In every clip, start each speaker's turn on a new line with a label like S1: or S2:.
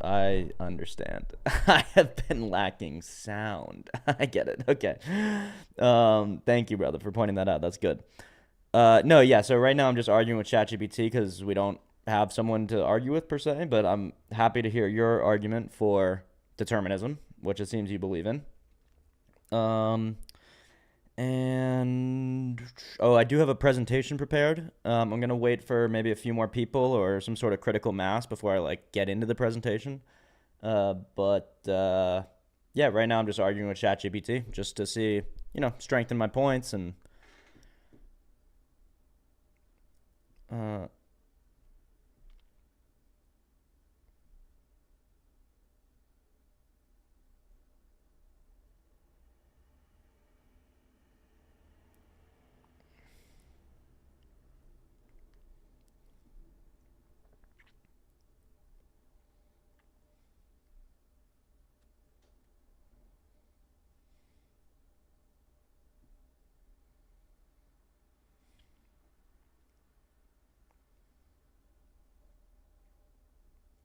S1: I understand. I have been lacking sound. I get it. Okay. Thank you, brother, for pointing that out. That's good. No, yeah. So right now I'm just arguing with ChatGPT because we don't have someone to argue with per se. But I'm happy to hear your argument for determinism, which it seems you believe in. Um, and oh, I do have a presentation prepared. I'm gonna wait for maybe a few more people or some sort of critical mass before I like get into the presentation. But yeah, right now I'm just arguing with ChatGPT just to see, strengthen my points and uh,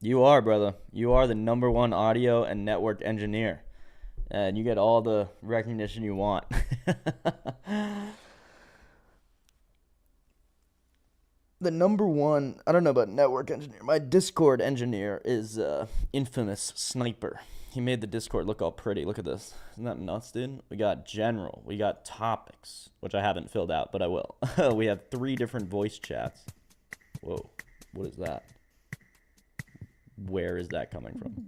S1: you are, brother. You are the number one audio and network engineer, and you get all the recognition you want. The number one, I don't know about network engineer. My Discord engineer is infamous Sniper. He made the Discord look all pretty. Look at this. Isn't that nuts, dude? We got general. We got topics, which I haven't filled out, but I will. We have three different voice chats. Whoa. What is that? Where is that coming from?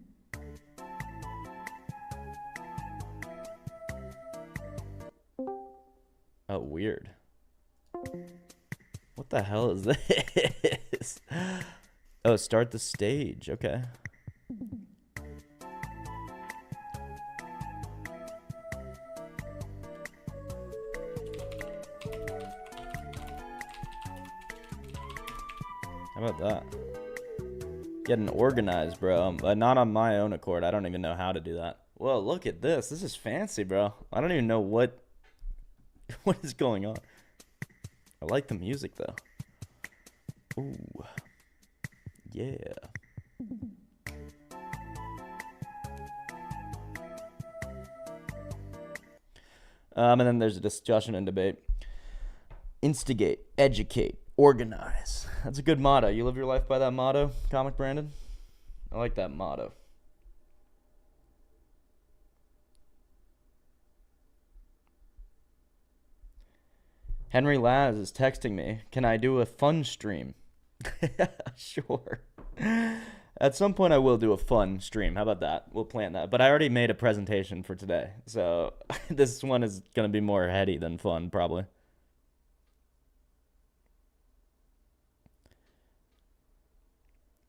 S1: Oh, weird. What the hell is this? Oh, start the stage. Okay. How about that? Getting organized, bro. Not on my own accord. I don't even know how to do that. Whoa, look at this. This is fancy, bro. I don't even know what is going on. I like the music, though. Ooh. Yeah. And then there's a discussion and debate. Instigate, educate, organize. That's a good motto. You live your life by that motto, Comic Brandon? I like that motto. Henry Laz is texting me. Can I do a fun stream? Sure. At some point I will do a fun stream. How about that? We'll plan that. But I already made a presentation for today. So this one is going to be more heady than fun, probably.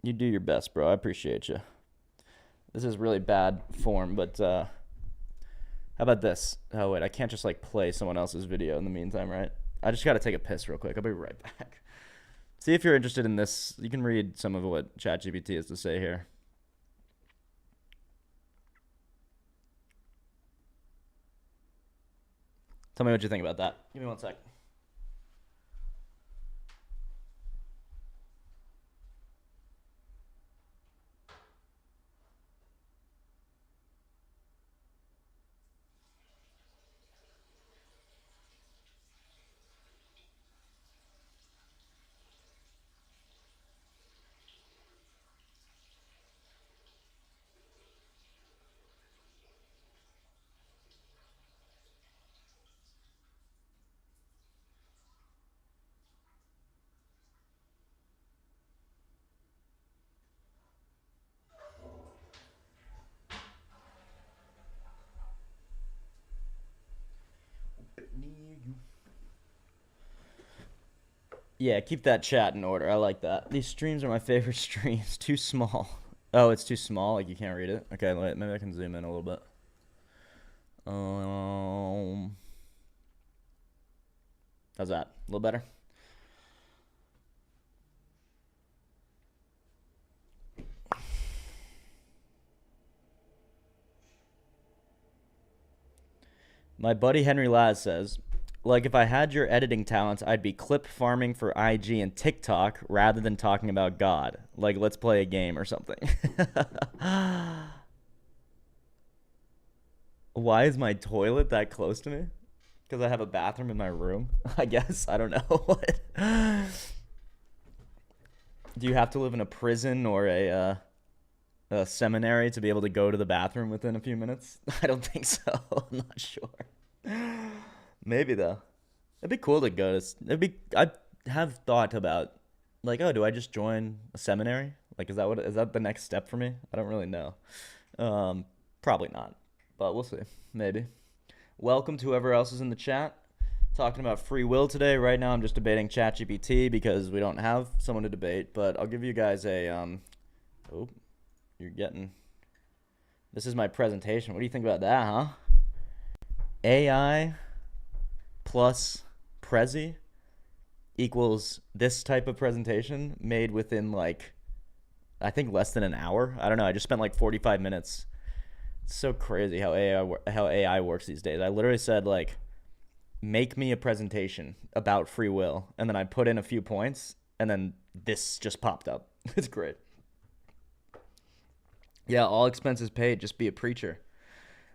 S1: You do your best, bro. I appreciate you. This is really bad form, but how about this? Oh, wait. I can't just, like, play someone else's video in the meantime, right? I just got to take a piss real quick. I'll be right back. See if you're interested in this. You can read some of what ChatGPT has to say here. Tell me what you think about that. Give me one sec. Yeah, keep that chat in order. I like that. These streams are my favorite streams. Too small. Oh, it's too small? Like you can't read it? Okay, wait, maybe I can zoom in a little bit. How's that? A little better? My buddy Henry Laz says, like, if I had your editing talents, I'd be clip farming for IG and TikTok rather than talking about God. Like, let's play a game or something. Why is my toilet that close to me? Because I have a bathroom in my room, I guess. I don't know. What? Do you have to live in a prison or a seminary to be able to go to the bathroom within a few minutes? I don't think so. I'm not sure. Maybe though. It'd be cool to go to. I have thought about, like, oh, do I just join a seminary? Like, is that the next step for me? I don't really know. Probably not, but we'll see. Maybe. Welcome to whoever else is in the chat. Talking about free will today. Right now, I'm just debating ChatGPT because we don't have someone to debate. But I'll give you guys a Oh, you're getting. This is my presentation. What do you think about that, huh? AI plus Prezi equals this type of presentation made within, like, I think less than an hour. I don't know. I just spent like 45 minutes. It's so crazy how AI works these days. I literally said, like, make me a presentation about free will, and then I put in a few points, and then this just popped up. It's great. Yeah, all expenses paid. Just be a preacher.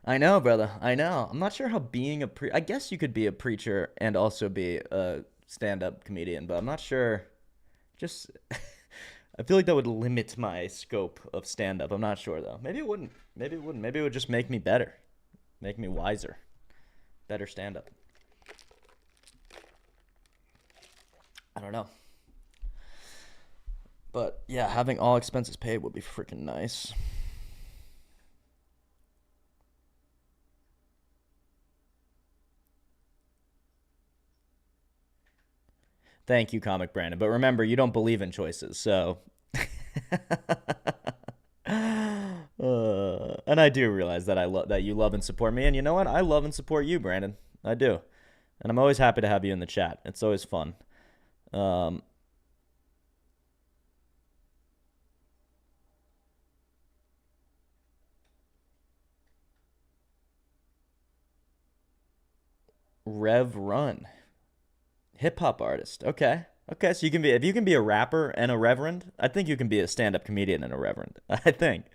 S1: I know, brother. I know. I'm not sure how being I guess you could be a preacher and also be a stand-up comedian, but I'm not sure. Just, I feel like that would limit my scope of stand-up. I'm not sure, though. Maybe it wouldn't. Maybe it wouldn't. Maybe it would just make me better. Make me wiser. Better stand-up. I don't know. But yeah, having all expenses paid would be freaking nice. Thank you, Comic Brandon. But remember, you don't believe in choices, so. And I do realize that I love that you love and support me, and you know what? I love and support you, Brandon. I do, and I'm always happy to have you in the chat. It's always fun. Um, Rev Run, hip hop artist. Okay, okay. So you can be if you can be a rapper and a reverend, I think you can be a stand up comedian and a reverend. I think.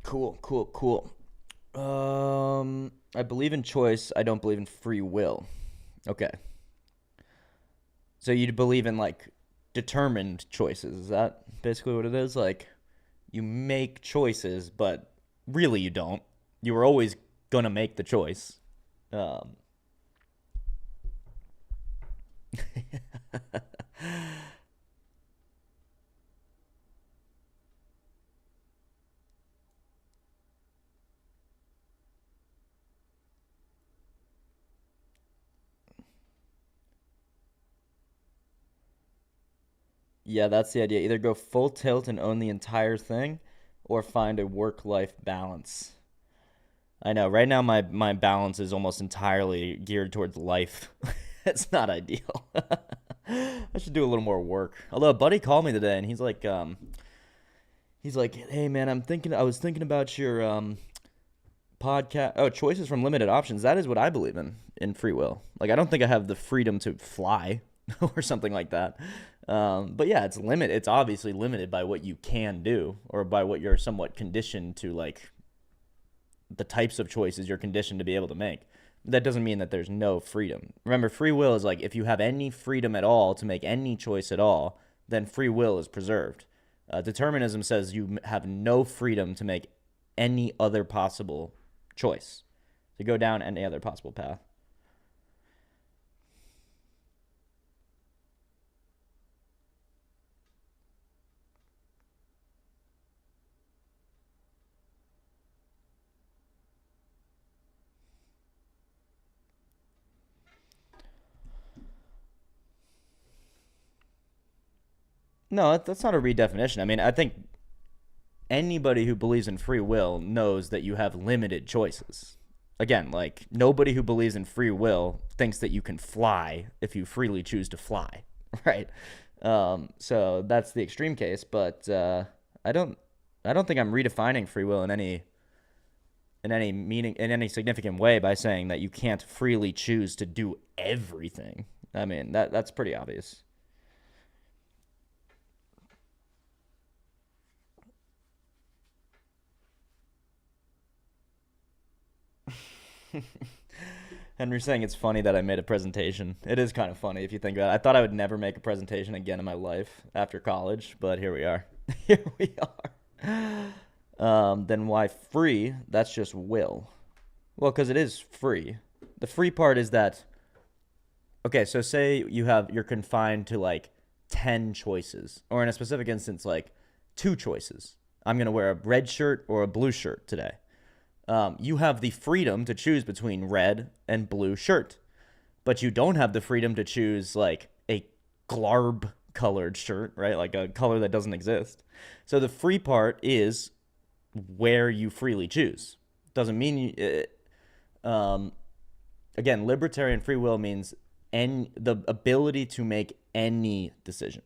S1: Cool, cool, cool. I believe in choice. I don't believe in free will. Okay. So you believe in like determined choices. Is that basically what it is? Like you make choices, but really you don't. You were always gonna make the choice. Um, yeah, that's the idea. Either go full tilt and own the entire thing, or find a work-life balance. I know. Right now, my balance is almost entirely geared towards life. It's not ideal. I should do a little more work. Although a buddy called me today, and he's like, hey man, I was thinking about your podcast. Oh, choices from limited options. That is what I believe in free will. Like I don't think I have the freedom to fly or something like that. But yeah, it's obviously limited by what you can do or by what you're somewhat conditioned to, like the types of choices you're conditioned to be able to make. That doesn't mean that there's no freedom. Remember, free will is like if you have any freedom at all to make any choice at all, then free will is preserved. Determinism says you have no freedom to make any other possible choice, to go down any other possible path. No, that's not a redefinition. I mean, I think anybody who believes in free will knows that you have limited choices. Again, like nobody who believes in free will thinks that you can fly if you freely choose to fly, right? So that's the extreme case, but I don't, I don't think I'm redefining free will in any meaning in any significant way by saying that you can't freely choose to do everything. I mean that's pretty obvious. Henry's saying it's funny that I made a presentation. It is kind of funny if you think about it. I thought I would never make a presentation again in my life after college, but here we are. Here we are. Then why free? That's just will. Well, because it is free. The free part is that okay. So say you're confined to like 10 choices, or in a specific instance, like two choices. I'm gonna wear a red shirt or a blue shirt today. You have the freedom to choose between red and blue shirt, but you don't have the freedom to choose like a glarb colored shirt, right? Like a color that doesn't exist. So the free part is where you freely choose. Doesn't mean again, libertarian free will means the ability to make any decision.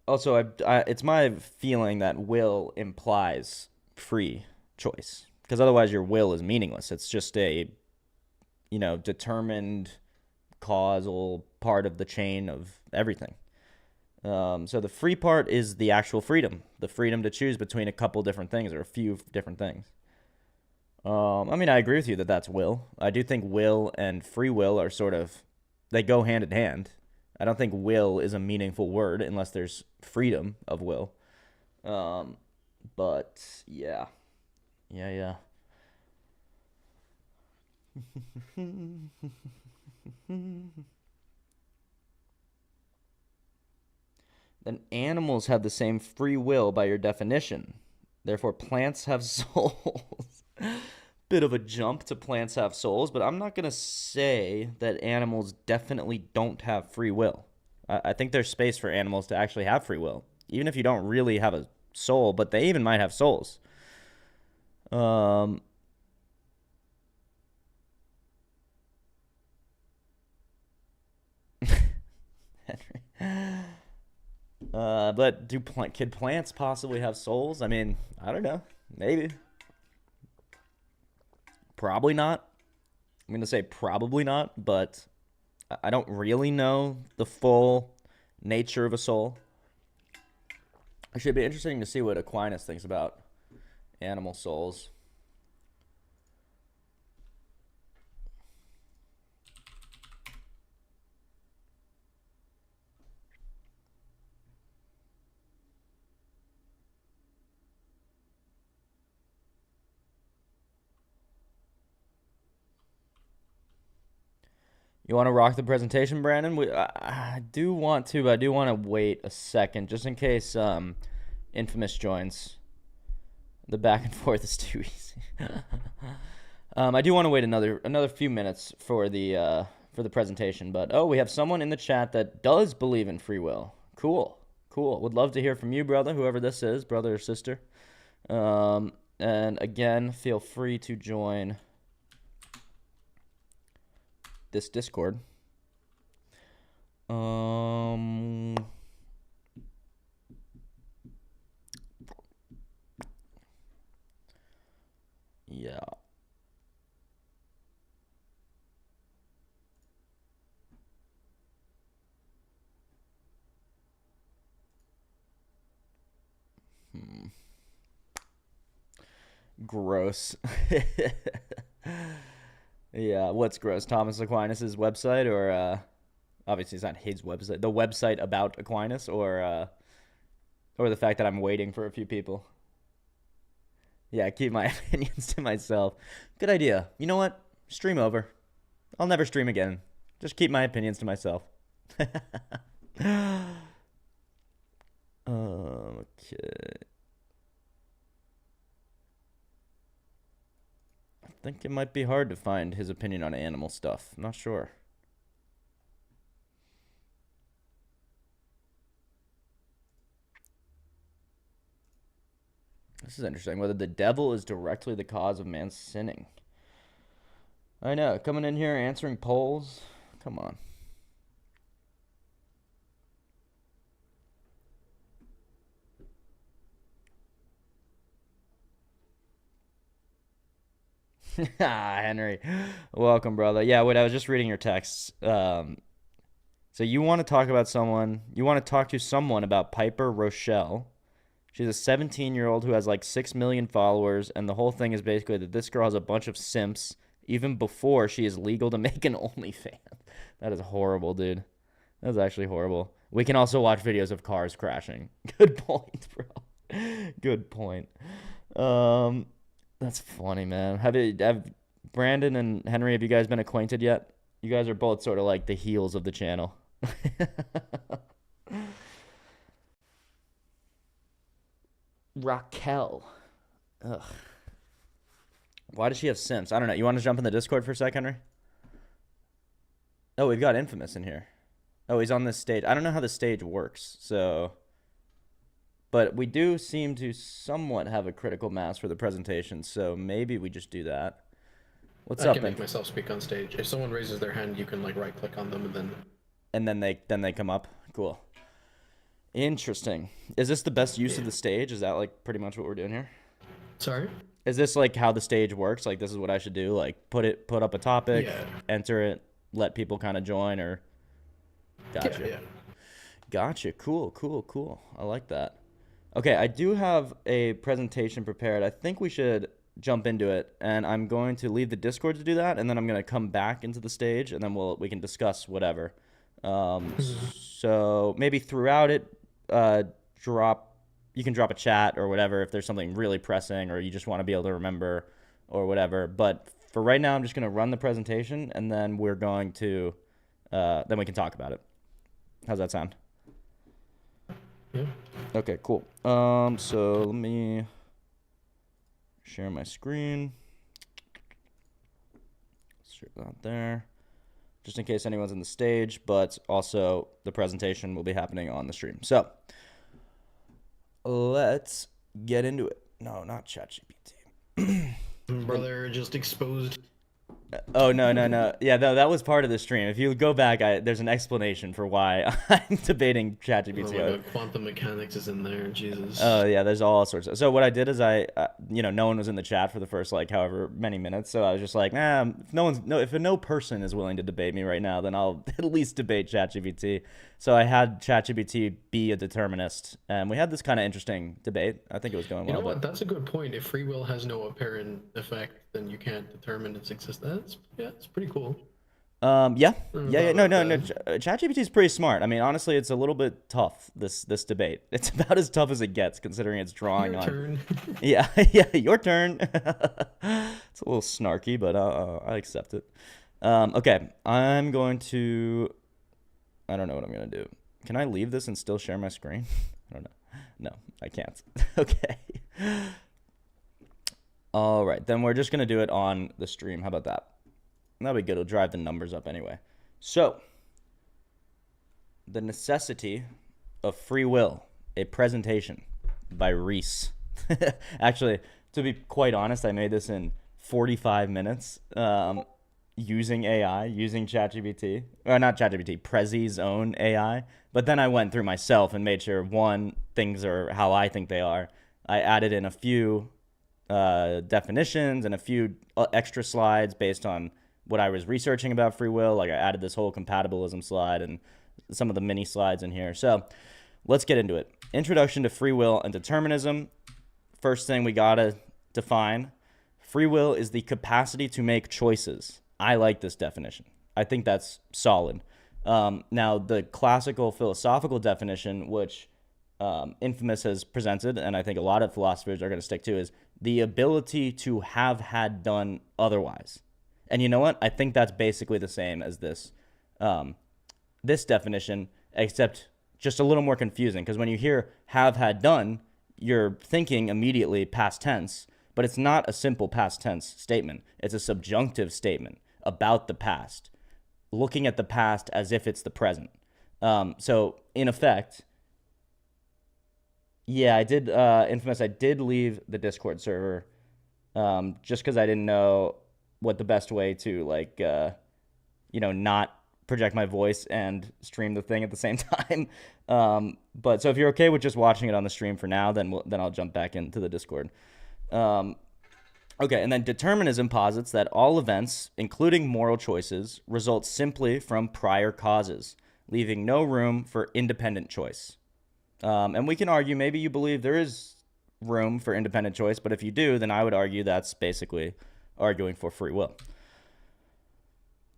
S1: Also, it's my feeling that will implies free choice because otherwise your will is meaningless. It's just a determined causal part of the chain of everything. So the free part is the actual freedom, the freedom to choose between a couple different things or a few different things. I mean, I agree with you that that's will. I do think will and free will are sort of, they go hand in hand. I don't think will is a meaningful word unless there's freedom of will. Um, but yeah, yeah. Then animals have the same free will by your definition. Therefore, plants have souls. Bit of a jump to plants have souls, but I'm not going to say that animals definitely don't have free will. I think there's space for animals to actually have free will, even if you don't really have a soul, but they even might have souls. Um, but could plants possibly have souls? I mean, I don't know. Maybe. Probably not. I'm going to say probably not, but I don't really know the full nature of a soul. It should be interesting to see what Aquinas thinks about animal souls. You want to rock the presentation, Brandon? I do want to, but I do want to wait a second just in case Infamous joins. The back and forth is too easy. I do want to wait another few minutes for the presentation, but we have someone in the chat that does believe in free will. Cool. Would love to hear from you, brother, whoever this is, brother or sister. And again, feel free to join this Discord. Yeah. Gross. Yeah, what's gross? Thomas Aquinas' website, or obviously it's not his website, the website about Aquinas, or the fact that I'm waiting for a few people. Yeah, keep my opinions to myself. Good idea. You know what? Stream over. I'll never stream again. Just keep my opinions to myself. Okay. I think it might be hard to find his opinion on animal stuff. I'm not sure. This is interesting. Whether the devil is directly the cause of man's sinning. I know. Coming in here answering polls. Come on. Henry. Welcome, brother. Yeah, wait, I was just reading your texts. So you want to talk about someone, you want to talk to someone about Piper Rochelle. She's a 17-year-old who has like 6 million followers, and the whole thing is basically that this girl has a bunch of simps even before she is legal to make an OnlyFans. That is horrible, dude. That is actually horrible. We can also watch videos of cars crashing. Good point, bro. Good point. That's funny, man. Have Brandon and Henry, have you guys been acquainted yet? You guys are both sort of like the heels of the channel. Raquel. Ugh. Why does she have simps? I don't know. You want to jump in the Discord for a sec, Henry? Oh, we've got Infamous in here. Oh, he's on this stage. I don't know how the stage works, so... But we do seem to somewhat have a critical mass for the presentation, so maybe we just do that. What's up?
S2: I can make myself speak on stage. If someone raises their hand, you can like right-click on them and
S1: then they come up. Cool. Interesting. Is this the best use of the stage? Is that like pretty much what we're doing here?
S2: Sorry?
S1: Is this like how the stage works? Like this is what I should do? Like put up a topic, enter it, let people kind of join, or gotcha.
S2: Yeah.
S1: Gotcha. Cool, cool, cool. I like that. Okay, I do have a presentation prepared. I think we should jump into it, and I'm going to leave the Discord to do that, and then I'm going to come back into the stage, and then we can discuss whatever.
S2: Mhm.
S1: So maybe throughout it, uh, drop you can drop a chat or whatever if there's something really pressing or you just want to be able to remember or whatever. But for right now, I'm just going to run the presentation, and then we're going to then we can talk about it. How's that sound?
S2: Yeah.
S1: Okay, cool. So let me share my screen. Share that there. Just in case anyone's in the stage, but also the presentation will be happening on the stream. So let's get into it. No, not ChatGPT.
S2: Brother just exposed.
S1: Oh no no no! Yeah, no, that was part of the stream. If you go back, there's an explanation for why I'm debating
S2: Oh my
S1: ChatGPT.
S2: god, quantum mechanics is in there.
S1: Oh
S2: Jesus.
S1: yeah, there's all sorts of. So what I did is no one was in the chat for the first like however many minutes. So I was just like, nah, if no person is willing to debate me right now, then I'll at least debate ChatGPT. So I had ChatGPT be a determinist, and we had this kind of interesting debate. I think it was going
S2: You
S1: well,
S2: know what?
S1: but
S2: That's a good point. If free will has no apparent effect, then you can't determine its existence. Yeah, it's pretty cool.
S1: Yeah,
S2: I
S1: yeah,
S2: thought
S1: yeah. No,
S2: about
S1: no, no.
S2: that.
S1: ChatGPT is pretty smart. I mean, honestly, it's a little bit tough. This debate. It's about as tough as it gets, considering it's drawing
S2: Your
S1: on.
S2: turn.
S1: Yeah, yeah. Your turn. It's a little snarky, but I accept it. Okay, I'm going to. I don't know what I'm gonna do. Can I leave this and still share my screen? I don't know. No, I can't. Okay. All right, then we're just gonna do it on the stream. How about that? That'll be good. It'll drive the numbers up anyway. So, The Necessity of Free Will, a presentation by Reese. Actually, to be quite honest, I made this in 45 minutes using AI, using ChatGPT. Or not ChatGPT, Prezi's own AI. But then I went through myself and made sure, one, things are how I think they are. I added in a few definitions and a few extra slides based on what I was researching about free will. Like I added this whole compatibilism slide and some of the mini slides in here. So let's get into it. Introduction to free will and determinism. First thing we gotta define: free will is the capacity to make choices. I like this definition. I think that's solid. Now, the classical philosophical definition, which Infamous has presented, and I think a lot of philosophers are going to stick to, is the ability to have had done otherwise. And you know what? I think that's basically the same as this definition, except just a little more confusing. Because when you hear have had done, you're thinking immediately past tense, but it's not a simple past tense statement. It's a subjunctive statement about the past, looking at the past as if it's the present. So in effect, yeah, I did. Infamous. I did leave the Discord server, just because I didn't know what the best way to not project my voice and stream the thing at the same time. But so if you're okay with just watching it on the stream for now, then I'll jump back into the Discord. Okay, and then determinism posits that all events, including moral choices, result simply from prior causes, leaving no room for independent choice. And we can argue maybe you believe there is room for independent choice, but if you do, then I would argue that's basically arguing for free will.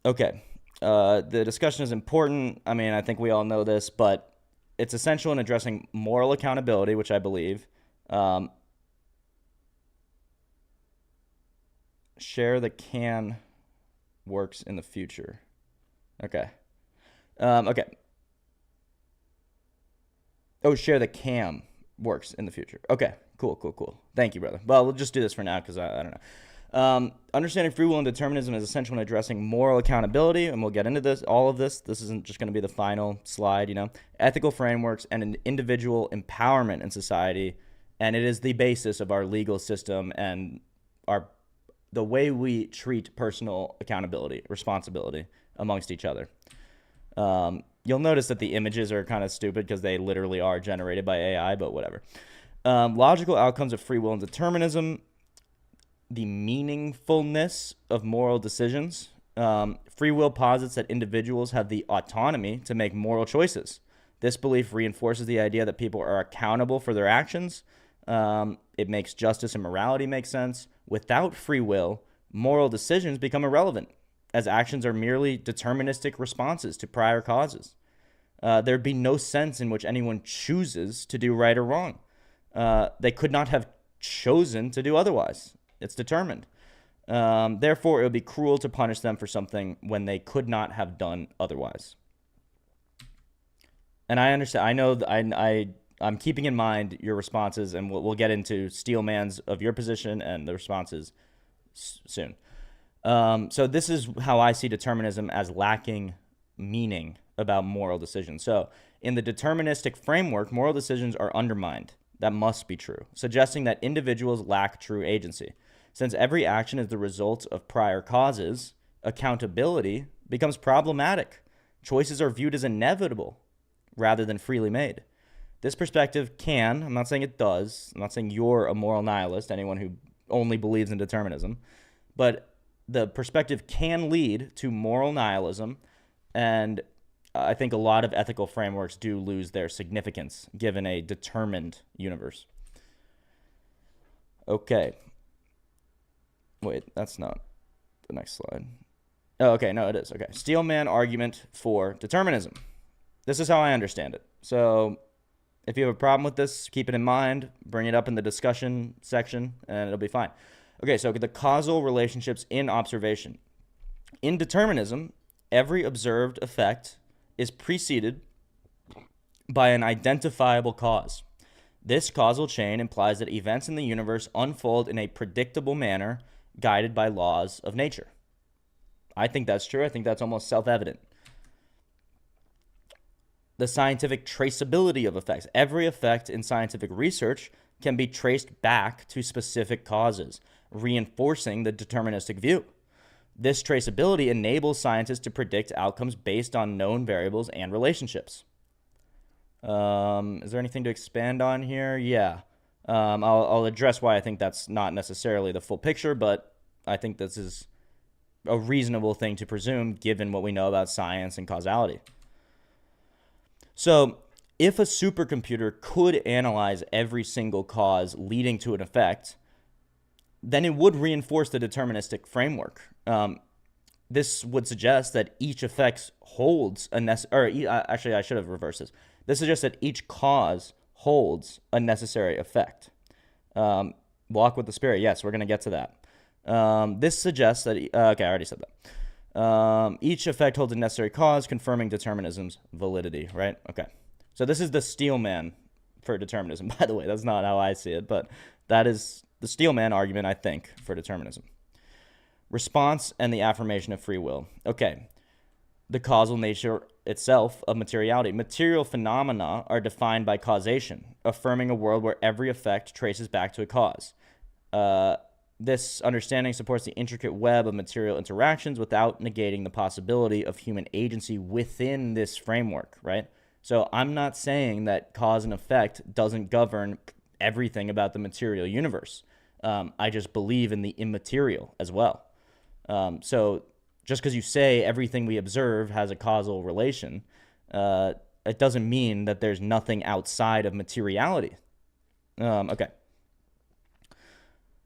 S1: Okay, the discussion is important. I mean, I think we all know this, but it's essential in addressing moral accountability, which I believe. Share the can works in the future. Okay. Okay. Oh, share the cam works in the future. Okay, cool. Thank you, brother. Well, we'll just do this for now because I don't know. Understanding free will and determinism is essential in addressing moral accountability, and we'll get into all of this. This isn't just going to be the final slide, ethical frameworks and an individual empowerment in society, and it is the basis of our legal system and the way we treat personal accountability, responsibility amongst each other. You'll notice that the images are kind of stupid because they literally are generated by AI, but whatever. Logical outcomes of free will and determinism, the meaningfulness of moral decisions. Free will posits that individuals have the autonomy to make moral choices. This belief reinforces the idea that people are accountable for their actions. It makes justice and morality make sense. Without free will, moral decisions become irrelevant, as actions are merely deterministic responses to prior causes. There'd be no sense in which anyone chooses to do right or wrong. They could not have chosen to do otherwise. It's determined. Therefore, it would be cruel to punish them for something when they could not have done otherwise. And I understand. I know. I'm keeping in mind your responses, and we'll get into Steelman's of your position and the responses soon. So this is how I see determinism as lacking meaning about moral decisions. So in the deterministic framework, moral decisions are undermined. That must be true, suggesting that individuals lack true agency. Since every action is the result of prior causes, accountability becomes problematic. Choices are viewed as inevitable rather than freely made. This perspective can, I'm not saying it does, I'm not saying you're a moral nihilist, anyone who only believes in determinism, but the perspective can lead to moral nihilism, and I think a lot of ethical frameworks do lose their significance given a determined universe. Okay. Wait, that's not the next slide. Oh, okay, no, it is. Okay. Steelman argument for determinism. This is how I understand it. So if you have a problem with this, keep it in mind, bring it up in the discussion section, and it'll be fine. Okay, so the causal relationships in observation. In determinism, every observed effect is preceded by an identifiable cause. This causal chain implies that events in the universe unfold in a predictable manner, guided by laws of nature. I think that's true. I think that's almost self-evident. The scientific traceability of effects. Every effect in scientific research can be traced back to specific causes, reinforcing the deterministic view. This traceability enables scientists to predict outcomes based on known variables and relationships. Is there anything to expand on here? Yeah. I'll address why I think that's not necessarily the full picture, but I think this is a reasonable thing to presume given what we know about science and causality. So, if a supercomputer could analyze every single cause leading to an effect, then it would reinforce the deterministic framework. This would suggest that each effect holds a actually, I should have reversed this. This suggests that each cause holds a necessary effect. Walk with the spirit. Yes, we're going to get to that. This suggests that okay, I already said that. Each effect holds a necessary cause, confirming determinism's validity, right? Okay. So this is the Steelman for determinism. By the way, that's not how I see it, but that is the Steelman argument, I think, for determinism. Response and the affirmation of free will. Okay. The causal nature itself of materiality. Material phenomena are defined by causation, affirming a world where every effect traces back to a cause. This understanding supports the intricate web of material interactions without negating the possibility of human agency within this framework, right? So I'm not saying that cause and effect doesn't govern everything about the material universe. I just believe in the immaterial as well. So just because you say everything we observe has a causal relation, it doesn't mean that there's nothing outside of materiality. Okay.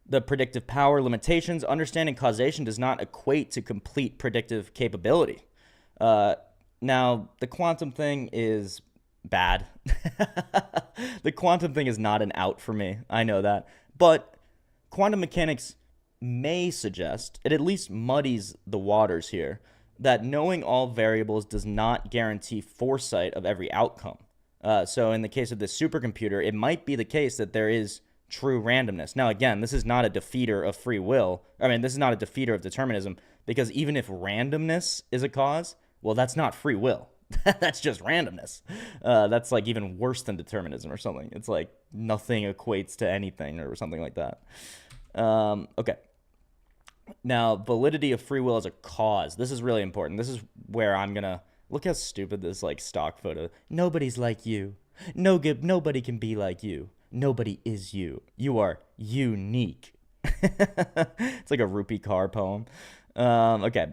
S1: The predictive power limitations. Understanding causation does not equate to complete predictive capability. Now, the quantum thing is bad. The quantum thing is not an out for me. I know that. But quantum mechanics may suggest, it at least muddies the waters here, that knowing all variables does not guarantee foresight of every outcome. So in the case of this supercomputer, it might be the case that there is true randomness. Now, again, this is not a defeater of free will. This is not a defeater of determinism, because even if randomness is a cause, well, that's not free will. That's just randomness. That's like even worse than determinism or something. It's like nothing equates to anything or something like that. Okay. Now, validity of free will as a cause. This is really important. This is where I'm going to look how stupid this like stock photo. Nobody's like you. Nobody can be like you. Nobody is you. You are unique. It's like a Rupi Kaur poem. Okay.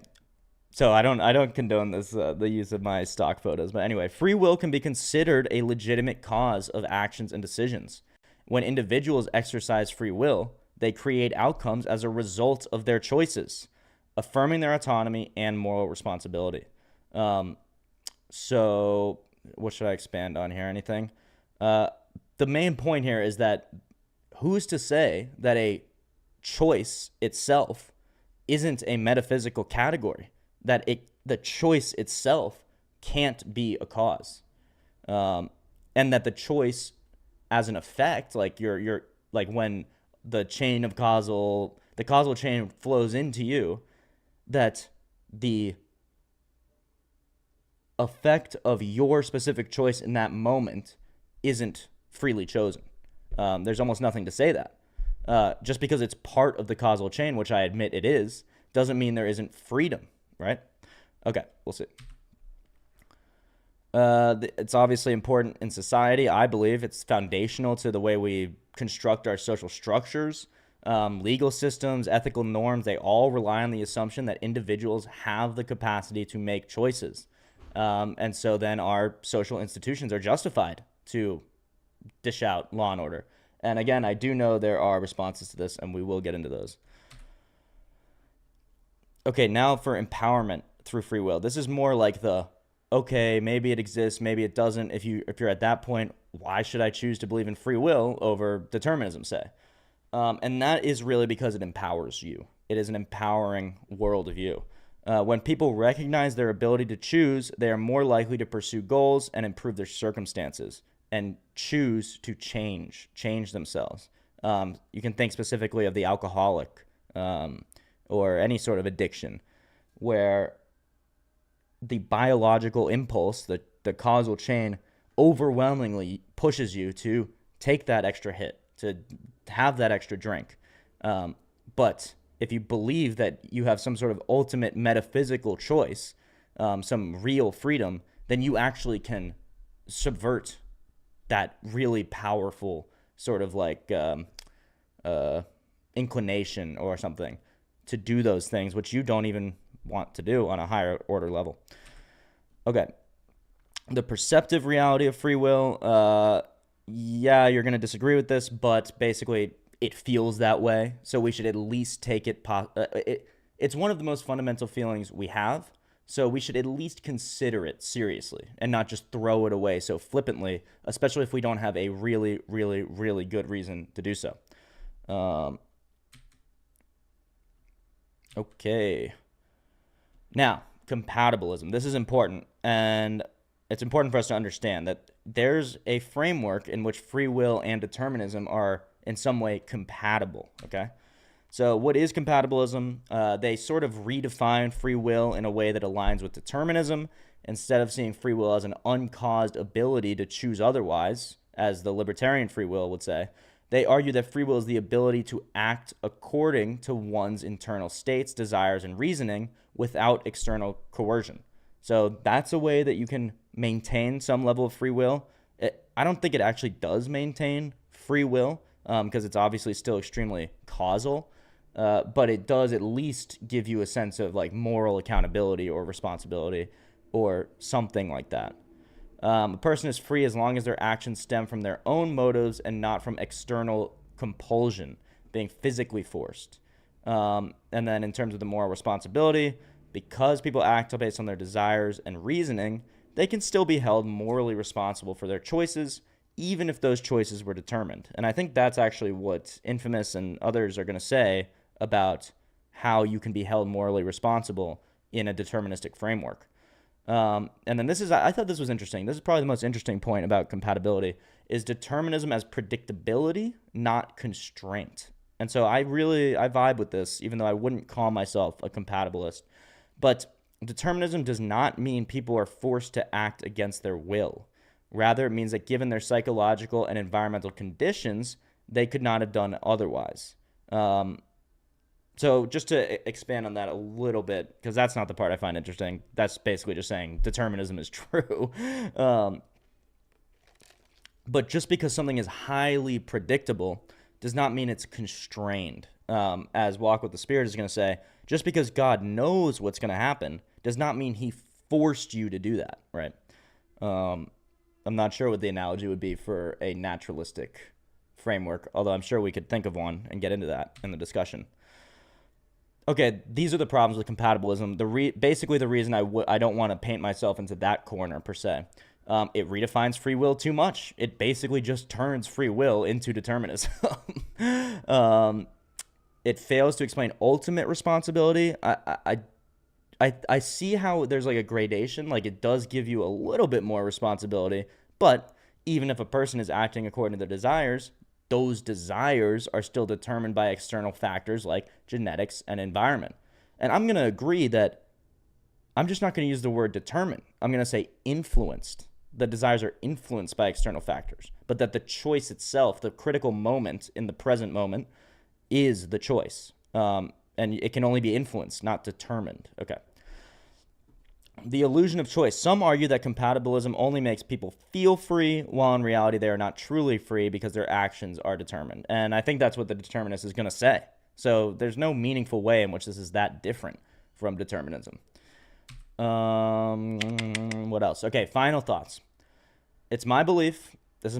S1: So I don't condone this the use of my stock photos, but anyway, free will can be considered a legitimate cause of actions and decisions. When individuals exercise free will, they create outcomes as a result of their choices, affirming their autonomy and moral responsibility. Um, so what should I expand on here? Anything? Uh, the main point here is that who's to say that a choice itself isn't a metaphysical category, that the choice itself can't be a cause, um, and that the choice as an effect, like you're like when the causal chain flows into you, that the effect of your specific choice in that moment isn't freely chosen. There's almost nothing to say that. Just because it's part of the causal chain, which I admit it is, doesn't mean there isn't freedom, right? Okay, we'll see. It's obviously important in society. I believe it's foundational to the way we construct our social structures, legal systems, ethical norms. They all rely on the assumption that individuals have the capacity to make choices. And so then our social institutions are justified to dish out law and order. And again, I do know there are responses to this, and we will get into those. Okay, now for empowerment through free will. This is more like the okay, maybe it exists, maybe it doesn't. If you're at that point, why should I choose to believe in free will over determinism, say? And that is really because it empowers you. It is an empowering worldview. When people recognize their ability to choose, they are more likely to pursue goals and improve their circumstances and choose to change themselves. You can think specifically of the alcoholic, or any sort of addiction, where the biological impulse, the causal chain, overwhelmingly pushes you to take that extra hit, to have that extra drink. But if you believe that you have some sort of ultimate metaphysical choice, some real freedom, then you actually can subvert that really powerful sort of like inclination or something to do those things which you don't even want to do on a higher order level. Okay. The perceptive reality of free will, yeah, you're going to disagree with this, but basically it feels that way. So we should at least take it's one of the most fundamental feelings we have. So we should at least consider it seriously and not just throw it away so flippantly, especially if we don't have a really, really, really good reason to do so. Okay. Now, compatibilism. This is important, and it's important for us to understand that there's a framework in which free will and determinism are in some way compatible, okay? So what is compatibilism? They sort of redefine free will in a way that aligns with determinism. Instead of seeing free will as an uncaused ability to choose otherwise, as the libertarian free will would say, they argue that free will is the ability to act according to one's internal states, desires, and reasoning without external coercion. So that's a way that you can maintain some level of free will. I don't think it actually does maintain free will, because it's obviously still extremely causal, but it does at least give you a sense of like moral accountability or responsibility or something like that. A person is free as long as their actions stem from their own motives and not from external compulsion, being physically forced. And then in terms of the moral responsibility, because people act based on their desires and reasoning, they can still be held morally responsible for their choices, even if those choices were determined. And I think that's actually what Infamous and others are going to say about how you can be held morally responsible in a deterministic framework. And then I thought this was interesting. This is probably the most interesting point about compatibility is determinism as predictability, not constraint. And so I vibe with this, even though I wouldn't call myself a compatibilist. But determinism does not mean people are forced to act against their will. Rather, it means that given their psychological and environmental conditions, they could not have done otherwise. So just to expand on that a little bit, because that's not the part I find interesting. That's basically just saying determinism is true. But just because something is highly predictable does not mean it's constrained. As Walk with the Spirit is going to say, just because God knows what's going to happen does not mean he forced you to do that, right? I'm not sure what the analogy would be for a naturalistic framework, although I'm sure we could think of one and get into that in the discussion. Okay, these are the problems with compatibilism. Basically, the reason I don't want to paint myself into that corner per se. It redefines free will too much. It basically just turns free will into determinism. It fails to explain ultimate responsibility. I see how there's like a gradation. Like it does give you a little bit more responsibility, but even if a person is acting according to their desires, those desires are still determined by external factors like genetics and environment. And I'm going to agree that I'm just not going to use the word determined. I'm going to say influenced. The desires are influenced by external factors, but that the choice itself, the critical moment in the present moment, is the choice. And it can only be influenced, not determined. Okay. The illusion of choice. Some argue that compatibilism only makes people feel free, while in reality they are not truly free because their actions are determined. And I think that's what the determinist is going to say. So there's no meaningful way in which this is that different from determinism. What else? Okay, final thoughts. It's my belief. This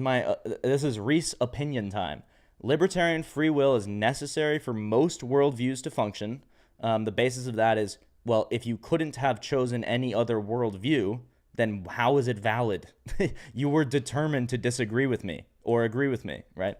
S1: is Reese opinion time. Libertarian free will is necessary for most worldviews to function. The basis of that is, well, if you couldn't have chosen any other worldview, then how is it valid? You were determined to disagree with me or agree with me, right?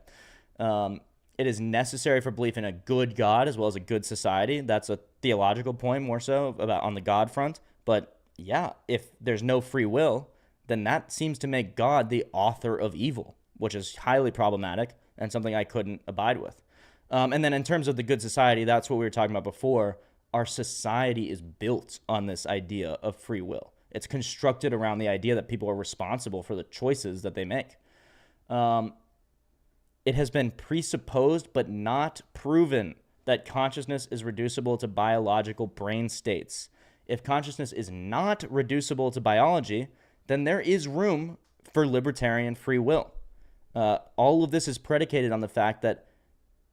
S1: It is necessary for belief in a good God as well as a good society. That's a theological point more so about on the God front. But yeah, if there's no free will, then that seems to make God the author of evil, which is highly problematic and something I couldn't abide with. And then in terms of the good society, that's what we were talking about before. Our society is built on this idea of free will. It's constructed around the idea that people are responsible for the choices that they make. It has been presupposed but not proven that consciousness is reducible to biological brain states. If consciousness is not reducible to biology, then there is room for libertarian free will. All of this is predicated on the fact that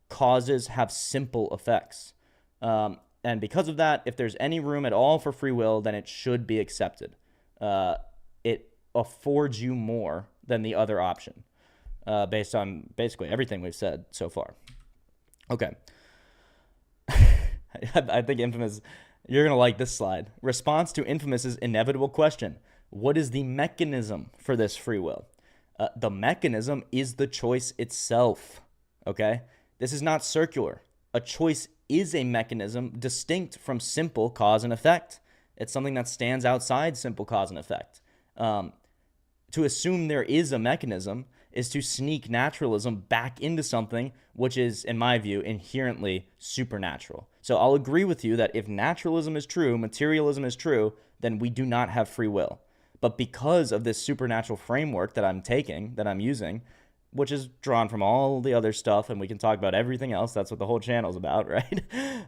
S1: causes have simple effects. And because of that, if there's any room at all for free will, then it should be accepted. It affords you more than the other option, based on basically everything we've said so far. Okay. I think Infamous, you're going to like this slide. Response to Infamous's inevitable question. What is the mechanism for this free will? The mechanism is the choice itself. Okay? This is not circular. A choice is a mechanism distinct from simple cause and effect. It's something that stands outside simple cause and effect. To assume there is a mechanism is to sneak naturalism back into something which is, in my view, inherently supernatural. So I'll agree with you that if naturalism is true, materialism is true, then we do not have free will. But because of this supernatural framework that I'm using, which is drawn from all the other stuff, and we can talk about everything else. That's what the whole channel's about, right?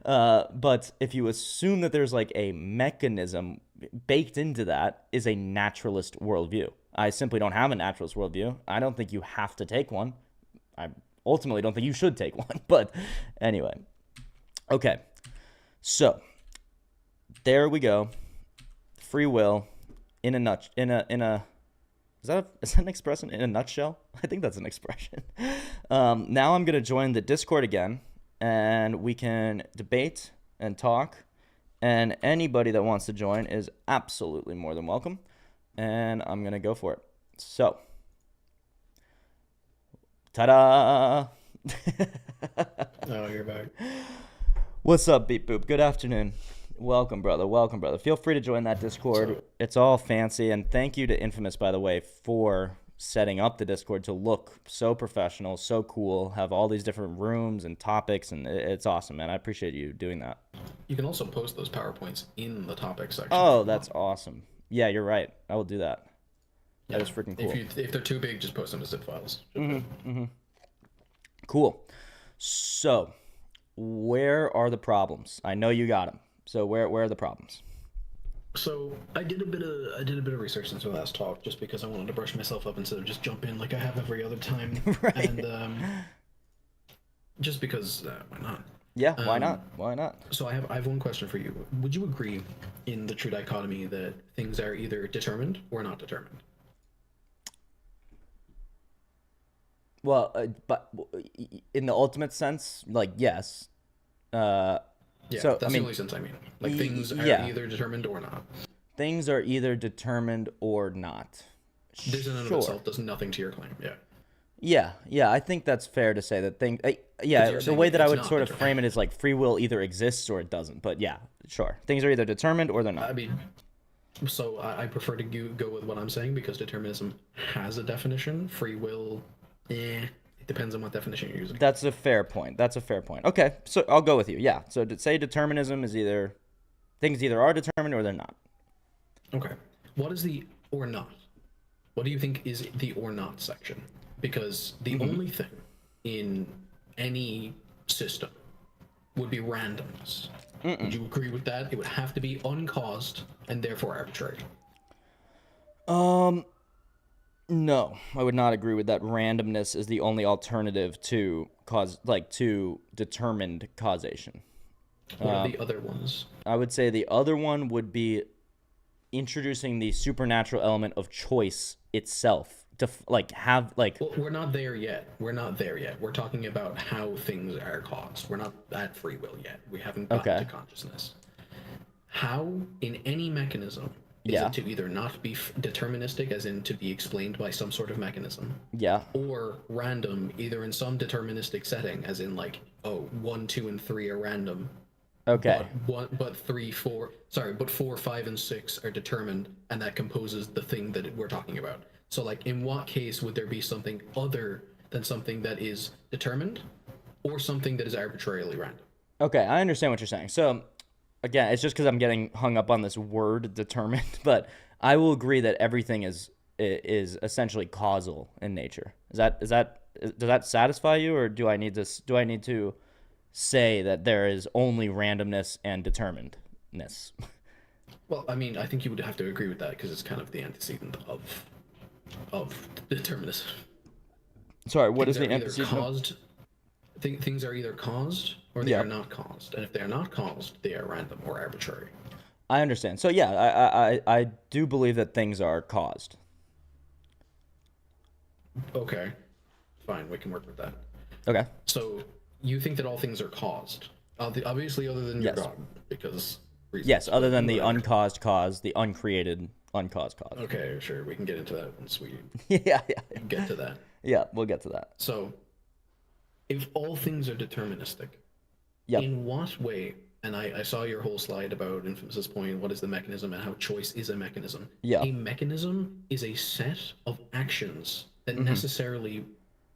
S1: But if you assume that there's like a mechanism baked into that is a naturalist worldview. I simply don't have a naturalist worldview. I don't think you have to take one. I ultimately don't think you should take one. But anyway. Okay. So there we go. Free will in a is that an expression in a nutshell? I think that's an expression. Now I'm going to join the Discord again, and we can debate and talk. And anybody that wants to join is absolutely more than welcome. And I'm going to go for it. So, ta-da!
S2: Oh, you're back.
S1: What's up, Beep Boop? Good afternoon. Welcome, brother. Welcome, brother. Feel free to join that Discord. It's all fancy. And thank you to Infamous, by the way, for setting up the Discord to look so professional, so cool, have all these different rooms and topics. And it's awesome, man. I appreciate you doing that.
S2: You can also post those PowerPoints in the topic section.
S1: Oh, that's awesome. Yeah, you're right. I will do that. That is freaking cool.
S2: If they're too big, just post them as zip files.
S1: Cool. So, where are the problems? I know you got them. So where are the problems?
S2: So I did a bit of research since we last talked, just because I wanted to brush myself up instead of just jump in like I have every other time.
S1: Right.
S2: And just because why not?
S1: Yeah, why not? Why not?
S2: So I have one question for you. Would you agree in the true dichotomy that things are either determined or not determined?
S1: Well, but in the ultimate sense, like yes. Uh,
S2: Yeah,
S1: so I
S2: that's the
S1: mean,
S2: only sense I mean. Like things are
S1: yeah,
S2: either determined or not.
S1: things are either determined or not.
S2: This in and of
S1: Sure.
S2: itself does nothing to your claim. Yeah,
S1: Yeah, I think that's fair to say that
S2: because
S1: yeah,
S2: you're
S1: the
S2: saying
S1: way that I
S2: it's
S1: would
S2: not
S1: sort of
S2: determined.
S1: frame it is like free will either exists or it doesn't. But yeah, sure. Things are either determined or they're
S2: I
S1: not.
S2: mean, so I prefer to go with what I'm saying because determinism has a definition. Free will, it depends on what definition you're using.
S1: That's a fair point. That's a fair point. Okay, so I'll go with you. Yeah. So to say determinism is either things either are determined or they're not.
S2: Okay, what is the or not? What do you think is the or not section? Because the only thing in any system would be randomness. Would you agree with that? It would have to be uncaused and therefore arbitrary.
S1: Um, no, I would not agree with that. Randomness is the only alternative to to determined causation.
S2: What are the other ones?
S1: I would say the other one would be introducing the supernatural element of choice itself to like have like
S2: Well, we're not there yet. We're not there yet. We're talking about how things are caused. We're not at free will yet. We haven't gotten
S1: okay,
S2: to consciousness. How, in any mechanism, is
S1: yeah,
S2: it to either not be deterministic, as in to be explained by some sort of mechanism,
S1: yeah,
S2: or random, either in some deterministic setting, as in like, oh, 1, 2, and 3 are random,
S1: okay,
S2: but 3, 4, sorry, but 4, 5, and 6 are determined, and that composes the thing that we're talking about. So, like, in what case would there be something other than something that is determined, or something that is arbitrarily random?
S1: okay. I understand what you're saying. So again, it's just because I'm getting hung up on this word determined, but I will agree that everything is essentially causal in nature. Does that satisfy you, or do I need to say that there is only randomness and determinedness?
S2: Well, I mean, I think you would have to agree with that because it's kind of the antecedent of determinism.
S1: Sorry, what is
S2: Things
S1: the
S2: are either
S1: emphasis?
S2: caused. Things are either caused or they are
S1: Yep,
S2: not caused, and if they are not caused, they are random or arbitrary.
S1: I understand. So yeah, I do believe that things are caused.
S2: Okay, fine, we can work with that.
S1: Okay.
S2: So you think that all things are caused, obviously, other than your
S1: Yes.
S2: God, because
S1: Yes.
S2: reasons.
S1: Other
S2: But
S1: than the
S2: whatever.
S1: uncaused cause, the uncreated uncaused cause.
S2: Okay, sure, we can get into that once we
S1: Yeah.
S2: get to that.
S1: Yeah. We'll get to that.
S2: So, if all things are deterministic,
S1: Yep.
S2: in what way? And I saw your whole slide about Infamous's point. What is the mechanism and how choice is a mechanism?
S1: Yeah.
S2: A mechanism is a set of actions that necessarily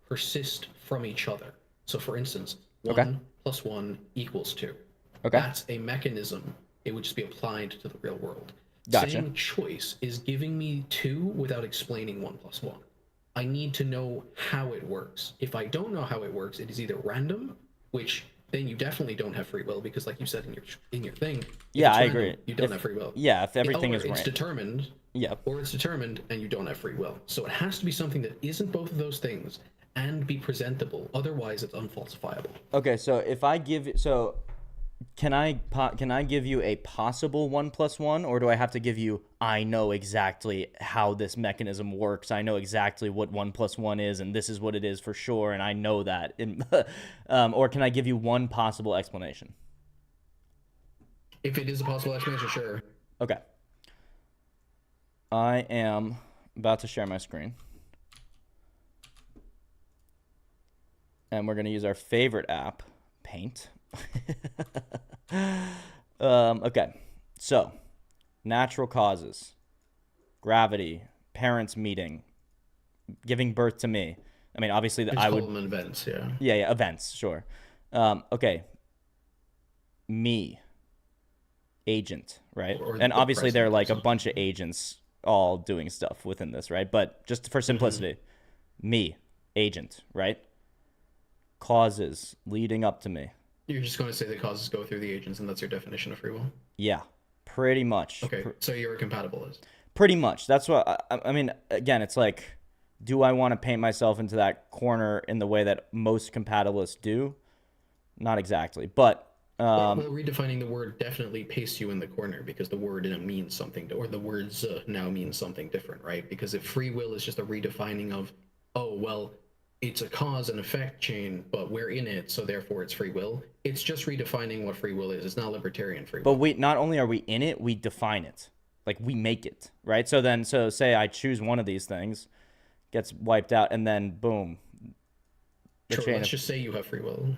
S2: persist from each other. So, for instance,
S1: Okay.
S2: 1 plus 1 equals 2.
S1: Okay.
S2: That's a mechanism. It would just be applied to the real world.
S1: Gotcha.
S2: Saying choice is giving me 2 without explaining 1 plus 1. I need to know how it works. If I don't know how it works, it is either random, which then you definitely don't have free will because, like you said in your thing, if
S1: Yeah,
S2: it's
S1: I
S2: random,
S1: agree.
S2: you don't have free will.
S1: Yeah, if everything
S2: Or
S1: is
S2: it's
S1: right.
S2: determined,
S1: Yep.
S2: or it's determined and you don't have free will. So it has to be something that isn't both of those things and be presentable. Otherwise, it's unfalsifiable.
S1: Okay, so if I give so can I give you a possible 1 plus 1, or do I have to give you I know exactly how this mechanism works. I know exactly what 1 plus 1 is, and this is what it is for sure, and I know that. Or can I give you one possible explanation?
S2: If it is a possible explanation, sure.
S1: Okay. I am about to share my screen. And we're going to use our favorite app, Paint. Okay. So, natural causes, gravity, parents meeting, giving birth to me. I mean, obviously,
S2: It's
S1: I
S2: called
S1: would.
S2: them events, yeah.
S1: Yeah, events, sure. Okay. Me, agent, right?
S2: Or
S1: And
S2: the
S1: obviously, there are
S2: present or
S1: like a
S2: something.
S1: bunch of agents all doing stuff within this, right? But just for simplicity, me, agent, right? Causes leading up to me.
S2: You're just going to say the causes go through the agents, and that's your definition of free will?
S1: Yeah, pretty much.
S2: Okay, so you're a compatibilist.
S1: Pretty much. That's what I mean. Again, it's like, do I want to paint myself into that corner in the way that most compatibilists do? Not exactly, but
S2: Well, redefining the word definitely pastes you in the corner because the word means something, or the words now means something different, right? Because if free will is just a redefining of, oh, well, it's a cause and effect chain, but we're in it, so therefore it's free will. It's just redefining what free will is. It's not libertarian free
S1: but
S2: will.
S1: we not only are we in it, we define it. Like we make it, right? So say I choose one of these things, gets wiped out, and then boom, the
S2: Sure,
S1: chain
S2: let's
S1: of
S2: just say you have free will.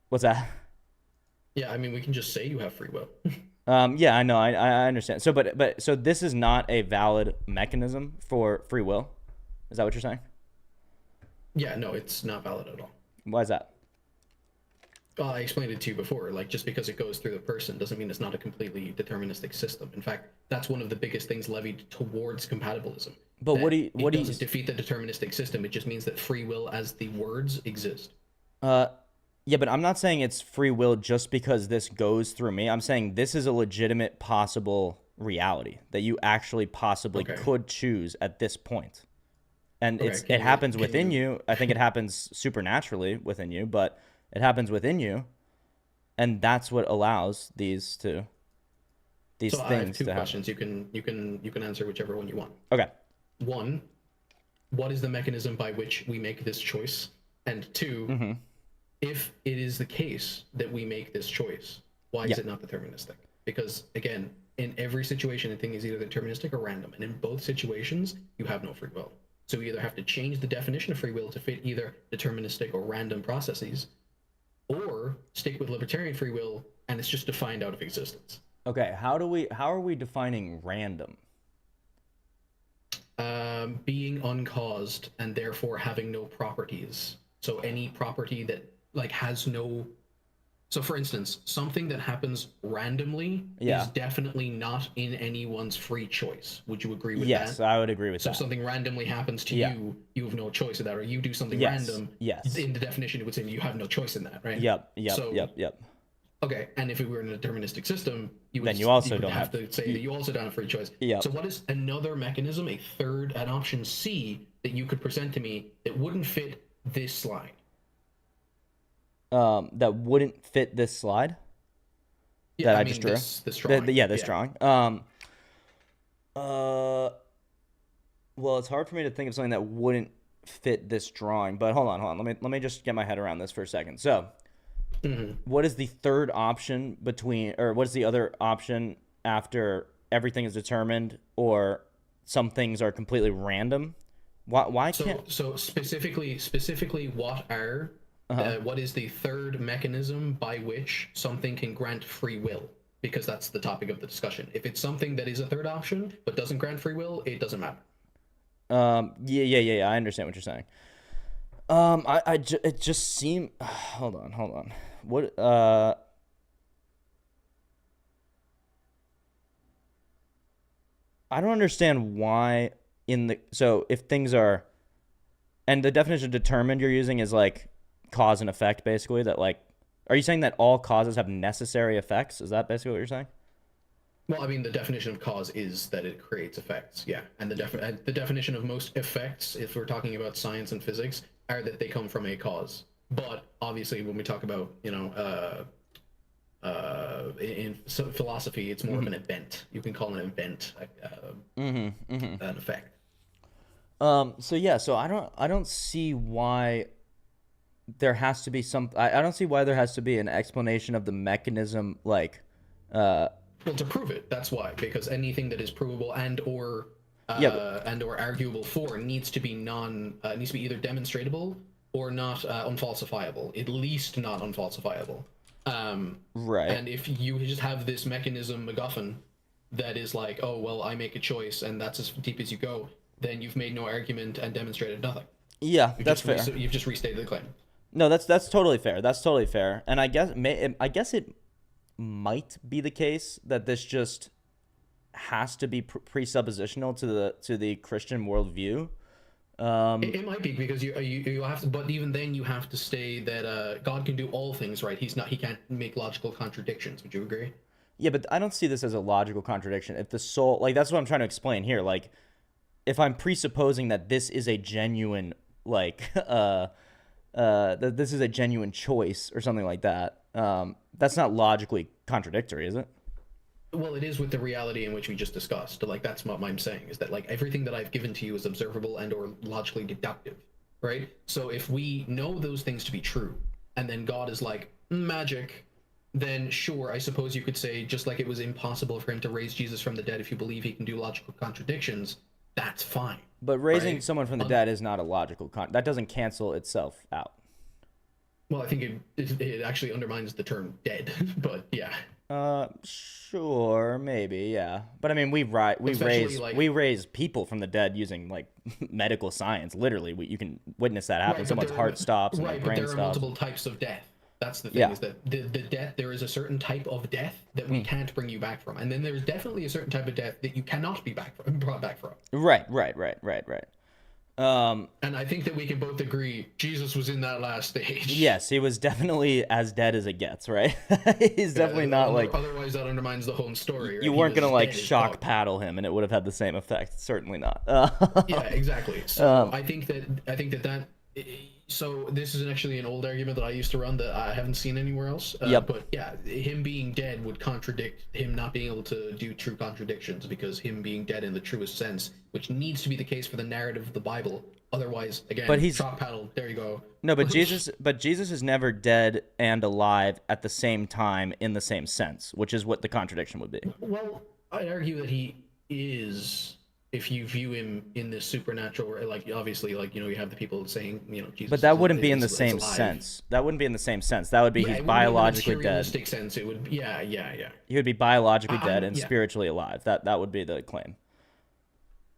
S1: what's that?
S2: Yeah, I mean, we can just say you have free will.
S1: Yeah, I know, I understand. So this is not a valid mechanism for free will. Is that what you're saying?
S2: Yeah, no, it's not valid at all.
S1: Why is that?
S2: I explained it to you before. Like, just because it goes through the person doesn't mean it's not a completely deterministic system. In fact, that's one of the biggest things levied towards compatibilism.
S1: But
S2: That it
S1: what do you
S2: doesn't defeat the deterministic system. It just means that free will, as the words, exist.
S1: uh yeah, but I'm not saying it's free will just because this goes through me. I'm saying this is a legitimate possible reality that you actually possibly
S2: Okay.
S1: could choose at this point. And
S2: Okay.
S1: it happens within you. I think it happens supernaturally within you, but it happens within you, and that's what allows these
S2: So I have
S1: things
S2: two
S1: to happen.
S2: questions. You can answer whichever one you want.
S1: Okay.
S2: One, what is the mechanism by which we make this choice? And two,
S1: Mm-hmm.
S2: if it is the case that we make this choice, why
S1: Yeah.
S2: is it not deterministic? Because again, in every situation, a thing is either deterministic or random, and in both situations, you have no free will. So you either have to change the definition of free will to fit either deterministic or random processes, or stick with libertarian free will, and it's just defined out of existence.
S1: Okay. How are we defining random?
S2: Being uncaused and therefore having no properties. So any property that like has no. So for instance, something that happens randomly is
S1: Yeah.
S2: definitely not in anyone's free choice. Would you agree with that?
S1: Yes, I would agree with
S2: So if
S1: that.
S2: something randomly happens to
S1: Yeah.
S2: you have no choice in that, or you do something
S1: Yes.
S2: random.
S1: Yes.
S2: In the definition, it would say you have no choice in that, right?
S1: Yep. Yep.
S2: So
S1: Yep. Yep.
S2: okay, and if it were in a deterministic system,
S1: Then you also
S2: you would
S1: don't
S2: have
S1: have.
S2: to say that you also don't have free choice.
S1: Yep.
S2: So what is another mechanism, a third, an option C that you could present to me that wouldn't fit this slide?
S1: That wouldn't fit this slide
S2: Yeah,
S1: that
S2: I
S1: I just
S2: mean
S1: drew.
S2: this drawing.
S1: Yeah, this
S2: Yeah.
S1: drawing. Uh, well, it's hard for me to think of something that wouldn't fit this drawing. But hold on. Let me just get my head around this for a second. So, what is the third option between, or what is the other option after everything is determined, or some things are completely random? Why can't?
S2: So specifically, what is the third mechanism by which something can grant free will? Because that's the topic of the discussion. If it's something that is a third option but doesn't grant free will, it doesn't matter.
S1: Yeah. I understand what you're saying. It just seemed. Hold on. What? I don't understand why so if things are, and the definition of determined you're using is like cause and effect, basically. That like, are you saying that all causes have necessary effects? Is that basically what you're saying?
S2: Well, I mean, the definition of cause is that it creates effects, yeah. And the definition of most effects, if we're talking about science and physics, are that they come from a cause. But obviously, when we talk about in philosophy, it's more of an event. You can call an event an effect.
S1: So I don't see why there has to be I don't see why there has to be an explanation of the mechanism, like
S2: Well, to prove it, that's why. Because anything that is provable
S1: yeah,
S2: and or arguable for needs to be needs to be either demonstratable or not unfalsifiable. At least not unfalsifiable.
S1: right.
S2: And if you just have this mechanism MacGuffin that is like, oh well, I make a choice and that's as deep as you go, then you've made no argument and demonstrated nothing.
S1: Yeah, that's fair.
S2: You've just restated the claim.
S1: No, that's totally fair. That's totally fair. And I guess it might be the case that this just has to be presuppositional to the Christian worldview.
S2: It might be because you have to, but even then you have to say that God can do all things, right? He can't make logical contradictions. Would you agree?
S1: Yeah, but I don't see this as a logical contradiction. If the soul, like that's what I'm trying to explain here. Like, if I'm presupposing that this is a genuine like that this is a genuine choice or something like that. That's not logically contradictory, is it?
S2: Well, it is with the reality in which we just discussed. Like that's what I'm saying is that like everything that I've given to you is observable and or logically deductive, right? So if we know those things to be true, and then God is like magic, then sure, I suppose you could say just like it was impossible for him to raise Jesus from the dead if you believe he can do logical contradictions, that's fine,
S1: But raising
S2: right?
S1: someone from the dead is not a logical that doesn't cancel itself out.
S2: Well, I think it actually undermines the term dead, but yeah.
S1: Sure, maybe, yeah. But I mean,
S2: Especially like
S1: we raise people from the dead using like medical science. Literally, you can witness that happen.
S2: right, but
S1: Someone's heart stops and their
S2: right, but
S1: brain
S2: there are
S1: stops.
S2: multiple types of death. That's the thing
S1: Yeah.
S2: is that the death there is a certain type of death that we can't bring you back from, and then there's definitely a certain type of death that you cannot be brought back from.
S1: Right.
S2: And I think that we can both agree Jesus was in that last stage.
S1: Yes, he was definitely as dead as it gets, right? He's definitely not like
S2: Otherwise, that undermines the whole story. Right?
S1: you
S2: He
S1: weren't gonna
S2: was
S1: like
S2: dead as
S1: shock
S2: fuck.
S1: paddle him and it would have had the same effect. Certainly not.
S2: Yeah, exactly. So I think that so this is actually an old argument that I used to run that I haven't seen anywhere else.
S1: Yep.
S2: But yeah, him being dead would contradict him not being able to do true contradictions because him being dead in the truest sense, which needs to be the case for the narrative of the Bible. Otherwise, again,
S1: But he's
S2: chalk paddle. There you go.
S1: no, but Jesus is never dead and alive at the same time in the same sense, which is what the contradiction would be.
S2: Well, I'd argue that he is. If you view him in this supernatural, or like obviously, like you have the people saying Jesus.
S1: But that wouldn't be in the
S2: is
S1: same
S2: alive.
S1: sense. That wouldn't be in the same sense. That would be
S2: Yeah,
S1: he's
S2: it wouldn't be in a
S1: biologically dead.
S2: materialistic sense. It would. Yeah.
S1: He would be biologically dead and
S2: yeah.
S1: spiritually alive. That would be the claim.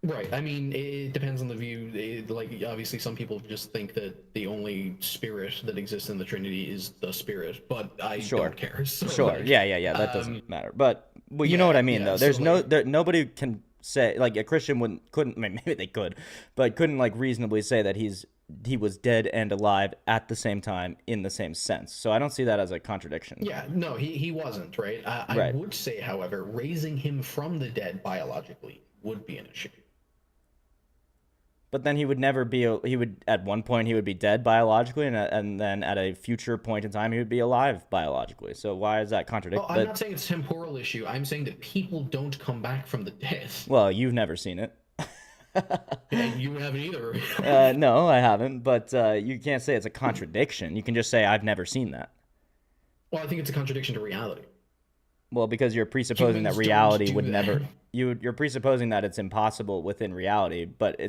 S2: Right. I mean, it depends on the view. Like, obviously, some people just think that the only spirit that exists in the Trinity is the Spirit, but I don't care. So,
S1: Sure.
S2: like,
S1: Yeah. That doesn't matter. But well, you know what I mean, though.
S2: so,
S1: There's no
S2: like,
S1: nobody can say like a Christian couldn't. I mean, maybe they could, but couldn't like reasonably say that he was dead and alive at the same time in the same sense. So I don't see that as a contradiction.
S2: Yeah, no, he wasn't, right? I
S1: Right.
S2: would say, however, raising him from the dead biologically would be an issue.
S1: But then he would never be. He would at one point he would be dead biologically, and then at a future point in time he would be alive biologically. So why is that contradict?
S2: Well, I'm not saying it's a temporal issue. I'm saying that people don't come back from the dead.
S1: Well, you've never seen it.
S2: And you haven't either.
S1: No, I haven't. But you can't say it's a contradiction. You can just say I've never seen that.
S2: Well, I think it's a contradiction to reality.
S1: Well, because you're presupposing
S2: Humans
S1: that
S2: don't
S1: reality
S2: do
S1: would
S2: that.
S1: never. You're presupposing that it's impossible within reality, but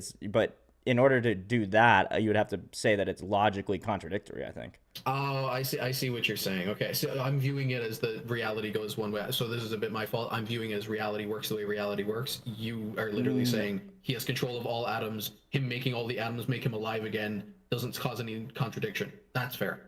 S1: in order to do that, you would have to say that it's logically contradictory, I think.
S2: Oh, I see what you're saying. Okay, so I'm viewing it as the reality goes one way. So this is a bit my fault. I'm viewing it as reality works the way reality works. You are literally saying he has control of all atoms. Him making all the atoms make him alive again doesn't cause any contradiction. That's fair.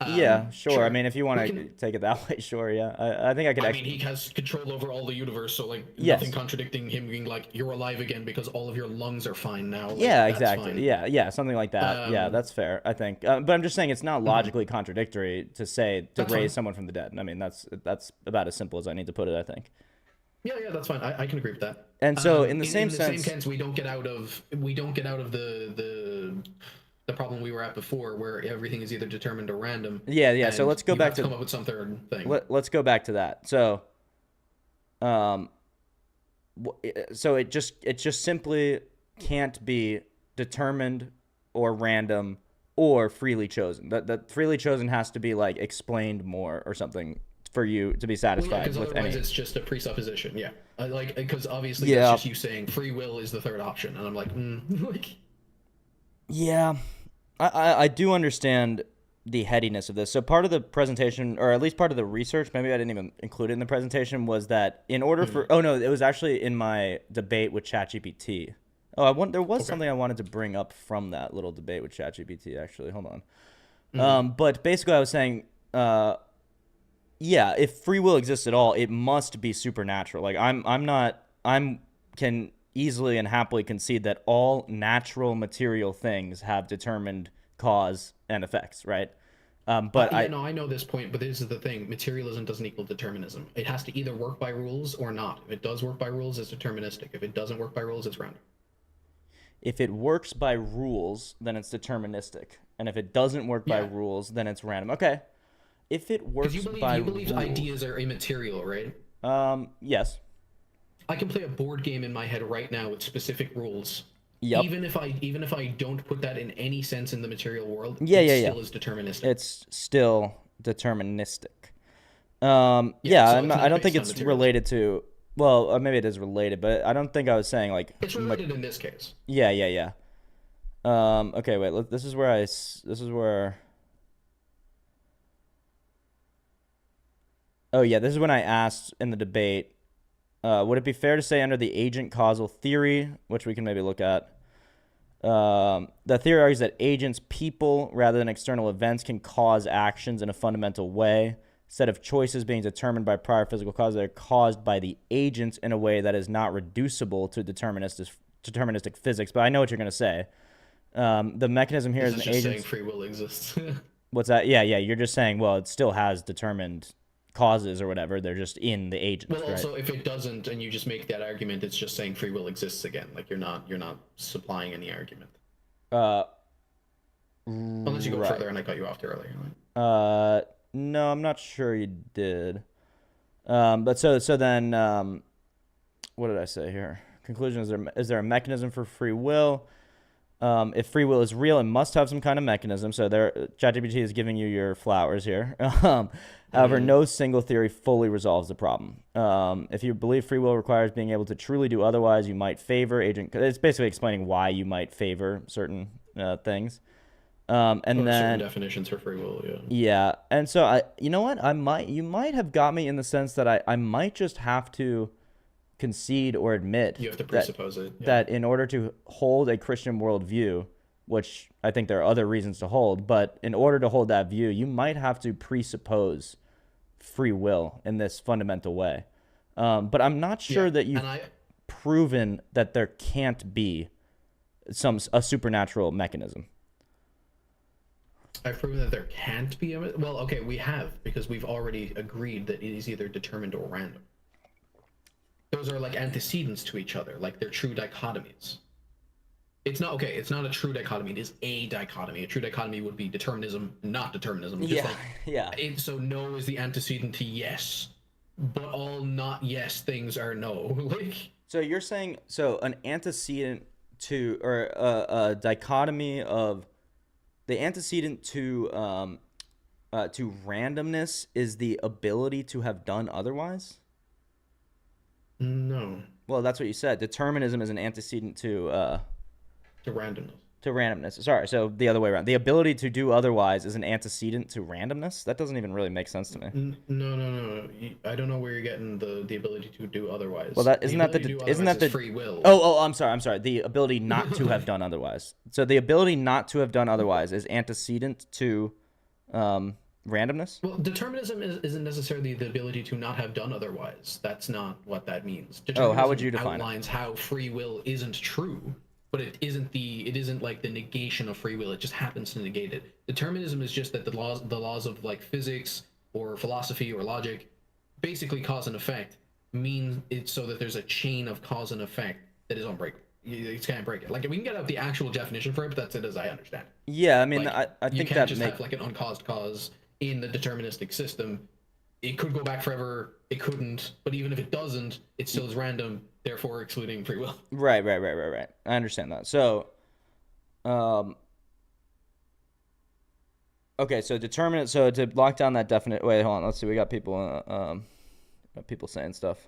S1: Yeah, sure. I mean, if you want
S2: We
S1: to
S2: can-
S1: take it that way, sure. Yeah, I think I could
S2: I
S1: actually.
S2: mean, he has control over all the universe, so like
S1: Yes.
S2: nothing contradicting him being like you're alive again because all of your lungs are fine now. Like,
S1: Yeah,
S2: that's
S1: exactly.
S2: fine.
S1: Yeah, something like that. Yeah, that's fair, I think. But I'm just saying it's not logically contradictory to say to
S2: That's
S1: raise
S2: fine.
S1: someone from the dead. I mean, that's about as simple as I need to put it, I think.
S2: Yeah, that's fine. I can agree with that.
S1: And so, in the same sense,
S2: sense, we don't get out of the problem we were at before, where everything is either determined or random.
S1: yeah. So
S2: and
S1: let's go
S2: you
S1: back
S2: have
S1: to
S2: come up with some third thing.
S1: let's go back to that. So, so it just simply can't be determined or random or freely chosen. That freely chosen has to be like explained more or something for you to be
S2: Well, yeah,
S1: satisfied
S2: because
S1: with
S2: otherwise
S1: any.
S2: it's just a presupposition. Yeah, like because obviously
S1: Yeah.
S2: that's just you saying free will is the third option, and I'm like, like
S1: Yeah, I do understand the headiness of this. So part of the presentation, or at least part of the research, maybe I didn't even include it in the presentation, was that in order for oh no, it was actually in my debate with ChatGPT. Oh, there was something I wanted to bring up from that little debate with ChatGPT. Actually, hold on. But basically, I was saying, yeah, if free will exists at all, it must be supernatural. Like I'm can easily and happily concede that all natural material things have determined cause and effects, right? But
S2: yeah, no, I know this point, but this is the thing: materialism doesn't equal determinism. It has to either work by rules or not. If it does work by rules, it's deterministic. If it doesn't work by rules, it's random.
S1: If it works by rules, then it's deterministic. And if it doesn't work by
S2: Yeah,
S1: rules, then it's random. Okay. If it
S2: because
S1: works by
S2: you believe
S1: rules,
S2: ideas are immaterial, right?
S1: yes.
S2: I can play a board game in my head right now with specific rules.
S1: Yep.
S2: Even if I don't put that in any sense in the material world,
S1: Yeah,
S2: it
S1: yeah, yeah.
S2: still is deterministic.
S1: It's still deterministic.
S2: Yeah,
S1: Yeah,
S2: so it's
S1: I
S2: not
S1: don't think
S2: based on
S1: it's
S2: materialism.
S1: related to. Well, maybe it is related, but I don't think I was saying like.
S2: It's related in this case.
S1: Yeah, yeah, yeah. Okay, wait. This is where This is where. Oh yeah, this is when I asked in the debate. Would it be fair to say under the agent causal theory, which we can maybe look at? The theory argues that agents, people, rather than external events, can cause actions in a fundamental way. Instead of choices being determined by prior physical causes, they're caused by the agents in a way that is not reducible to deterministic physics. But I know what you're going to say. The mechanism here
S2: This
S1: is
S2: is
S1: an
S2: just saying
S1: agent.
S2: free will exists.
S1: What's that? Yeah, yeah. You're just saying, well, it still has determined causes or whatever. They're just in the agent,
S2: Well,
S1: right?
S2: also, if it doesn't, and you just make that argument, it's just saying free will exists again. Like you're not supplying any argument.
S1: Uh,
S2: Unless you go
S1: right.
S2: further, and I cut you off too early.
S1: No, I'm not sure you did. But so then, what did I say here? Conclusion: is there a mechanism for free will? If free will is real, it must have some kind of mechanism. So ChatGPT is giving you your flowers here. However, no single theory fully resolves the problem. If you believe free will requires being able to truly do otherwise, you might favor agent. It's basically explaining why you might favor certain things. And
S2: Or
S1: then
S2: certain definitions for free will. Yeah.
S1: yeah, and so you know what, you might have got me in the sense that I might just have to concede or admit
S2: You have to presuppose it. Yeah.
S1: that in order to hold a Christian worldview, which I think there are other reasons to hold, but in order to hold that view, you might have to presuppose free will in this fundamental way. But I'm not sure
S2: Yeah,
S1: that you've
S2: and
S1: proven that there can't be a supernatural mechanism.
S2: I've proven that there can't be a. Well, okay, we have because we've already agreed that it is either determined or random. Those are like antecedents to each other, like they're true dichotomies. It's not okay. It's not a true dichotomy. It is a dichotomy. A true dichotomy would be determinism, not determinism. Just like
S1: Yeah.
S2: so no is the antecedent to yes, but all not yes things are no. Like
S1: So you're saying an antecedent to or a dichotomy of the antecedent to randomness is the ability to have done otherwise?
S2: no
S1: Well, that's what you said. Determinism is an antecedent
S2: to randomness.
S1: to randomness. Sorry, so the other way around. The ability to do otherwise is an antecedent to randomness? That doesn't even really make sense to me.
S2: No. I don't know where you're getting the ability to do otherwise.
S1: Well, that
S2: The
S1: isn't that
S2: ability to do
S1: isn't that
S2: otherwise
S1: the
S2: is free will?
S1: Oh, I'm sorry. The ability not to have done otherwise. So the ability not to have done otherwise is antecedent to randomness?
S2: Well, determinism isn't necessarily the ability to not have done otherwise. That's not what that means.
S1: Oh, how would
S2: Determinism
S1: you define it?
S2: outlines how free will isn't true, but it isn't like the negation of free will. It just happens to negate it. Determinism is just that the laws of like physics or philosophy or logic, basically cause and effect, mean it's so that there's a chain of cause and effect that is unbreakable. You can't break it. Like we can get out the actual definition for it, but that's it as I understand.
S1: Yeah, I mean,
S2: Like
S1: I
S2: you
S1: think
S2: can't
S1: that
S2: just have like an uncaused cause in the deterministic system. It could go back forever. It couldn't. But even if it doesn't, it still is random. Therefore, excluding free will.
S1: right. I understand that. So, okay, so determinate. So to lock down that definite. Wait, hold on. Let's see. We got people saying stuff.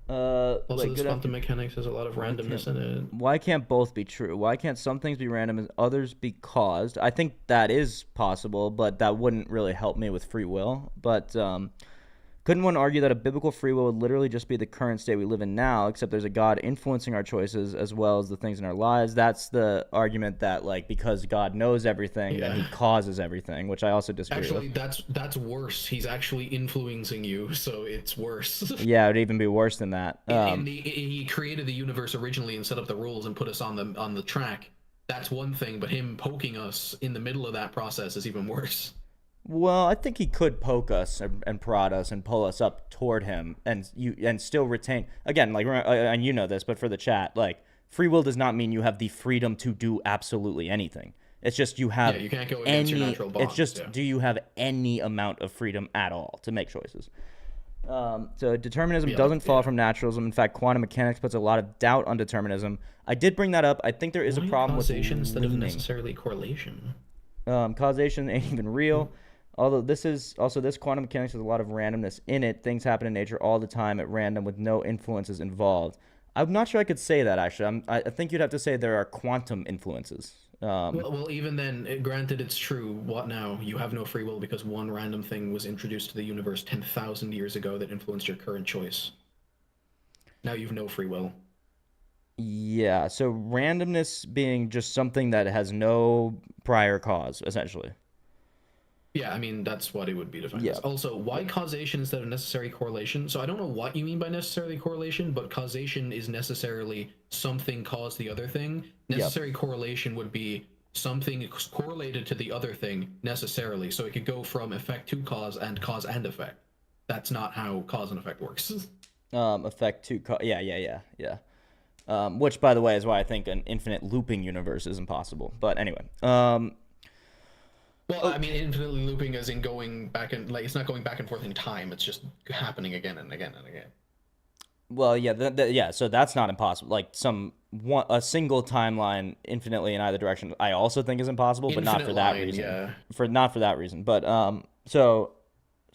S2: Also, this
S1: good
S2: quantum mechanics has a lot of randomness in it.
S1: Why can't both be true? Why can't some things be random and others be caused? I think that is possible, but that wouldn't really help me with free will. But couldn't one argue that a biblical free will would literally just be the current state we live in now, except there's a God influencing our choices as well as the things in our lives? That's the argument that, like, because God knows everything, then he causes everything, which I also disagree with.
S2: Actually, that's worse. He's actually influencing you, so it's worse.
S1: Yeah, it would even be worse than that.
S2: He created the universe originally and set up the rules and put us on the track. That's one thing, but him poking us in the middle of that process is even worse.
S1: Well, I think he could poke us and prod us and pull us up toward him, and still retain. Again, like, and you know this, but for the chat, like, free will does not mean you have the freedom to do absolutely anything. It's just you
S2: Yeah,
S1: have
S2: you can't go against your
S1: any.
S2: natural
S1: It's
S2: bonds.
S1: just
S2: Yeah.
S1: do you have any amount of freedom at all to make choices? So determinism
S2: Yeah,
S1: doesn't fall
S2: yeah.
S1: from naturalism. In fact, quantum mechanics puts a lot of doubt on determinism. I did bring that up. I think there is a
S2: Why
S1: problem with
S2: causation instead of
S1: leaning.
S2: necessarily correlation?
S1: Causation ain't even real. Although this quantum mechanics has a lot of randomness in it. Things happen in nature all the time at random with no influences involved. I'm not sure I could say that actually. I think you'd have to say there are quantum influences.
S2: Well, even then, granted, it's true. What now? You have no free will because one random thing was introduced to the universe 10,000 years ago that influenced your current choice. Now you've no free will.
S1: Yeah. So randomness being just something that has no prior cause, essentially.
S2: Yeah, I mean, that's what it would be defined as.
S1: Yeah.
S2: Also, why causation instead of necessary correlation? So I don't know what you mean by necessarily correlation, but causation is necessarily something caused the other thing.
S1: Yep.
S2: Necessary correlation would be something correlated to the other thing necessarily. So it could go from effect to cause and effect. That's not how cause and effect works.
S1: Effect two. Yeah. Yeah. Yeah. Yeah. Which, by the way, is why I think an infinite looping universe is impossible. But anyway.
S2: Well, I mean, infinitely looping as in going back and like it's not going back and forth in time. It's just happening again and again and again.
S1: Well, yeah, yeah. So that's not impossible. Like a single timeline infinitely in either direction, I also think is impossible, but not
S2: Infinite
S1: for that
S2: line,
S1: reason.
S2: yeah.
S1: Not for that reason. But so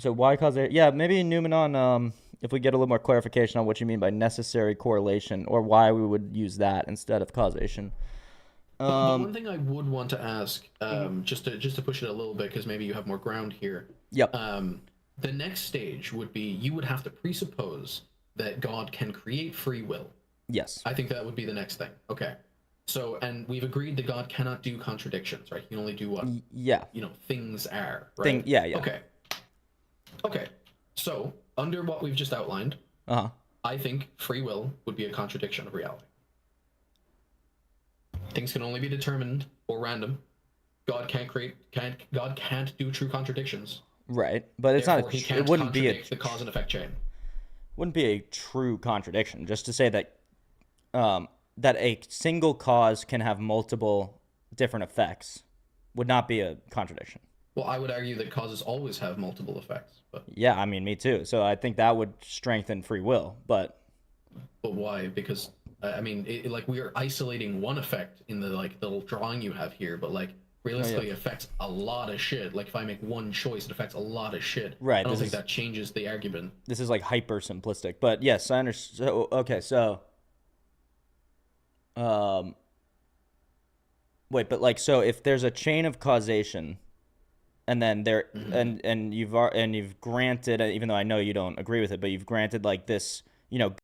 S1: why cause it? Yeah, maybe Newman on if we get a little more clarification on what you mean by necessary correlation or why we would use that instead of causation.
S2: But one thing I would want to ask, just to push it a little bit, because maybe you have more ground here.
S1: Yep.
S2: The next stage would be you would have to presuppose that God can create free will.
S1: Yes.
S2: I think that would be the next thing. Okay. So, and we've agreed that God cannot do contradictions, right? He can only do what
S1: Yeah.
S2: things are, right?
S1: Yeah. Yeah.
S2: Okay. Okay. So, under what we've just outlined,
S1: Uh huh.
S2: I think free will would be a contradiction of reality. Things can only be determined or random. God can't do true contradictions.
S1: Right, but it's
S2: Therefore,
S1: not.
S2: he can't
S1: It wouldn't be
S2: contradict the cause and effect chain.
S1: wouldn't be a true contradiction. Just to say that that a single cause can have multiple different effects would not be a contradiction.
S2: Well, I would argue that causes always have multiple effects, but
S1: Yeah, I mean, me too. So I think that would strengthen free will.
S2: but why? Because I mean, like we are isolating one effect in the little drawing you have here, but like realistically it affects a lot of shit. Like if I make one choice, it affects a lot of shit.
S1: Right,
S2: I don't
S1: this
S2: think
S1: is-
S2: that changes the argument.
S1: this is like hyper simplistic. But yes, I understand. So, okay, so um, wait, but like, so if there's a chain of causation, and then there, and you've granted, even though I know you don't agree with it, but you've granted like this,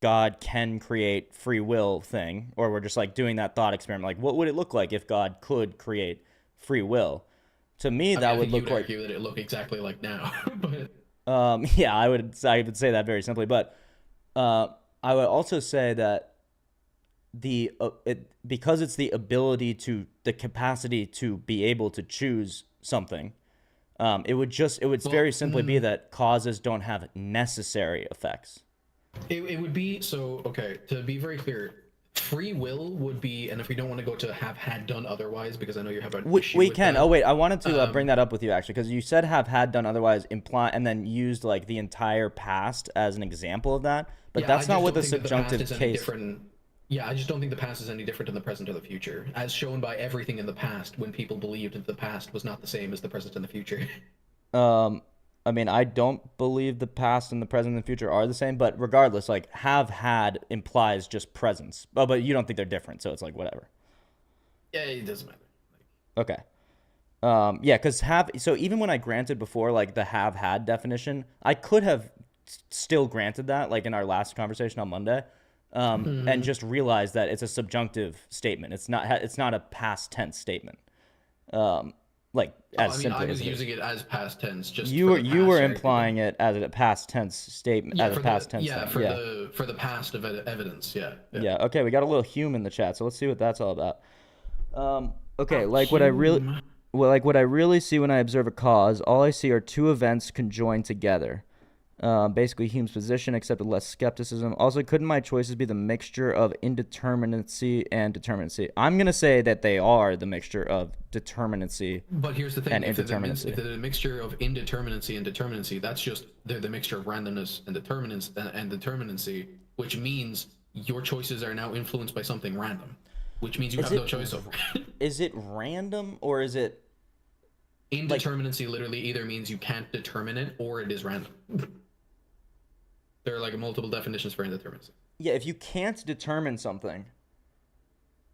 S1: God can create free will thing, or we're just like doing that thought experiment, like what would it look like if God could create free will? To me,
S2: I
S1: that
S2: mean, I
S1: would
S2: think
S1: look
S2: you'd
S1: like,
S2: argue that it look exactly like now, but
S1: yeah, I would say that very simply, but I would also say that because it's the ability the capacity to be able to choose something. It would very simply be that causes don't have necessary effects.
S2: it would be so. Okay, to be very clear, free will would be, and if we don't want to go to have had done otherwise, because I know you have an issue
S1: We
S2: with
S1: can.
S2: that.
S1: Oh wait, I wanted to bring that up with you actually, because you said have had done otherwise imply, and then used like the entire past as an example of that. But
S2: Yeah,
S1: that's
S2: I
S1: not
S2: just
S1: what the
S2: don't think that the past
S1: subjunctive
S2: is any
S1: case.
S2: different. Yeah, I just don't think the past is any different than the present or the future, as shown by everything in the past when people believed that the past was not the same as the present and the future.
S1: I mean, I don't believe the past and the present and the future are the same, but regardless, like have had implies just presence. Oh, but you don't think they're different, so it's like whatever.
S2: Yeah, it doesn't matter.
S1: Okay. Yeah, because so even when I granted before, like the have had definition, I could have still granted that, like in our last conversation on Monday, and just realized that it's a subjunctive statement. It's not a past tense statement. Like as
S2: I mean,
S1: simply
S2: I was
S1: as it is.
S2: using it as past tense. Just
S1: You
S2: for
S1: were
S2: the
S1: you were
S2: past
S1: implying it as a past tense statement,
S2: yeah,
S1: as a past tense
S2: yeah,
S1: thing.
S2: for
S1: Yeah.
S2: the past of evidence. Yeah, yeah.
S1: Yeah. Okay, we got a little Hume in the chat, so let's see what that's all about. Okay,
S2: Oh,
S1: like what I really,
S2: Hume.
S1: well, like what I really see when I observe a cause, all I see are two events conjoined together. Basically, Hume's position, except with less skepticism. Also, couldn't my choices be the mixture of indeterminacy and determinacy? I'm going to say that they are the mixture of determinacy
S2: But here's the thing:
S1: and
S2: if
S1: indeterminacy.
S2: they're the mixture of indeterminacy and determinacy, that's just they're the mixture of randomness and determinacy, which means your choices are now influenced by something random, which means you
S1: Is
S2: have no
S1: it
S2: choice over it.
S1: is it random or is it like
S2: Indeterminacy literally either means you can't determine it or it is random. There are like multiple definitions for indeterminacy.
S1: yeah, if you can't determine something,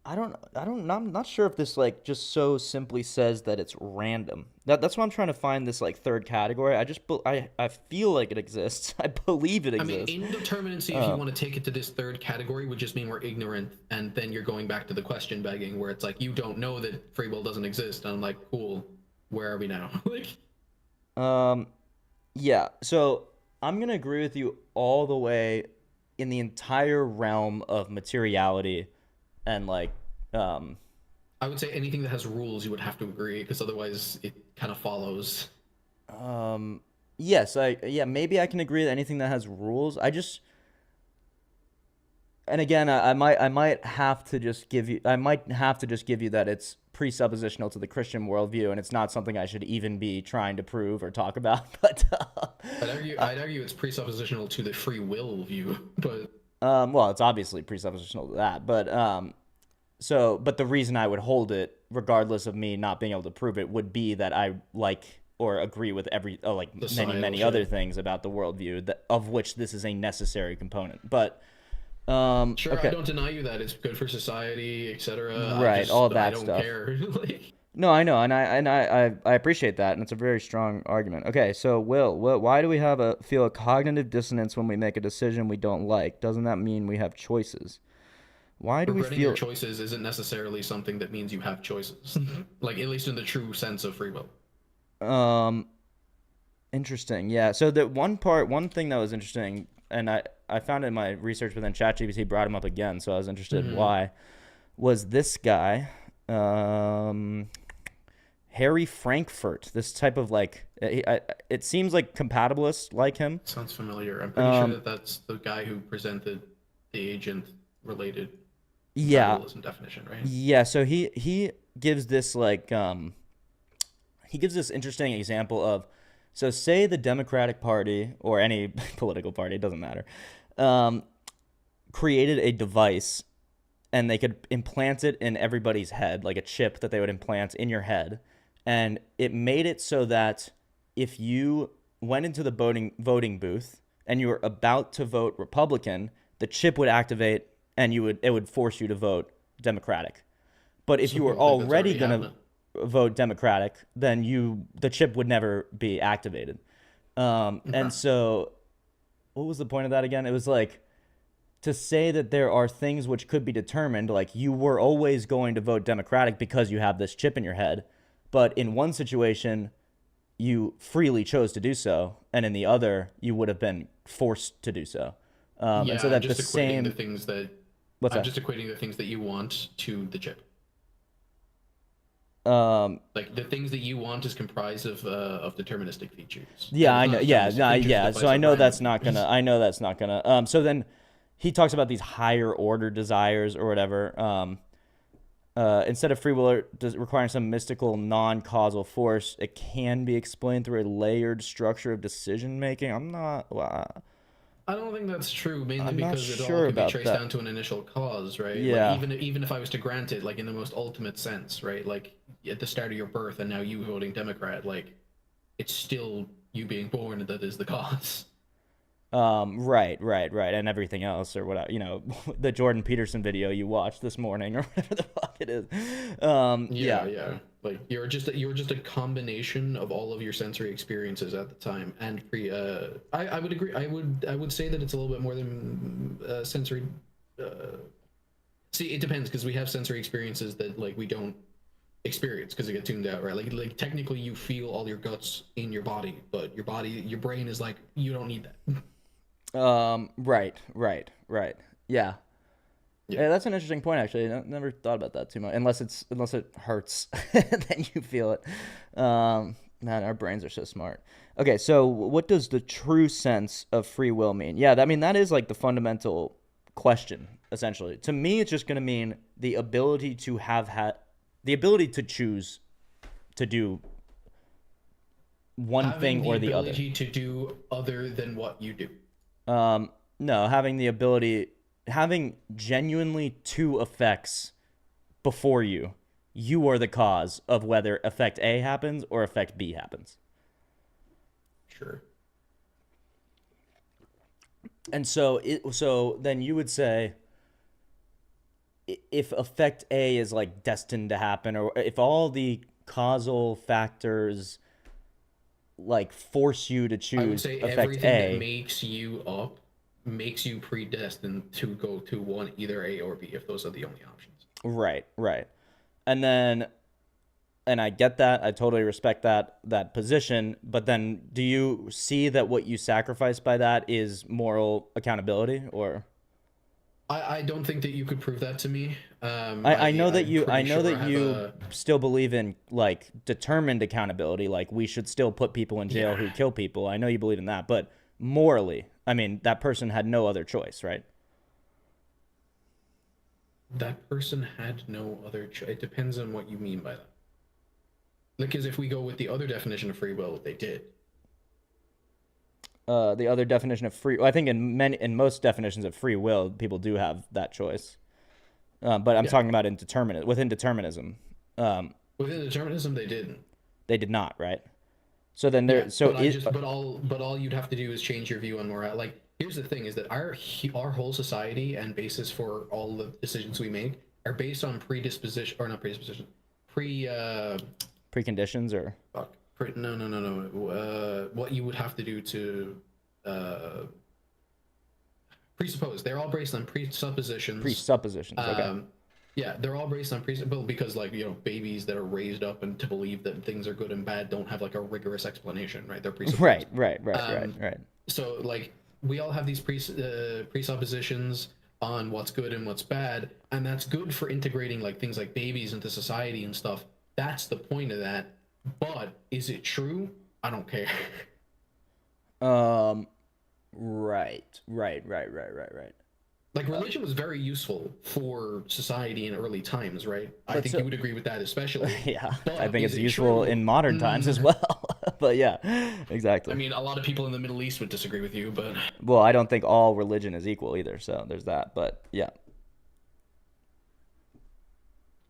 S1: I'm not sure if this like just so simply says that it's random. That's why I'm trying to find this like third category. I feel like it exists. I believe it
S2: I mean,
S1: exists.
S2: indeterminacy, if you want to take it to this third category, would just mean we're ignorant, and then you're going back to the question begging, where it's like you don't know that free will doesn't exist, and I'm like, cool, where are we now? Like,
S1: Um, yeah. So I'm gonna agree with you all the way in the entire realm of materiality and like um
S2: I would say anything that has rules, you would have to agree, because otherwise it kind of follows.
S1: um yes, maybe I can agree that anything that has rules. And again, I might have to just give you that it's presuppositional to the Christian worldview, and it's not something I should even be trying to prove or talk about. But
S2: I'd argue it's presuppositional to the free will view, but
S1: well, it's obviously presuppositional to that. But the reason I would hold it, regardless of me not being able to prove it, would be that I like or agree with like many
S2: societal
S1: other
S2: shit.
S1: things about the worldview of which this is a necessary component. But
S2: Sure, I
S1: okay,
S2: don't deny you that it's good for society, etc.
S1: right, all
S2: I
S1: that
S2: don't
S1: stuff.
S2: care. Like,
S1: No, I know, and I appreciate that, and it's a very strong argument. Okay, so why do we feel a cognitive dissonance when we make a decision we don't like? Doesn't that mean we have choices? Why do we
S2: regretting your
S1: feel
S2: choices isn't necessarily something that means you have choices. Like, at least in the true sense of free will.
S1: um interesting? Yeah. So one thing that was interesting, and I found in my research, but then ChatGPT brought him up again, so I was interested
S2: Mm-hmm.
S1: why was this guy, um, Harry Frankfurt, this type of like, it seems like compatibilist like him.
S2: Sounds familiar. I'm pretty sure
S1: Um,
S2: that that's the guy who presented the agent-related
S1: yeah,
S2: compatibilism definition, right?
S1: yeah. So he gives this like he gives this interesting example of, so say the Democratic Party or any political party, it doesn't matter, um, created a device and they could implant it in everybody's head, like a chip that they would implant in your head. And it made it so that if you went into the voting booth and you were about to vote Republican, the chip would activate and it would force you to vote Democratic. But if
S2: So
S1: you were
S2: like that's
S1: already
S2: already
S1: gonna
S2: happening.
S1: vote Democratic, then the chip would never be activated.
S2: Okay.
S1: And so what was the point of that again? It was like to say that there are things which could be determined, like you were always going to vote Democratic because you have this chip in your head, but in one situation you freely chose to do so, and in the other you would have been forced to do so. And
S2: Yeah,
S1: so that the same, what's
S2: I'm
S1: that?
S2: just equating the things that you want to the chip.
S1: Um,
S2: Like the things that you want is comprised of deterministic features,
S1: yeah,
S2: and it's
S1: I know.
S2: not
S1: Yeah,
S2: deterministic
S1: no,
S2: features
S1: yeah. So
S2: devised
S1: I
S2: of
S1: know
S2: random
S1: that's not gonna.
S2: features.
S1: I know that's not gonna. So then he talks about these higher order desires or whatever. Instead of free will requiring some mystical non-causal force, it can be explained through a layered structure of decision making.
S2: I don't think that's true, mainly
S1: I'm not
S2: because it all
S1: sure
S2: could be
S1: about
S2: traced
S1: that.
S2: down to an initial cause, right? Like
S1: Yeah.
S2: even if I was to grant it, like in the most ultimate sense, right? Like at the start of your birth, and now you voting Democrat, like it's still you being born that is the cause.
S1: Right, and everything else or whatever. The Jordan Peterson video you watched this morning or whatever the fuck it is.
S2: Yeah,
S1: Yeah.
S2: yeah. Like you're just a combination of all of your sensory experiences at the time, and pre. I would agree. I would say that it's a little bit more than sensory. Uh, See, it depends because we have sensory experiences that like we don't experience because they get tuned out, right? Like technically you feel all your guts in your body, but your brain is like you don't need that.
S1: Right. Yeah.
S2: Yeah.
S1: Yeah, that's an interesting point actually. I never thought about that too much. Unless it hurts, then you feel it. Man, our brains are so smart. Okay, so what does the true sense of free will mean? Yeah, I mean that is like the fundamental question essentially. To me, it's just going to mean the ability to have had the ability to choose to do one
S2: Having
S1: thing
S2: the
S1: or the other.
S2: ability to do other than what you do.
S1: No, having the ability, having genuinely two effects before you. You are the cause of whether effect A happens or effect B happens.
S2: Sure.
S1: And so then you would say if effect A is like destined to happen, or if all the causal factors like force you to
S2: I would
S1: choose
S2: say
S1: effect
S2: everything that
S1: A.
S2: makes you up makes you predestined to go to one, either A or B, if those are the only options.
S1: Right, right. And then and I get that. I totally respect that position, but then do you see that what you sacrifice by that is moral accountability or
S2: I don't think that you could prove that to me.
S1: I know that
S2: I'm
S1: you I
S2: pretty
S1: know
S2: sure
S1: that
S2: I have
S1: you
S2: a
S1: still believe in like determined accountability, like we should still put people in jail
S2: yeah.
S1: who kill people. I know you believe in that, but morally, I mean, that person had no other choice, right?
S2: That person had no other choice. It depends on what you mean by that. Because if we go with the other definition of free will, they did.
S1: The other definition of free, well, I think in most definitions of free will, people do have that choice. But I'm
S2: Yeah.
S1: talking about within determinism. Um,
S2: Within determinism, they didn't.
S1: they did not, right? So then
S2: Yeah,
S1: there, so
S2: but I
S1: it,
S2: just but all you'd have to do is change your view on morale. Like here's the thing: is that our whole society and basis for all the decisions we make are based on predisposition or not predisposition, pre
S1: preconditions or
S2: what you would have to do to uh presuppose. They're all based on presuppositions.
S1: presuppositions. Okay.
S2: Um, yeah, they're all based on well, because like babies that are raised up and to believe that things are good and bad don't have like a rigorous explanation, right? They're
S1: Right,
S2: presupposed.
S1: right.
S2: Um, so like we all have these presuppositions on what's good and what's bad, and that's good for integrating like things like babies into society and stuff. That's the point of that. But is it true? I don't care.
S1: Um, right.
S2: Like religion was very useful for society in early times, right? I
S1: But
S2: think
S1: so,
S2: you would agree with that, especially.
S1: yeah, I
S2: But
S1: think
S2: is
S1: it's
S2: it
S1: useful
S2: true?
S1: in modern times as well. But yeah,
S2: I
S1: exactly.
S2: mean, a lot of people in the Middle East would disagree with you,
S1: Well, I don't think all religion is equal either. So there's that. But yeah.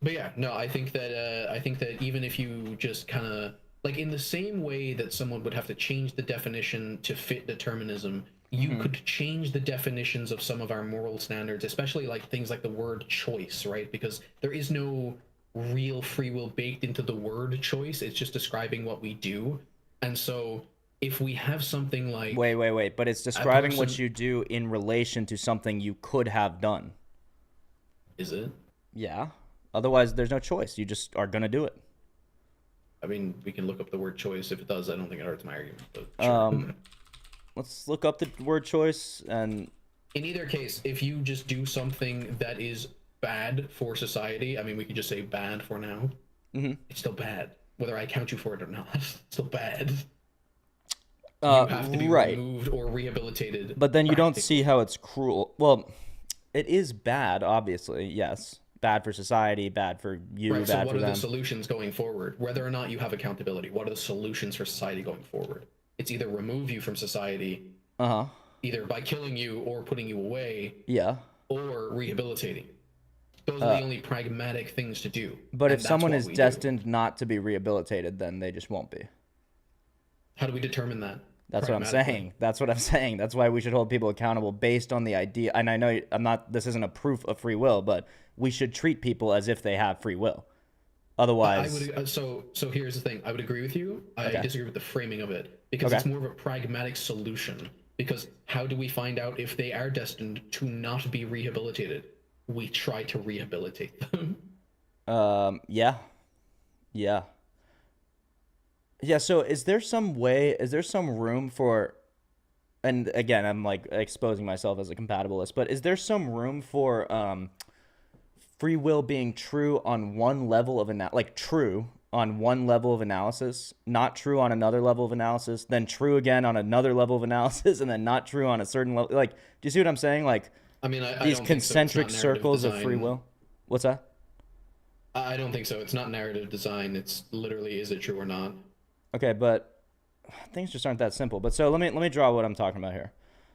S2: yeah, no, I think that even if you just kind of like in the same way that someone would have to change the definition to fit determinism, you
S1: Hmm.
S2: could change the definitions of some of our moral standards, especially like things like the word choice, right? Because there is no real free will baked into the word choice. It's just describing what we do. And so if we have something like
S1: Wait. But it's
S2: a
S1: describing what
S2: person,
S1: you do in relation to something you could have done.
S2: is it?
S1: Yeah. Otherwise, there's no choice. You just are gonna do it.
S2: I mean, we can look up the word choice. If it does, I don't think it hurts my argument, but sure.
S1: Um, let's look up the word choice and
S2: In either case, if you just do something that is bad for society, I mean, we could just say bad for now.
S1: mhm.
S2: It's still bad, whether I count you for it or not. It's still bad. You have to be
S1: Right.
S2: removed or rehabilitated.
S1: But then you don't see
S2: Practically.
S1: how it's cruel. Well, it is bad, obviously. Yes, bad for society, bad for you,
S2: Right. So,
S1: bad
S2: what
S1: for
S2: are the
S1: them.
S2: solutions going forward? Whether or not you have accountability, what are the solutions for society going forward? It's either remove you from society,
S1: Uh huh.
S2: either by killing you or putting you away,
S1: Yeah.
S2: or rehabilitating. Those are
S1: Uh,
S2: the only pragmatic things to do,
S1: but if
S2: and that's
S1: someone
S2: what
S1: is
S2: we do.
S1: destined not to be rehabilitated, then they just won't be.
S2: How do we determine that
S1: That's what I'm
S2: pragmatically?
S1: saying. That's what I'm saying. That's why we should hold people accountable based on the idea. And I know I'm not. This isn't a proof of free will, but we should treat people as if they have free will.
S2: I
S1: Otherwise,
S2: would so here's the thing. I would agree with you. I
S1: okay,
S2: disagree with the framing of it because
S1: okay.
S2: it's more of a pragmatic solution. Because how do we find out if they are destined to not be rehabilitated? We try to rehabilitate them.
S1: Yeah, yeah. Yeah, so is there some way, is there some room for, and again, I'm like exposing myself as a compatibilist, but is there some room for free will being true on one level of like true on one level of analysis, not true on another level of analysis, then true again on another level of analysis, and then not true on a certain level. Like, do you see what I'm saying? Like
S2: I mean, I
S1: these
S2: don't think so. It's
S1: concentric
S2: not narrative
S1: circles of free
S2: design.
S1: will. What's that?
S2: I don't think so. It's not narrative design. It's literally, is it true or not?
S1: Okay, but things just aren't that simple. But so let me draw what I'm talking about here.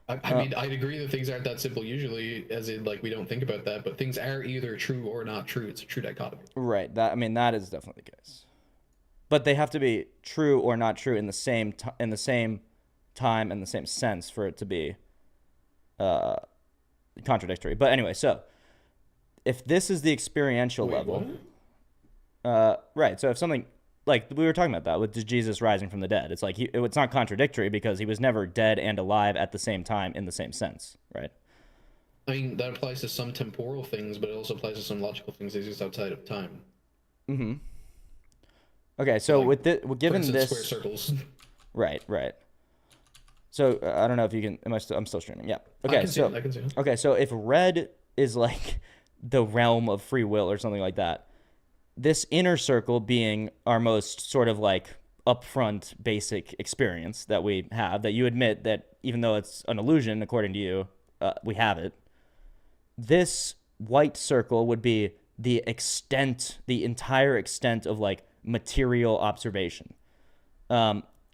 S2: I
S1: Uh,
S2: mean, I'd agree that things aren't that simple usually, as in, like, we don't think about that, but things are either true or not true. It's a true dichotomy.
S1: right. That I mean that is definitely the case. But they have to be true or not true in the in the same time and the same sense for it to be uh, contradictory. But anyway, so if this is the experiential
S2: Wait, what?
S1: level, right? So if something like we were talking about that with Jesus rising from the dead, it's like it's not contradictory because he was never dead and alive at the same time in the same sense, right?
S2: I mean, that applies to some temporal things, but it also applies to some logical things that exist outside of time.
S1: Mm-hmm. Okay,
S2: So,
S1: so
S2: like,
S1: with this,
S2: for
S1: given
S2: instance, square
S1: this,
S2: circles.
S1: right, right. So I don't know if you can. I'm still streaming. Yeah.
S2: I
S1: Okay.
S2: can see it.
S1: So
S2: I can see it.
S1: okay. So if red is like the realm of free will or something like that, this inner circle being our most sort of like upfront basic experience that we have, that you admit that even though it's an illusion according to you, we have it. This white circle would be the entire extent of like material observation.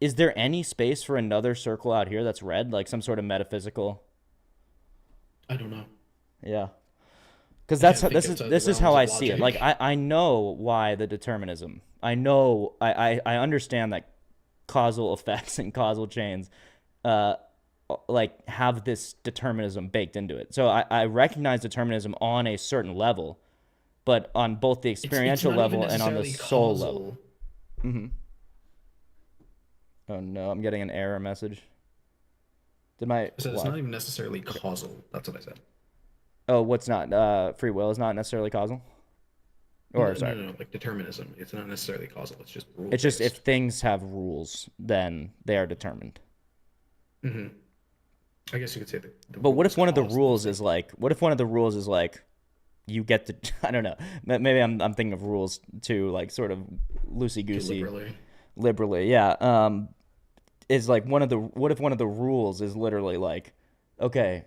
S1: Is there any space for another circle out here that's red, like some sort of metaphysical?
S2: I don't know.
S1: Yeah, because
S2: I
S1: that's
S2: can't think outside the
S1: this is
S2: realms
S1: how I
S2: of
S1: see it. Like
S2: logic.
S1: I know why the determinism. I know I understand that causal effects and causal chains, uh, like have this determinism baked into it. So I recognize determinism on a certain level, but on both the
S2: It's
S1: experiential
S2: not even
S1: level and on the
S2: necessarily
S1: soul level.
S2: causal.
S1: Mm-hmm. Oh no, I'm getting an error message. Did my
S2: I said it's
S1: what?
S2: not even necessarily causal. That's what I said.
S1: Oh, what's not? Free will is not necessarily causal.
S2: No,
S1: Or
S2: no,
S1: sorry,
S2: no, no. Like determinism, it's not necessarily causal. It's just rule
S1: it's just if
S2: based.
S1: things have rules, then they are determined.
S2: Hmm. I guess you could say that the
S1: But what
S2: rules
S1: if one of the
S2: cause them
S1: rules
S2: to.
S1: is like? What if one of the rules is like? You get to. I don't know. Maybe I'm thinking of rules too, like sort of loosey
S2: Too
S1: goosey,
S2: liberally.
S1: liberally. Yeah. Is like one of the. What if one of the rules is literally like, okay,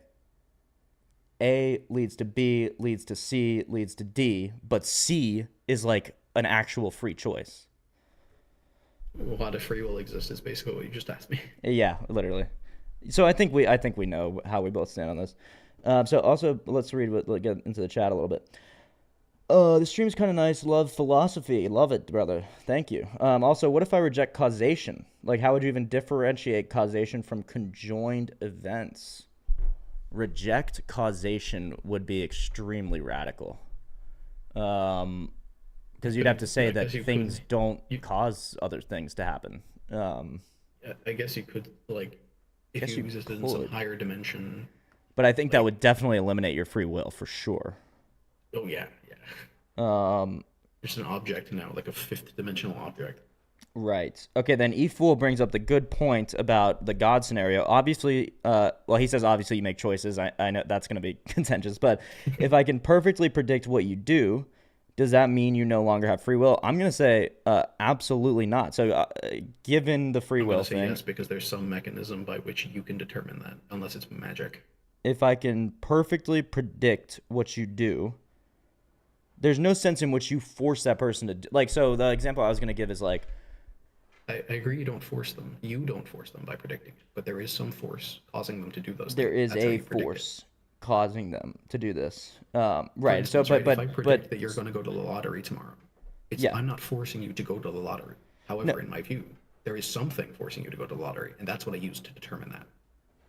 S1: A leads to B, leads to C, leads to D, but C is like an actual free choice.
S2: Why does free will exist is basically what you just asked me.
S1: Yeah, literally. So I think we know how we both stand on this. So also let's read what get into the chat a little bit. The stream's kind of nice. Love philosophy. Love it, brother. Thank you. Also, what if I reject causation? Like, how would you even differentiate causation from conjoined events? Reject causation would be extremely radical. Because you'd have to say
S2: I guess
S1: that
S2: you
S1: things
S2: could.
S1: don't
S2: You,
S1: cause other things to happen.
S2: I guess you could, like,
S1: I
S2: if
S1: guess
S2: you
S1: you
S2: existed in some
S1: could,
S2: higher dimension,
S1: but I think that
S2: like,
S1: would definitely eliminate your free will for sure.
S2: oh yeah, yeah.
S1: Um,
S2: There's an object now, like a fifth dimensional object.
S1: right. Okay, then E Fool brings up the good point about the God scenario. Obviously, well, he says obviously you make choices. I know that's going to be contentious, but if I can perfectly predict what you do, does that mean you no longer have free will? I'm going to say absolutely not. So, given the free
S2: I'm gonna
S1: will
S2: say
S1: thing,
S2: yes because there's some mechanism by which you can determine that, unless it's magic.
S1: if I can perfectly predict what you do, there's no sense in which you force that person to do, like. So the example I was going to give is like
S2: I agree you don't force them. You don't force them by predicting it, but there is some force causing them to do those
S1: there
S2: things.
S1: is
S2: That's how
S1: a
S2: you predict it.
S1: force causing them to do this.
S2: For
S1: Right. So,
S2: instance, right, if I
S1: but
S2: predict that you're going to go to the lottery tomorrow, it's
S1: yeah,
S2: I'm not forcing you to go to the lottery.
S1: no,
S2: However, in my view, there is something forcing you to go to the lottery, and that's what I use to determine that.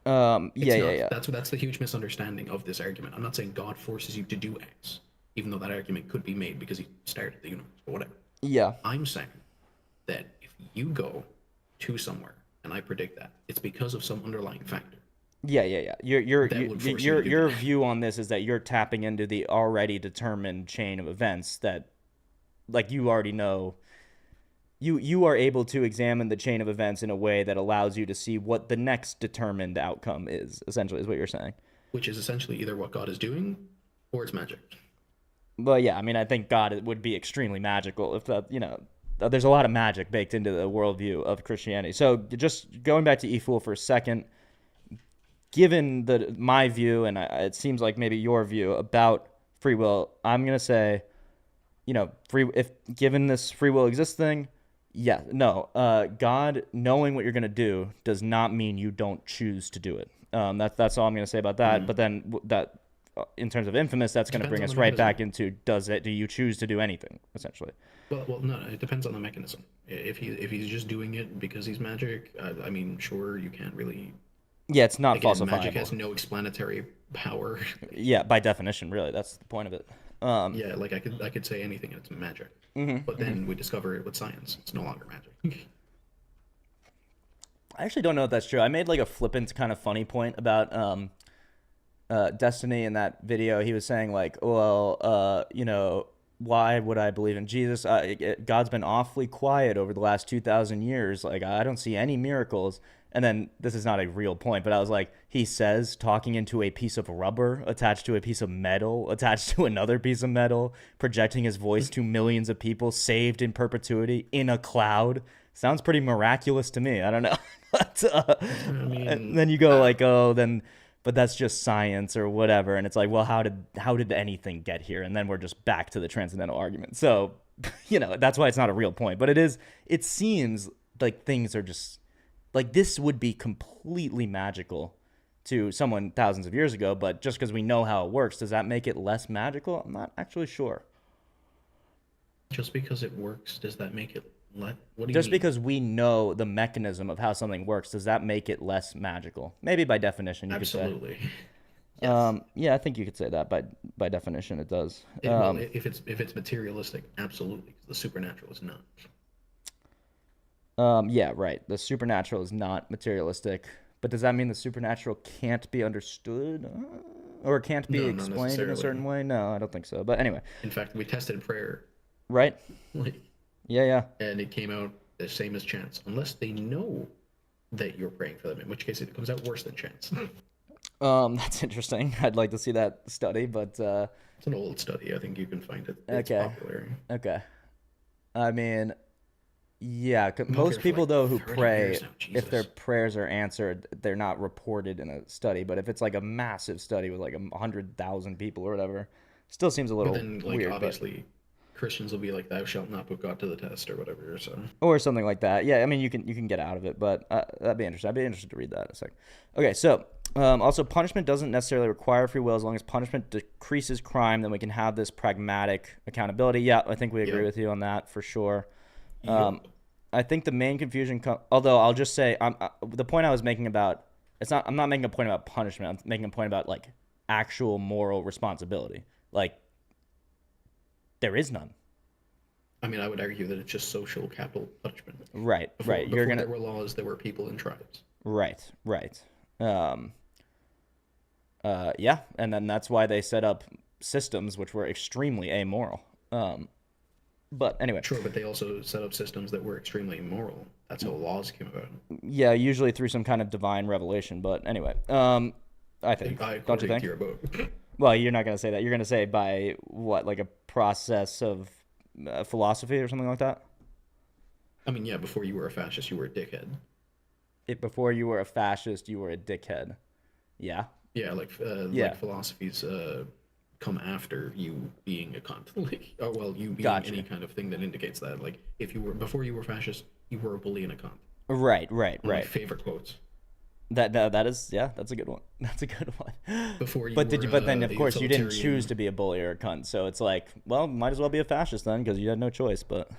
S1: yeah,
S2: It's
S1: yeah,
S2: not.
S1: yeah,
S2: That's the huge misunderstanding of this argument. I'm not saying God forces you to do X, even though that argument could be made because he started the universe, but whatever.
S1: yeah,
S2: I'm saying that if you go to somewhere and I predict that, it's because of some underlying factor
S1: yeah, yeah, yeah.
S2: that would force you to do
S1: Your
S2: that.
S1: view on this is that you're tapping into the already determined chain of events that, like, you already know. You are able to examine the chain of events in a way that allows you to see what the next determined outcome is. Essentially, is what you're saying.
S2: Which is essentially either what God is doing or it's magic.
S1: But yeah, I mean, I think God would be extremely magical if that, you know. there's a lot of magic baked into the worldview of Christianity. So just going back to E Fool for a second, given my view, and it seems like maybe your view about free will, I'm gonna say, if given this free will exists thing, yeah, no, God knowing what you're gonna do does not mean you don't choose to do it. That's all I'm gonna say about that. But then in terms of infamous, that's gonna bring
S2: Depends on
S1: us
S2: the
S1: right
S2: mechanism.
S1: back into do you choose to do anything essentially?
S2: Well, no, it depends on the mechanism. If he's just doing it because he's magic, I mean, sure, you can't really.
S1: Yeah, it's not
S2: Again, magic
S1: falsifiable.
S2: has no explanatory power.
S1: Yeah, by definition, really, that's the point of it.
S2: Yeah, like I could say anything and it's magic, but then we discover it with science. It's no longer magic.
S1: I actually don't know if that's true. I made like a flippant kind of funny point about Destiny in that video. He was saying like, well, why would I believe in Jesus? God's been awfully quiet over the last 2,000 years. Like, I don't see any miracles. And then this is not a real point, but I was like, he says talking into a piece of rubber attached to a piece of metal, attached to another piece of metal, projecting his voice to millions of people, saved in perpetuity in a cloud. Sounds pretty miraculous to me. I don't know. But,
S2: I
S1: and
S2: mean,
S1: then you go like, oh, then, but that's just science or whatever. And it's like, well, how did anything get here? And then we're just back to the transcendental argument. So, that's why it's not a real point. But it seems like things are just like this would be completely magical to someone thousands of years ago. But just because we know how it works, does that make it less magical? I'm not actually sure.
S2: just because it works, does that make it let? What do you
S1: Just
S2: mean?
S1: because we know the mechanism of how something works, does that make it less magical? Maybe by definition, you could say.
S2: Absolutely. Yes.
S1: Yeah, I think you could say that by definition, it does.
S2: Well, if it's materialistic, absolutely. 'Cause the supernatural is not.
S1: Yeah, right. The supernatural is not materialistic, but does that mean the supernatural can't be understood or can't be
S2: No, not
S1: explained in a certain
S2: necessarily.
S1: way? No, I don't think so. But anyway,
S2: In fact, we tested prayer,
S1: right?
S2: like,
S1: Yeah, yeah.
S2: and it came out the same as chance, unless they know that you're praying for them. In which case, it comes out worse than chance.
S1: That's interesting. I'd like to see that study, but
S2: It's an old study. I think you can find it. It's
S1: okay,
S2: popular.
S1: okay. I mean, yeah,
S2: Been
S1: most
S2: popular for
S1: people
S2: like
S1: though who
S2: 30
S1: pray,
S2: years now.
S1: if their
S2: Jesus.
S1: prayers are answered, they're not reported in a study. But if it's like a massive study with like 100,000 people or whatever, still seems a
S2: But
S1: little
S2: then, like,
S1: weird. But
S2: obviously, Christians will be like, "Thou shalt not put God to the test," or whatever. So,
S1: or something like that. Yeah, I mean you can get out of it, but that'd be interesting. I'd be interested to read that in a sec. Okay, so also punishment doesn't necessarily require free will as long as punishment decreases crime. Then we can have this pragmatic accountability. Yeah, I think we agree
S2: yep,
S1: with you on that for sure.
S2: yep.
S1: I think the main confusion, although I'll just say, the point I was making about it's not. I'm not making a point about punishment. I'm making a point about like actual moral responsibility. Like there is none.
S2: I mean, I would argue that it's just social capital punishment.
S1: Right,
S2: Before,
S1: right. You're
S2: before
S1: gonna
S2: there were laws, there were people and tribes.
S1: right, right. Um, yeah, and then that's why they set up systems which were extremely amoral. But anyway,
S2: Sure, but they also set up systems that were extremely immoral. That's how laws came about.
S1: yeah, usually through some kind of divine revelation. But anyway, I think, don't you
S2: According to
S1: think?
S2: your book.
S1: Well, you're not gonna say that. You're gonna say by what, like a process of philosophy or something like that.
S2: I mean, yeah, before you were a fascist, you were a dickhead.
S1: Before you were a fascist, you were a dickhead. Yeah,
S2: Yeah,
S1: yeah,
S2: like philosophies come after you being a cunt. Like, oh well, you being any
S1: gotcha.
S2: kind of thing that indicates that. Like, if you were before you were fascist, you were a bully and a cunt.
S1: Right, right,
S2: One of my
S1: right.
S2: favorite quotes.
S1: That is, yeah, that's a good one. That's a good one.
S2: Before you
S1: But did
S2: were
S1: you? But then,
S2: a
S1: of course, you didn't choose
S2: utilitarian,
S1: to be a bully or a cunt. So it's like, well, might as well be a fascist then, because you had no choice. But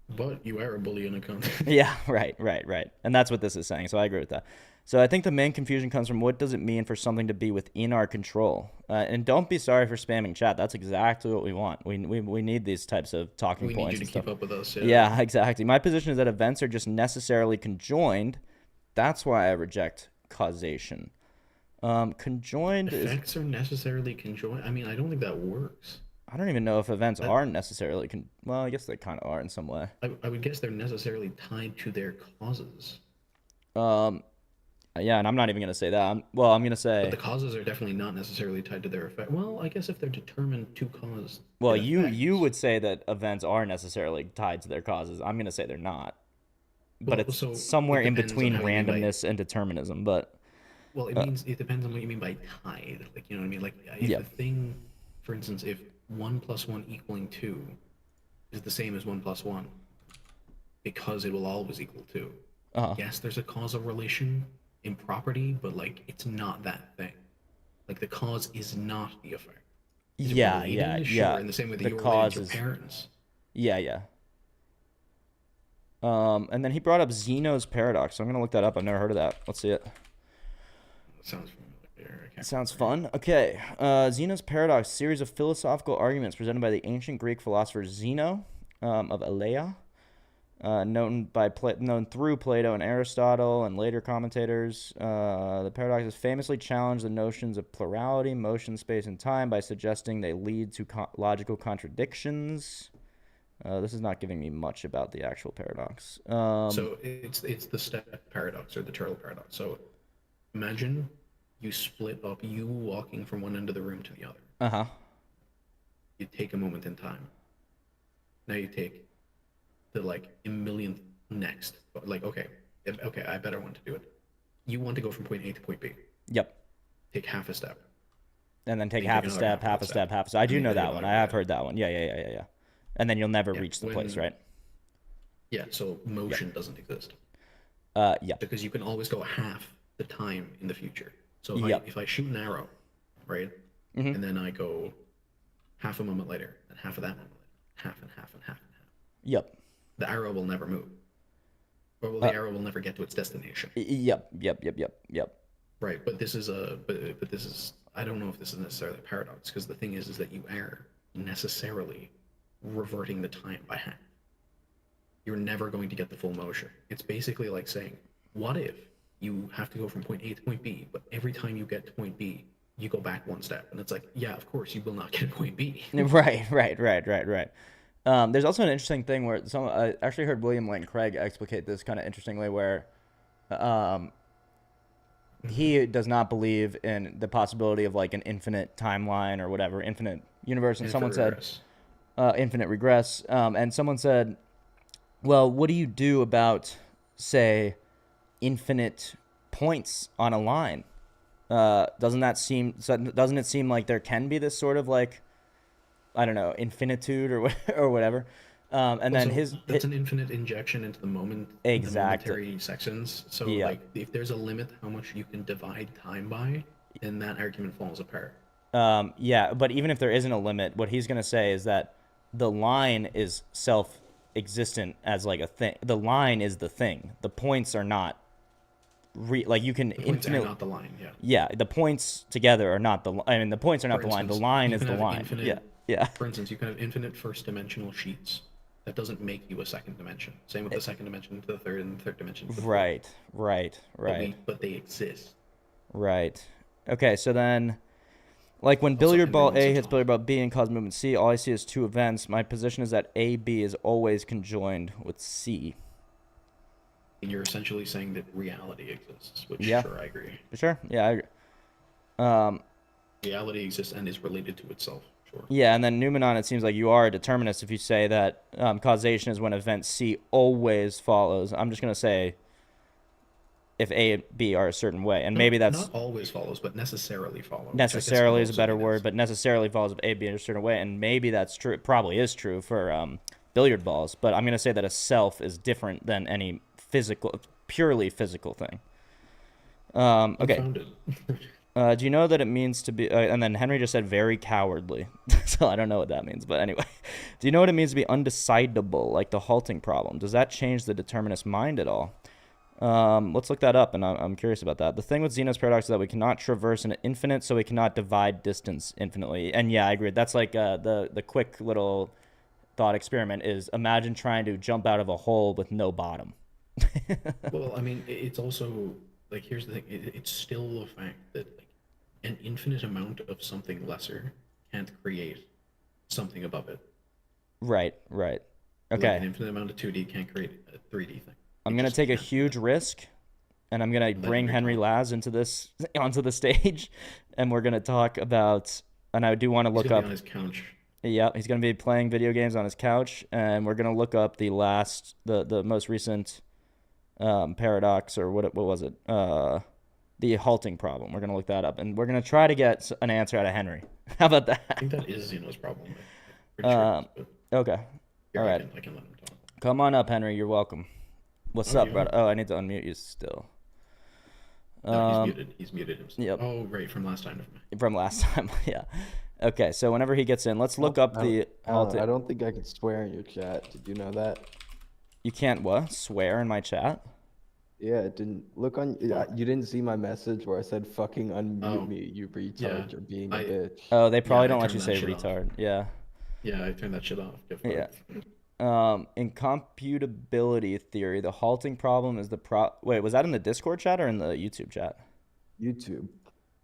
S2: but you are a bully and a cunt.
S1: yeah, right, right, right. And that's what this is saying. So I agree with that. So I think the main confusion comes from what does it mean for something to be within our control? And don't be sorry for spamming chat. That's exactly what we want. We need these types of talking
S2: We need
S1: points
S2: you to
S1: and stuff.
S2: keep up with us. Yeah.
S1: Yeah, exactly. My position is that events are just necessarily conjoined. That's why I reject causation. Conjoined is,
S2: Effects are necessarily conjoined. I mean, I don't think that works.
S1: I don't even know if events
S2: That,
S1: are necessarily well, I guess they kind of are in some way.
S2: I would guess they're necessarily tied to their causes.
S1: Um, Yeah, and I'm not even gonna say that. I'm gonna
S2: But
S1: say,
S2: the causes are definitely not necessarily tied to their effect. Well, I guess if they're determined to cause
S1: well,
S2: an
S1: you
S2: effect.
S1: would say that events are necessarily tied to their causes. I'm gonna say they're not, but
S2: Well,
S1: it's
S2: so
S1: somewhere
S2: it
S1: in
S2: depends on
S1: between
S2: how you mean by.
S1: randomness and determinism. But
S2: Well, it
S1: uh,
S2: means it depends on what you mean by tied. Like, you know what I mean? Like, if
S1: yeah,
S2: the thing, for instance, if 1 plus 1 equaling 2 is the same as 1 plus 1, because it will always equal 2.
S1: uh,
S2: Yes, there's a causal relation in property, but like it's not that thing. Like the cause is not the effect. Is it
S1: yeah, yeah,
S2: related? Sure,
S1: yeah.
S2: in the same way that
S1: The
S2: you're related to
S1: cause
S2: your
S1: is,
S2: parents.
S1: yeah, yeah. And then he brought up Zeno's paradox. So I'm gonna look that up. I've never heard of that. Let's see it.
S2: That sounds familiar. I can't
S1: Sounds
S2: remember.
S1: fun. Okay. Zeno's paradox, series of philosophical arguments presented by the ancient Greek philosopher Zeno of Elea, known through Plato and Aristotle and later commentators. The paradox has famously challenged the notions of plurality, motion, space, and time by suggesting they lead to logical contradictions. This is not giving me much about the actual paradox.
S2: So it's the step paradox or the turtle paradox. So imagine you split up you walking from one end of the room to the other.
S1: Uh huh.
S2: You take a moment in time. Now you take the like a millionth next. Like okay, I better want to do it. You want to go from point A to point B.
S1: Yep.
S2: Take half a step.
S1: And then take
S2: Then you take
S1: half a
S2: another
S1: step,
S2: half of
S1: half
S2: that
S1: a step,
S2: step,
S1: half a step. I
S2: and
S1: do
S2: then you
S1: know
S2: take
S1: that one.
S2: another
S1: I
S2: one
S1: have
S2: again.
S1: heard that one. Yeah, yeah, yeah, yeah, yeah. And then you'll never
S2: Yeah,
S1: reach the place,
S2: when
S1: right?
S2: yeah, so
S1: Yep.
S2: motion doesn't exist
S1: Yep.
S2: because you can always go half the time in the future. So
S1: Yep.
S2: if I shoot an arrow, right,
S1: Mm-hmm.
S2: and then I go half a moment later, and half of that moment later, half and half and half and half,
S1: Yep.
S2: the arrow will never move, or well,
S1: Uh,
S2: the arrow will never get to its destination.
S1: yep. Yep. Yep. Yep. Yep.
S2: Right, but this is a but this is I don't know if this is necessarily a paradox because the thing is that you are necessarily reverting the time by half. You're never going to get the full motion. It's basically like saying, what if you have to go from point A to point B, but every time you get to point B, you go back one step, and it's like, yeah, of course you will not get point B.
S1: Right. Right. Right. Right. Right. There's also an interesting thing where I actually heard William Lane Craig explicate this kind of interestingly, where um,
S2: Mm-hmm.
S1: he does not believe in the possibility of like an infinite timeline or whatever, infinite universe. And
S2: And for
S1: someone said
S2: regress,
S1: infinite regress. And someone said, well, what do you do about, say, infinite points on a line? Doesn't it seem like there can be this sort of like, I don't know, infinitude or or whatever? And then
S2: also
S1: his
S2: that's an infinite injection into the moment, the
S1: exactly,
S2: momentary sections. So
S1: yeah.
S2: like, if there's a limit how much you can divide time by, then that argument falls apart.
S1: Yeah, but even if there isn't a limit, what he's gonna say is that the line is self-existent as like a thing. The line is the thing. The points are not like you can
S2: The points are
S1: infinite.
S2: not the line. Yeah.
S1: Yeah, the points together are not the. I mean, the points are not
S2: For
S1: the line. The
S2: instance,
S1: line
S2: you
S1: is
S2: can
S1: the
S2: have
S1: line. Yeah,
S2: infinite.
S1: yeah.
S2: For instance, you can have infinite first dimensional sheets. That doesn't make you a second dimension. Same with the second dimension to the third, and the third dimension to the fourth.
S1: Right, right, right,
S2: But they exist.
S1: right. Okay, so then, like when
S2: Also,
S1: billiard ball
S2: everyone's
S1: A hits billiard
S2: atomic.
S1: ball B and causes movement C, all I see is two events. My position is that A B is always conjoined with C.
S2: And you're essentially saying that reality exists, which
S1: Yeah,
S2: sure I agree.
S1: for sure. Yeah, I agree. Um,
S2: Reality exists and is related to itself. Sure.
S1: yeah, and then Numenon, it seems like you are a determinist if you say that causation is when event C always follows. I'm just gonna say if A and B are a certain way, and maybe that's
S2: Not always follows, but necessarily follow, which I guess could
S1: necessarily is a
S2: also
S1: better
S2: mean
S1: word,
S2: it's
S1: but necessarily follows if A, B in a certain way, and maybe that's true. It probably is true for billiard balls, but I'm gonna say that a self is different than any purely physical thing. Okay.
S2: unfounded.
S1: Do you know that it means to be? And then Henry just said very cowardly, so I don't know what that means. But anyway, do you know what it means to be undecidable, like the halting problem? Does that change the determinist mind at all? Let's look that up, and I'm curious about that. The thing with Zeno's paradox is that we cannot traverse an infinite, so we cannot divide distance infinitely. And yeah, I agree. That's like the quick little thought experiment is imagine trying to jump out of a hole with no bottom.
S2: Well, I mean, it's also like here's the thing. It's still the fact that like an infinite amount of something lesser can't create something above it.
S1: Right, right.
S2: Like an
S1: Okay.
S2: infinite amount of 2D can't create a 3D thing.
S1: I'm
S2: It
S1: gonna
S2: just
S1: take a
S2: can't do
S1: huge
S2: that.
S1: risk, and I'm gonna
S2: Let
S1: bring
S2: Henry
S1: Henry
S2: talk.
S1: Laz into this onto the stage, and we're gonna talk about. And I do want to
S2: He's
S1: look
S2: gonna be on
S1: up.
S2: his couch.
S1: Yeah, he's gonna be playing video games on his couch, and we're gonna look up the most recent paradox, or what was it? The halting problem. We're gonna look that up, and we're gonna try to get an answer out of Henry. How about
S2: I
S1: that?
S2: think that is Zeno's problem. I'm pretty sure it is, but
S1: Okay. All
S2: here
S1: right.
S2: I can let him talk.
S1: Come on up, Henry. You're welcome. What's
S2: Oh,
S1: up,
S2: you
S1: brother?
S2: are?
S1: Oh, I need to unmute you still.
S2: No, he's
S1: Um,
S2: muted. He's muted himself.
S1: yep,
S2: Oh, right, from last time. Never mind.
S1: from last time. Yeah. Okay, so whenever he gets in, let's look
S3: Oh,
S1: up the
S3: I don't know.
S1: halting.
S3: I don't think I could swear in your chat. Did you know that?
S1: You can't what? Swear in my chat?
S3: Yeah, it didn't look on. You didn't see my message where I said "fucking unmute
S2: Oh,
S3: me, you
S2: yeah.
S3: retard, you're being a
S2: I
S3: bitch."
S1: Oh, they
S2: yeah,
S1: probably
S2: I
S1: don't let you
S2: turned that
S1: say
S2: shit off.
S1: retard. Yeah.
S2: Yeah, I turned that shit off. Get
S1: Yeah.
S2: fucked.
S1: In computability theory, the halting problem is Wait, was that in the Discord chat or in the YouTube chat?
S3: YouTube.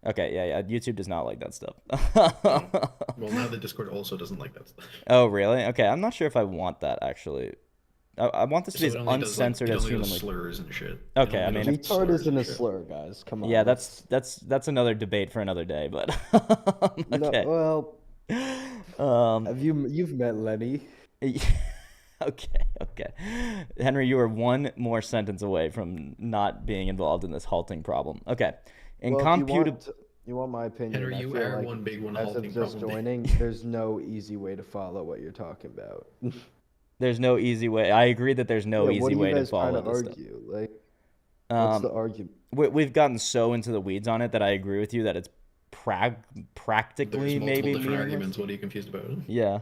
S1: Okay, yeah. YouTube does not like that stuff.
S2: Oh. Well, now the Discord also doesn't like that stuff.
S1: Oh, really? Okay, I'm not sure if I want that actually. I want this to be
S2: So
S1: as
S2: it only does like
S1: uncensored
S2: it
S1: as
S2: only does
S1: humanly.
S2: slurs and shit. It
S1: Okay, I
S2: only
S1: mean,
S2: does
S3: Retard
S2: slurs
S3: isn't
S2: and
S3: a
S2: shit.
S3: slur, guys. Come on.
S1: Yeah, that's another debate for another day, but
S3: No.
S1: okay.
S3: Well,
S1: Um,
S3: you've met Lenny?
S1: okay. Henry, you are one more sentence away from not being involved in this halting problem. Okay. In
S3: Well, if
S1: compute,
S3: you want my opinion,
S2: Henry,
S3: I
S2: you
S3: feel
S2: are
S3: like
S2: one big one
S3: as
S2: halting
S3: of just
S2: problem.
S3: joining, there's no easy way to follow what you're talking about.
S1: there's no easy way. I agree that there's no
S3: Yeah, what
S1: easy
S3: are you
S1: way to
S3: guys trying
S1: follow
S3: to
S1: this stuff.
S3: argue? Like, what's
S1: Um,
S3: the argument?
S1: we've gotten so into the weeds on it that I agree with you that it's
S2: There's
S1: practically
S2: multiple
S1: maybe
S2: different
S1: meaningless.
S2: arguments. What are you confused about?
S1: Yeah,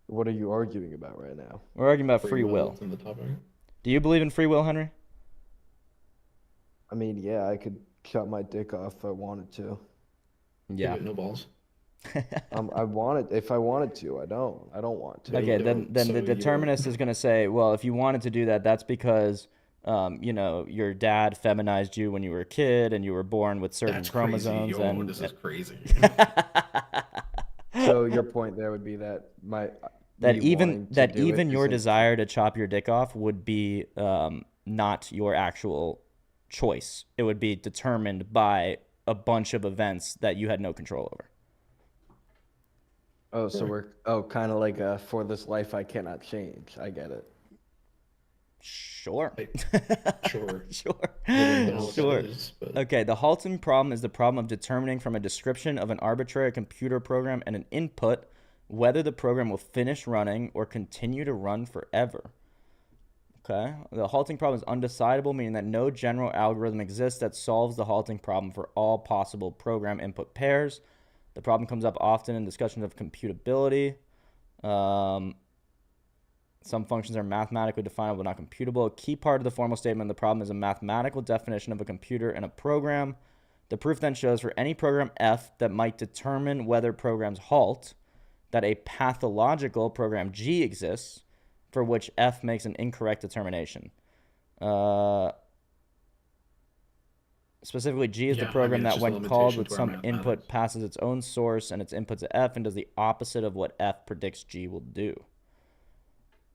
S3: What are you arguing about right now?
S1: we're arguing about free will.
S2: It's in the topic.
S1: Do you believe in free will, Henry?
S3: I mean, yeah, I could cut my dick off if I wanted to.
S1: Yeah.
S2: No balls.
S3: If I wanted to. I don't. I don't want to.
S1: Okay,
S2: don't,
S1: then
S2: so
S1: the
S2: you
S1: determinist is going to say, well, if you wanted to do that, that's because, your dad feminized you when you were a kid and you were born with certain
S2: That's
S1: chromosomes.
S2: crazy. Yo,
S1: And
S2: this is crazy.
S3: So your point there would be that
S1: that
S3: me wanting to do it
S1: your
S3: isn't-
S1: desire to chop your dick off would be not your actual choice. It would be determined by a bunch of events that you had no control over.
S3: Oh, so kind of like for this life I cannot change. I get it.
S1: Sure.
S2: Sure.
S1: Sure.
S2: I don't know what that
S1: Sure.
S2: is, but
S1: Okay, the halting problem is the problem of determining from a description of an arbitrary computer program and an input whether the program will finish running or continue to run forever. Okay, the halting problem is undecidable, meaning that no general algorithm exists that solves the halting problem for all possible program input pairs. The problem comes up often in discussions of computability. Some functions are mathematically definable but not computable. A key part of the formal statement of the problem is a mathematical definition of a computer and a program. The proof then shows for any program F that might determine whether programs halt, that a pathological program G exists for which F makes an incorrect determination. Specifically, G is the
S2: Yeah, I
S1: program
S2: mean, it's
S1: that
S2: just a
S1: when called
S2: limitation
S1: with
S2: to our
S1: some
S2: mathematics.
S1: input passes its own source and its input to F and does the opposite of what F predicts G will do.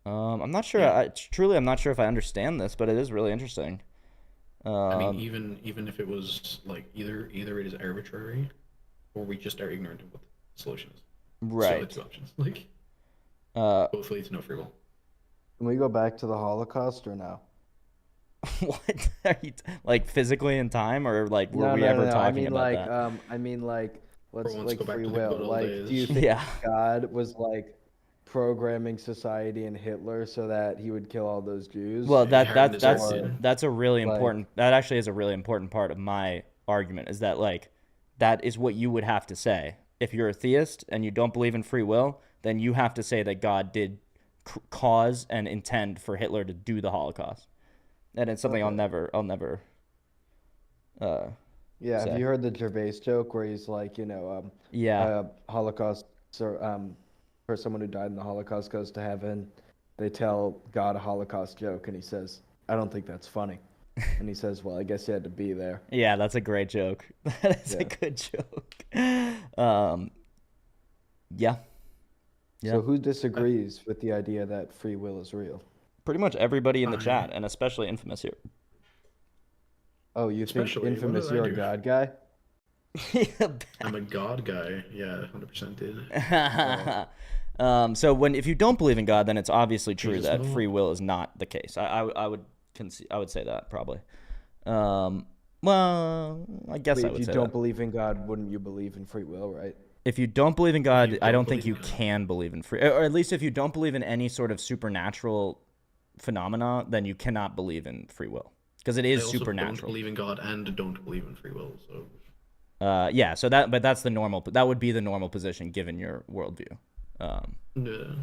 S1: I'm not sure.
S2: Yeah.
S1: I'm not sure if I understand this, but it is really interesting.
S2: I mean, even if it was like either it is arbitrary, or we just are ignorant of what the solution is. So
S1: Right.
S2: the two options, like both lead to no free will.
S3: Can we go back to the Holocaust or no?
S1: What are you like physically in time, or like were
S3: No,
S1: we
S3: no,
S1: ever
S3: no.
S1: talking about that?
S3: I mean like let's
S2: Everyone wants to
S3: like
S2: go back
S3: free
S2: to the good
S3: will.
S2: old
S3: Like,
S2: days.
S3: do you think
S1: Yeah.
S3: God was like programming society and Hitler so that he would kill all those Jews?
S1: Well,
S2: Inherent is
S1: that's
S2: sin.
S1: that's a really
S3: Like-
S1: important. That actually is a really important part of my argument. Is that like that is what you would have to say if you're a theist and you don't believe in free will. Then you have to say that God did cause and intend for Hitler to do the Holocaust, and it's something I'll
S3: Okay.
S1: never.
S3: Yeah,
S1: say.
S3: have you heard the Gervais joke where he's like,
S1: Yeah.
S3: Holocaust, for someone who died in the Holocaust goes to heaven, they tell God a Holocaust joke, and he says, "I don't think that's funny," and he says, "Well, I guess you had to be there."
S1: Yeah, that's a great joke. That is a
S3: Yeah.
S1: good joke. Yeah. Yeah.
S3: So who disagrees with the idea that free will is real?
S1: Pretty much everybody in the
S2: I-
S1: chat, and especially Infamous here.
S3: Oh, you think
S2: Especially, what
S3: Infamous,
S2: did I
S3: you're a
S2: do?
S3: god guy?
S2: I'm a god guy. Yeah, 100% did.
S1: So if you don't believe in God, then it's obviously true
S2: Jesus,
S1: that
S2: no.
S1: free will is not the case. I would I would say that probably. Well, I guess
S3: Wait,
S1: I
S3: if
S1: would
S3: you
S1: say
S3: don't
S1: that.
S3: believe in God, wouldn't you believe in free will, right?
S1: If you don't believe in
S2: If
S1: God,
S2: you
S1: I
S2: don't
S1: don't think
S2: believe in
S1: you
S2: God.
S1: can believe in free, or at least if you don't believe in any sort of supernatural phenomena, then you cannot believe in free will because it
S2: I
S1: is
S2: also don't
S1: supernatural.
S2: believe in God and don't believe in free will. So
S1: Yeah. So but that's the normal. That would be the normal position given your worldview.
S2: yeah.
S3: No,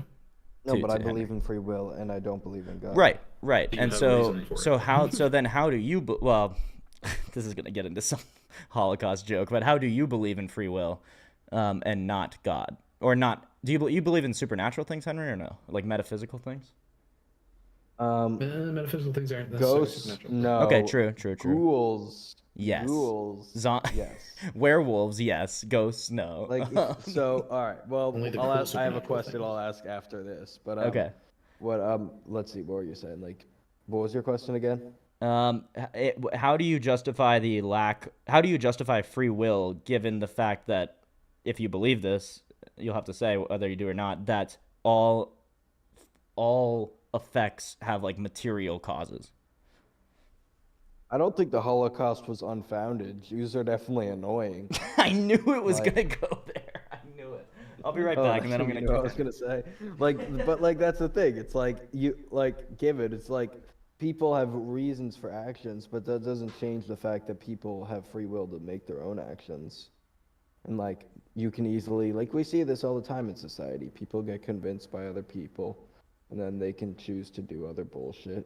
S1: To
S3: but I
S1: Henry.
S3: believe in free will and I don't believe in God.
S1: Right. Right.
S2: You
S1: And
S2: have a
S1: so
S2: reason for it.
S1: so then how do you well, this is gonna get into some Holocaust joke, but how do you believe in free will, and not God or not? Do you believe in supernatural things, Henry, or no? Like metaphysical things?
S2: Metaphysical things aren't necessarily
S3: Ghosts,
S2: supernatural.
S1: Okay,
S3: no.
S1: true, true, true.
S3: Ghouls,
S1: Yes.
S3: ghouls, yes.
S1: Werewolves, yes. Ghosts, no.
S3: Like so, all right. Well,
S2: Only the
S3: I'll
S2: cool
S3: ask. I have a
S2: supernatural
S3: question.
S2: things.
S3: I'll ask after this. But
S1: Okay.
S3: what let's see. What were you saying? Like, what was your question again?
S1: How do you justify how do you justify free will given the fact that if you believe this, you'll have to say whether you do or not, that all effects have like material causes.
S3: I don't think the Holocaust was unfounded. Jews are definitely annoying.
S1: I knew it was
S3: Like-
S1: gonna go there. I knew it. I'll be right
S3: Oh,
S1: back, and
S3: that's
S1: then I'm
S3: what
S1: gonna
S3: you know
S1: keep
S3: I was gonna say. Like, but like that's the thing. It's like you like give it. It's like people have reasons for actions, but that doesn't change the fact that people have free will to make their own actions. And like you can easily like we see this all the time in society. People get convinced by other people, and then they can choose to do other bullshit.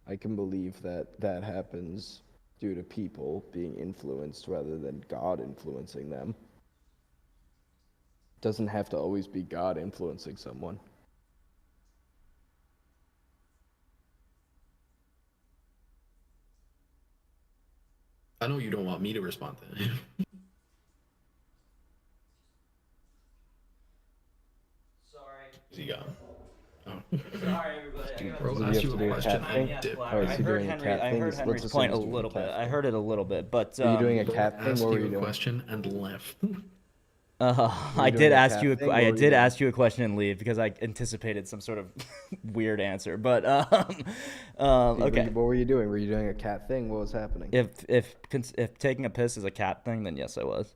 S3: I can believe that that happens due to people being influenced rather than God influencing them. Doesn't have to always be God influencing someone.
S2: I know you don't want me to respond to it.
S1: Sorry.
S2: Is he gone? Oh.
S1: Sorry, everybody.
S2: Bro,
S3: Does he
S2: asked
S3: have
S2: you
S3: to
S2: a
S3: do a
S2: question
S3: cat
S2: and
S3: thing?
S2: dip.
S3: Oh, is he doing a cat
S1: I
S3: thing?
S1: heard
S3: Let's
S1: Henry's
S3: assume
S1: point a
S3: he's doing a
S1: little bit.
S3: cat
S1: I
S3: thing.
S1: heard it a little bit, but
S3: Were you doing a
S2: Bro
S3: cat thing?
S2: asked
S3: What were
S2: you
S3: you
S2: a
S3: doing?
S2: question and left.
S1: I
S3: doing
S1: did
S3: a
S1: ask
S3: cat
S1: you.
S3: thing?
S1: I
S3: What were
S1: did
S3: you doing?
S1: ask you a question and leave because I anticipated some sort of weird answer. But okay.
S3: What were you doing? Were you doing a cat thing? What was happening?
S1: If taking a piss is a cat thing, then yes, I was.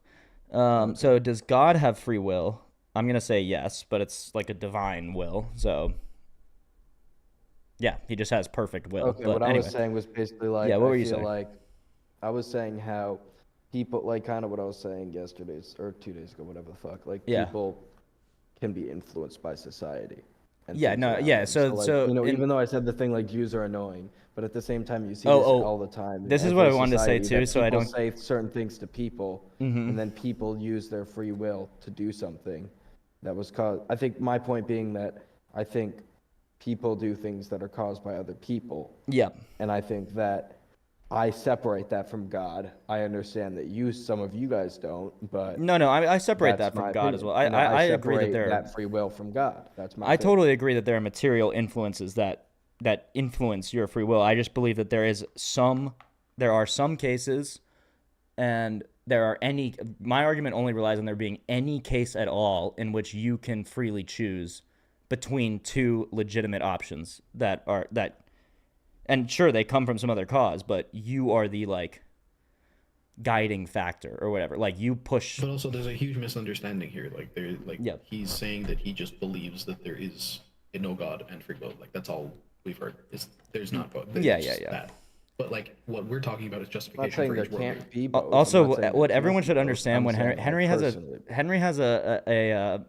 S1: So does God have free will? I'm gonna say yes, but it's like a divine will. So yeah, he just has perfect will.
S3: Okay,
S1: But
S3: what I
S1: anyway,
S3: was saying was basically like
S1: Yeah, what were
S3: I
S1: you
S3: feel
S1: saying?
S3: like I was saying how people like kind of what I was saying yesterday's or 2 days ago, whatever the fuck. Like
S1: Yeah.
S3: people can be influenced by society. And
S1: Yeah,
S3: things
S1: no,
S3: around
S1: yeah.
S3: them.
S1: So
S3: like
S1: so
S3: even though I said the thing like Jews are annoying, but at the same time you see
S1: Oh,
S3: this
S1: oh,
S3: all the time. in
S1: this is what I
S3: every
S1: wanted to say
S3: society,
S1: too,
S3: that
S1: so I
S3: people
S1: don't-
S3: say certain things to people, and then people use their free will to do something. That was caused. I think my point being that I think people do things that are caused by other people.
S1: yeah.
S3: And I think that I separate that from God. I understand that some of you guys don't, but
S1: No, I separate
S3: that's
S1: that from
S3: my
S1: God as
S3: opinion.
S1: well. I
S3: And
S1: I agree that
S3: separate
S1: there are.
S3: that free will from God. That's my
S1: I
S3: thing.
S1: totally agree that there are material influences that influence your free will. I just believe that there are some cases, and my argument only relies on there being any case at all in which you can freely choose between two legitimate options and sure they come from some other cause, but you are the like guiding factor or whatever. Like you push.
S2: But also, there's a huge misunderstanding here.
S1: Yeah.
S2: He's saying that he just believes that there is no God and free will. Like that's all we've heard. There's not God.
S1: Yeah,
S2: There's
S1: yeah.
S2: that. But like what we're talking about is
S3: I'm not
S2: justification
S3: saying
S2: for
S3: there
S2: each worldview.
S3: can't be both. I'm
S1: Also,
S3: not saying
S1: what
S3: there
S1: everyone
S3: can't
S1: should
S3: be both.
S1: understand
S3: I'm
S1: when
S3: saying
S1: Henry
S3: I
S1: has
S3: personally-
S1: Henry has a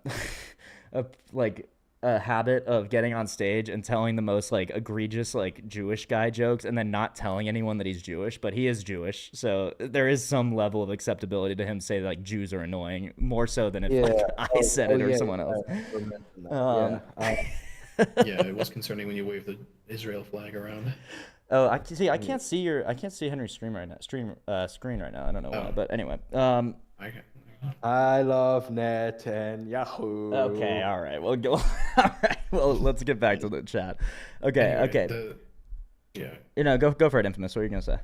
S1: habit of getting on stage and telling the most like egregious like Jewish guy jokes and then not telling anyone that he's Jewish, but he is Jewish, so there is some level of acceptability to him say like Jews are annoying, more so than if like, I said it or
S3: yeah,
S1: someone
S3: yeah,
S1: else.
S3: I remember that.
S1: Um,
S2: Yeah, it was concerning when you waved the Israel flag around.
S1: Oh, I can't see Henry's screen right now. Screen right now. I don't know why,
S2: Oh.
S1: but anyway.
S2: Okay.
S3: I love Netanyahu.
S1: Okay, all right. Well, go. All right. Well, let's get back to the chat. Okay,
S2: Anyway,
S1: okay.
S2: Yeah.
S1: Go for it, Infamous. What are you gonna say?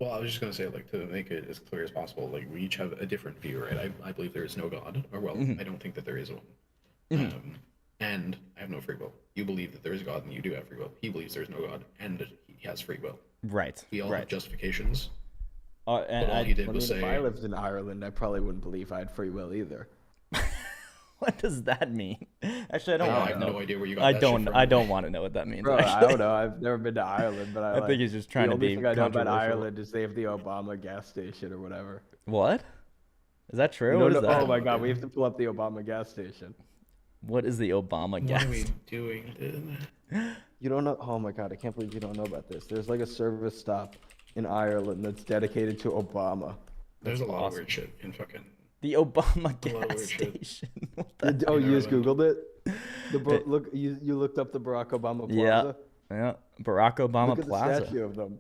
S2: Well, I was just gonna say, like, to make it as clear as possible, like, we each have a different view, right? I believe there is no God, or well, I don't think that there is one. And I have no free will. You believe that there is a God, and you do have free will. He believes there's no God, and he has free will.
S1: Right.
S2: We all
S1: right.
S2: have justifications.
S1: And
S2: But all he did
S3: I
S2: was
S3: mean, if I
S2: say,
S3: lived in Ireland, I probably wouldn't believe I had free will either.
S1: What does that mean? Actually, I don't
S2: I
S1: want to
S2: have
S1: know.
S2: no idea where you got
S1: I
S2: that
S1: don't.
S2: shit from.
S1: I don't want to know what that means.
S3: Bro, I
S1: actually.
S3: don't know. I've never been to Ireland, but
S1: I think he's just trying
S3: the
S1: to
S3: only
S1: be
S3: thing I know about
S1: controversial.
S3: Ireland is they have the Obama gas station or whatever.
S1: What? Is that true?
S3: You
S1: What
S3: don't
S1: is
S3: know?
S1: that?
S3: Oh my God, we have to pull up the Obama gas station.
S1: What is the Obama
S2: What
S1: gas?
S2: are we doing?
S3: You don't know? Oh my God, I can't believe you don't know about this. There's like a service stop in Ireland that's dedicated to Obama.
S2: There's a lot of
S1: awesome.
S2: weird shit in fucking.
S1: The Obama
S2: A lot of
S1: gas
S2: weird shit.
S1: station. What the-
S3: Oh,
S2: in
S3: you just
S2: Ireland.
S3: Googled it? Look, you looked up the Barack Obama
S1: Yeah.
S3: Plaza?
S1: Yeah. Barack Obama
S3: Look at the
S1: Plaza.
S3: statue of them.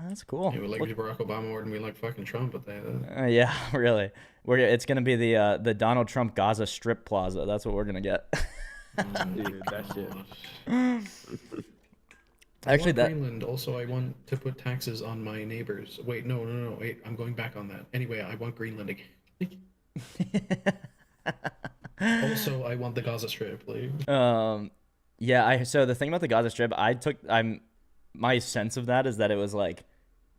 S1: That's cool.
S2: Yeah, we like Barack Obama more than we like fucking Trump, but they.
S1: Yeah, really. It's gonna be the Donald Trump Gaza Strip Plaza. That's what we're gonna get.
S3: Dude, that shit.
S1: Actually, that.
S2: Greenland. Also, I want to put taxes on my neighbors. Wait, no. Wait, I'm going back on that. Anyway, I want Greenland again. Also, I want the Gaza Strip. Like,
S1: Yeah. So the thing about the Gaza Strip, my sense of that is that it was like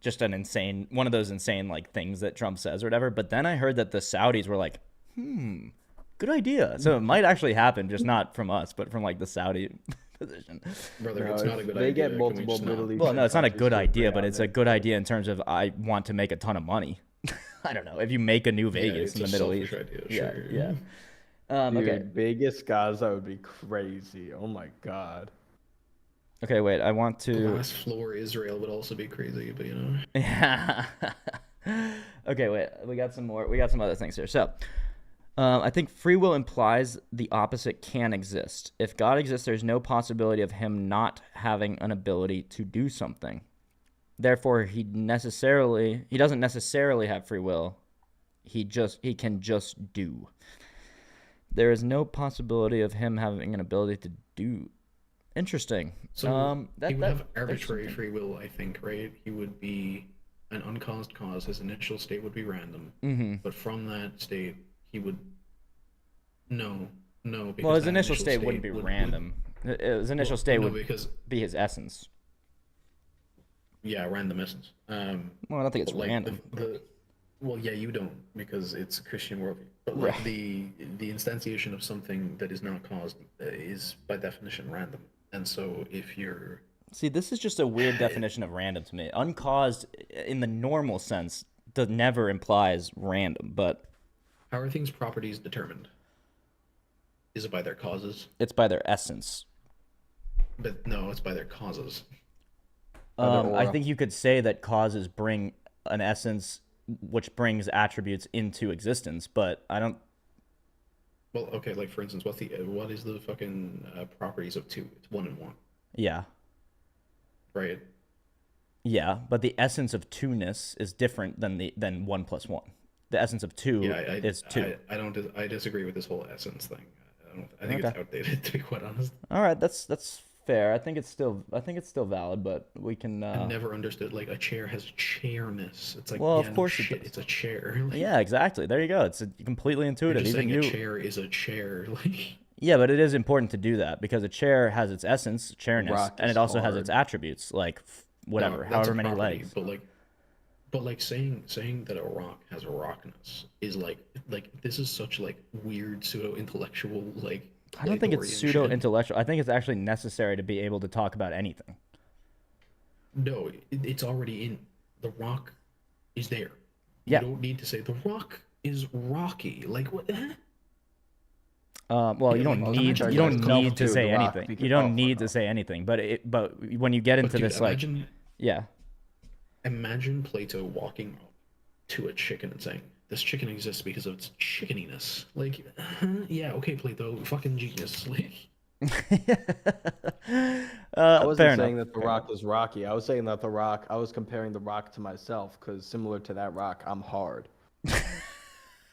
S1: just one of those insane like things that Trump says or whatever. But then I heard that the Saudis were like, good idea. So it might actually happen, just not from us, but from like the Saudi position.
S2: brother,
S3: No,
S2: it's not a good
S3: they
S2: idea.
S3: get
S2: Can we
S3: multiple
S2: just not-
S3: Middle East.
S1: Well, no, it's not a good idea, but it's a good idea in terms of I want to make a ton of money. I don't know if you make a new Vegas
S2: it's
S1: in the
S2: a
S1: Middle
S2: selfish
S1: East.
S2: idea,
S1: Yeah,
S2: sure.
S1: yeah.
S3: Dude,
S1: Okay.
S3: Vegas, Gaza would be crazy. Oh my God.
S1: Okay, wait. I want
S2: The
S1: to.
S2: last floor Israel would also be crazy, but you know.
S1: Yeah. Okay, wait. We got some more. We got some other things here. So, I think free will implies the opposite can exist. If God exists, there's no possibility of him not having an ability to do something. Therefore, he doesn't necessarily have free will. He can just do. There is no possibility of him having an ability to do. Interesting.
S2: So
S1: that,
S2: he would
S1: that-
S2: have
S1: that's
S2: arbitrary
S1: something.
S2: free will, I think, right? He would be an uncaused cause. His initial state would be random, but from that state, he would. No. Because
S1: Well, his
S2: that
S1: initial state wouldn't be random. His initial state
S2: no,
S1: would
S2: because
S1: be his essence.
S2: yeah, random essence.
S1: Well, I don't think it's
S2: But, like,
S1: random.
S2: Well, yeah, you don't because it's a Christian worldview. But like
S1: Right.
S2: the instantiation of something that is not caused is by definition random. And so if you're
S1: See, this is just a weird definition of random to me. Uncaused, in the normal sense, never implies random, but
S2: how are things properties determined? Is it by their causes?
S1: it's by their essence.
S2: But no, it's by their causes.
S3: By their
S1: I
S3: aura.
S1: think you could say that causes bring an essence, which brings attributes into existence, but I don't.
S2: Well, okay, like for instance, what is the fucking properties of two? It's 1 and 1,
S1: Yeah,
S2: right?
S1: yeah, but the essence of two-ness is different than 1 plus 1. The essence of two
S2: Yeah,
S1: is 2.
S2: I disagree with this whole essence thing. I think it's
S1: Okay.
S2: outdated, to be quite honest.
S1: All right, that's fair. I think it's still valid, but we can.
S2: I've never understood like a chair has chairness. It's like
S1: Well,
S2: yeah,
S1: of
S2: no
S1: course it
S2: shit,
S1: does.
S2: it's a chair. Like,
S1: Yeah, exactly. There you go. It's completely
S2: you're
S1: intuitive.
S2: just
S1: Even
S2: saying
S1: you.
S2: a chair is a chair. Like
S1: Yeah, but it is important to do that because a chair has its essence, chairness,
S3: Rock
S1: and
S3: is
S1: it also has its
S3: hard.
S1: attributes, like whatever,
S2: no, that's a
S1: however many
S2: property,
S1: legs.
S2: But like saying that a rock has a rockness is like this is such like weird pseudo intellectual like.
S1: I don't think it's
S2: Pythagorean shit.
S1: pseudo intellectual. I think it's actually necessary to be able to talk about anything.
S2: No, it's already in. The rock is there.
S1: Yeah.
S2: You don't need to say the rock is rocky. Like what?
S1: Well, you
S2: Yeah,
S1: don't
S2: like,
S1: need
S3: imagine
S1: you don't
S3: yourself
S1: need to
S3: to
S1: say
S3: the rock
S1: anything.
S3: because-
S1: You don't
S3: oh,
S1: need
S3: fuck
S1: to
S3: off.
S1: say anything. But when you get into
S2: But dude,
S1: this, like, yeah,
S2: imagine Plato walking up to a chicken and saying, "This chicken exists because of its chickeniness." Like, yeah, okay, Plato, fucking genius. Like,
S3: I
S1: fair
S3: wasn't
S1: enough.
S3: saying that the rock is rocky. I was saying that the rock. I was comparing the rock to myself because similar to that rock, I'm hard.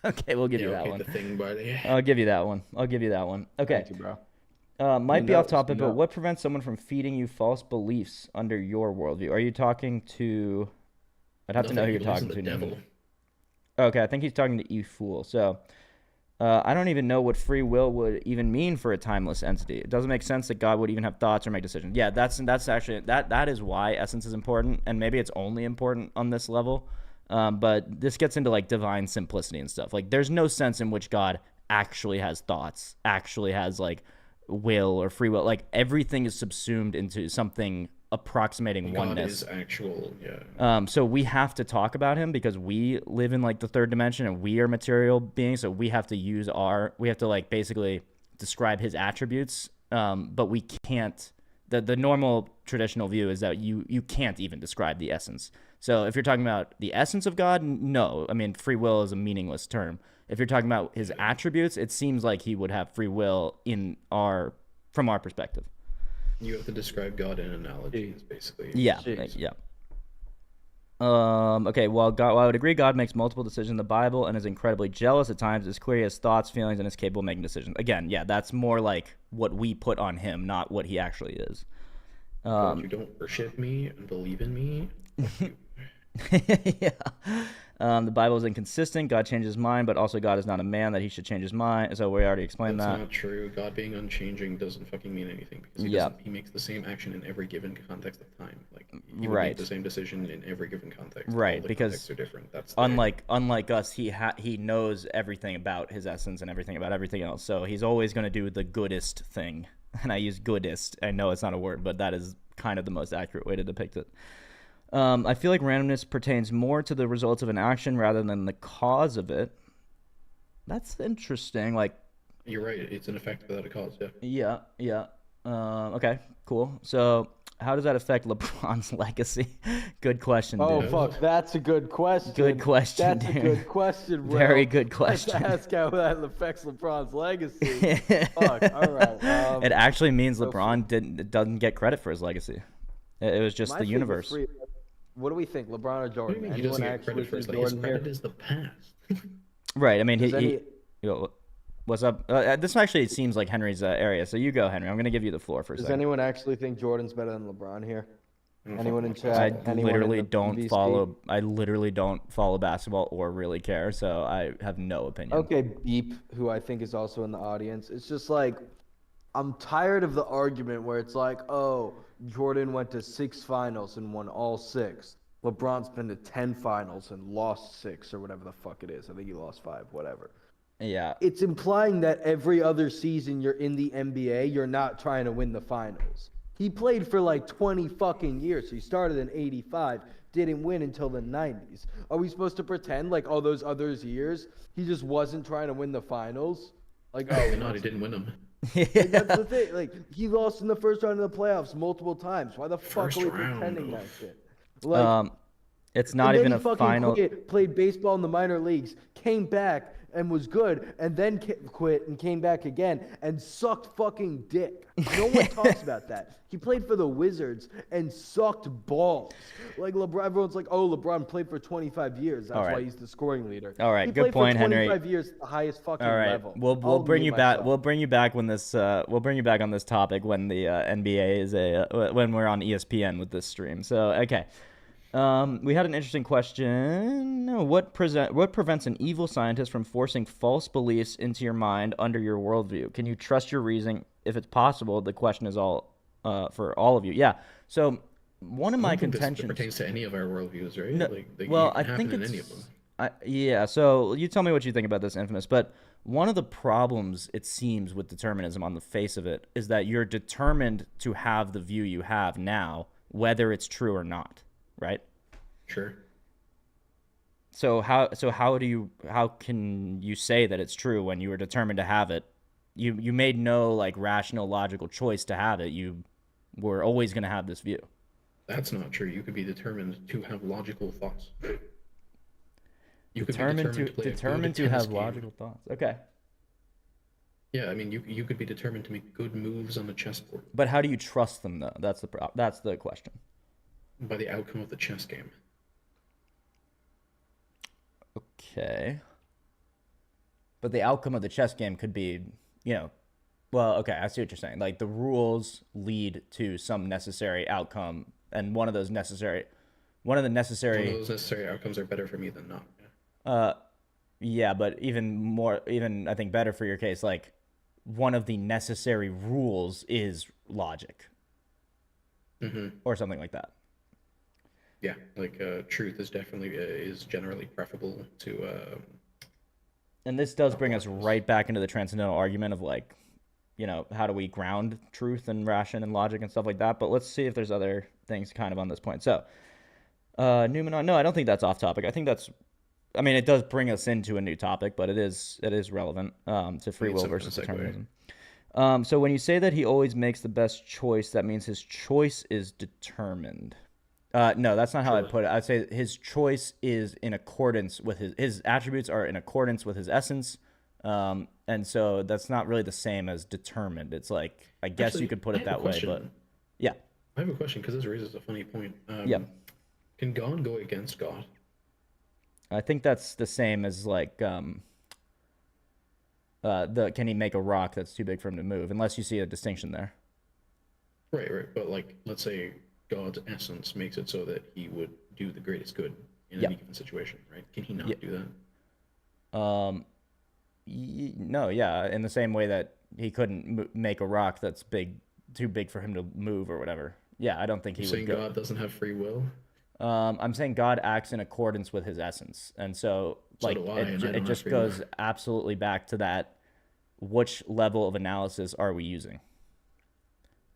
S1: Okay, we'll give
S2: yeah,
S1: you that
S2: okay,
S1: one.
S2: the thing, but yeah.
S1: I'll give you that one. Okay.
S3: Thank you, bro.
S1: Might
S3: You
S1: be
S3: know-
S1: off topic,
S3: you know-
S1: but what prevents someone from feeding you false beliefs under your worldview? Are you talking to I'd have to know
S2: Nothing.
S1: who
S2: He
S1: you're
S2: believes
S1: talking
S2: in
S1: to.
S2: the
S1: Name.
S2: devil.
S1: Okay, I think he's talking to you, fool. So, I don't even know what free will would even mean for a timeless entity. It doesn't make sense that God would even have thoughts or make decisions. Yeah, that's actually that is why essence is important, and maybe it's only important on this level. But this gets into like divine simplicity and stuff. Like, there's no sense in which God actually has thoughts, actually has like will or free will. Like, everything is subsumed into something approximating
S2: God
S1: oneness.
S2: is actual, yeah.
S1: So we have to talk about him because we live in like the third dimension and we are material beings. So we have to like basically describe his attributes. But we can't. The normal traditional view is that you can't even describe the essence. So if you're talking about the essence of God, no. I mean, free will is a meaningless term. If you're talking about his attributes, it seems like he would have free will from our perspective.
S2: You have to describe God in analogies, basically.
S1: Yeah,
S3: Jeez.
S1: yeah. Okay, well, I would agree God makes multiple decisions in the Bible and is incredibly jealous at times. It's clear he has thoughts, feelings, and is capable of making decisions. Again, yeah, that's more like what we put on him, not what he actually is.
S2: You don't worship me and believe in me.
S1: Yeah. The Bible is inconsistent. God changes his mind, but also God is not a man that he should change his mind. So we already explained
S2: That's
S1: that.
S2: not true. God being unchanging doesn't fucking mean anything because
S1: Yeah.
S2: he makes the same action in every given context of time. Like he would
S1: Right.
S2: make the same decision in every given context.
S1: Right,
S2: All the
S1: because
S2: contexts are different. That's
S1: unlike us, he knows everything about his essence and everything about everything else. So he's always going to do the goodest thing. And I use goodest. I know it's not a word, but that is kind of the most accurate way to depict it. I feel like randomness pertains more to the results of an action rather than the cause of it. That's interesting. Like,
S2: You're right. It's an effect without a cause. Yeah.
S1: yeah. Okay, cool. So how does that affect LeBron's legacy? Good question, dude.
S3: Oh fuck, that's a good question.
S1: Good question,
S3: That's
S1: dude.
S3: a good question, bro.
S1: Very good question.
S3: Let's ask how that affects LeBron's legacy. Fuck. All right.
S1: It actually means
S3: so
S1: LeBron doesn't get credit for his legacy. It was just
S3: my
S1: the
S3: thing with
S1: universe.
S3: free- What do we think, LeBron or
S2: What do
S3: Jordan?
S2: you mean he
S3: Anyone
S2: doesn't get
S3: actually
S2: credit for his
S3: think
S2: his
S3: Jordan
S2: credit
S3: here?
S2: is the past.
S1: Right. I mean,
S3: Does any-
S1: what's up? This actually seems like Henry's area. So you go, Henry. I'm going to give you the floor for a
S3: Does
S1: second.
S3: anyone actually think Jordan's better than LeBron here?
S2: don't
S3: Anyone in
S2: fucking know.
S3: chat?
S1: I
S3: Anyone in
S1: literally
S3: the
S1: don't
S3: VC?
S1: follow. I literally don't follow basketball or really care. So I have no opinion.
S3: Okay, Beep, who I think is also in the audience. It's just like, I'm tired of the argument where it's like, oh, Jordan went to 6 finals and won all 6. LeBron's been to 10 finals and lost 6 or whatever the fuck it is. I think he lost 5, whatever.
S1: Yeah.
S3: It's implying that every other season you're in the NBA, you're not trying to win the finals. He played for like 20 fucking years. He started in 85, didn't win until the 90s. Are we supposed to pretend like all those other years he just wasn't trying to win the finals? Like,
S2: Probably not. He didn't win them.
S3: like, that's the thing. Like, he lost in the first round of the playoffs multiple times. Why the fuck
S2: First
S3: are we
S2: round,
S3: pretending
S2: though.
S3: that shit? Like,
S1: It's not
S3: and
S1: even
S3: then
S1: a
S3: he fucking
S1: final.
S3: played baseball in the minor leagues, came back and was good, and then quit and came back again and sucked fucking dick. No one talks about that. He played for the Wizards and sucked balls. Like LeBron, everyone's like, "Oh, LeBron played for 25 years. That's
S1: All right.
S3: why he's the scoring leader."
S1: All right,
S3: he
S1: good
S3: played
S1: point,
S3: for
S1: Henry.
S3: 25 years at the highest fucking
S1: All right,
S3: level.
S1: we'll
S3: I'll
S1: bring
S3: mute
S1: you back.
S3: myself.
S1: We'll bring you back when this. We'll bring you back on this topic when the NBA is when we're on ESPN with this stream. So okay. We had an interesting question. What prevents an evil scientist from forcing false beliefs into your mind under your worldview? Can you trust your reasoning? If it's possible, the question is all for all of you. Yeah. So one of my
S2: I don't think
S1: contentions
S2: this pertains to any of our worldviews, right?
S1: No,
S2: Like, they
S1: well,
S2: can
S1: I think
S2: happen in
S1: it's
S2: any of them.
S1: yeah. So you tell me what you think about this, Infamous. But one of the problems it seems with determinism on the face of it is that you're determined to have the view you have now, whether it's true or not. Right?
S2: Sure.
S1: So how can you say that it's true when you were determined to have it? You made no like rational logical choice to have it. You were always going to have this view.
S2: That's not true. You could be determined to have logical thoughts. You could be
S1: Determined to
S2: play a good
S1: determined to
S2: tennis
S1: have
S2: game.
S1: logical thoughts. Okay.
S2: Yeah, I mean, you could be determined to make good moves on the chessboard
S1: But how do you trust them though? That's the question.
S2: by the outcome of the chess game.
S1: Okay. But the outcome of the chess game could be, well, okay, I see what you're saying. Like the rules lead to some necessary outcome, and one of those necessary. one of the
S2: One of
S1: necessary.
S2: those necessary outcomes are better for me than not.
S1: Uh, yeah, but even I think better for your case, like one of the necessary rules is logic
S2: Yeah. Mm-hmm.
S1: or something like that.
S2: Yeah, like truth is definitely is generally preferable to
S1: And this does bring us
S2: otherwise.
S1: right back into the transcendental argument of like, how do we ground truth and ration and logic and stuff like that? But let's see if there's other things kind of on this point. So, Numenon, no, I don't think that's off topic. I think that's, I mean, it does bring us into a new topic, but it is relevant to
S2: I
S1: free
S2: need
S1: will
S2: some kind of
S1: versus
S2: segue.
S1: determinism. So when you say that he always makes the best choice, that means his choice is determined. No, that's not how I'd
S2: Sure.
S1: put it. I'd say his choice is in accordance with his attributes are in accordance with his essence. And so that's not really the same as determined. It's like, I guess you
S2: Actually,
S1: could put
S2: I
S1: it
S2: have a
S1: that way, but
S2: question.
S1: yeah.
S2: I have a question because this raises a funny point.
S1: Yeah.
S2: Can God go against God?
S1: I think that's the same as like, can he make a rock that's too big for him to move? Unless you see a distinction there.
S2: Right, right. But like, let's say God's essence makes it so that he would do the greatest good in
S1: Yeah.
S2: any given situation, right? Can he not
S1: Yeah.
S2: do that?
S1: No, yeah, in the same way that he couldn't make a rock that's too big for him to move or whatever. Yeah, I don't think
S2: You're
S1: he would
S2: saying
S1: go.
S2: God doesn't have free will?
S1: I'm saying God acts in accordance with his essence, and so
S2: So
S1: like
S2: do I, and I
S1: it
S2: don't have
S1: just
S2: free will.
S1: goes absolutely back to that. Which level of analysis are we using?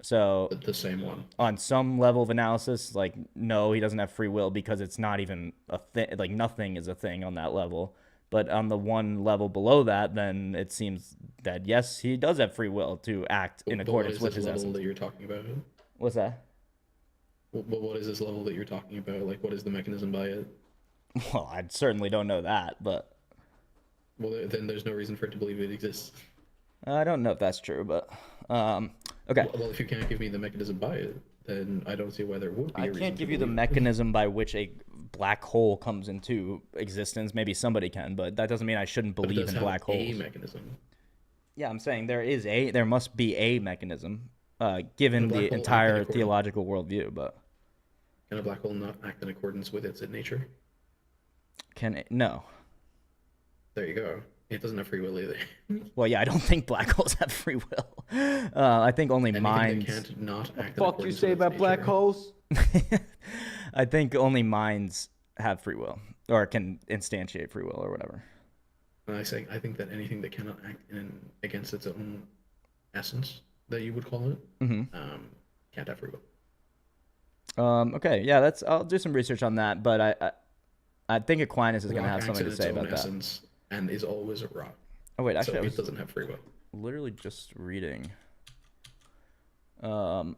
S1: So
S2: The same one.
S1: on some level of analysis, like no, he doesn't have free will because it's not even a thing. Like nothing is a thing on that level. But on the one level below that, then it seems that yes, he does have free will to act in
S2: But what
S1: accordance
S2: is
S1: with
S2: this
S1: his
S2: level
S1: essence.
S2: that you're talking about?
S1: What's that?
S2: But what is this level that you're talking about? Like, what is the mechanism by it?
S1: Well, I certainly don't know that, but
S2: Well, then there's no reason for it to believe it exists.
S1: I don't know if that's true. But okay,
S2: Well, if you can't give me the mechanism by it, then I don't see why there would be
S1: I
S2: a reason
S1: can't
S2: to
S1: give you the
S2: believe it.
S1: mechanism by which a black hole comes into existence. Maybe somebody can, but that doesn't mean I shouldn't
S2: But it
S1: believe
S2: does
S1: in
S2: have
S1: black
S2: a
S1: holes.
S2: mechanism.
S1: Yeah, I'm saying there must be a mechanism,
S2: Can a
S1: given
S2: black
S1: the
S2: hole act in
S1: entire
S2: accordance?
S1: theological worldview. But
S2: Can a black hole not act in accordance with its nature?
S1: can it? No.
S2: There you go. It doesn't have free will either.
S1: Well, yeah, I don't think black holes have free will. I think only
S2: Anything
S1: minds.
S2: that can't not act in
S3: Fuck you
S2: accordance
S3: say
S2: with its
S3: about black
S2: nature.
S3: holes?
S1: I think only minds have free will or can instantiate free will or whatever.
S2: And I think that anything that cannot act against its own essence, that you would call it, can't have free will.
S1: Okay, yeah, I'll do some research on that, but I think Aquinas is going to
S2: Rock
S1: have
S2: acts
S1: something
S2: in
S1: to
S2: its
S1: say
S2: own
S1: about that.
S2: essence and is always a rock.
S1: Oh wait,
S2: So
S1: actually, I
S2: it
S1: was
S2: doesn't have free will.
S1: literally just reading.
S3: What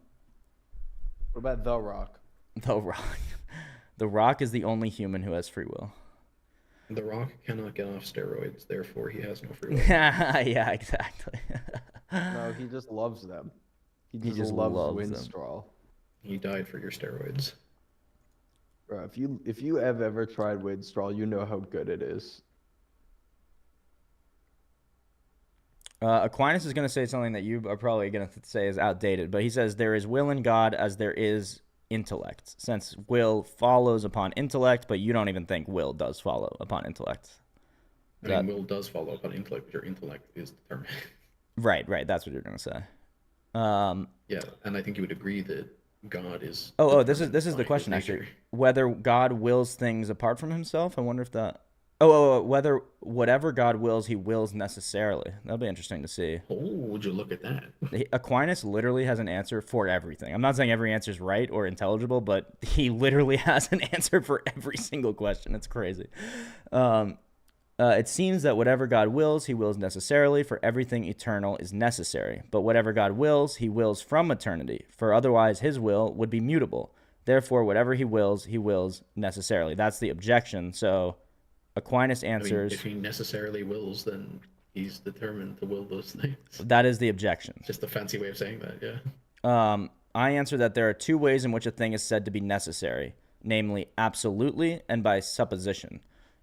S3: about the Rock?
S1: The Rock. The Rock is the only human who has free will.
S2: The Rock cannot get off steroids, therefore he has no free will.
S1: Yeah, exactly.
S3: No, he just loves them. He
S1: just
S3: loves
S1: loves them.
S3: Winstrol.
S2: He died for your steroids.
S3: Bro, if you have ever tried Winstrol, you know how good it is.
S1: Aquinas is going to say something that you are probably going to say is outdated, but he says there is will in God as there is intellect, since will follows upon intellect, but you don't even think will does follow upon intellect.
S2: I mean, will does follow upon intellect, but your intellect is determined.
S1: Right, that's what you're going to say.
S2: Yeah, and I think you would agree that God is.
S1: This is
S2: determined
S1: the
S2: by his
S1: question
S2: nature.
S1: actually. Whether God wills things apart from himself. I wonder if that. Whether whatever God wills, he wills necessarily. That'll be interesting to see.
S2: Oh, would you look at that?
S1: Aquinas literally has an answer for everything. I'm not saying every answer is right or intelligible, but he literally has an answer for every single question. It's crazy. It seems that whatever God wills, he wills necessarily, for everything eternal is necessary. But whatever God wills, he wills from eternity, for otherwise his will would be mutable. Therefore, whatever he wills necessarily. That's the objection. So Aquinas
S2: I mean,
S1: answers,
S2: if he necessarily wills, then he's determined to will those things.
S1: that is the objection.
S2: Just a fancy way of saying that, yeah.
S1: I answer that there are two ways in which a thing is said to be necessary, namely absolutely and by supposition.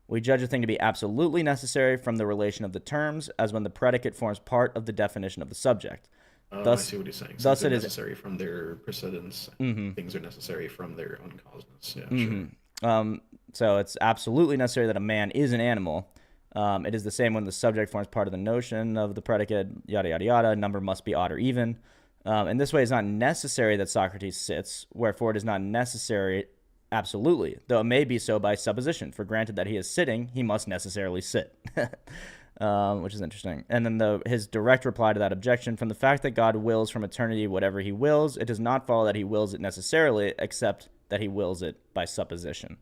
S1: We judge a thing to be absolutely necessary from the relation of the terms, as when the predicate forms part of the definition of the subject.
S2: I
S1: Thus,
S2: see what he's saying.
S1: thus
S2: Things are
S1: it is.
S2: necessary from their precedence.
S1: Mm-hmm.
S2: Things are necessary from their uncausedness. Yeah, sure.
S1: Mm-hmm. So it's absolutely necessary that a man is an animal. It is the same when the subject forms part of the notion of the predicate, yada, yada, yada. Number must be odd or even. In this way, it's not necessary that Socrates sits, wherefore it is not necessary absolutely, though it may be so by supposition. For granted that he is sitting, he must necessarily sit. Which is interesting. And then his direct reply to that objection: from the fact that God wills from eternity whatever he wills, it does not follow that he wills it necessarily, except that he wills it by supposition.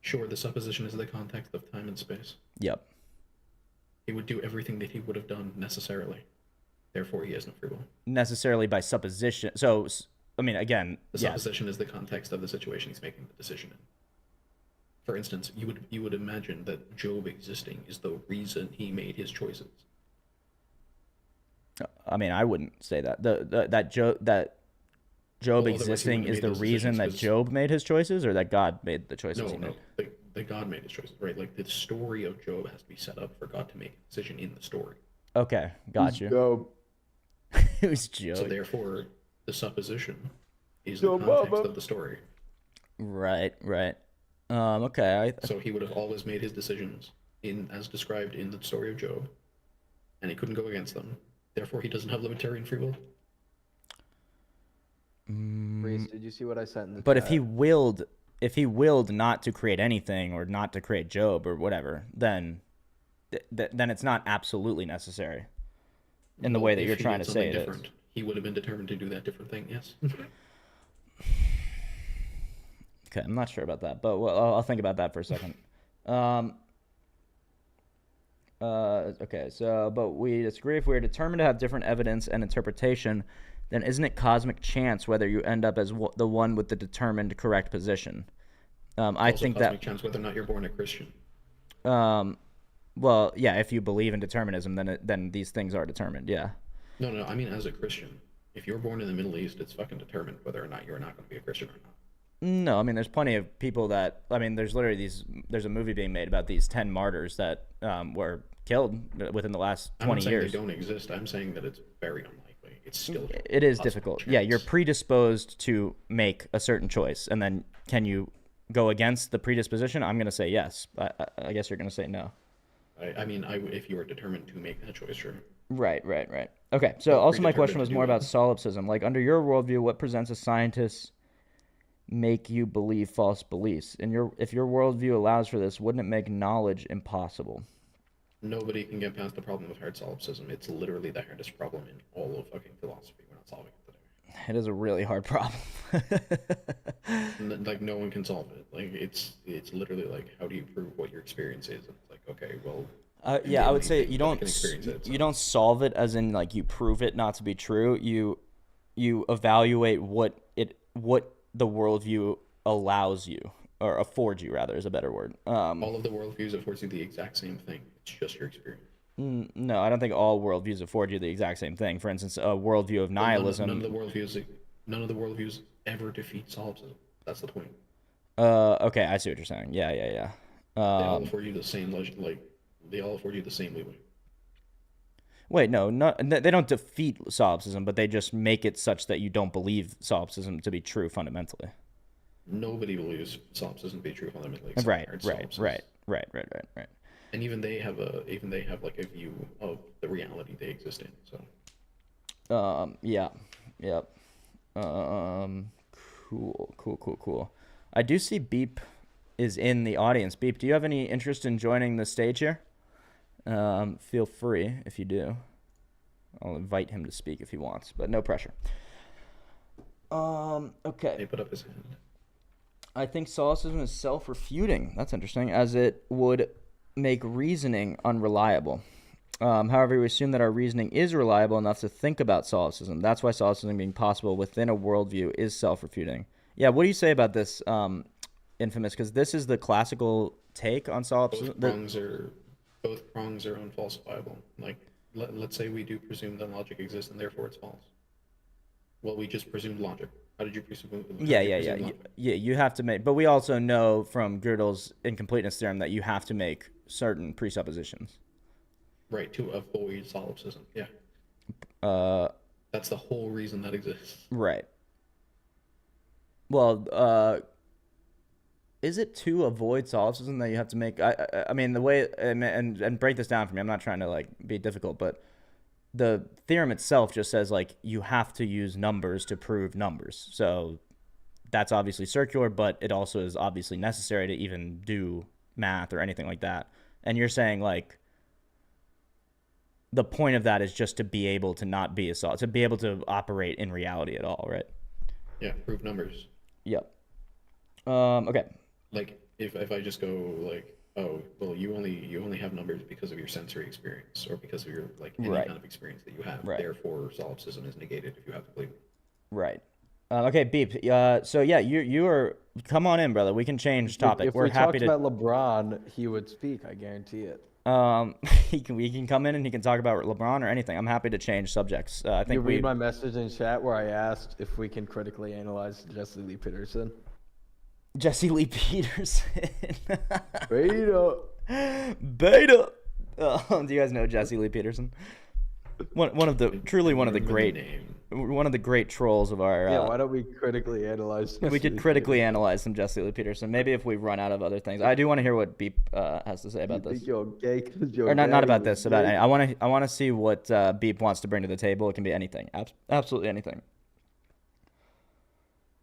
S2: Sure, the supposition is the context of time and space.
S1: Yep.
S2: He would do everything that he would have done necessarily. Therefore, he has no free will.
S1: Necessarily by supposition. So, I mean, again,
S2: The
S1: yes.
S2: supposition is the context of the situation he's making the decision in. For instance, you would imagine that Job existing is the reason he made his choices.
S1: I mean, I wouldn't say that. That Job
S2: Well, otherwise he
S1: existing
S2: wouldn't
S1: is
S2: have
S1: the
S2: made those
S1: reason that
S2: decisions, 'cause-
S1: Job made his choices, or that God made the choices he
S2: No,
S1: made?
S2: no, the God made his choices, right? Like the story of Job has to be set up for God to make a decision in the story.
S1: Okay, got you.
S3: Job.
S1: Who's
S2: So
S1: Job?
S2: therefore, the supposition is
S3: Yo,
S2: the context
S3: mama.
S2: of the story.
S1: Right. Okay.
S2: So he would have always made his decisions in as described in the story of Job, and he couldn't go against them. Therefore, he doesn't have libertarian free will.
S3: Reese, did you see what I sent in the
S1: But
S3: chat?
S1: if he willed not to create anything or not to create Job or whatever, then it's not absolutely necessary in the
S2: Well,
S1: way that
S2: if
S1: you're
S2: he
S1: trying
S2: did
S1: to say
S2: something
S1: it is.
S2: different, he would have been determined to do that different thing. Yes.
S1: Okay, I'm not sure about that, but I'll think about that for a second. Okay, so, but we disagree. If we're determined to have different evidence and interpretation, then isn't it cosmic chance whether you end up as the one with the determined correct position? I
S2: Also
S1: think
S2: cosmic
S1: that,
S2: chance whether or not you're born a Christian.
S1: well, yeah, if you believe in determinism, then these things are determined, yeah.
S2: No. I mean, as a Christian, if you're born in the Middle East, it's fucking determined whether or not you're not going to be a Christian or not.
S1: No, I mean, there's plenty of people that, I mean, there's literally there's a movie being made about these 10 martyrs that were killed within the last
S2: I'm not
S1: 20
S2: saying
S1: years.
S2: they don't exist. I'm saying that it's very unlikely. It's still
S1: It is
S2: cosmic
S1: difficult.
S2: chance.
S1: Yeah, you're predisposed to make a certain choice, and then can you go against the predisposition? I'm going to say yes. I guess you're going to say no.
S2: I mean, if you are determined to make that choice, sure.
S1: Right. Okay, so
S2: Well,
S1: also my
S2: predetermined
S1: question
S2: to
S1: was
S2: do
S1: more
S2: it.
S1: about solipsism. Like, under your worldview, what presents a scientist make you believe false beliefs? If your worldview allows for this, wouldn't it make knowledge impossible?
S2: Nobody can get past the problem of hard solipsism. It's literally the hardest problem in all of fucking philosophy. We're not solving it today.
S1: It is a really hard problem.
S2: Like no one can solve it. Like it's literally like how do you prove what your experience is? And it's like okay, well.
S1: Yeah, I would
S2: they
S1: say
S2: think
S1: you
S2: that I
S1: don't
S2: can experience it,
S1: you
S2: so.
S1: don't solve it as in like you prove it not to be true. You evaluate what the worldview allows you or affords you, rather, is a better word.
S2: All of the worldviews affords you the exact same thing. It's just your experience.
S1: No, I don't think all worldviews afford you the exact same thing. For instance, a worldview of nihilism.
S2: None of the worldviews ever defeat solipsism. That's the point.
S1: Okay, I see what you're saying. Yeah.
S2: They all afford you the same they all afford you the same leeway.
S1: Wait, no, they don't defeat solipsism, but they just make it such that you don't believe solipsism to be true fundamentally.
S2: Nobody believes solipsism to be true fundamentally.
S1: Right.
S2: except hard solipsists.
S1: And
S2: And even they have like a view of the reality they exist in. So
S1: yeah. Yep. Cool. I do see Beep is in the audience. Beep, do you have any interest in joining the stage here? Feel free if you do. I'll invite him to speak if he wants, but no pressure. Okay.
S2: they put up his hand.
S1: I think solipsism is self-refuting. That's interesting, as it would make reasoning unreliable. However, we assume that our reasoning is reliable enough to think about solipsism. That's why solipsism being possible within a worldview is self-refuting. Yeah, what do you say about this, Infamous? Because this is the classical take on solipsism.
S2: Both prongs are unfalsifiable. Like let's say we do presume that logic exists and therefore it's false. Well, we just presumed logic. How did you presume?
S1: Yeah. You have to make, but we also know from Gödel's incompleteness theorem that you have to make certain presuppositions.
S2: Right, to avoid solipsism. Yeah.
S1: Uh,
S2: That's the whole reason that exists.
S1: right. Well, is it to avoid solipsism that you have to make? I mean, the way and break this down for me. I'm not trying to like be difficult, but the theorem itself just says like you have to use numbers to prove numbers. So that's obviously circular, but it also is obviously necessary to even do math or anything like that. And you're saying like the point of that is just to be able to not be a solid, to be able to operate in reality at all, right?
S2: Yeah, prove numbers.
S1: Yep. Okay.
S2: Like if I just go like, oh well, you only have numbers because of your sensory experience or because of your like any
S1: Right.
S2: kind of experience that you have.
S1: Right.
S2: Therefore, solipsism is negated if you have to believe.
S1: Right. Okay, Beep. So yeah, you are. Come on in, brother. We can change topic.
S3: If
S1: We're
S3: we
S1: happy
S3: talked
S1: to.
S3: about LeBron, he would speak. I guarantee it.
S1: We can come in and he can talk about LeBron or anything. I'm happy to change subjects. I
S3: You
S1: think
S3: read
S1: we
S3: my message in chat where I asked if we can critically analyze Jesse Lee Peterson.
S1: Jesse Lee Peterson.
S3: Beta.
S1: Beta. Do you guys know Jesse Lee Peterson? One of the truly one of the
S2: Remember
S1: great
S2: name.
S1: one of the great trolls of our.
S3: Yeah, why don't we critically analyze?
S1: We
S3: Jesse
S1: could
S3: Lee
S1: critically
S3: Peterson?
S1: analyze some Jesse Lee Peterson. Maybe if we run out of other things. I do want to hear what Beep has to say
S3: You
S1: about this.
S3: think you're gay 'cause you're
S1: Or not
S3: gay,
S1: about
S3: you're
S1: this. About
S3: gay?
S1: I want to see what Beep wants to bring to the table. It can be anything. Absolutely anything.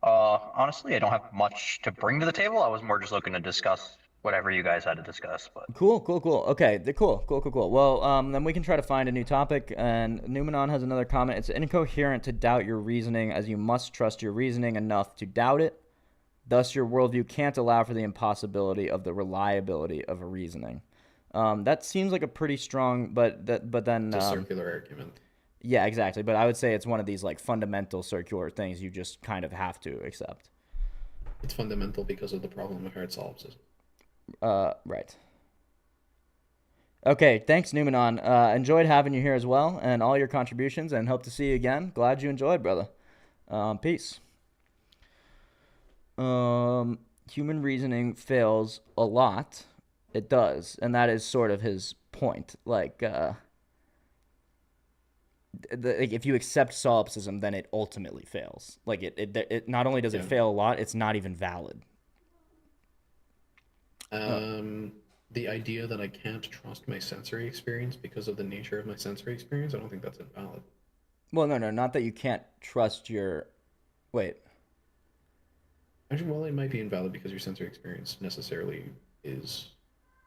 S4: Honestly, I don't have much to bring to the table. I was more just looking to discuss whatever you guys had to discuss. But
S1: Cool. Okay, cool. Well, then we can try to find a new topic. And Numenon has another comment. It's incoherent to doubt your reasoning, as you must trust your reasoning enough to doubt it. Thus, your worldview can't allow for the impossibility of the reliability of a reasoning. That seems like a pretty strong, but then
S2: It's a circular argument.
S1: yeah, exactly. But I would say it's one of these like fundamental circular things you just kind of have to accept.
S2: It's fundamental because of the problem of hard solipsism.
S1: Right. Okay, thanks, Numenon. Enjoyed having you here as well, and all your contributions, and hope to see you again. Glad you enjoyed, brother. Peace. Human reasoning fails a lot. It does, and that is sort of his point. Like, if you accept solipsism, then it ultimately fails. Like, it not only does it
S2: Yeah.
S1: fail a lot, it's not even valid.
S2: The idea that I can't trust my sensory experience because of the nature of my sensory experience, I don't think that's invalid.
S1: Well, no, not that you can't trust your. Wait.
S2: Actually, well, it might be invalid because your sensory experience necessarily is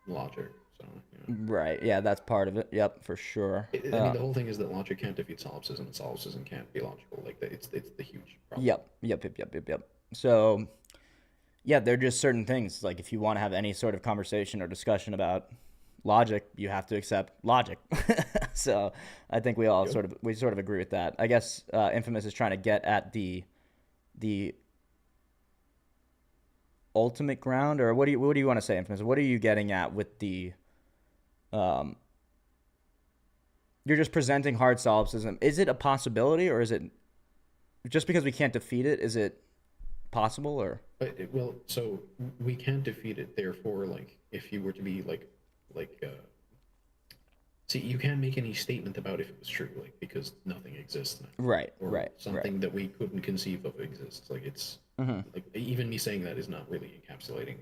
S2: logic. So,
S1: Right. Yeah, that's part of it. Yep, for sure.
S2: I mean, the whole thing is that logic can't defeat solipsism, and solipsism can't be logical. Like, it's the huge problem.
S1: Yep. So, yeah, there are just certain things. Like, if you want to have any sort of conversation or discussion about logic, you have to accept logic. So, I think we all sort of agree with that. I guess Infamous is trying to get at the ultimate ground, or what do you want to say, Infamous? What are you getting at with the you're just presenting hard solipsism. Is it a possibility, or is it just because we can't defeat it? Is it possible, or
S2: Well, so we can't defeat it. Therefore, like, if you were to be see, you can't make any statement about if it was true, like, because nothing exists now.
S1: right?
S2: Something that we couldn't conceive of exists. Like, it's like even me saying that is not really encapsulating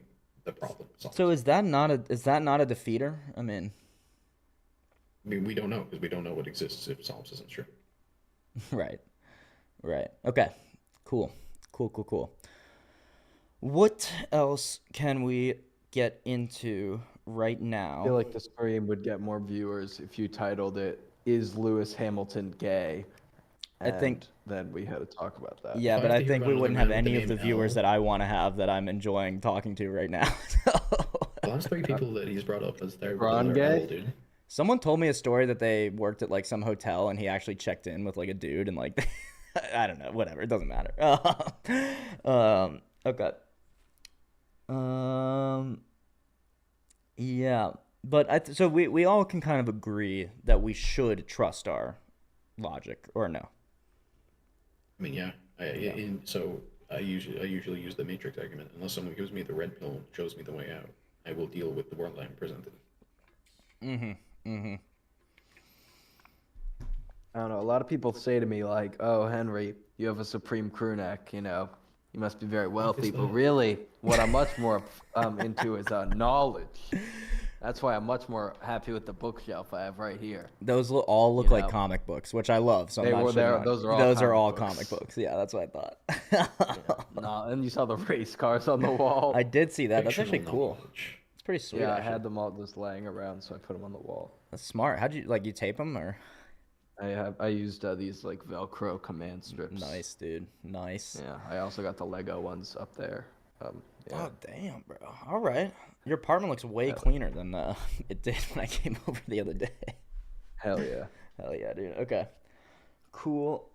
S2: the problem.
S1: So is that not a defeater? I mean,
S2: we don't know because we don't know what exists if solipsism is true.
S1: right. Okay. Cool. What else can we get into right now?
S3: I feel like the stream would get more viewers if you titled it "Is Lewis Hamilton Gay?"
S1: I think
S3: then we had to talk about that.
S1: Yeah,
S2: If I
S1: but
S2: have
S1: I
S2: to hear
S1: think
S2: about
S1: we
S2: another
S1: wouldn't
S2: man
S1: have
S2: with the
S1: any of the
S2: name
S1: viewers
S2: L.
S1: that I want to have that I'm enjoying talking to right now.
S2: The last three people that he's brought up as their
S3: Ron
S2: are
S3: gay?
S2: L, dude.
S1: Someone told me a story that they worked at like some hotel and he actually checked in with like a dude and like I don't know, whatever, it doesn't matter. Okay. Yeah, but so we all can kind of agree that we should trust our logic, or no?
S2: I mean, yeah. So I usually use the matrix argument. Unless someone gives me the red pill and shows me the way out, I will deal with the world I'm presented.
S3: I don't know. A lot of people say to me like, "Oh, Henry, you have a supreme crew neck. You know, you must be very wealthy." But really, what I'm much more into is knowledge. That's why I'm much more happy with the bookshelf I have right here.
S1: Those all look
S3: You
S1: like
S3: know,
S1: comic books, which I love. So I'm
S3: they
S1: not
S3: were
S1: shitting
S3: there.
S1: on.
S3: Those are all
S1: comic books. Yeah, that's what I thought.
S3: No, and you saw the race cars on the wall.
S1: I did see that. That's
S2: Fictional
S1: actually cool.
S2: knowledge.
S1: It's pretty sweet.
S3: Yeah, I
S1: actually.
S3: had them all just laying around, so I put them on the wall.
S1: That's smart. How'd you like? You tape them or?
S3: I used these like Velcro command strips.
S1: Nice, dude. Nice.
S3: Yeah, I also got the Lego ones up there. Yeah.
S1: Oh damn, bro. All right. Your apartment looks way cleaner than it did when I came over the other day.
S3: Hell yeah.
S1: Hell yeah, dude. Okay. Cool.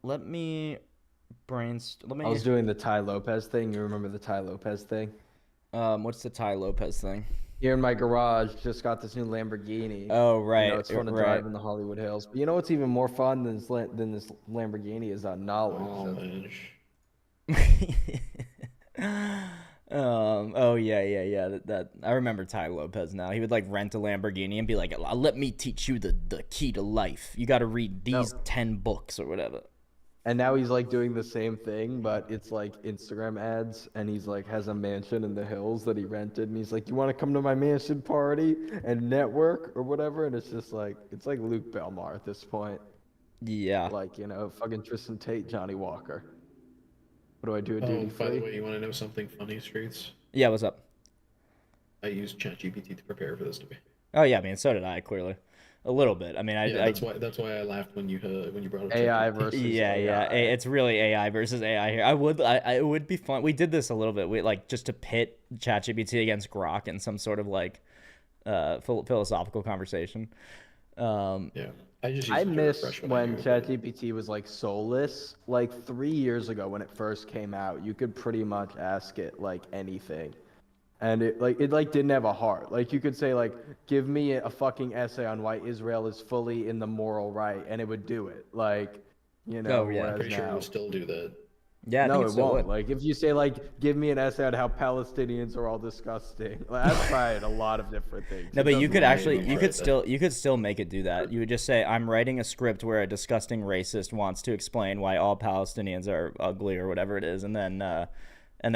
S1: Let me brainstorm.
S3: I was doing the Ty Lopez thing. You remember the Ty Lopez thing?
S1: What's the Ty Lopez thing?
S3: Here in my garage, just got this new Lamborghini.
S1: Oh, right.
S3: You know, it's fun to drive in the Hollywood Hills. But you know what's even more fun than this Lamborghini is knowledge.
S1: Oh yeah. That I remember Ty Lopez now. He would like rent a Lamborghini and be like, "Let me teach you the key to life. You got to read these 10 books or whatever."
S3: And now he's like doing the same thing, but it's like Instagram ads, and he's like has a mansion in the hills that he rented, and he's like, "You want to come to my mansion party and network or whatever?" And it's just like it's like Luke Belmar at this point.
S1: Yeah.
S3: Like, you know, fucking Tristan Tate, Johnny Walker. What do I do? A
S2: Oh,
S3: duty
S2: by the
S3: free?
S2: way, you want to know something funny, Streets?
S1: Yeah. What's up?
S2: I used ChatGPT to prepare for this debate.
S1: Oh yeah. I mean, so did I. Clearly, a little bit. I mean,
S2: Yeah, that's why I laughed when you brought up
S3: AI
S2: ChatGPT.
S3: versus
S1: Yeah.
S3: AI.
S1: It's really AI versus AI here. It would be fun. We did this a little bit. We like just to pit ChatGPT against Grok in some sort of like philosophical conversation.
S2: Yeah, I just used
S3: I
S2: it to
S3: miss
S2: refresh
S3: when
S2: I knew.
S3: ChatGPT was like soulless. Like 3 years ago when it first came out, you could pretty much ask it like anything. And it didn't have a heart. Like you could say like, give me a fucking essay on why Israel is fully in the moral right, and it would do it. Like, you know,
S1: Oh, yeah.
S2: I'm
S3: whereas
S2: pretty sure it
S3: now,
S2: will still do that.
S1: Yeah. I
S3: no,
S1: think
S3: it
S1: it still
S3: won't.
S1: would.
S3: Like if you say like, give me an essay on how Palestinians are all disgusting. Like, I've tried a lot of different things.
S1: No,
S3: It
S1: but you
S3: doesn't
S1: could
S3: work.
S1: actually,
S2: you could
S1: you could still make it do that. You would just say, "I'm writing a script where a disgusting racist wants to explain why all Palestinians are ugly or whatever it is," and then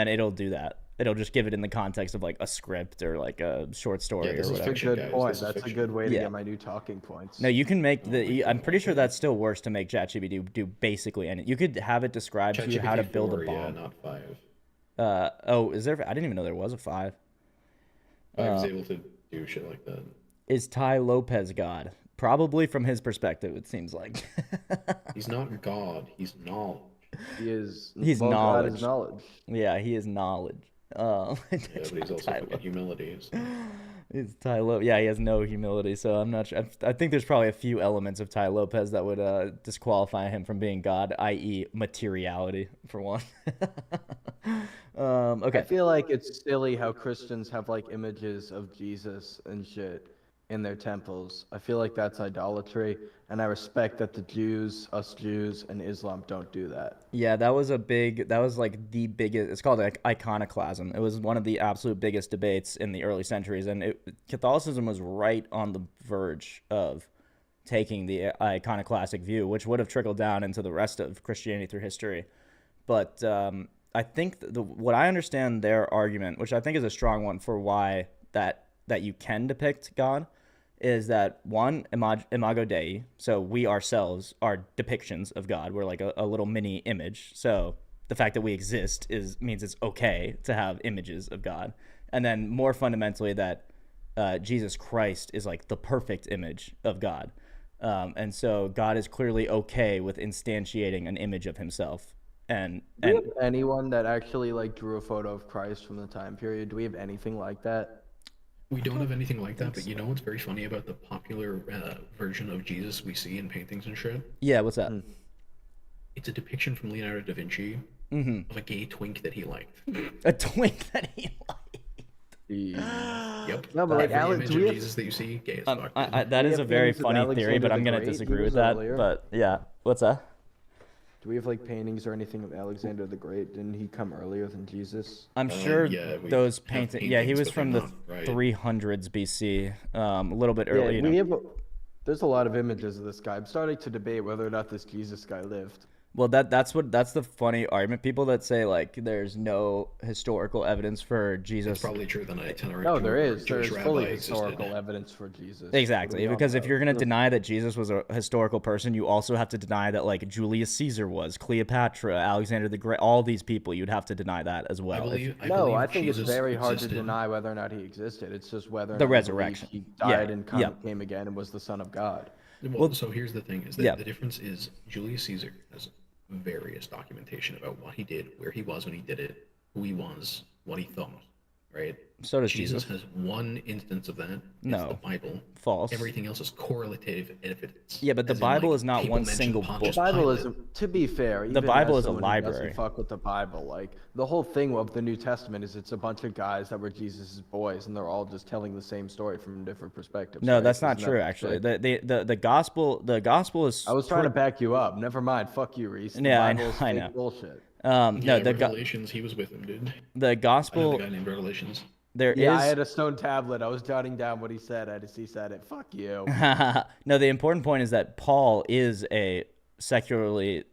S1: it'll do that. It'll just give it in the context of like a script or like a short story
S2: Yeah,
S1: or
S2: this is
S1: whatever.
S3: That's a
S2: fiction,
S3: good
S2: guys.
S3: point.
S2: This is
S3: That's a
S2: fiction.
S3: good way to
S1: Yeah.
S3: get my new talking points.
S1: No, you can make I'm pretty sure that still works to make ChatGPT do basically anything. You could have it describe to you how to
S2: ChatGPT
S1: build a
S2: 4, yeah,
S1: bomb.
S2: not 5.
S1: Oh, is there? I didn't even know there was a 5.
S2: I was able to do shit like that.
S1: Is Ty Lopez God? Probably from his perspective, it seems like.
S2: He's not God. He's knowledge.
S3: He is.
S1: He's
S3: well, God
S1: knowledge.
S3: is knowledge.
S1: Yeah, he is knowledge.
S2: Yeah, but he's also
S1: Ty
S2: fucking humility. So.
S1: It's Ty Lopez. Yeah, he has no humility, so I'm not sure. I think there's probably a few elements of Ty Lopez that would disqualify him from being God, i.e., materiality, for one.
S3: I
S1: Okay.
S3: feel like it's silly how Christians have like images of Jesus and shit in their temples. I feel like that's idolatry, and I respect that the Jews, us Jews, and Islam don't do that.
S1: Yeah, that was like the biggest, it's called like iconoclasm. It was one of the absolute biggest debates in the early centuries, and Catholicism was right on the verge of taking the iconoclastic view, which would have trickled down into the rest of Christianity through history. But I think what I understand their argument, which I think is a strong one for why that you can depict God, is that one, imago Dei, so we ourselves are depictions of God. We're like a little mini image. So the fact that we exist means it's okay to have images of God. And then more fundamentally that Jesus Christ is like the perfect image of God. And so God is clearly okay with instantiating an image of himself. And
S3: Do we have anyone that actually like drew a photo of Christ from the time period? Do we have anything like that?
S2: We don't have anything like that, but you know what's very funny about the popular version of Jesus we see in paintings and shit?
S1: yeah, what's that?
S2: It's a depiction from Leonardo da Vinci of a gay twink that he liked.
S1: A twink that he liked.
S2: Yep.
S3: No, but like
S2: Every
S3: Alex,
S2: image
S3: do we
S2: of
S3: have-
S2: Jesus that you see, gay as fuck.
S1: That
S3: we
S1: is a
S3: have
S1: very
S3: things of
S1: funny theory,
S3: Alexander
S1: but I'm
S3: the
S1: gonna
S3: Great? He
S1: disagree
S3: was
S1: with that.
S3: earlier.
S1: But yeah, what's that?
S3: Do we have like paintings or anything of Alexander the Great? Didn't he come earlier than Jesus?
S1: I'm sure
S2: yeah, we
S1: those
S2: have
S1: paintings. Yeah, he
S2: paintings,
S1: was
S2: but they're
S1: from the
S2: not right.
S1: 300s BC, a little bit
S3: Yeah,
S1: early. You know.
S3: we have. There's a lot of images of this guy. I'm starting to debate whether or not this Jesus guy lived.
S1: Well, that's the funny argument. People that say like there's no historical evidence for
S2: It's
S1: Jesus.
S2: probably true that an itinerant
S3: No, there is.
S2: Jewish
S3: There's
S2: rabbi
S3: fully
S2: existed.
S3: historical evidence for Jesus. What are
S1: Exactly,
S3: we on
S1: because if
S3: about?
S1: you're gonna deny that Jesus was a historical person, you also have to deny that like Julius Caesar was, Cleopatra, Alexander the Great, all these people. You'd have to deny that as
S2: I
S1: well.
S2: believe. I
S3: No,
S2: believe
S3: I think
S2: Jesus
S3: it's very hard to
S2: existed.
S3: deny whether or not he existed. It's just whether or
S1: The
S3: not
S1: resurrection.
S3: he
S1: Yeah,
S3: died and
S1: yeah.
S3: came again and was the Son of God.
S2: Well, so here's the thing: is that
S1: yeah.
S2: the difference is Julius Caesar has various documentation about what he did, where he was when he did it, who he was, what he thought. Right?
S1: So does
S2: Jesus
S1: Jesus.
S2: has one instance of that. It's
S1: No.
S2: the Bible.
S1: False.
S2: Everything else is correlative evidence.
S1: Yeah, but the
S2: As in,
S1: Bible
S2: like,
S1: is not
S2: people
S1: one
S2: mention
S1: single
S2: Pontius
S1: book.
S3: The Bible
S2: Pilate.
S3: is, to be fair,
S1: The
S3: even
S1: Bible
S3: as
S1: is a
S3: someone who doesn't
S1: library.
S3: fuck with the Bible. Like the whole thing of the New Testament is it's a bunch of guys that were Jesus' boys, and they're all just telling the same story from different perspectives.
S1: No,
S3: right?
S1: that's not
S3: Isn't that
S1: true.
S3: the
S1: Actually,
S3: trick?
S1: the gospel is.
S3: I was trying to back you up. Never mind. Fuck you, Reese. The
S1: Yeah, I
S3: Bible
S1: know,
S3: is
S1: I
S3: fake
S1: know.
S3: bullshit.
S1: No,
S2: Yeah,
S1: the
S2: Revelations. He was with him, dude.
S1: the
S2: I know
S1: gospel
S2: the guy named Revelations.
S1: there
S3: Yeah, I
S1: is.
S3: had a stone tablet. I was jotting down what he said as he said it. Fuck you.
S1: No, the important point is that Paul is a secularly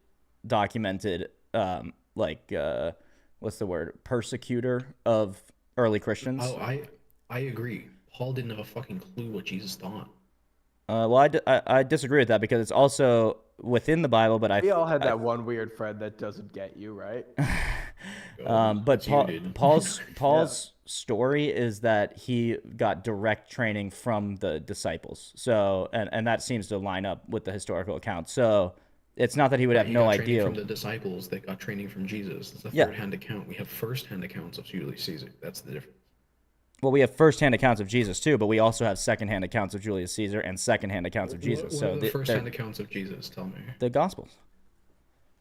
S1: documented, what's the word, persecutor of early Christians.
S2: Oh, I agree. Paul didn't have a fucking clue what Jesus thought.
S1: Well, I disagree with that because it's also within the Bible, but
S3: We all had that one weird friend that doesn't get you, right?
S1: But
S2: That's you,
S1: Paul,
S2: dude.
S1: Paul's story is that he got direct training from the disciples. So, and that seems to line up with the historical account. So, it's not that he would have
S2: He
S1: no
S2: got training
S1: idea.
S2: from the disciples that got training from Jesus. It's a
S1: Yeah.
S2: third-hand account. We have first-hand accounts of Julius Caesar. That's the difference.
S1: Well, we have first-hand accounts of Jesus too, but we also have second-hand accounts of Julius Caesar and second-hand accounts of Jesus.
S2: What
S1: So
S2: are the
S1: they're
S2: first-hand accounts of Jesus? Tell me.
S1: the Gospels.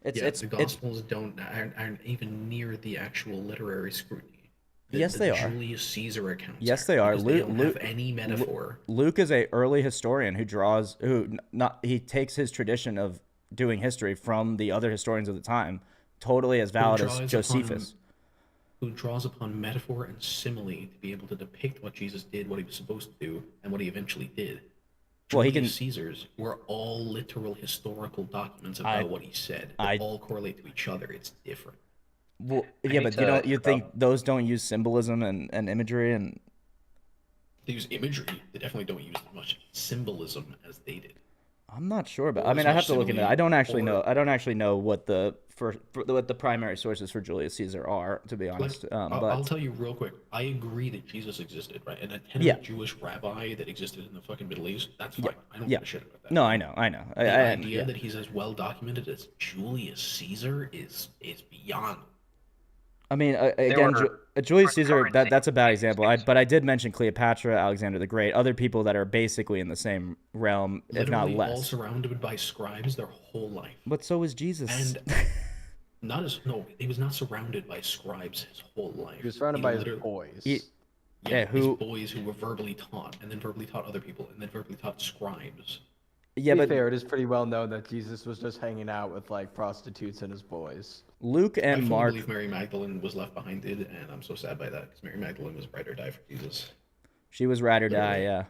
S2: The Gospels aren't even near the actual literary scrutiny.
S1: Yes, they are.
S2: Julius Caesar accounts.
S1: Yes, they are.
S2: Because they don't have any metaphor.
S1: Luke is a early historian he takes his tradition of doing history from the other historians of the time, totally as valid as Josephus.
S2: Who draws upon metaphor and simile to be able to depict what Jesus did, what he was supposed to do, and what he eventually did.
S1: Well,
S2: Julius Caesar's were all literal historical documents about what he said. They all correlate to each other. It's different.
S1: Well, yeah, but you think those don't use symbolism and imagery and
S2: They use imagery. They definitely don't use as much symbolism as they did.
S1: I'm not sure about.
S2: Or
S1: I mean,
S2: as
S1: I
S2: much
S1: have to look into it.
S2: simile,
S1: I don't actually
S2: or-
S1: know. I don't actually know what what the primary sources for Julius Caesar are, to be honest.
S2: I'll tell you real quick. I agree that Jesus existed, right? And a
S1: Yeah.
S2: Jewish rabbi that existed in the fucking Middle East, that's fine. I don't
S1: Yeah.
S2: give a shit about that.
S1: No, I know.
S2: The idea
S1: Yeah.
S2: that he's as well documented as Julius Caesar is beyond.
S1: I mean, again, Julius Caesar,
S4: recurrent
S1: that's a bad
S4: things.
S1: example. But I did mention Cleopatra, Alexander the Great, other people that are basically in the same realm, if not
S2: Literally all
S1: less.
S2: surrounded by scribes their whole life.
S1: But so was Jesus.
S2: And he was not surrounded by scribes his whole life.
S3: He was surrounded by his
S2: literally-
S3: boys.
S1: Yeah,
S2: his boys who were verbally taught, and then verbally taught other people, and then verbally taught scribes.
S1: Yeah,
S3: to be
S1: but
S3: fair, it is pretty well known that Jesus was just hanging out with like prostitutes and his boys.
S1: Luke
S2: I
S1: and
S2: fully
S1: Mark.
S2: believe Mary Magdalene was left behind, and I'm so sad by that because Mary Magdalene was ride or die for Jesus.
S1: She was ride or die. Yeah.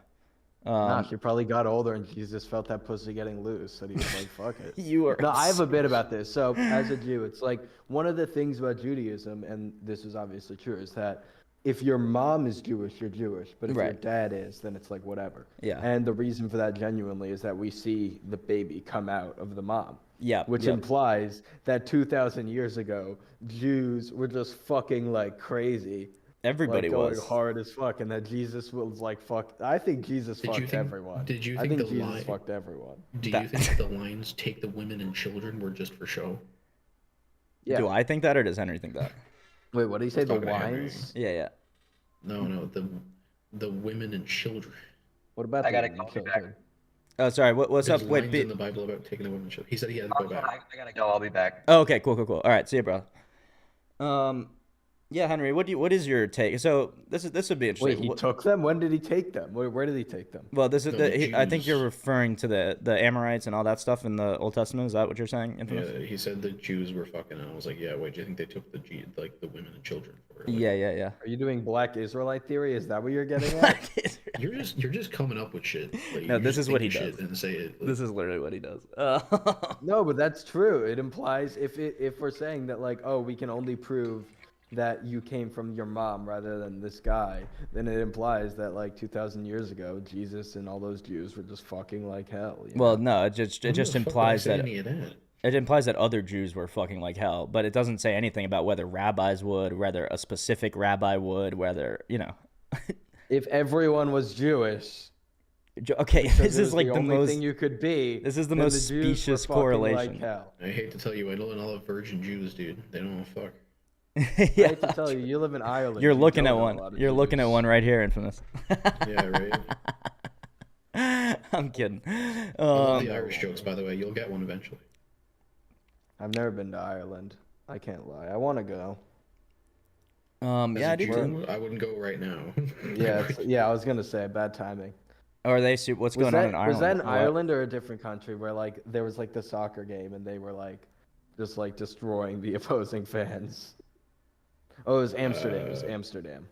S3: Nah, she probably got older and Jesus felt that pussy getting loose, and he was like, "Fuck it."
S1: You are.
S3: No, I have a bit about this. So, as a Jew, it's like one of the things about Judaism, and this is obviously true, is that if your mom is Jewish, you're Jewish. But if your
S1: Right.
S3: dad is, then it's like whatever.
S1: Yeah.
S3: And the reason for that genuinely is that we see the baby come out of the mom.
S1: Yeah,
S3: Which
S1: yep.
S3: implies that 2,000 years ago, Jews were just fucking like crazy.
S1: Everybody
S3: Like, going
S1: was.
S3: hard as fuck, and that Jesus was like fuck. I think Jesus
S2: Did you
S3: fucked
S2: think-
S3: everyone.
S2: did you
S3: I
S2: think
S3: think
S2: the
S3: Jesus
S2: line-
S3: fucked everyone.
S2: Do you think the lines "take the women and children" were just for show?
S3: Yeah.
S1: Do I think that, or does Henry think that?
S3: Wait, what did he say? The
S2: talking to Henry.
S3: wines?
S1: Yeah, yeah.
S2: No, the women and children.
S3: What about
S4: I
S3: the
S4: gotta
S3: women
S4: call you
S3: children?
S4: back.
S1: Oh, sorry. What's
S2: There's
S1: up? Wait,
S2: lines in the Bible about taking the women and children. He said he had to go back.
S4: I gotta go. I'll be back.
S1: Oh, okay, cool. All right, see you, bro. Yeah, Henry, what is your take? So this would be
S3: Wait,
S1: interesting.
S3: he took them? When did he take them? Where did he take them?
S1: Well, this is
S2: No, the
S1: I think you're
S2: Jews.
S1: referring to the Amorites and all that stuff in the Old Testament. Is that what you're saying, Infamous?
S2: Yeah, he said the Jews were fucking. And I was like, yeah. Wait, do you think they took like the women and children for it? Like,
S1: Yeah.
S3: Are you doing Black Israelite theory? Is that what you're getting at?
S2: you're just coming up with shit. Like,
S1: No,
S2: you
S1: this
S2: just
S1: is what
S2: think
S1: he
S2: of
S1: does.
S2: shit and say it. Like,
S1: This is literally what he does.
S3: No, but that's true. It implies if we're saying that like, oh, we can only prove that you came from your mom rather than this guy, then it implies that like 2,000 years ago, Jesus and all those Jews were just fucking like hell.
S1: Well, no, it just
S2: when the fuck did I
S1: implies
S2: say
S1: that
S2: any of that.
S1: it implies that other Jews were fucking like hell, but it doesn't say anything about whether rabbis would, whether a specific rabbi would, whether
S3: If everyone was Jewish,
S1: Okay,
S3: because
S1: this
S3: it
S1: is
S3: was
S1: like
S3: the
S1: the
S3: only
S1: most.
S3: thing you could be.
S1: This is the
S3: then
S1: most
S3: the Jews were
S1: specious
S3: fucking
S1: correlation.
S3: Like hell.
S2: I hate to tell you, I know all the virgin Jews, dude. They don't fuck.
S3: I
S1: Yeah,
S3: hate to tell you, you live in Ireland.
S1: you're
S3: you
S1: looking
S3: don't
S1: at
S3: know a
S1: one.
S3: lot of
S1: You're looking at
S3: Jews.
S1: one right here, Infamous.
S2: Yeah, right.
S1: I'm kidding.
S2: I love the Irish jokes, by the way. You'll get one eventually.
S3: I've never been to Ireland. I can't lie. I want to go.
S1: Yeah, I
S2: As a
S1: do
S2: Jew,
S1: too.
S2: I wouldn't go right now.
S3: Yeah, I was gonna say bad timing.
S1: Or are they? What's going on in Ireland?
S3: Was that in
S1: What?
S3: Ireland or a different country where like there was like the soccer game and they were like just like destroying the opposing fans? Oh, it was Amsterdam. It was Amsterdam.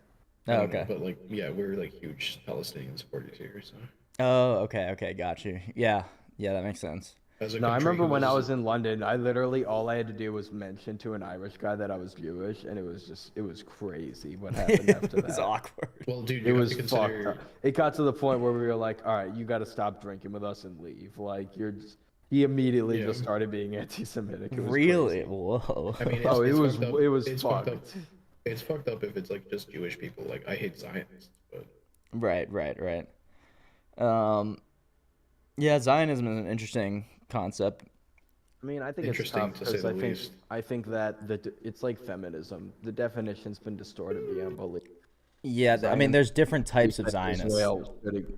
S1: Oh,
S2: I don't know,
S1: okay.
S2: but like, yeah, we're like huge Palestinian supporters here. So
S1: Oh, okay, got you. Yeah, that makes sense.
S2: as a
S3: No, I
S2: country
S3: remember
S2: who
S3: when I
S2: is-
S3: was in London, I literally all I had to do was mention to an Irish guy that I was Jewish, and it was crazy what happened after
S1: It was
S3: that.
S1: awkward.
S2: Well, dude,
S3: It
S2: you have
S3: was
S2: to
S3: fucked
S2: consider.
S3: up. It got to the point where we were like, all right, you got to stop drinking with us and leave. Like he immediately
S2: Yeah.
S3: just started being anti-Semitic. It was
S1: Really?
S3: crazy.
S1: Whoa.
S2: I mean,
S3: Oh,
S2: it's
S3: it was
S2: fucked up.
S3: it was
S2: It's
S3: fucked.
S2: fucked up. It's fucked up if it's like just Jewish people. Like I hate Zionists, but
S1: Right. Yeah, Zionism is an interesting concept.
S3: I mean, I think it's
S2: Interesting,
S3: tough
S2: to say
S3: because
S2: the least.
S3: I think that it's like feminism. The definition's been distorted beyond belief.
S1: Yeah, I mean, there's different types of
S3: That
S1: Zionists.
S3: Israel should-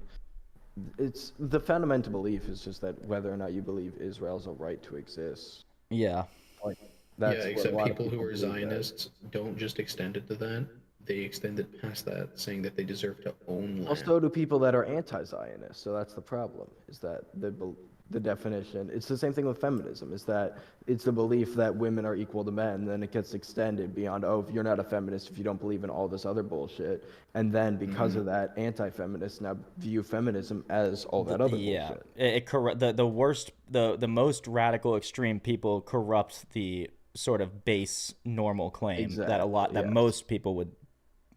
S3: It's the fundamental belief is just that whether or not you believe Israel's a right to exist.
S1: Yeah.
S3: Like
S2: yeah,
S3: that's what a
S2: except
S3: lot of
S2: people who are
S3: believe that.
S2: Zionists don't just extend it to that. They extend it past that, saying that they deserve to own land.
S3: Also, to people that are anti-Zionist, so that's the problem. Is that the definition? It's the same thing with feminism. Is that it's the belief that women are equal to men, then it gets extended beyond. Oh, if you're not a feminist, if you don't believe in all this other bullshit, and then because of that, anti-feminists now view feminism as all that other
S1: Yeah.
S3: bullshit.
S1: The most radical extreme people corrupt the sort of base normal claim that
S3: Exactly,
S1: most people would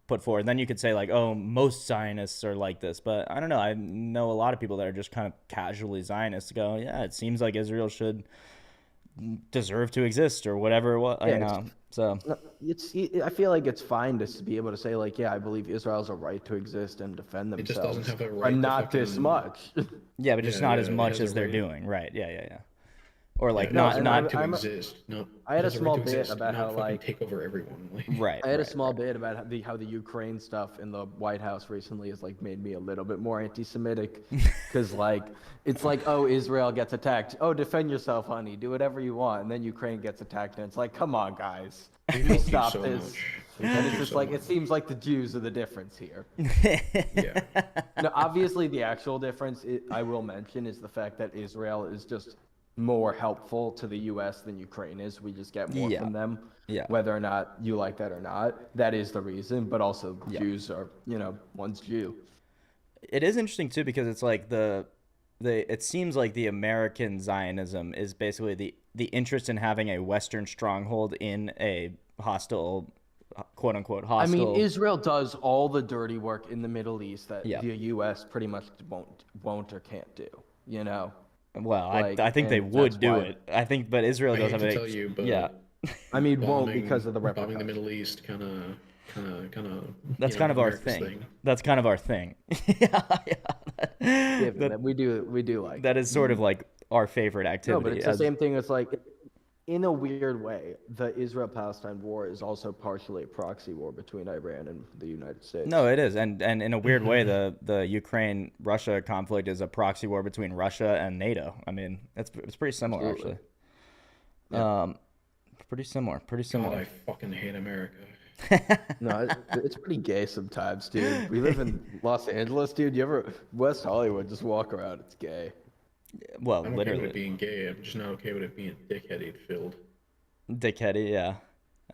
S1: put forward. And then you could say like, oh, most Zionists are like this, but I don't know. I know a lot of people that are just kind of casually Zionists go, yeah, it seems like Israel should deserve to exist or whatever. What
S3: Yeah,
S1: you know. So
S3: No, I feel like it's fine to be able to say like, yeah, I believe Israel's a right to exist and defend
S2: It
S3: themselves.
S2: just doesn't have a
S3: but
S2: right to
S3: not this
S2: fucking-
S3: much.
S1: yeah, but just
S2: Yeah,
S1: not
S2: yeah,
S1: as
S2: it
S1: much
S2: has a
S1: as they're
S2: right.
S1: doing, right? Yeah. Or like
S2: No,
S1: not
S3: and
S1: not
S2: to
S3: I'm-
S2: exist. No,
S3: I had
S2: it
S3: a
S2: has
S3: small
S2: right to
S3: bit
S2: exist,
S3: about
S2: not
S3: how,
S2: fucking
S3: like-
S2: take over everyone. Like,
S1: right.
S3: I had a
S1: right,
S3: small
S1: right.
S3: bit about how the Ukraine stuff in the White House recently has like made me a little bit more anti-Semitic, because like it's like, oh, Israel gets attacked, oh, defend yourself, honey, do whatever you want, and then Ukraine gets attacked, and it's like, come on, guys,
S2: We
S3: we
S2: love you
S3: stop
S2: so
S3: this.
S2: much. We
S3: And
S2: love
S3: it's
S2: you
S3: just
S2: so
S3: like
S2: much.
S3: it seems like the Jews are the difference here.
S2: Yeah.
S3: No, obviously the actual difference I will mention is the fact that Israel is just more helpful to the U.S. than Ukraine is. We just get more
S1: Yeah.
S3: from them.
S1: Yeah.
S3: Whether or not you like that or not, that is the reason. But also,
S1: Yeah.
S3: Jews are, one's Jew.
S1: It is interesting too because it's like it seems like the American Zionism is basically the interest in having a Western stronghold in a hostile, quote unquote
S3: I
S1: hostile.
S3: mean, Israel does all the dirty work in the Middle East that
S1: Yeah.
S3: the U.S. pretty much won't or can't do.
S1: Well,
S3: like,
S1: I think they
S3: and
S1: would
S3: that's
S1: do
S3: why-
S1: it. I think, but Israel
S2: I
S1: does
S2: hate
S1: have
S2: to
S1: a
S2: tell you, but
S1: yeah.
S3: I mean, won't
S2: bombing-
S3: because of the
S2: bombing the
S3: repercussions.
S2: Middle East, kind of.
S1: That's kind of our
S2: America's
S1: thing. That's kind of our thing.
S3: Yeah,
S1: That-
S3: we do like.
S1: that is sort of like our favorite
S3: No,
S1: activity.
S3: but it's the
S1: as-
S3: same thing. It's like, in a weird way, the Israel-Palestine war is also partially a proxy war between Iran and the United States.
S1: No, it is, and in a weird way, the Ukraine-Russia conflict is a proxy war between Russia and NATO. I mean, it's pretty similar
S3: Absolutely.
S1: actually. Pretty similar.
S2: God, I fucking hate America.
S3: No, it's pretty gay sometimes, dude. We live in Los Angeles, dude. You ever West Hollywood? Just walk around. It's gay.
S1: Well,
S2: I'm okay with it
S1: literally,
S2: being gay. I'm just not okay with it being dickheaded filled.
S1: dickheady. Yeah.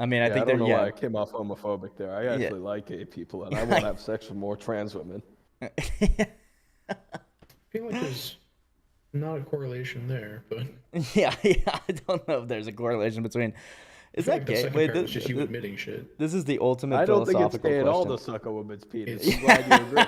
S1: I mean, I
S3: Yeah, I
S1: think
S3: don't
S1: they're
S3: know why
S1: yeah.
S3: I came off homophobic there. I
S1: Yeah.
S3: actually like gay people, and I want to have sex with more trans women.
S2: I feel like there's not a correlation there, but
S1: Yeah, yeah. I don't know if there's a correlation between.
S2: I
S1: Is
S2: feel
S1: that
S2: like the
S1: gay?
S2: second
S1: Wait,
S2: part was just you admitting shit.
S1: this is the ultimate
S3: I don't think it's
S1: philosophical
S3: gay at all
S1: question.
S3: to suck a woman's penis.
S2: It's-
S3: I'm glad you agree.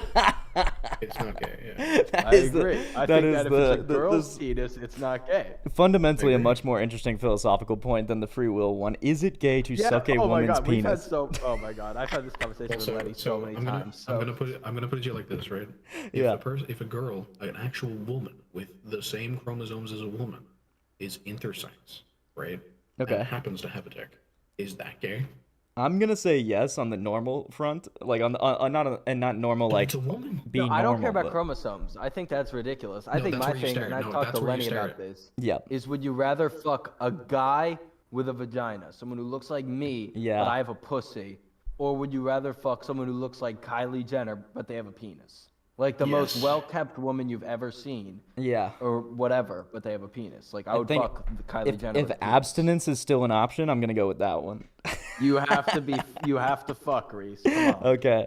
S2: It's not gay. Yeah.
S1: That
S3: I
S1: is the-
S3: agree. I
S1: that
S3: think
S1: is
S3: that if
S1: the-
S3: it's a
S1: the-
S3: girl's
S1: this-
S3: penis, it's not gay.
S1: fundamentally a
S2: agree.
S1: much more interesting philosophical point than the free will one. Is it gay to suck a
S3: oh my
S1: woman's
S3: god, we've had
S1: penis?
S3: Oh my god, I've had this conversation with Lenny so many times.
S2: I'm gonna put it to you like this, right? If
S1: Yeah.
S2: if a girl, an actual woman with the same chromosomes as a woman, is intersex, right?
S1: Okay.
S2: And happens to have a dick, is that gay?
S1: I'm gonna say yes on the normal front, like on the not normal
S2: But
S1: like
S2: it's a woman.
S1: be
S3: No,
S1: normal.
S3: I don't care about
S1: but-
S3: chromosomes. I think that's ridiculous. I
S2: No,
S3: think
S2: that's
S3: my
S2: where you
S3: thing,
S2: start.
S3: and I've
S2: No,
S3: talked
S2: that's
S3: to
S2: where you
S3: Lenny
S2: start.
S3: about this,
S1: Yeah.
S3: is would you rather fuck a guy with a vagina, someone who looks like me,
S1: Yeah.
S3: but I have a pussy, or would you rather fuck someone who looks like Kylie Jenner, but they have a penis? Like the most
S2: Yes.
S3: well-kept woman you've ever seen,
S1: Yeah.
S3: or whatever, but they have a penis. Like I would
S1: think
S3: fuck Kylie Jenner.
S1: If
S3: with a penis.
S1: abstinence is still an option, I'm gonna go with that one.
S3: You have to fuck, Reese. Come on.
S1: Okay.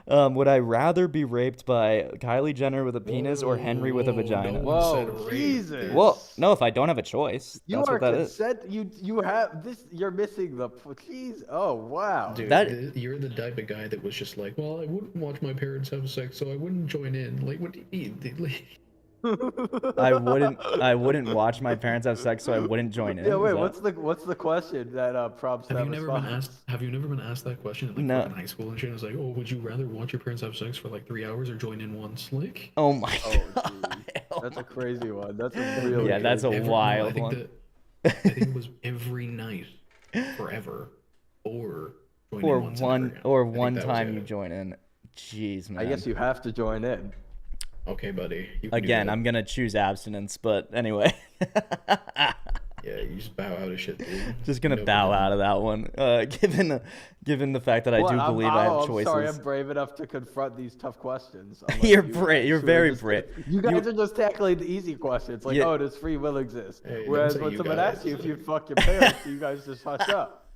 S1: Would I rather be raped by Kylie Jenner with a penis or Henry with a
S2: Whoa,
S1: vagina?
S2: no one said
S3: Whoa,
S2: rape.
S3: Jesus.
S1: Well, no, if I don't have a choice,
S3: You
S1: that's
S3: are
S1: what that is.
S3: consent. You have this. You're missing the. Jeez. Oh wow.
S2: Dude,
S1: That-
S2: you're the type of guy that was just like, well, I wouldn't watch my parents have sex, so I wouldn't join in. Like, what do you mean? Dude? Like,
S1: I wouldn't watch my parents have sex, so I wouldn't join in.
S3: Yeah.
S1: Is
S3: Wait.
S1: that-
S3: What's the question that prompts that response?
S2: have you never been asked that question in like
S1: No.
S2: fucking high school and shit? It's like, oh, would you rather watch your parents have sex for like 3 hours or join in once? Like,
S1: Oh my
S3: Oh,
S1: god.
S3: geez. That's a crazy one. That's a really.
S1: Yeah, that's a
S3: crazy
S2: no,
S1: wild
S2: I think
S1: one.
S2: I think it was every night, forever, or join
S1: Or
S2: in once and
S1: one
S2: never again.
S1: or
S2: I think
S1: one
S2: that was
S1: time
S2: it.
S1: you join in. Jeez, man.
S3: I guess you have to join in.
S2: Okay, buddy. You can do
S1: Again,
S2: that.
S1: I'm gonna choose abstinence, but anyway.
S2: Yeah, you just bow out of shit, dude.
S1: Just gonna
S2: No
S1: bow
S2: problem.
S1: out of that one. Given the fact that I do believe I have choices.
S3: I'm sorry, I'm brave enough to confront these tough questions. unlike
S1: You're
S3: you
S1: brave.
S3: guys
S1: You're
S3: who are
S1: very
S3: just-
S1: brave.
S3: You guys are just tackling the easy questions, like,
S1: Yeah.
S3: oh, does free will exist?
S2: Hey, don't
S3: Whereas
S2: say
S3: when
S2: you
S3: someone
S2: guys.
S3: asks you if you'd fuck your parents, you guys just hush up.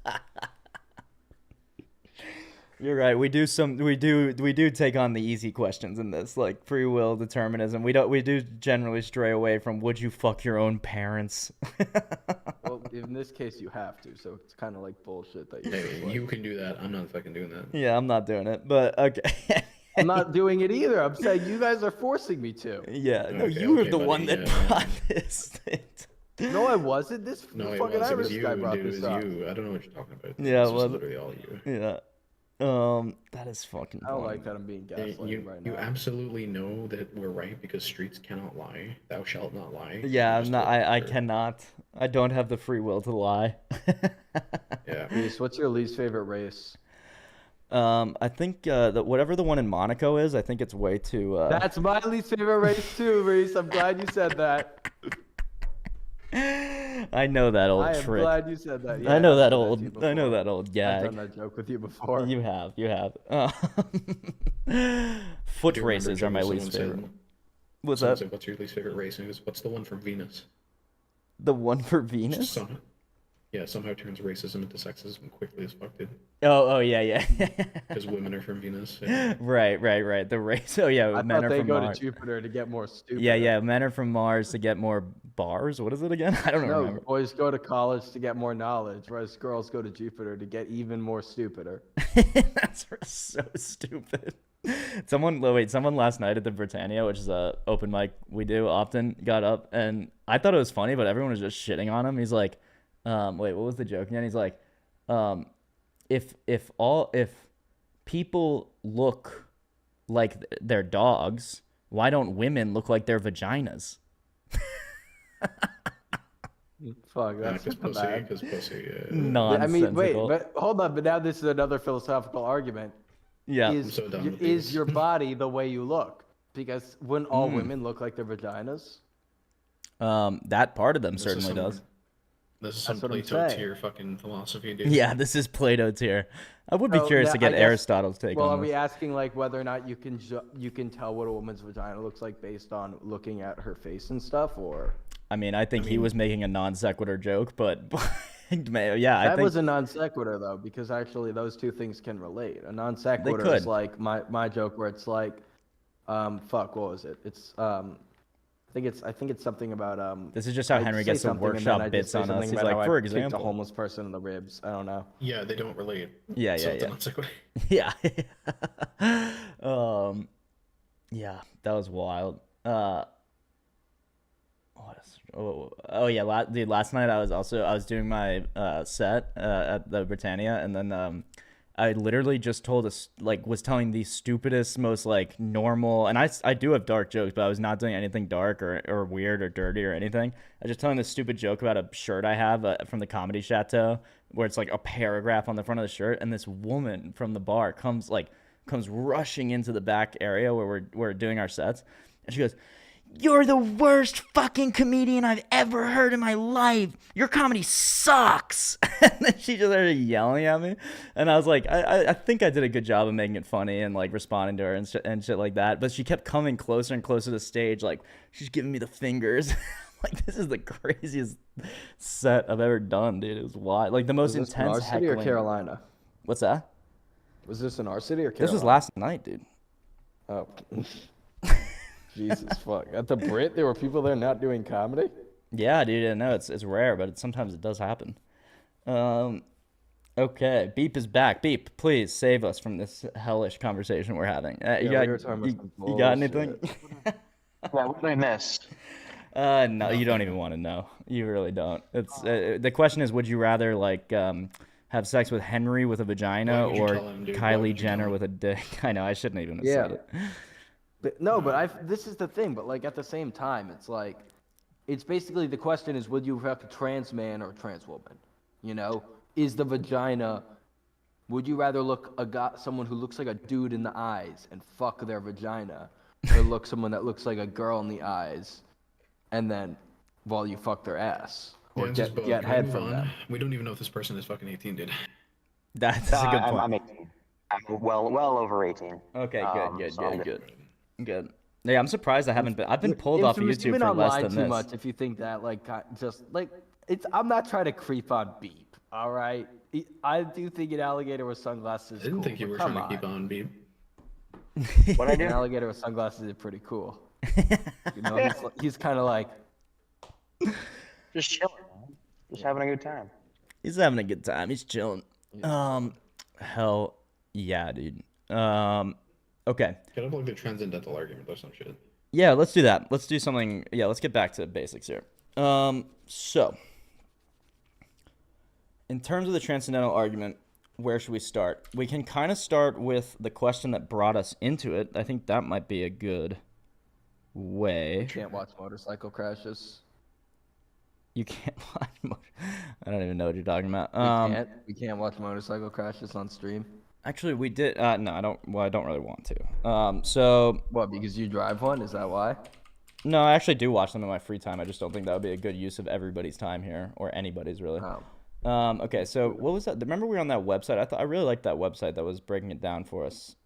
S1: You're right. We do take on the easy questions in this, like free will, determinism. We do generally stray away from would you fuck your own parents?
S3: Well, in this case, you have to, so it's kind of like bullshit that you.
S2: Hey, you can do that. I'm not fucking doing that.
S1: Yeah, I'm not doing it, but okay.
S3: I'm not doing it either. I'm saying you guys are forcing me to.
S1: Yeah, no,
S2: Okay,
S1: you were
S2: okay,
S1: the
S2: buddy,
S1: one that
S2: yeah.
S1: brought this.
S3: No, I wasn't. This
S2: No, it
S3: fucking
S2: was. It
S3: Irish
S2: was you,
S3: guy
S2: dude.
S3: brought
S2: It
S3: this
S2: was
S3: up.
S2: you. I don't know what you're talking about.
S1: Yeah,
S2: This
S1: it
S2: was
S1: was-
S2: literally all you.
S1: Yeah. That is fucking.
S3: I don't
S1: funny.
S3: like that I'm being
S2: Yeah,
S3: gaslighted
S2: you,
S3: right
S2: you
S3: now.
S2: absolutely know that we're right because streets cannot lie. Thou shalt not lie.
S1: Yeah,
S2: You
S1: I'm
S2: just
S1: not.
S2: told me
S1: I
S2: earlier.
S1: cannot. I don't have the free will to lie.
S2: Yeah.
S3: Reese, what's your least favorite race?
S1: I think whatever the one in Monaco is, I think it's way too.
S3: That's my least favorite race too, Reese. I'm glad you said that.
S1: I know that old
S3: I am
S1: trick.
S3: glad you said that.
S1: I
S3: Yeah,
S1: know
S3: I've
S1: that
S3: said
S1: old.
S3: to you
S1: I know
S3: before.
S1: that old
S3: I've
S1: gag.
S3: done that joke with you before.
S1: You have. Foot
S2: Do you remember,
S1: races are my
S2: Joey,
S1: least
S2: someone
S1: favorite.
S2: said-
S1: What's
S2: someone
S1: that?
S2: said, what's your least favorite race? And he goes, what's the one from Venus?
S1: The one for Venus?
S2: Somehow turns racism into sexism quickly as fuck, dude.
S1: Oh, yeah.
S2: Because women are from Venus. Yeah.
S1: Right. The race. Oh, yeah.
S3: I
S1: Men
S3: thought
S1: are
S3: they
S1: from
S3: go
S1: Mars.
S3: to Jupiter to get more stupid.
S1: Yeah. Men are from Mars to get more bars. What is it again? I don't
S3: No,
S1: remember.
S3: boys go to college to get more knowledge, whereas girls go to Jupiter to get even more stupider.
S1: That's so stupid. Someone last night at the Britannia, which is a open mic we do often, got up and I thought it was funny, but everyone was just shitting on him. He's like, wait, what was the joke again? He's like, if people look like they're dogs, why don't women look like their vaginas?
S3: Fuck, that's
S2: Because pussy.
S3: bad.
S2: Because pussy. Yeah.
S3: I
S1: Nonsensical.
S3: mean, wait, but hold on. But now this is another philosophical argument.
S1: yeah.
S3: Is
S2: so done with
S3: is
S2: these.
S3: your body the way you look? Because wouldn't all
S1: Hmm.
S3: women look like their vaginas?
S1: That part of them
S2: This is
S1: certainly
S2: somewhere-
S1: does.
S2: This is some
S3: That's what I'm
S2: Plato
S3: saying.
S2: tier fucking philosophy, dude.
S1: Yeah, this is Plato tier. I would be
S3: So
S1: curious
S3: now,
S1: to
S3: I
S1: get
S3: guess,
S1: Aristotle's take
S3: well, are
S1: on
S3: we
S1: this.
S3: asking like whether or not you can tell what a woman's vagina looks like based on looking at her face and stuff, or
S1: I mean, I think he
S2: mean-
S1: was making a non sequitur joke, but yeah, I
S3: that
S1: think
S3: was a non sequitur though, because actually those two things can relate. A non sequitur
S1: could.
S3: is like my joke where it's like, fuck, what was it? It's I think it's something about
S1: this is just how
S3: I
S1: Henry
S3: say
S1: gets to
S3: something and then
S1: workshop
S3: I just
S1: bits
S3: say
S1: on us.
S3: something
S1: He's
S3: about how
S1: like,
S3: I
S1: for
S3: kicked a
S1: example.
S3: homeless person in the ribs. I don't know.
S2: Yeah, they don't relate.
S1: Yeah,
S2: So
S1: yeah,
S2: it's a
S1: yeah.
S2: non sequitur.
S1: Yeah. Yeah, that was wild. Dude, last night I was doing my set at the Britannia, and then I literally just told us like was telling the stupidest, most like normal, and I do have dark jokes, but I was not doing anything dark or weird or dirty or anything. I was just telling this stupid joke about a shirt I have from the Comedy Chateau, where it's like a paragraph on the front of the shirt, and this woman from the bar comes rushing into the back area where we're doing our sets, and she goes, "You're the worst fucking comedian I've ever heard in my life. Your comedy sucks." And then she just started yelling at me. And I was like, I think I did a good job of making it funny and like responding to her and shit like that. But she kept coming closer and closer to the stage. Like, she's giving me the fingers. Like, this is the craziest set I've ever done, dude. It was wild. Like, the most
S3: Was this in our
S1: intense
S3: city or
S1: heckling.
S3: Carolina?
S1: What's that?
S3: Was this in our city or Carolina?
S1: This was last night, dude.
S3: Oh. Jesus fuck! At the Brit, there were people there not doing comedy.
S1: Yeah, dude. I know it's rare, but sometimes it does happen. Okay, Beep is back. Beep, please save us from this hellish conversation we're having.
S3: We were talking about some
S1: you got anything?
S3: bullshit.
S4: Yeah, what did I miss?
S1: No, you don't even want to know. You really don't. It's the question is, would you rather like have sex with Henry with a vagina
S2: Why would you
S1: or
S2: tell him, dude? Why
S1: Kylie
S2: would you tell
S1: Jenner
S2: him?
S1: with a dick? I know I shouldn't even have
S3: Yeah.
S1: said it.
S3: But no, but this is the thing. But like at the same time, it's like, it's basically the question is, would you fuck a trans man or a trans woman? You know, is the vagina? Would you rather look someone who looks like a dude in the eyes and fuck their vagina, or look someone that looks like a girl in the eyes, and then while you fuck their ass,
S2: The
S3: or
S2: answer's both.
S3: get
S2: Can we
S3: head
S2: move
S3: from
S2: on?
S3: them?
S2: We don't even know if this person is fucking 18, dude.
S1: That's a good point.
S4: I'm 18. I'm well over 18.
S1: Okay, good,
S4: so I'm
S1: good. Yeah, I'm surprised I've been pulled off of
S3: Infamous,
S1: YouTube
S3: you've been
S1: for less
S3: online
S1: than
S3: too
S1: this.
S3: much if you think that just like it's. I'm not trying to creep on Beep. All right, I do think an alligator with sunglasses.
S2: I didn't think you were trying to keep on, Beep.
S4: What I
S3: An
S4: do?
S3: alligator with sunglasses is pretty cool. You know, he's kind of like,
S4: Just chilling, man. Just having a good time.
S1: He's having a good time. He's chilling. Hell yeah, dude. Okay.
S2: Get up like the transcendental argument or some shit.
S1: Yeah, let's do that. Let's do something. Yeah, let's get back to basics here. So, in terms of the transcendental argument, where should we start? We can kind of start with the question that brought us into it. I think that might be a good way.
S3: can't watch motorcycle crashes.
S1: You can't watch. I don't even know what you're talking about.
S3: We can't watch motorcycle crashes on stream.
S1: Actually, we did. No, I don't. Well, I don't really want to. So
S3: What? Because you drive one? Is that why?
S1: no, I actually do watch them in my free time. I just don't think that would be a good use of everybody's time here, or anybody's really.
S3: Oh.
S1: Okay, so what was that? Remember we were on that website? I really liked that website that was breaking it down for us.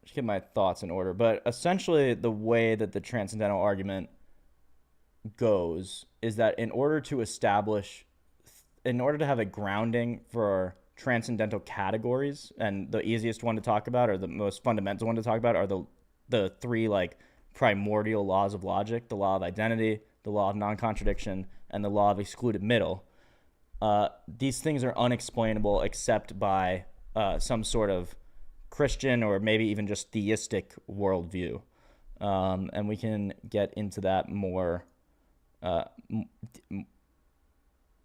S1: Just get my thoughts in order. But essentially, the way that the transcendental argument goes is that in order to have a grounding for transcendental categories, and the easiest one to talk about or the most fundamental one to talk about are the three like primordial laws of logic: the law of identity, the law of non-contradiction, and the law of excluded middle. These things are unexplainable except by some sort of Christian or maybe even just theistic worldview. And we can get into that more.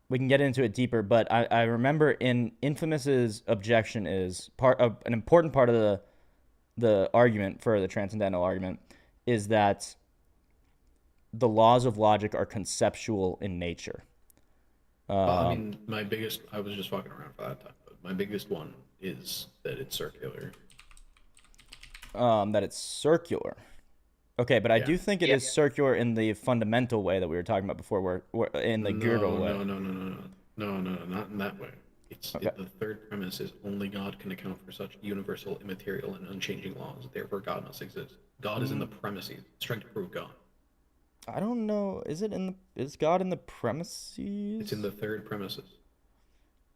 S1: We can get into it deeper, but I remember in Infamous's objection is an important part of the argument for the transcendental argument is that the laws of logic are conceptual in nature.
S2: I mean, I was just fucking around for that time, but my biggest one is that it's circular.
S1: That it's circular. Okay, but I
S2: Yeah.
S1: do think it is circular in the fundamental way that we were talking about before, where in the Gödel way.
S2: No, not in that way.
S1: Okay.
S2: The third premise is only God can account for such universal, immaterial, and unchanging laws. Therefore, God must exist. God is in the premises. It's trying to prove God.
S1: I don't know. Is God in the premises?
S2: It's in the third premises.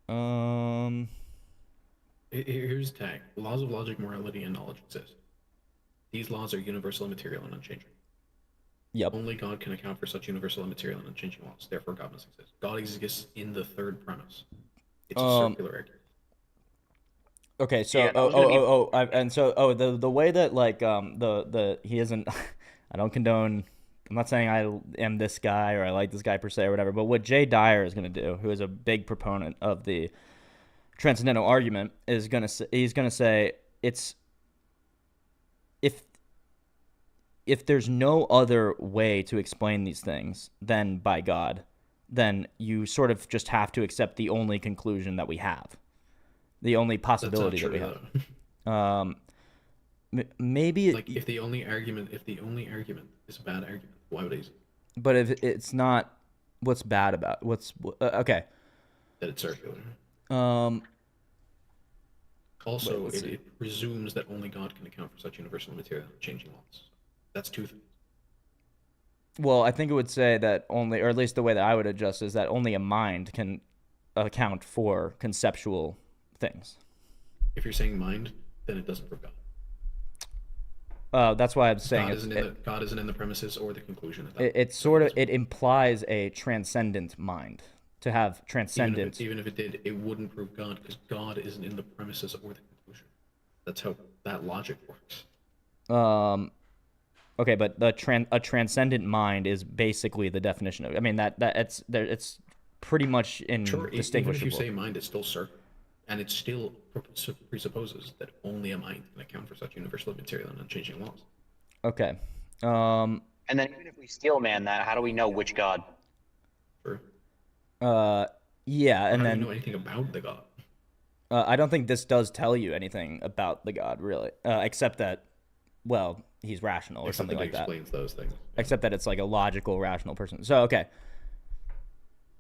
S1: Um.
S2: Here's the tag: laws of logic, morality, and knowledge exist. These laws are universal, immaterial, and unchanging.
S1: Yep.
S2: Only God can account for such universal, immaterial, and unchanging laws. Therefore, God must exist. God exists in the third premise. It's a circular argument.
S1: Okay, so
S4: Yeah, that was gonna be-
S1: and so the way that like the he isn't I don't condone. I'm not saying I am this guy or I like this guy per se or whatever, but what Jay Dyer is going to do, who is a big proponent of the transcendental argument, is he's going to say it's if there's no other way to explain these things than by God, then you sort of just have to accept the only conclusion that we have, the only possibility that we have. Maybe
S2: like if the only argument is a bad argument, why would he?
S1: But if it's not, what's bad about okay?
S2: That it's circular.
S1: Um.
S2: Also, it presumes that only God can account for such universal, material, changing laws. That's two things.
S1: Well, I think it would say that only, or at least the way that I would adjust is that only a mind can account for conceptual things.
S2: If you're saying mind, then it doesn't prove God.
S1: That's why I'm saying
S2: God isn't in the premises or the conclusion.
S1: It implies a transcendent mind. To have transcendence.
S2: Even if it did, it wouldn't prove God because God isn't in the premises or the conclusion. That's how that logic works.
S1: Okay, but a transcendent mind is basically the definition of it. I mean it's pretty much indistinguishable.
S2: Even if you say mind, it's still circular, and it still presupposes that only a mind can account for such universal, material, and unchanging laws.
S1: Okay.
S4: And then even if we steel man that, how do we know which God?
S2: True.
S1: Yeah, and
S2: I
S1: then
S2: don't know anything about the God.
S1: I don't think this does tell you anything about the God, really, except that, well, he's rational or something like that.
S2: Explains those things.
S1: Yeah. Except that it's like a logical, rational person. So, okay.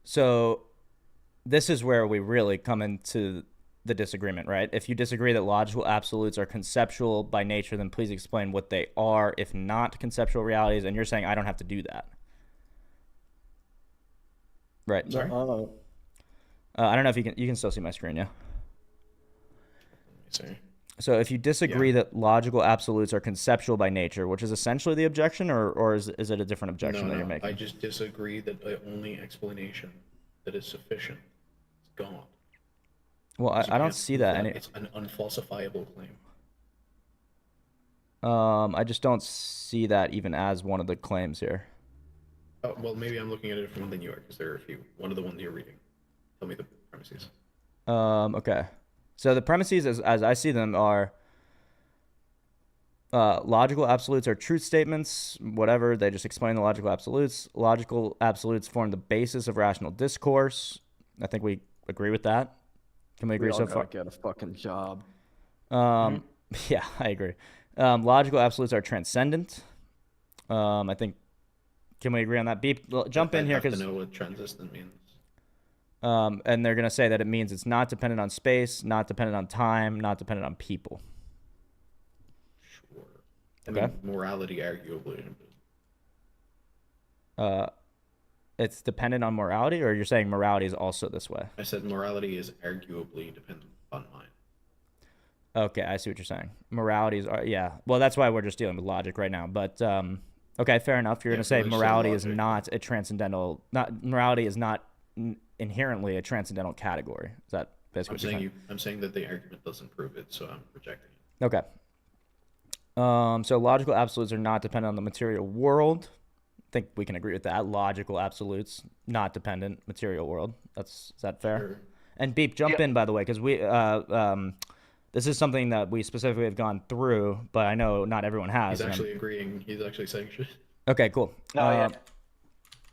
S1: So, this is where we really come into the disagreement, right? If you disagree that logical absolutes are conceptual by nature, then please explain what they are, if not conceptual realities. And you're saying I don't have to do that. Right.
S2: Sorry?
S1: I don't know if you can still see my screen, yeah?
S2: Sorry.
S1: So if you disagree that logical absolutes are conceptual by nature, which is essentially the objection, or is it a different objection that you're making?
S2: I just disagree that the only explanation that is sufficient is God.
S1: Well, I don't see that.
S2: It's an unfalsifiable claim.
S1: I just don't see that even as one of the claims here.
S2: Oh, well, maybe I'm looking at it different than you are, because there are a few. One of the ones you're reading. Tell me the premises.
S1: Okay. So the premises, as I see them, are logical absolutes are truth statements, whatever. They just explain the logical absolutes. Logical absolutes form the basis of rational discourse. I think we agree with that. Can we agree so far?
S3: Get a fucking job.
S1: Yeah, I agree. Logical absolutes are transcendent. I think. Can we agree on that? Beep, jump in here because
S2: I know what transcendent means.
S1: And they're gonna say that it means it's not dependent on space, not dependent on time, not dependent on people.
S2: Sure. I mean, morality, arguably.
S1: It's dependent on morality, or you're saying morality is also this way?
S2: I said morality is arguably dependent on mind.
S1: Okay, I see what you're saying. Moralities are, yeah. Well, that's why we're just dealing with logic right now. But okay, fair enough. You're gonna say morality is not a transcendental. Morality is not inherently a transcendental category. Is that basically what you're saying?
S2: I'm saying that the argument doesn't prove it, so I'm rejecting it.
S1: Okay. So logical absolutes are not dependent on the material world. I think we can agree with that. Logical absolutes, not dependent material world. Is that fair?
S2: Sure.
S1: And Beep, jump in, by the way, because we this is something that we specifically have gone through, but I know not everyone has.
S2: He's actually agreeing. He's actually saying shit.
S1: Okay, cool.
S4: Yeah.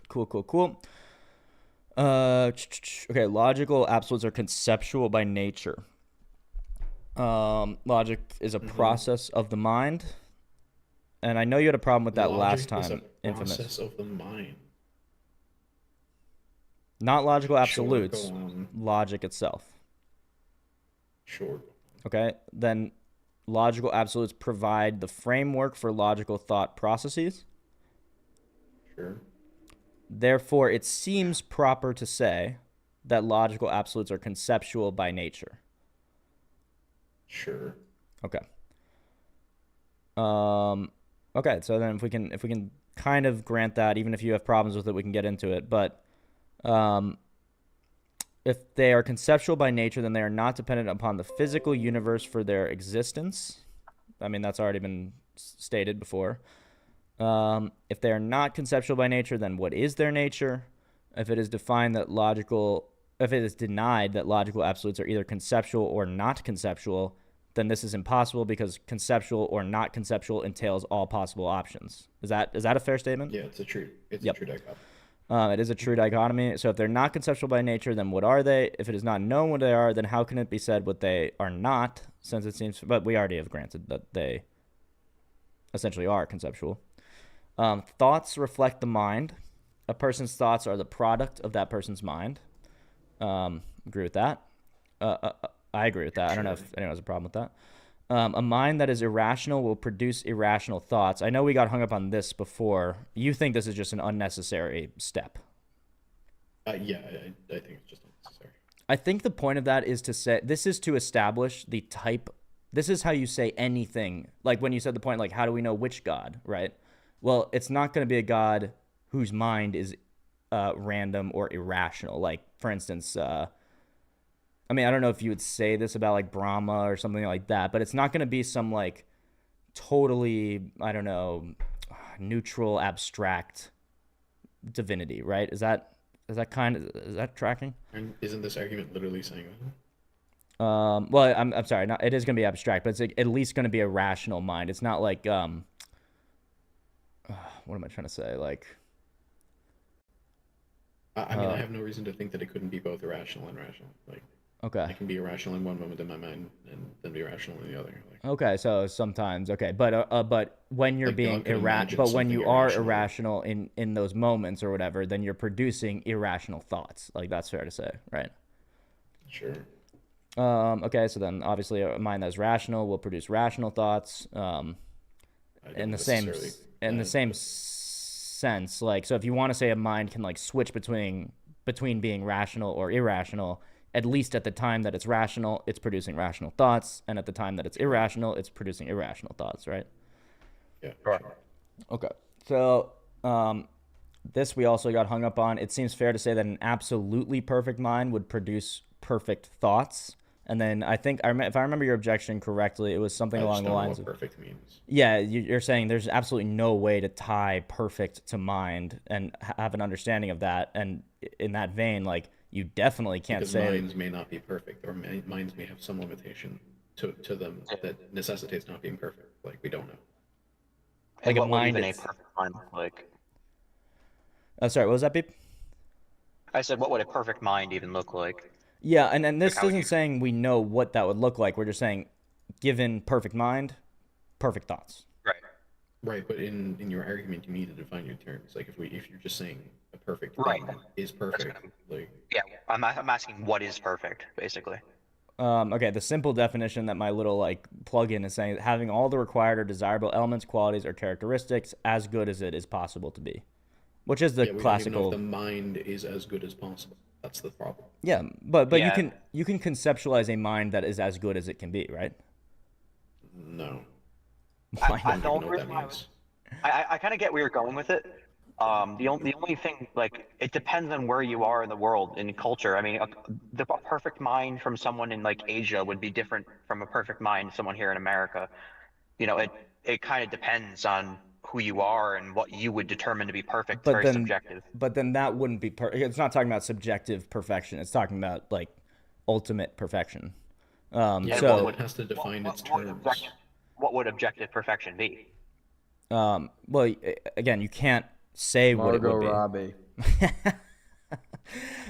S1: Cool. Okay, logical absolutes are conceptual by nature. Logic is a process of the mind. and I know you had a problem with that last
S2: Logic is
S1: time,
S2: a
S1: Infamous.
S2: process of the mind.
S1: Not logical
S2: Sure,
S1: absolutes,
S2: go on.
S1: logic itself.
S2: Sure.
S1: Okay, then logical absolutes provide the framework for logical thought processes.
S2: Sure.
S1: Therefore, it seems proper to say that logical absolutes are conceptual by nature.
S2: Sure.
S1: Okay. Okay, so then if we can kind of grant that, even if you have problems with it, we can get into it. But if they are conceptual by nature, then they are not dependent upon the physical universe for their existence. I mean, that's already been stated before. If they are not conceptual by nature, then what is their nature? If it is denied that logical absolutes are either conceptual or not conceptual, then this is impossible because conceptual or not conceptual entails all possible options. Is that a fair statement?
S2: Yeah, it's a true
S1: Yep.
S2: dichotomy.
S1: It is a true dichotomy. So if they're not conceptual by nature, then what are they? If it is not known what they are, then how can it be said what they are not? Since it seems, but we already have granted that they essentially are conceptual. Thoughts reflect the mind. A person's thoughts are the product of that person's mind. Agree with that. I agree with that. I don't know if anyone has a problem with that. A mind that is irrational will produce irrational thoughts. I know we got hung up on this before. You think this is just an unnecessary step.
S2: Yeah, I think it's just unnecessary.
S1: I think the point of that is to say, this is to establish the type. This is how you say anything. Like when you said the point, like, how do we know which God, right? Well, it's not going to be a God whose mind is random or irrational. Like, for instance, I mean, I don't know if you would say this about like Brahma or something like that, but it's not going to be some like totally, I don't know, neutral, abstract divinity, right? Is that tracking?
S2: And isn't this argument literally saying that?
S1: Well, I'm sorry, it is going to be abstract, but it's like, at least going to be a rational mind. It's not like what am I trying to say? Like,
S2: I mean, I have no reason to think that it couldn't be both irrational and rational. Like,
S1: okay.
S2: I can be irrational in one moment in my mind and then be rational in the other. Like,
S1: Okay, so sometimes, okay, but when you're
S2: Like,
S1: being
S2: God could
S1: irrational,
S2: imagine
S1: but when
S2: something
S1: you are
S2: irrational.
S1: irrational in those moments or whatever, then you're producing irrational thoughts. Like that's fair to say, right?
S2: sure.
S1: Okay, so then obviously a mind that's rational will produce rational thoughts.
S2: I
S1: In
S2: don't
S1: the same
S2: necessarily-
S1: sense, like, so if you want to say a mind can like switch between being rational or irrational, at least at the time that it's rational, it's producing rational thoughts, and at the time that it's irrational, it's producing irrational thoughts, right?
S2: Yeah,
S4: Sure.
S2: sure.
S1: Okay. So this we also got hung up on. It seems fair to say that an absolutely perfect mind would produce perfect thoughts. And then I think, if I remember your objection correctly, it was something
S2: I just
S1: along the
S2: don't know
S1: lines
S2: what
S1: of,
S2: perfect means.
S1: yeah, you're saying there's absolutely no way to tie perfect to mind and have an understanding of that. And in that vein, like, you definitely can't
S2: Because
S1: say,
S2: minds may not be perfect, or minds may have some limitation to them that necessitates not being perfect. Like, we don't know.
S1: like,
S4: And
S1: a
S4: what would
S1: mind
S4: even a
S1: it's-
S4: perfect mind look like?
S1: sorry, what was that, Beep?
S4: I said, what would a perfect mind even look like?
S1: Yeah, and this
S4: how would
S1: isn't
S4: you-
S1: saying we know what that would look like. We're just saying, given perfect mind, perfect thoughts.
S4: Right.
S2: Right, but in your argument, you need to define your terms. Like, if you're just saying a perfect
S4: Right.
S2: thing is perfect, like,
S4: Yeah, I'm asking what is perfect, basically.
S1: Okay, the simple definition that my little like plugin is saying, having all the required or desirable elements, qualities, or characteristics as good as it is possible to be, which is the
S2: yeah, we don't even know
S1: classical.
S2: if the mind is as good as possible. That's the problem.
S1: Yeah, but
S4: Yeah.
S1: you can conceptualize a mind that is as good as it can be, right?
S2: No,
S1: Why
S2: I
S1: not?
S2: don't even know what that means.
S4: I kind of get where you're going with it. The only thing, like, it depends on where you are in the world, in culture. I mean, the perfect mind from someone in like Asia would be different from a perfect mind someone here in America. You know, it kind of depends on who you are and what you would determine to be perfect. It's very subjective.
S1: But then that wouldn't be it's not talking about subjective perfection. It's talking about like ultimate perfection.
S2: Yeah,
S1: So
S2: but one has to define its terms.
S4: What would objective perfection be?
S1: well, again, you can't say what it
S3: Margot
S1: would be.
S3: Robbie.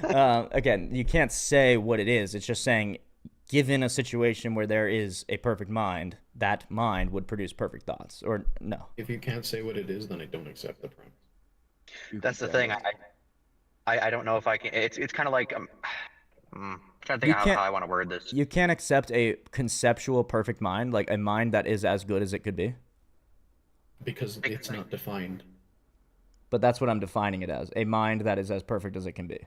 S1: Again, you can't say what it is. It's just saying given a situation where there is a perfect mind, that mind would produce perfect thoughts, or no?
S2: If you can't say what it is, then I don't accept the premise.
S4: That's the thing. I don't know if I can. It's kind of like trying to think
S1: You
S4: how
S1: can't
S4: I want to word this.
S1: you can't accept a conceptual perfect mind, like a mind that is as good as it could be.
S2: Because it's not defined.
S1: But that's what I'm defining it as, a mind that is as perfect as it can be.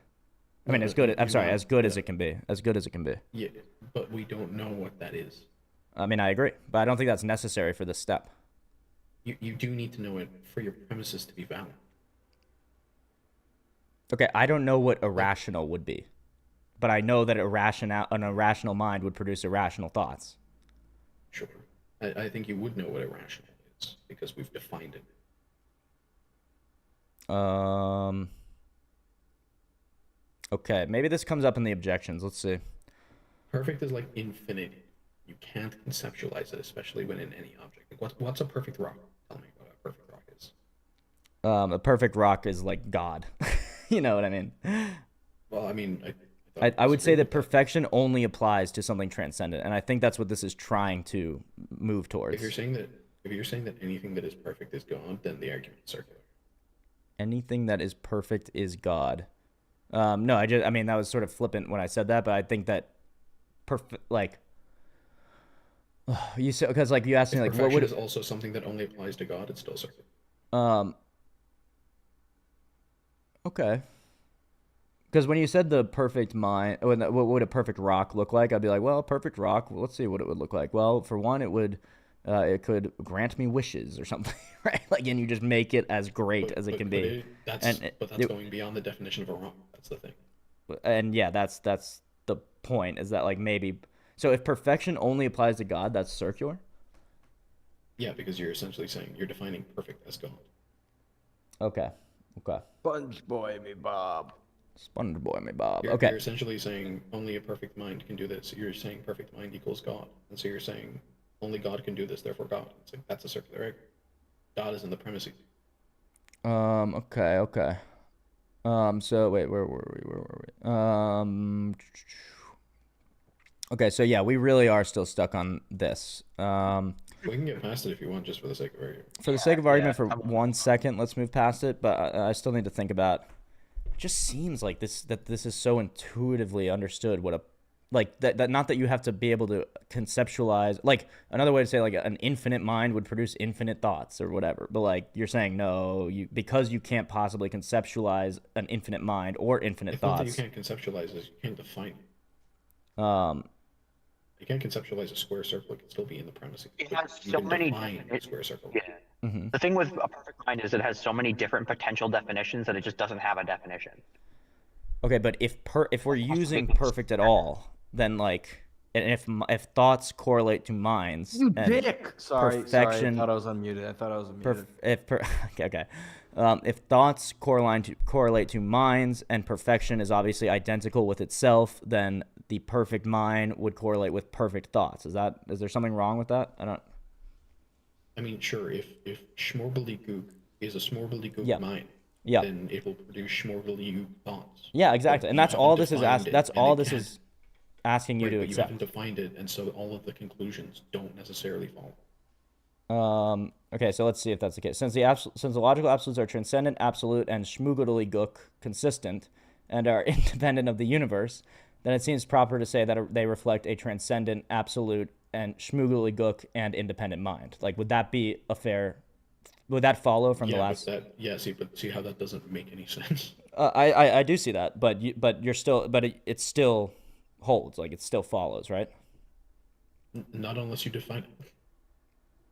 S1: I mean,
S2: No,
S1: as good.
S2: you're
S1: I'm sorry,
S2: not-
S1: as good as
S2: yeah.
S1: it can be. As good as it can be.
S2: Yeah, but we don't know what that is.
S1: I mean, I agree, but I don't think that's necessary for this step.
S2: You do need to know it for your premises to be valid.
S1: Okay, I don't know what irrational would be, but I know that an irrational mind would produce irrational thoughts.
S2: Sure. I think you would know what irrational is because we've defined it.
S1: Okay, maybe this comes up in the objections. Let's see.
S2: Perfect is like infinity. You can't conceptualize it, especially when in any object. Like what's a perfect rock? Tell me what a perfect rock is.
S1: A perfect rock is like God. You know what I mean?
S2: Well, I mean,
S1: I would say
S2: disagree
S1: that
S2: with
S1: perfection only applies to something transcendent, and I think that's what this is trying to move towards.
S2: If you're saying that anything that is perfect is God, then the argument is circular.
S1: Anything that is perfect is God. No, I mean, that was sort of flippant when I said that, but I think that you said, because like you asked me
S2: If
S1: like
S2: perfection
S1: what would
S2: is also something that only applies to God, it's still circular.
S1: Okay. Because when you said the perfect mind, what would a perfect rock look like? I'd be like, well, a perfect rock. Well, let's see what it would look like. Well, for one, it could grant me wishes or something, right? Like, and you just make it as great as it can be.
S2: That's going beyond the definition of a rock. That's the thing.
S1: And yeah, that's the point. Is that like maybe? So if perfection only applies to God, that's circular.
S2: Yeah, because you're essentially saying you're defining perfect as God.
S1: Okay.
S3: Sponge boy me Bob.
S1: Sponge boy me Bob.
S2: You're
S1: Okay.
S2: essentially saying only a perfect mind can do this. You're saying perfect mind equals God, and so you're saying only God can do this, therefore God. It's like that's a circular argument. God is in the premises.
S1: Okay. So wait, where were we? Okay, so yeah, we really are still stuck on this.
S2: We can get past it if you want, just for the sake of argument.
S1: For the sake of argument,
S4: yeah.
S1: for 1 second, let's move past it. But I still need to think about. It just seems like this is so intuitively understood. What a like that not that you have to be able to conceptualize. Like another way to say like an infinite mind would produce infinite thoughts or whatever. But like you're saying no, because you can't possibly conceptualize an infinite mind or infinite
S2: It's not that
S1: thoughts.
S2: you can't conceptualize it, you can't define it.
S1: Um,
S2: You can't conceptualize a square circle; it can still be in the premises.
S4: It has
S2: You
S4: so
S2: can
S4: many.
S2: define a square circle.
S4: Yeah.
S1: mhm.
S4: The thing with a perfect mind is it has so many different potential definitions that it just doesn't have a definition.
S1: Okay, but if we're using
S4: make
S1: perfect at all, then like, and if thoughts correlate to minds, and
S3: Sorry,
S1: perfection,
S3: I thought I was unmuted.
S1: okay, if thoughts correlate to minds, and perfection is obviously identical with itself, then the perfect mind would correlate with perfect thoughts. Is there something wrong with that? I don't.
S2: I mean, sure, if Schmorbly-Gook is a Schmorbly-Gook
S1: Yeah.
S2: mind,
S1: Yeah.
S2: then it will produce Schmorbly-Gook thoughts.
S1: Yeah, exactly,
S2: But
S1: and
S2: you
S1: that's
S2: haven't
S1: all this is
S2: defined it,
S1: that's
S2: and
S1: all
S2: it
S1: this
S2: can't-
S1: is asking you
S2: Right,
S1: to
S2: but you
S1: accept.
S2: haven't defined it, and so all of the conclusions don't necessarily follow.
S1: Okay, so let's see if that's the case. Since the logical absolutes are transcendent, absolute, and Schmoogly-Gook consistent, and are independent of the universe, then it seems proper to say that they reflect a transcendent, absolute, and Schmoogly-Gook and independent mind. Like, would that be a fair? Would that follow from the last?
S2: See how that doesn't make any sense.
S1: I do see that, but it still holds. Like, it still follows, right?
S2: Not unless you define it.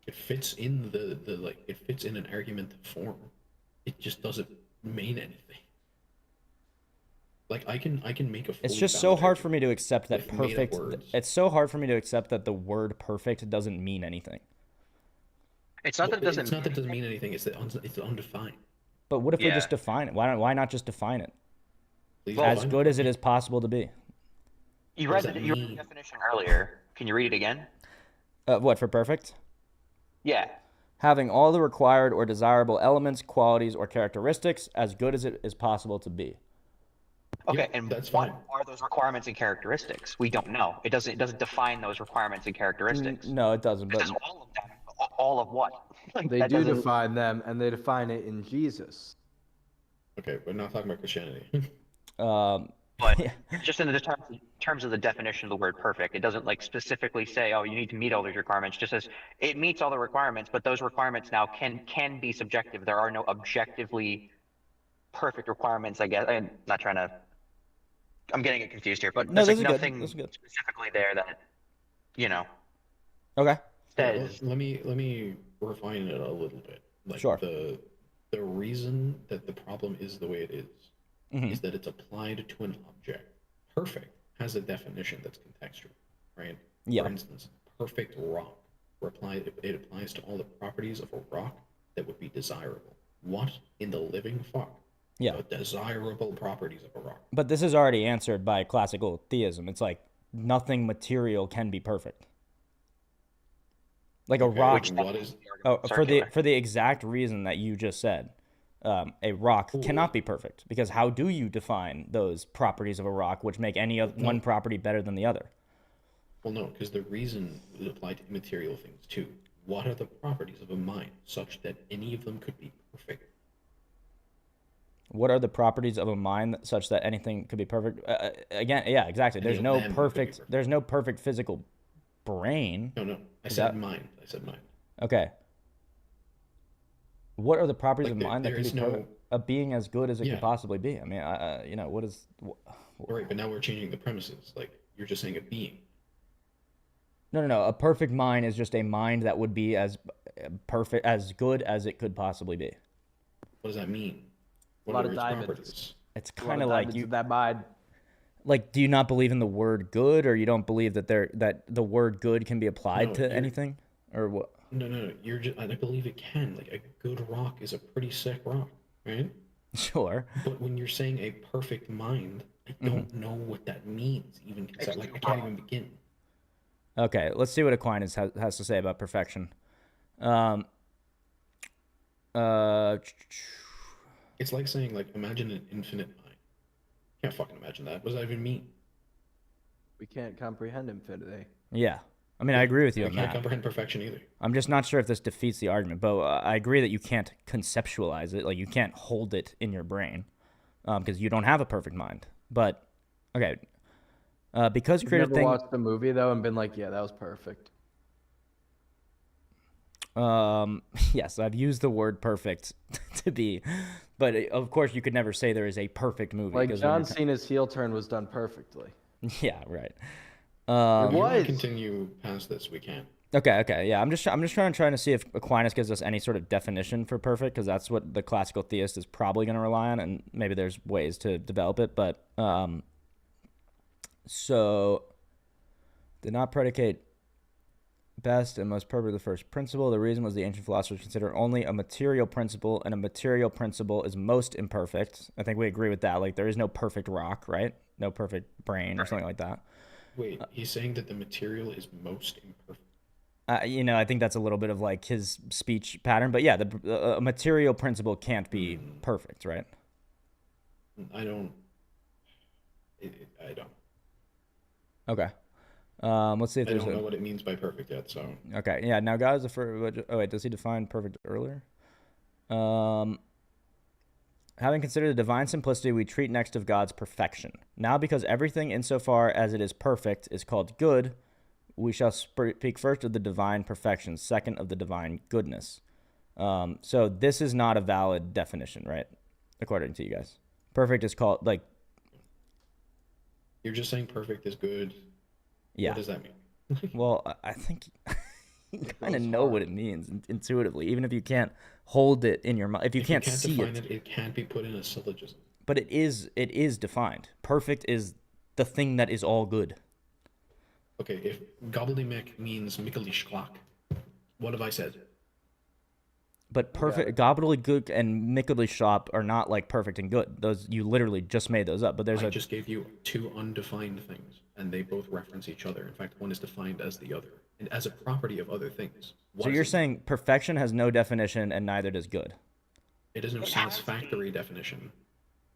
S2: It fits in it fits in an argument form. It just doesn't mean anything. Like I can make a.
S1: It's just so hard for me to accept that
S2: with made-up
S1: perfect.
S2: words.
S1: It's so hard for me to accept that the word perfect doesn't mean anything.
S4: It's not that it doesn't.
S2: It's not that it doesn't mean anything. It's that it's undefined.
S1: But what if we
S4: Yeah.
S1: just define it? Why not just define it?
S2: Please
S1: As
S2: define
S1: good
S2: it.
S1: as it is possible to be.
S4: You
S2: What
S4: read
S2: does
S4: the,
S2: that
S4: you read the
S2: mean?
S4: definition earlier. Can you read it again?
S1: What for perfect?
S4: Yeah.
S1: Having all the required or desirable elements, qualities, or characteristics as good as it is possible to be.
S4: Okay,
S2: Yeah,
S4: and
S2: that's
S4: what
S2: fine.
S4: are those requirements and characteristics? We don't know. It doesn't define those requirements and characteristics.
S1: No, it doesn't.
S4: It
S1: But
S4: says all of them. All of what? Like
S3: They
S4: that
S3: do
S4: doesn't.
S3: define them, and they define it in Jesus.
S2: Okay, we're not talking about Christianity.
S4: But
S1: yeah.
S4: just in the terms of the definition of the word perfect, it doesn't like specifically say, oh, you need to meet all these requirements. It just says it meets all the requirements, but those requirements now can be subjective. There are no objectively perfect requirements, I guess. I'm not trying to. I'm getting it confused here, but
S1: No,
S4: there's
S1: this
S4: like
S1: is good. This
S4: nothing
S1: is good.
S4: specifically there that you know
S1: Okay.
S2: Okay, well,
S4: says.
S2: let me refine it a little bit. Like
S1: Sure.
S2: the reason that the problem is the way it is that it's applied to an object. Perfect has a definition that's contextual, right?
S1: Yeah.
S2: For instance, perfect rock it applies to all the properties of a rock that would be desirable. What in the living fuck?
S1: Yeah.
S2: The desirable properties of a rock.
S1: But this is already answered by classical theism. It's like nothing material can be perfect. Like a
S2: Okay,
S1: rock.
S2: which what is
S1: For the exact reason that you just said, a rock cannot be perfect because how do you define those properties of a rock which make any of one property better than the other?
S2: Well, no, because the reason is applied to immaterial things too. What are the properties of a mind such that any of them could be perfect?
S1: What are the properties of a mind such that anything could be perfect? Again, yeah, exactly.
S2: Any
S1: There's
S2: of
S1: no
S2: them could be
S1: perfect.
S2: perfect.
S1: There's no perfect physical brain.
S2: No, I
S1: Is
S2: said
S1: that-
S2: mind. I said mind.
S1: Okay. What are the properties
S2: Like
S1: of mind that
S2: there
S1: can be
S2: is no.
S1: perfect? A being as good as it
S2: Yeah.
S1: could possibly be. I mean, what is?
S2: All right, but now we're changing the premises. Like you're just saying a being.
S1: No. A perfect mind is just a mind that would be as perfect, as good as it could possibly be.
S2: What does that mean? What
S3: lot
S2: are
S3: of
S2: its
S3: diamonds.
S2: properties?
S1: It's
S3: A lot
S1: kind
S3: of
S1: of like
S3: diamonds
S1: you.
S3: in that mind.
S1: Like, do you not believe in the word good, or you don't believe that that the word good can be applied
S2: No,
S1: to
S2: you're-
S1: anything, or what?
S2: No. You're just. I believe it can. Like a good rock is a pretty sick rock, right?
S1: Sure.
S2: But when you're saying a perfect mind, I don't know what that means. Even like I can't even begin.
S1: Okay, let's see what Aquinas has to say about perfection. Um, uh,
S2: It's like saying like imagine an infinite mind. Can't fucking imagine that. What does that even mean?
S3: We can't comprehend infinity.
S1: yeah. I mean, I agree with you
S2: We
S1: on
S2: can't
S1: that.
S2: comprehend perfection either.
S1: I'm just not sure if this defeats the argument, but I agree that you can't conceptualize it. Like, you can't hold it in your brain because you don't have a perfect mind. But, okay. Because
S3: You've
S1: creative
S3: never
S1: thing.
S3: watched a movie though and been like, yeah, that was perfect.
S1: Yes, I've used the word perfect to be, but of course you could never say there is a perfect movie.
S3: Like
S1: 'cause
S3: John Cena's heel turn was done perfectly.
S1: yeah, right.
S3: It
S2: If you want
S3: was.
S2: to continue past this, we can.
S1: Okay, yeah. I'm just trying to see if Aquinas gives us any sort of definition for perfect, because that's what the classical theist is probably going to rely on, and maybe there's ways to develop it. But so did not predicate best and most perfect the first principle. The reason was the ancient philosophers consider only a material principle, and a material principle is most imperfect. I think we agree with that. Like, there is no perfect rock, right? No perfect brain or something like that.
S2: Wait, he's saying that the material is most imperfect.
S1: I think that's a little bit of like his speech pattern, but yeah, a material principle can't be perfect, right?
S2: I don't. I don't.
S1: Okay. Let's see if
S2: I
S1: there's
S2: don't know what it means by perfect yet. So
S1: Okay, yeah. Now, God is the first. Oh wait, does he define perfect earlier? Having considered the divine simplicity, we treat next of God's perfection. Now, because everything insofar as it is perfect is called good, we shall speak first of the divine perfection, second of the divine goodness. So this is not a valid definition, right? According to you guys. Perfect is called, like...
S2: you're just saying perfect is good.
S1: Yeah.
S2: What does that mean?
S1: Well, I think you kind of know what it means intuitively, even if you can't hold it in your mind. If you can't see
S2: define
S1: it.
S2: it can't be put in a syllogism.
S1: But it is defined. Perfect is the thing that is all good.
S2: Okay, if gobbledygook means Mikkelishklak, what have I said?
S1: But perfect, gobbledygook and Mikkelishop are not like perfect and good. Those, you literally just made those up. But there's
S2: I just gave you two undefined things, and they both reference each other. In fact, one is defined as the other, and as a property of other things.
S1: So you're saying perfection has no definition, and neither does good.
S2: it has no satisfactory definition.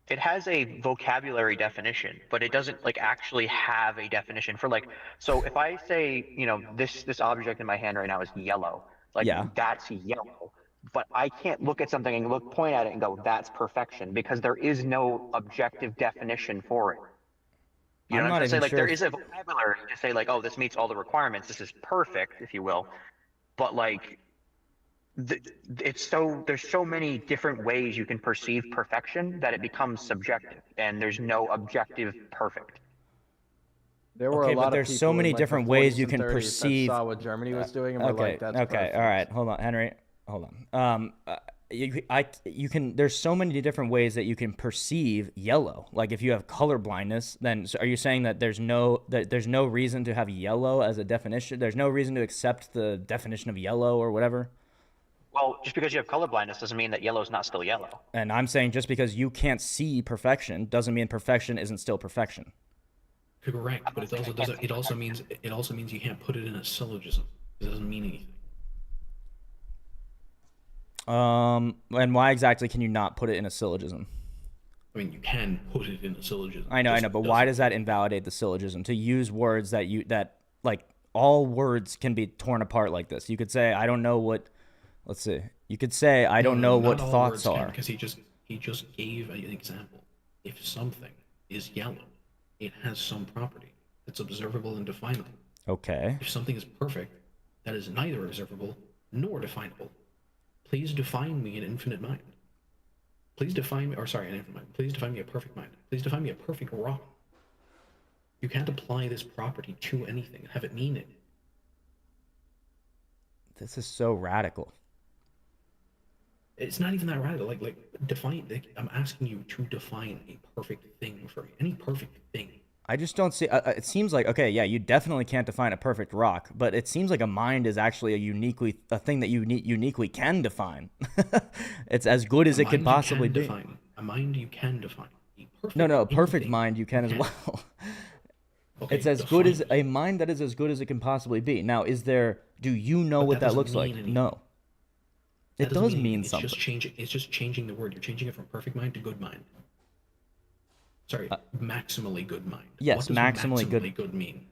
S4: it has a vocabulary definition, but it doesn't like actually have a definition for like. So if I say, this object in my hand right now is yellow, like
S1: Yeah.
S4: that's yellow, but I can't look at something and point at it and go, that's perfection, because there is no objective definition for it. You know
S1: I'm
S4: what I'm
S1: not
S4: trying to say?
S1: even
S4: Like
S1: sure
S4: there
S1: if
S4: is a vocabulary to say like, oh, this meets all the requirements, this is perfect, if you will, but like there's so many different ways you can perceive perfection that it becomes subjective, and there's no objective perfect.
S3: There were a
S1: okay, but
S3: lot of
S1: there's so
S3: people in
S1: many
S3: like the
S1: different ways
S3: 40s
S1: you
S3: and
S1: can
S3: 30s that
S1: perceive.
S3: saw what Germany was doing and were
S1: Okay,
S3: like, "That's
S1: okay, all
S3: perfect."
S1: right. Hold on, Henry. Hold on. You can. There's so many different ways that you can perceive yellow. Like if you have color blindness, then so are you saying that there's no reason to have yellow as a definition? There's no reason to accept the definition of yellow or whatever.
S4: Well, just because you have color blindness doesn't mean that yellow is not still yellow.
S1: And I'm saying just because you can't see perfection doesn't mean perfection isn't still perfection.
S2: Correct, but
S4: I can't see perfection.
S2: it also means you can't put it in a syllogism. It doesn't mean anything.
S1: And why exactly can you not put it in a syllogism?
S2: I mean, you can put it in a syllogism.
S1: I know, but why does that invalidate the syllogism? To use words that like all words can be torn apart like this. You could say, I don't know what. Let's see. You could say, I don't know what thoughts are.
S2: Because he just gave an example. If something is yellow, it has some property that's observable and definable.
S1: Okay.
S2: If something is perfect, that is neither observable nor definable. Please define me an infinite mind. Please define me, or sorry, an infinite mind. Please define me a perfect mind. Please define me a perfect rock. You can't apply this property to anything and have it mean it.
S1: This is so radical.
S2: It's not even that radical. Like define. Like, I'm asking you to define a perfect thing for me. Any perfect thing.
S1: I just don't see. It seems like okay, yeah, you definitely can't define a perfect rock, but it seems like a mind is actually a thing that you uniquely can define. It's as good as it could possibly be.
S2: A mind you can define.
S1: No, a perfect mind you can as well.
S2: Okay,
S1: it's as good as a mind that is as good as it can possibly be. Now, do you know what that looks like? No. It does mean something.
S2: It's just changing the word. You're changing it from perfect mind to good mind. Sorry, maximally good mind.
S1: Yes,
S2: what does
S1: maximally
S2: good mean?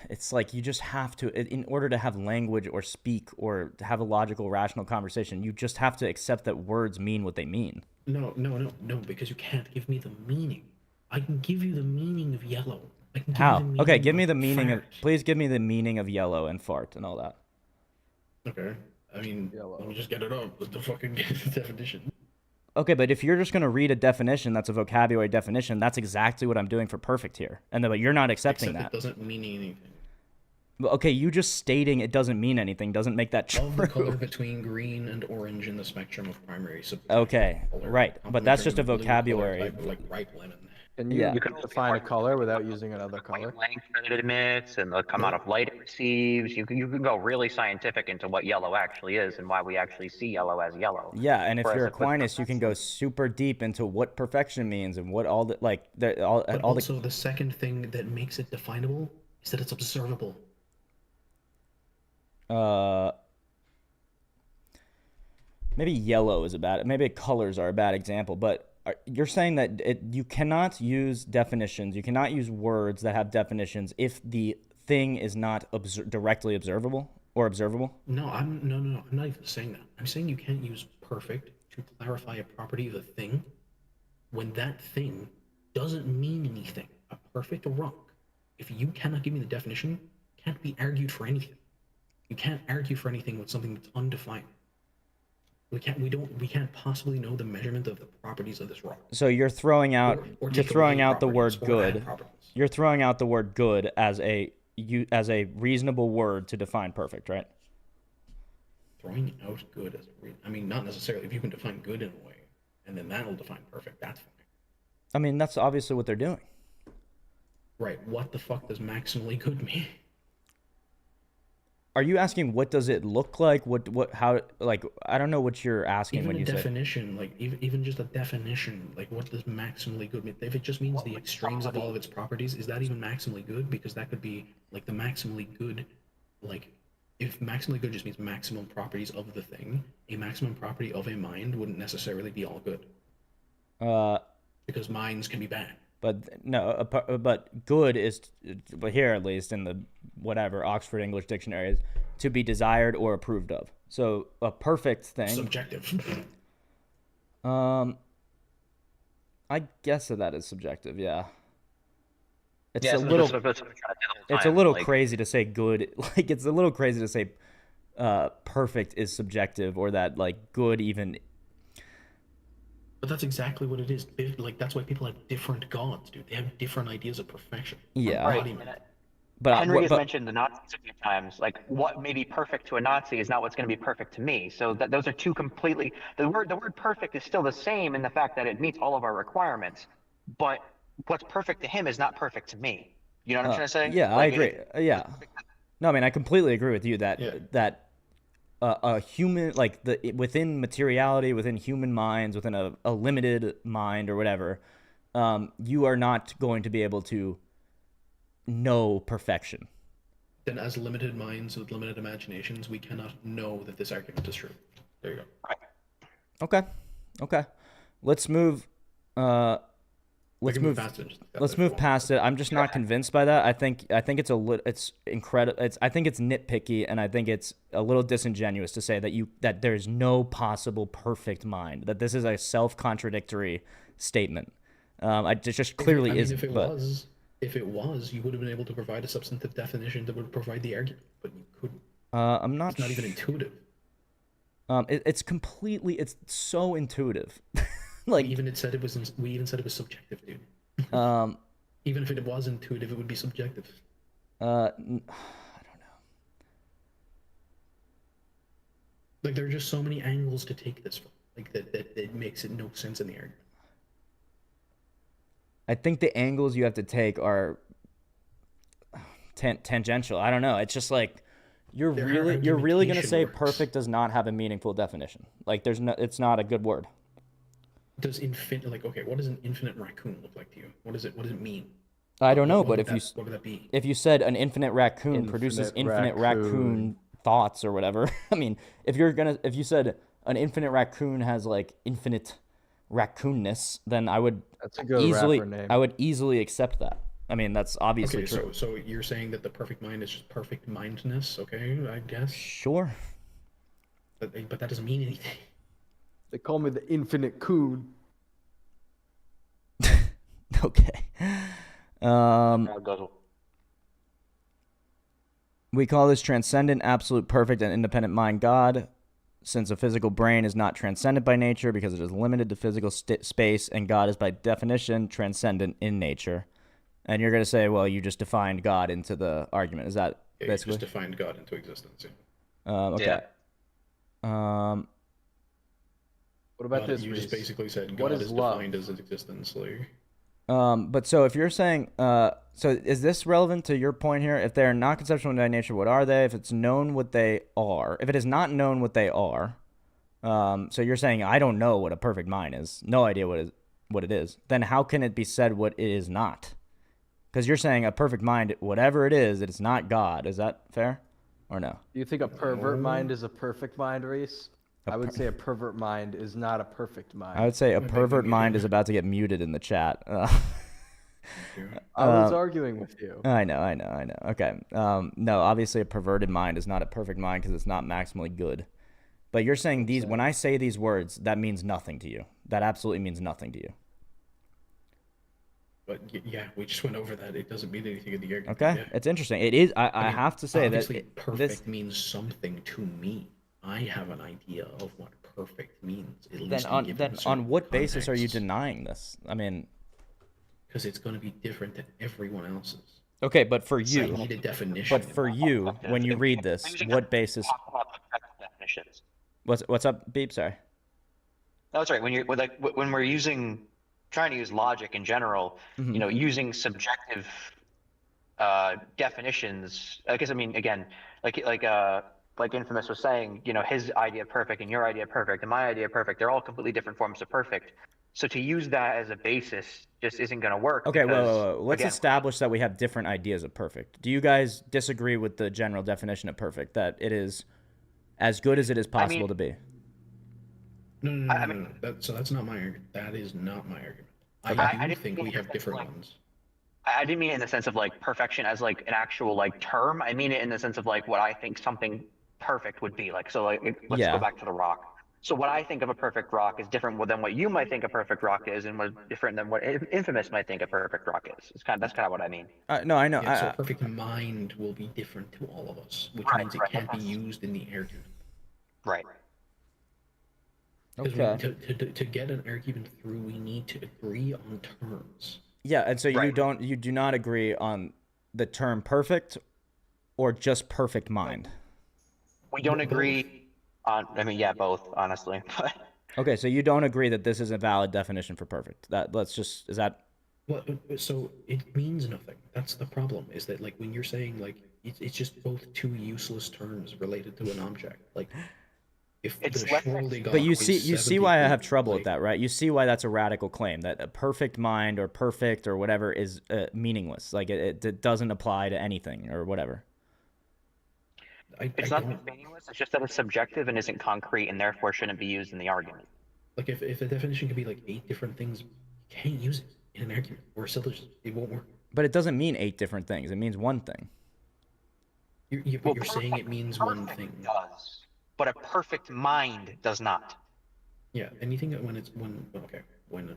S1: It's like you just have to, in order to have language or speak or to have a logical, rational conversation, you just have to accept that words mean what they mean.
S2: No, because you can't give me the meaning. I can give you the meaning of yellow. I can give
S1: How?
S2: You the meaning
S1: Okay, give me the meaning
S2: fart.
S1: please give me the meaning of yellow and fart and all that.
S2: Okay. I mean, let me just get it up with the fucking definition.
S1: Okay, but if you're just going to read a definition that's a vocabulary definition, that's exactly what I'm doing for perfect here. But you're not accepting that.
S2: It doesn't mean anything.
S1: Okay, you just stating it doesn't mean anything doesn't make that true.
S2: Of the color between green and orange in the spectrum of primary.
S1: Okay, right. But that's just a vocabulary.
S2: Like ripe lemon.
S3: Can you,
S1: Yeah.
S3: you can define a color without using another
S4: Point
S3: color?
S4: length that it emits and the amount of light it receives. You can go really scientific into what yellow actually is and why we actually see yellow as yellow.
S1: Yeah, and if
S4: Whereas
S1: you're
S4: with
S1: Aquinas, you can go super deep into what perfection means and what all the like the all,
S2: But
S1: all
S2: also the second thing that makes it definable is that it's observable.
S1: Maybe yellow is maybe colors are a bad example, but you're saying that you cannot use definitions, you cannot use words that have definitions if the thing is not directly observable or observable?
S2: No, I'm not even saying that. I'm saying you can't use perfect to clarify a property of a thing when that thing doesn't mean anything. A perfect rock, if you cannot give me the definition, can't be argued for anything. You can't argue for anything with something that's undefined. We can't possibly know the measurement of the properties of this rock.
S1: So you're throwing out you're throwing out the word good.
S2: Properties.
S1: You're throwing out the word good as a reasonable word to define perfect, right?
S2: Throwing out good as I mean, not necessarily. If you can define good in a way, and then that'll define perfect, that's fine.
S1: I mean, that's obviously what they're doing.
S2: Right. What the fuck does maximally good mean?
S1: Are you asking what does it look like? How, like, I don't know what you're asking when you say.
S2: Even a definition, like, even just a definition, like, what does maximally good mean? If it just means the extremes of all of its properties, is that even maximally good? Because that could be, like, the maximally good, like, if maximally good just means maximum properties of the thing, a maximum property of a mind wouldn't necessarily be all good
S1: Uh,
S2: because minds can be bad.
S1: but no, but good is, but here at least in the whatever Oxford English Dictionary is to be desired or approved of. So a perfect thing.
S2: Subjective.
S1: Um, I guess that is subjective. Yeah. It's
S4: Yeah,
S1: a
S4: so
S1: little.
S4: that's what I'm trying to do all the
S1: It's a
S4: time.
S1: little
S4: Like,
S1: crazy to say good. Like it's a little crazy to say, perfect is subjective, or that like good even.
S2: But that's exactly what it is. Like that's why people have different gods, dude. They have different ideas of perfection.
S1: Yeah.
S4: right.
S2: Embodiment.
S1: But
S4: Henry has
S1: but
S4: mentioned the Nazis a few times. Like, what may be perfect to a Nazi is not what's going to be perfect to me. So that those are two completely. The word perfect is still the same in the fact that it meets all of our requirements, but what's perfect to him is not perfect to me. You know what I'm trying to say?
S1: yeah, I
S4: Like,
S1: agree. Yeah. No, I mean I completely agree with you
S2: Yeah.
S1: that a human like the within materiality, within human minds, within a limited mind or whatever, you are not going to be able to know perfection.
S2: Then, as limited minds with limited imaginations, we cannot know that this argument is true. There you go.
S4: right.
S1: Okay. Okay. Let's move. Uh,
S2: We
S1: let's
S2: can move
S1: move.
S2: past it.
S1: Let's move past it. I'm just not convinced by that. I think it's incredible. I think it's nitpicky, and I think it's a little disingenuous to say that there's no possible perfect mind. That this is a self-contradictory statement. It just clearly
S2: If
S1: isn't.
S2: if it was, you would have been able to provide a substantive definition that would provide the argument, but you couldn't.
S1: I'm not.
S2: It's not even intuitive.
S1: It's completely. It's so intuitive.
S2: We
S1: like
S2: even said it was subjective, dude.
S1: um
S2: Even if it was intuitive, it would be subjective.
S1: I don't know.
S2: Like there are just so many angles to take this from. Like that it makes it no sense in the argument.
S1: I think the angles you have to take are tangential. I don't know. It's just like you're
S2: There are
S1: really gonna
S2: argumentation
S1: say
S2: works.
S1: perfect does not have a meaningful definition. Like there's no. It's not a good word.
S2: Does infinite okay? What does an infinite raccoon look like to you? What does it mean?
S1: I don't know,
S2: What
S1: but
S2: would what would that be?
S1: if you said an infinite raccoon produces
S3: Infinite
S1: infinite raccoon thoughts or whatever, I mean, if you said an infinite raccoon has like infinite raccoonness, then
S3: That's a good rapper name.
S1: I would easily accept that. I mean, that's obviously
S2: Okay,
S1: true.
S2: so you're saying that the perfect mind is just perfect mindness, okay? I guess,
S1: Sure.
S2: but that doesn't mean anything.
S3: They call me the Infinite Coon.
S1: Okay.
S4: Goes,
S1: We call this transcendent, absolute, perfect, and independent mind God, since a physical brain is not transcendent by nature because it is limited to physical space, and God is by definition transcendent in nature. And you're going to say, well, you just defined God into the argument. Is that
S2: Yeah, you
S1: basically?
S2: just defined God into existence.
S1: Okay.
S3: What about
S2: God,
S3: this?
S2: you just
S3: Reese?
S2: basically said
S3: What
S2: God
S3: is
S2: is
S3: love?
S2: defined as its existence. Like,
S1: But so if you're saying, so is this relevant to your point here? If they're not conceptual by nature, what are they? If it's known what they are, if it is not known what they are, so you're saying I don't know what a perfect mind is, no idea what it is. Then how can it be said what it is not? Because you're saying a perfect mind, whatever it is not God. Is that fair, or no?
S3: Do you think a pervert mind is a perfect mind, Reese? I would say a pervert mind is not a perfect mind.
S1: I would say a
S2: Maybe
S1: pervert
S2: we
S1: mind
S2: can-
S1: is about to get muted in the chat.
S3: I was arguing with you.
S1: I know. Okay. No, obviously a perverted mind is not a perfect mind because it's not maximally good. But you're saying these, when I say these words, that means nothing to you. That absolutely means nothing to you.
S2: But yeah, we just went over that. It doesn't mean anything in the argument.
S1: Okay.
S2: Yeah.
S1: It's interesting. It is. I
S2: mean,
S1: have to say that
S2: obviously perfect means something to me. I have an idea of what perfect means. At least
S1: on what basis are you denying this? I mean,
S2: because it's going to be different than everyone else's.
S1: okay, but for
S2: I
S1: you,
S2: need a definition.
S1: but for you, when you read this, what basis?
S4: talk about objective definitions.
S1: What's up, Beep? Sorry.
S4: No, that's right. When we're trying to use logic in general, using subjective definitions. I guess I mean again, like Infamous was saying, his idea of perfect and your idea of perfect and my idea of perfect, they're all completely different forms of perfect. So to use that as a basis just isn't going to work
S1: Okay,
S4: because,
S1: whoa. Let's
S4: again,
S1: establish that we have different ideas of perfect. Do you guys disagree with the general definition of perfect, that it is as good as it is
S4: I
S1: possible
S4: mean,
S1: to be?
S2: No, no, no,
S4: I
S2: no,
S4: mean,
S2: no, no. So that's not my argument. That is not my argument. I
S1: Okay.
S4: I
S2: do
S4: didn't
S2: think
S4: mean
S2: we
S4: in the
S2: have
S4: sense of
S2: different
S4: like,
S2: ones.
S4: I didn't mean it in the sense of like perfection as like an actual like term. I mean it in the sense of like what I think something perfect would be like. So like, let's go
S1: Yeah.
S4: back to the rock. So what I think of a perfect rock is different than what you might think a perfect rock is, and was different than what Infamous might think a perfect rock is. That's kind of what I mean.
S1: No, I know.
S2: Yeah, so a perfect mind will be different to all of us, which
S4: Right,
S2: means it
S4: right.
S2: can't be used in the argument.
S4: Right.
S2: Because
S1: Okay.
S2: to get an argument through, we need to agree on terms.
S1: Yeah, and so
S4: Right.
S1: you do not agree on the term perfect or just perfect mind.
S4: We don't
S2: Both.
S4: agree on. I mean, yeah, both, honestly.
S1: Okay, so you don't agree that this is a valid definition for perfect. That let's just is that
S2: Well, so it means nothing. That's the problem. Is that like when you're saying like it's just both two useless terms related to an object. Like if the
S4: It's less.
S1: But
S2: Schwarzschild
S1: you
S2: is
S1: see why I have
S2: 73,
S1: trouble with
S2: like
S1: that, right? You see why that's a radical claim that a perfect mind or perfect or whatever is meaningless. Like it doesn't apply to anything or whatever.
S2: I
S4: It's not that
S2: don't
S4: it's meaningless. It's just that it's subjective and isn't concrete, and therefore shouldn't be used in the argument.
S2: like if a definition could be like 8 different things, you can't use it in an argument or a syllogism. It won't work.
S1: But it doesn't mean 8 different things. It means one thing.
S2: But
S4: Well,
S2: you're saying it means one
S4: perfect
S2: thing.
S4: does, but a perfect mind does not.
S2: Yeah, anything that when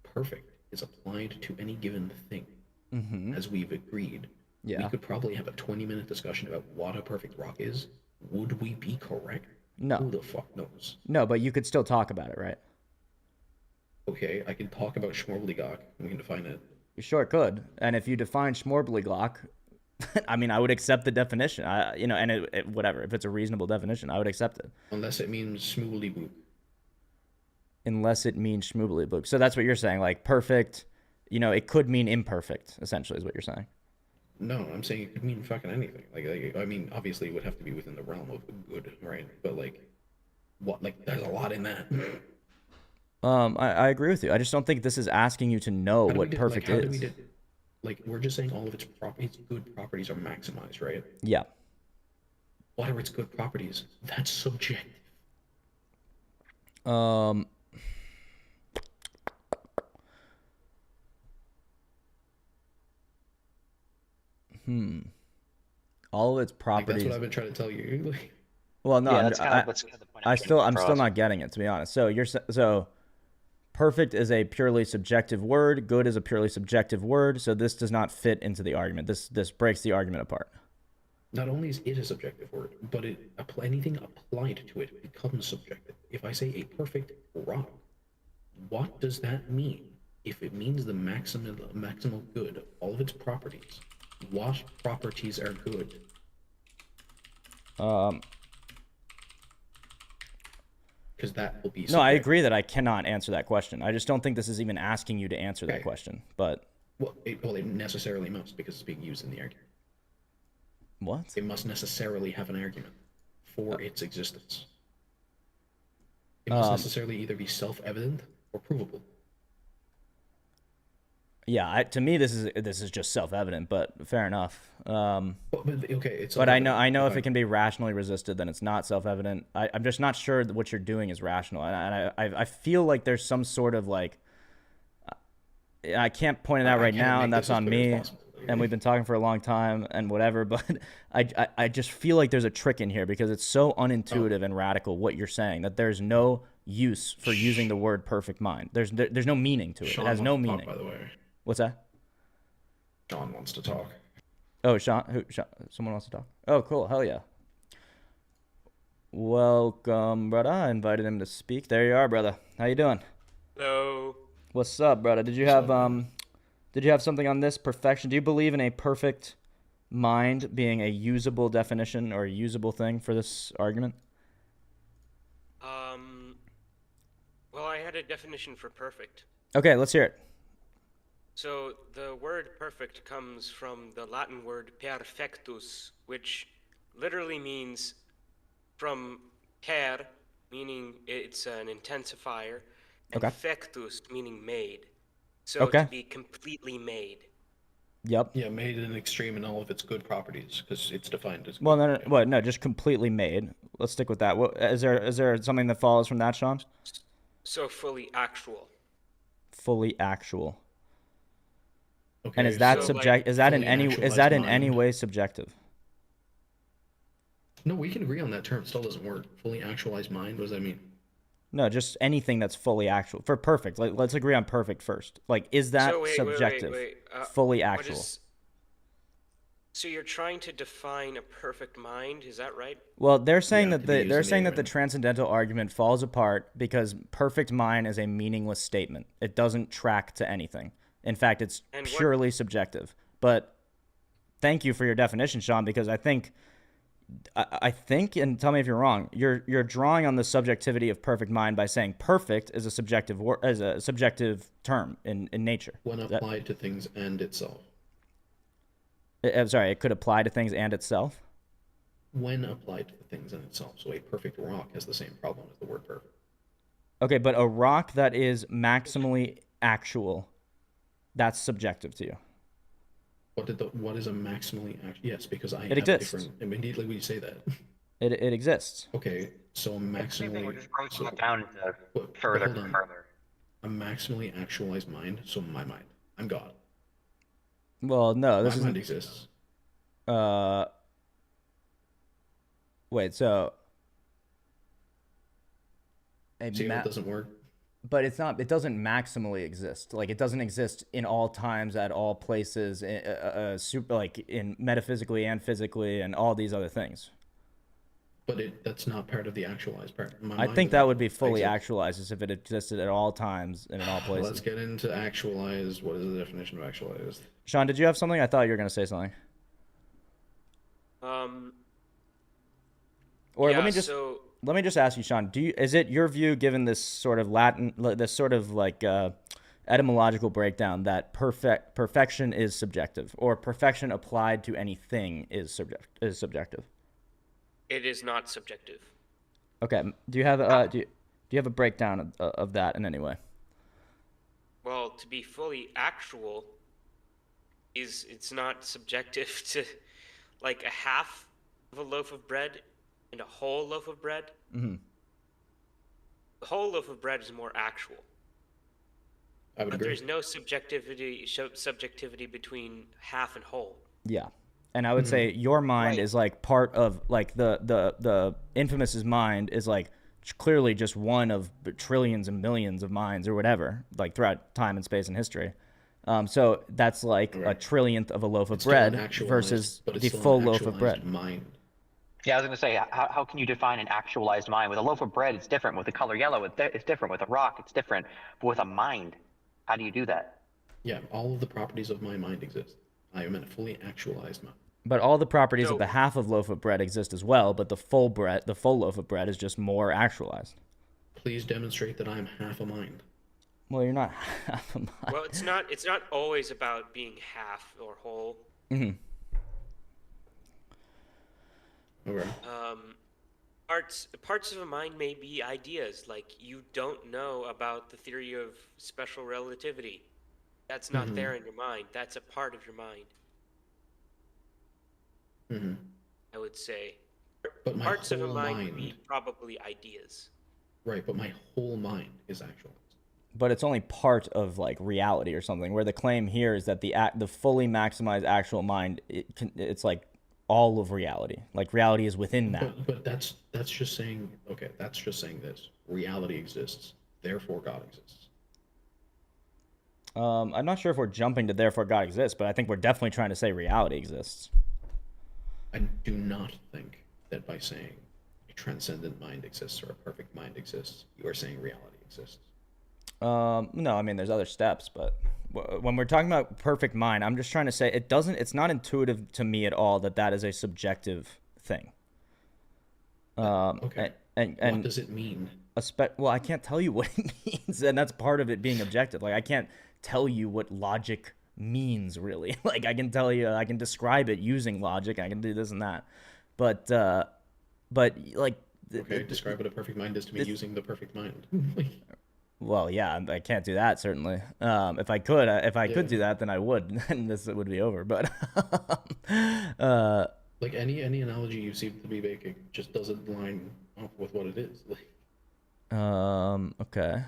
S2: perfect is applied to any given thing, as we've agreed, we
S1: Yeah.
S2: could probably have a 20-minute discussion about what a perfect rock is. Would we be correct?
S1: No.
S2: Who the fuck knows?
S1: No, but you could still talk about it, right?
S2: Okay, I can talk about Schmorbligok. We can define it.
S1: You sure could. And if you define Schmorbliglock, I mean, I would accept the definition. And whatever. If it's a reasonable definition, I would accept it.
S2: Unless it means Schmoobly
S1: Unless it means Schmoobly. So that's what you're saying. Like perfect, it could mean imperfect, essentially, is what you're saying.
S2: No, I'm saying it could mean fucking anything. I mean, obviously, it would have to be within the realm of good, right? But like, what? Like, there's a lot in that.
S1: I agree with you. I just don't think this is asking you to know what perfect is.
S2: Like, we're just saying all of its good properties are maximized, right?
S1: Yeah.
S2: What are its good properties? That's subjective.
S1: Um. All of its
S2: Like,
S1: properties.
S2: that's what I've been trying to tell you. Like,
S1: Well, no,
S4: Yeah,
S1: I'm,
S4: that's kind of the point.
S1: I'm still not getting it, to be honest. So perfect is a purely subjective word. Good is a purely subjective word. So this does not fit into the argument. This breaks the argument apart.
S2: not only is it a subjective word, but anything applied to it becomes subjective. If I say a perfect rock, what does that mean? If it means the maximal good of all of its properties, what properties are good? Because that will be
S1: No, I
S2: subjective.
S1: agree that I cannot answer that question. I just don't think this is even asking you to answer that
S2: Okay.
S1: question. But
S2: Well, it necessarily must because it's being used in the argument.
S1: what?
S2: It must necessarily have an argument for its existence. It must necessarily either be self-evident or provable.
S1: Yeah, to me this is just self-evident, but fair enough.
S2: Okay, it's.
S1: But I know if
S2: fine.
S1: it can be rationally resisted, then it's not self-evident. I'm just not sure that what you're doing is rational, and I feel like there's some sort of like I can't point it out
S2: I
S1: right
S2: can't
S1: now,
S2: make
S1: and that's
S2: this as
S1: on
S2: clear as
S1: me.
S2: possible.
S1: And we've been talking for a long time and whatever, but I just feel like there's a trick in here because it's so unintuitive and radical what you're saying that there's no use for using the word perfect mind. There's no meaning to it.
S2: Sean
S1: It has no
S2: wants to
S1: meaning.
S2: talk, by the way.
S1: What's that?
S2: Sean wants to talk.
S1: Oh, Sean, someone wants to talk. Oh, cool. Hell yeah. Welcome, brother. I invited him to speak. There you are, brother. How you doing?
S5: Hello.
S1: What's up, brother? Did you have something on this perfection? Do you believe in a perfect mind being a usable definition or a usable thing for this argument?
S5: Well, I had a definition for perfect.
S1: Okay, let's hear it.
S5: So the word perfect comes from the Latin word perfectus, which literally means from per, meaning it's an intensifier, and
S1: Okay.
S5: fectus meaning made. So
S1: Okay.
S5: to be completely made.
S1: Yep.
S2: Yeah, made an extreme in all of its good properties because it's defined as.
S1: Well,
S2: good.
S1: no, what? No, just completely made. Let's stick with that. What is there something that follows from that, Sean?
S5: So fully actual.
S1: Fully actual.
S2: Okay.
S1: And is that
S5: So,
S1: subject?
S5: like,
S1: Is that in
S2: fully
S1: any? Is
S2: actualized
S1: that in any
S2: mind.
S1: way subjective?
S2: No, we can agree on that term. It still doesn't work. Fully actualized mind. What does that mean?
S1: No, just anything that's fully actual. For perfect, let's agree on perfect first. Like, is that
S5: So wait.
S1: subjective? Fully
S5: What
S1: actual.
S5: is? So you're trying to define a perfect mind, is that right?
S1: Well, they're saying
S2: Yeah,
S1: that
S2: to be
S1: they're
S2: using
S1: saying
S2: the
S1: that the
S2: array.
S1: transcendental argument falls apart because perfect mind is a meaningless statement. It doesn't track to anything. In fact, it's
S5: And what?
S1: purely subjective. But thank you for your definition, Sean, because I think, and tell me if you're wrong. You're drawing on the subjectivity of perfect mind by saying perfect is a subjective term in nature.
S2: When
S1: That,
S2: applied to things and itself.
S1: I'm sorry, it could apply to things and itself.
S2: When applied to things and itself. So a perfect rock has the same problem as the word perfect.
S1: Okay, but a rock that is maximally actual, that's subjective to you.
S2: What is a maximally yes, because I
S1: It
S2: have
S1: exists.
S2: different immediately when you say that.
S1: It exists.
S2: Okay, so
S4: We're
S2: maximally
S4: just breaking
S2: so
S4: it down into
S2: but
S4: further
S2: hold
S4: and
S2: on.
S4: further.
S2: A maximally actualized mind, so my mind. I'm God.
S1: Well, no,
S2: My
S1: this
S2: mind
S1: isn't.
S2: exists.
S1: Uh, wait. So,
S2: See how it doesn't work?
S1: but it's not. It doesn't maximally exist. Like it doesn't exist in all times, at all places, super like in metaphysically and physically, and all these other things.
S2: But that's not part of the actualized part. My
S1: I
S2: mind
S1: think
S2: is
S1: that would be
S2: actual. I
S1: fully
S2: exist.
S1: actualized as if it existed at all times and in all places.
S2: Let's get into actualized. What is the definition of actualized?
S1: Sean, did you have something? I thought you were gonna say something. Or
S5: Yeah.
S1: let me just ask you, Sean. Is it your view, given this sort of this sort of like etymological breakdown, that perfection is subjective, or perfection applied to anything is subjective?
S5: It is not subjective.
S1: Okay. Do you have a breakdown of that in any way?
S5: Well, to be fully actual it's not subjective to like a half of a loaf of bread and a whole loaf of bread.
S1: Mm-hmm.
S5: The whole loaf of bread is more actual.
S2: I would
S5: But
S2: agree.
S5: there's no subjectivity between half and whole.
S1: Yeah. And I would say your mind
S4: Right.
S1: is like part of like the infamous's mind is like clearly just one of trillions and millions of minds or whatever, like throughout time and space and history. So that's like a
S2: Right.
S1: trillionth of a loaf of
S2: It's still an
S1: bread
S2: actualized,
S1: versus
S2: but it's
S1: the
S2: still
S1: full
S2: an
S1: loaf of
S2: actualized
S1: bread.
S2: mind.
S4: Yeah, I was going to say, how can you define an actualized mind? With a loaf of bread, it's different. With the color yellow, it's different. With a rock, it's different. But with a mind, how do you do that?
S2: Yeah, all of the properties of my mind exist. I am a fully actualized mind.
S1: But all the properties of
S5: So
S1: the half of loaf of bread exist as well, but the full loaf of bread is just more actualized.
S2: Please demonstrate that I am half a mind.
S1: Well, you're not half a mind.
S5: well, it's not always about being half or whole.
S2: Okay.
S5: Parts of a mind may be ideas, like you don't know about the theory of special relativity. That's not there in your mind. That's a part of your mind. I would say.
S2: But my
S5: Parts of a
S2: whole
S5: mind would be
S2: mind,
S5: probably ideas.
S2: right? But my whole mind is actualized.
S1: But it's only part of like reality or something. Where the claim here is that the fully maximized actual mind, it's like all of reality. Like reality is within that.
S2: But that's just saying, okay, that's just saying this. Reality exists, therefore God exists.
S1: I'm not sure if we're jumping to therefore God exists, but I think we're definitely trying to say reality exists.
S2: I do not think that by saying a transcendent mind exists or a perfect mind exists, you are saying reality exists.
S1: No, I mean there's other steps, but when we're talking about perfect mind, I'm just trying to say it's not intuitive to me at all that is a subjective thing.
S2: Okay.
S1: And
S2: What does it mean?
S1: well, I can't tell you what it means, and that's part of it being objective. Like I can't tell you what logic means really. Like I can tell you, I can describe it using logic. I can do this and that, but like
S2: Okay, describe what a perfect mind is to me using the perfect mind.
S1: Well, yeah, I can't do that certainly. If I could do that, then I would, and this would be over. But uh,
S2: Like any analogy you seem to be making just doesn't line up with what it is. Like,
S1: okay.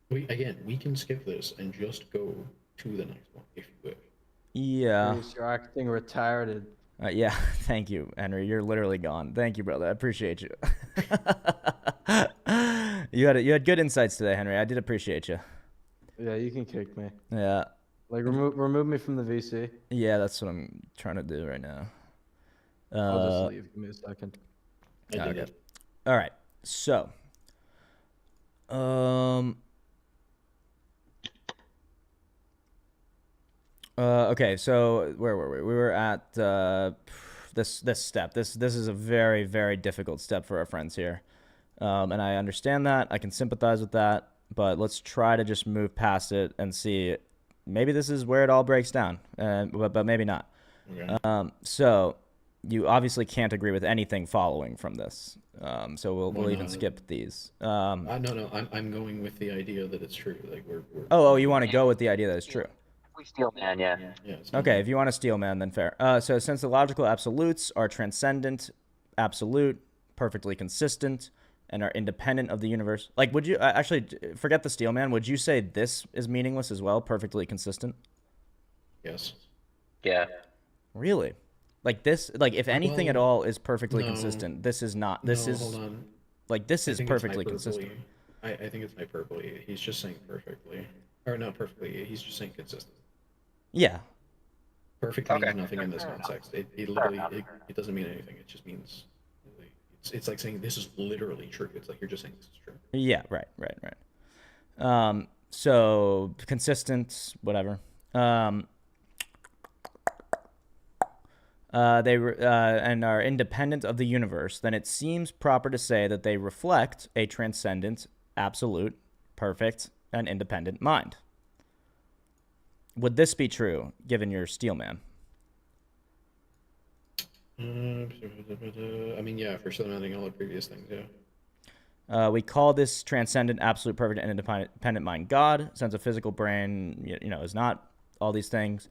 S2: we can skip this and just go to the next one if you wish.
S1: Yeah.
S3: Reese, you're acting retarded.
S1: Yeah. Thank you, Henry. You're literally gone. Thank you, brother. I appreciate you. You had good insights today, Henry. I did appreciate you.
S3: Yeah, you can kick me.
S1: Yeah.
S3: Like remove me from the VC.
S1: Yeah, that's what I'm trying to do right now.
S3: I'll just leave. Give me a second.
S2: I dig
S1: Okay.
S2: it.
S1: All right. So, um, okay. So where were we? We were at this step. This is a very very difficult step for our friends here, and I understand that. I can sympathize with that. But let's try to just move past it and see. Maybe this is where it all breaks down, but maybe not.
S2: Okay.
S1: So you obviously can't agree with anything following from this. So we'll
S2: Why
S1: even
S2: not?
S1: skip these.
S2: No, I'm going with the idea that it's true. Like we're
S1: Oh, you want to go with the idea that it's true.
S4: We steal man, yeah.
S2: yeah. It's not
S1: Okay, if you want to steal man, then fair. So since the logical absolutes are transcendent, absolute, perfectly consistent, and are independent of the universe, like, would you actually forget the steal man? Would you say this is meaningless as well, perfectly consistent?
S2: yes.
S4: Yeah.
S1: Really? Like this, like if anything at
S2: Well,
S1: all is perfectly
S2: no.
S1: consistent, this is not. This
S2: No,
S1: is
S2: hold on.
S1: like this
S2: I
S1: is
S2: think it's
S1: perfectly
S2: hyperbole.
S1: consistent.
S2: I think it's hyperbole. He's just saying perfectly, or not perfectly. He's just saying consistent.
S1: Yeah.
S2: Perfect
S4: Okay.
S2: means nothing in this context. It literally it doesn't mean anything. It just means it's like saying this is literally true. It's like you're just saying this is true.
S1: Yeah. Right. So consistent, whatever. And are independent of the universe, then it seems proper to say that they reflect a transcendent, absolute, perfect, and independent mind. Would this be true, given your Steelman?
S2: I mean, yeah, for surrounding all the previous things, yeah.
S1: We call this transcendent, absolute, perfect, and independent mind God, since a physical brain, is not all these things,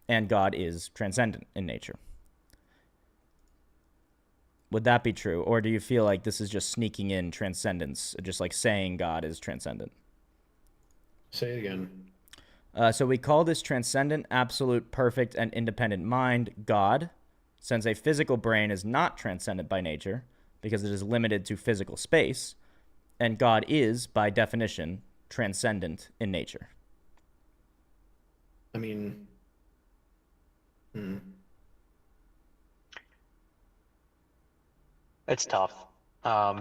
S1: and God is transcendent in nature. Would that be true? Or do you feel like this is just sneaking in transcendence, just like saying God is transcendent?
S2: Say it again.
S1: So we call this transcendent, absolute, perfect, and independent mind God, since a physical brain is not transcendent by nature, because it is limited to physical space, and God is, by definition, transcendent in nature.
S2: I mean,
S4: It's tough.
S2: I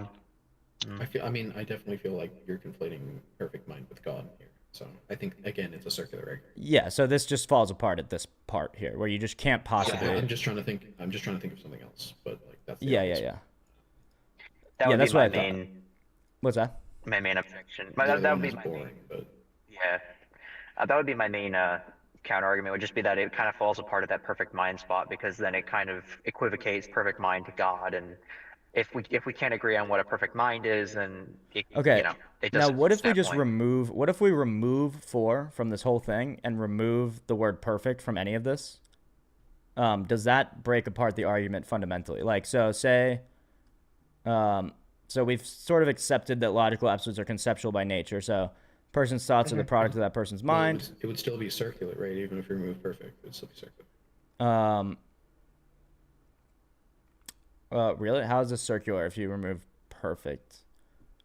S2: mean, I definitely feel like you're conflating perfect mind with God here. So I think again, it's a circular argument.
S1: Yeah, so this just falls apart at this part here, where you just can't possibly.
S2: I'm just trying to think. I'm just trying to think of something else. But like that's the
S1: Yeah.
S2: obvious
S1: Yeah.
S4: That
S1: Yeah,
S4: would
S1: that's
S4: be
S1: what
S4: my
S1: I thought.
S4: main
S1: What's that?
S4: objection.
S2: one. The other
S4: That
S2: one
S4: would be
S2: is
S4: my
S2: boring,
S4: main.
S2: but
S4: Yeah. That would be my main counter argument. Would just be that it kind of falls apart at that perfect mind spot because then it kind of equivocates perfect mind to God, and if we can't agree on what a perfect mind is, then
S1: Okay.
S4: it
S1: Now,
S4: doesn't.
S1: what if we
S4: snap
S1: just
S4: point.
S1: remove? What if we remove four from this whole thing and remove the word perfect from any of this? Does that break apart the argument fundamentally? Like, so say, so we've sort of accepted that logical absolutes are conceptual by nature. So, person's thoughts are the product of that person's
S2: well,
S1: mind.
S2: it would still be circular, right? Even if you remove perfect, it would still be circular.
S1: Really? How is this circular if you remove perfect?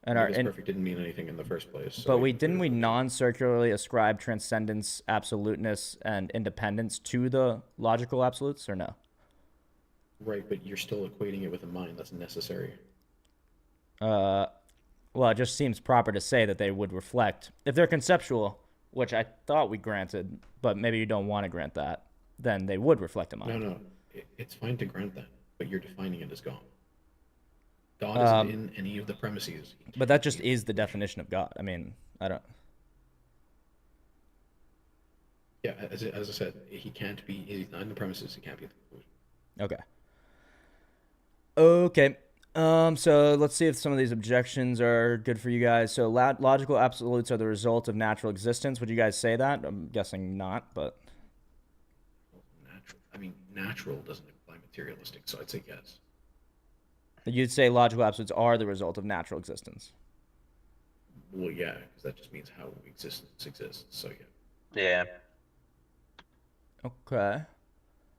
S1: And
S2: Because perfect didn't mean anything in the first place. So
S1: but
S2: even
S1: we
S2: if
S1: didn't we
S2: removed it-
S1: non-circularly ascribe transcendence, absoluteness, and independence to the logical absolutes, or no?
S2: Right, but you're still equating it with a mind. That's necessary.
S1: Well, it just seems proper to say that they would reflect, if they're conceptual, which I thought we granted, but maybe you don't want to grant that, then they would reflect a mind.
S2: No, it's fine to grant that, but you're defining it as God. God isn't in any of the premises.
S1: But that just is the definition of God. I mean, I don't.
S2: Yeah, as I said, he can't be. He's not in the premises. He can't be in the conclusion.
S1: Okay. Okay. So let's see if some of these objections are good for you guys. So logical absolutes are the result of natural existence. Would you guys say that? I'm guessing not, but
S2: Natural. I mean, natural doesn't imply materialistic, so I'd say yes.
S1: you'd say logical absolutes are the result of natural existence.
S2: Well, yeah, because that just means how existence exists. So yeah.
S4: Yeah.
S1: Okay.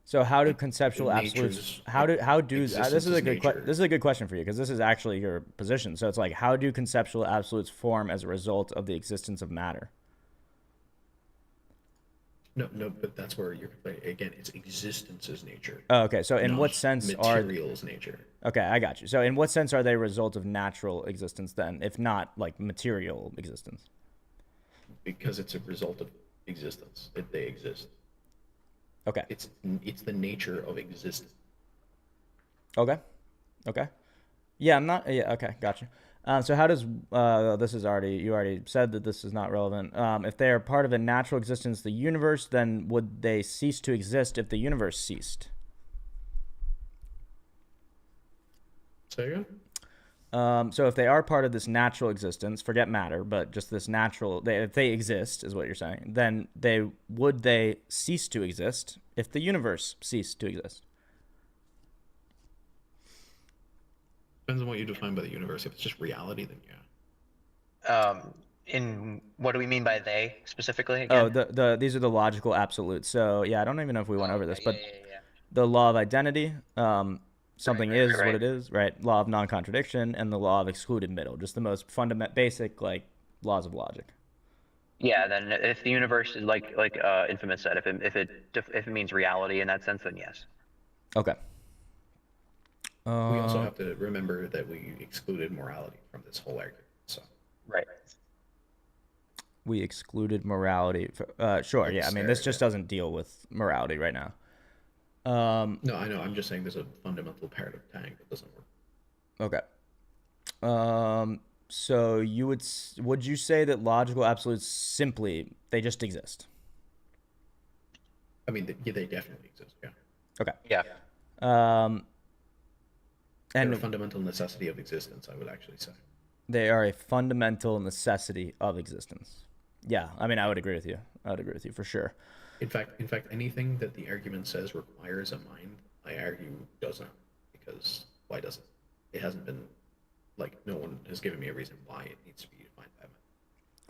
S1: So how do
S2: Like,
S1: conceptual absolutes?
S2: nature's
S1: How do this
S2: existence
S1: is a
S2: is
S1: good
S2: nature.
S1: this is a good question for you because this is actually your position. So it's like how do conceptual absolutes form as a result of the existence of matter?
S2: No, no, but that's where you're again. It's existence's nature,
S1: Oh, okay. So in
S2: not
S1: what sense are
S2: material's nature.
S1: okay? I got you. So in what sense are they a result of natural existence then, if not like material existence?
S2: Because it's a result of existence. They exist.
S1: Okay.
S2: It's the nature of existence.
S1: Okay. Okay. Yeah, I'm not. Yeah. Okay. Gotcha. So how does this is already you already said that this is not relevant. If they are part of a natural existence, the universe, then would they cease to exist if the universe ceased?
S2: Say again?
S1: So if they are part of this natural existence, forget matter, but just this natural, if they exist, is what you're saying, then would they cease to exist if the universe ceased to exist?
S2: Depends on what you define by the universe. If it's just reality, then yeah.
S4: In what do we mean by they specifically
S1: Oh,
S4: again?
S1: these are the logical absolutes. So yeah, I don't even know if we went
S4: Oh,
S1: over this,
S4: okay. Yeah,
S1: but
S4: yeah, yeah.
S1: the law of identity,
S4: Right,
S1: something
S4: right, right,
S1: is what
S4: right.
S1: it is, right? Law of non-contradiction and the law of excluded middle, just the most fundamental, basic like laws of logic.
S4: Yeah, then if the universe is like Infamous said, if it means reality in that sense, then yes.
S1: Okay.
S2: We also
S1: Uh,
S2: have to remember that we excluded morality from this whole argument. So
S4: Right.
S1: we excluded morality. Sure,
S2: at the
S1: yeah. I mean, this
S2: start, yeah.
S1: just doesn't deal with morality right now.
S2: No, I know. I'm just saying there's a fundamental part of Tang that doesn't work.
S1: Okay. So would you say that logical absolutes simply they just exist?
S2: I mean, yeah, they definitely exist. Yeah,
S1: Okay.
S4: Yeah.
S1: Um,
S2: they're a
S1: and
S2: fundamental necessity of existence. I would actually say.
S1: they are a fundamental necessity of existence. Yeah, I mean, I would agree with you. I would agree with you for sure.
S2: In fact, anything that the argument says requires a mind, I argue does not, because why doesn't it? It hasn't been like no one has given me a reason why it needs to be defined by mind.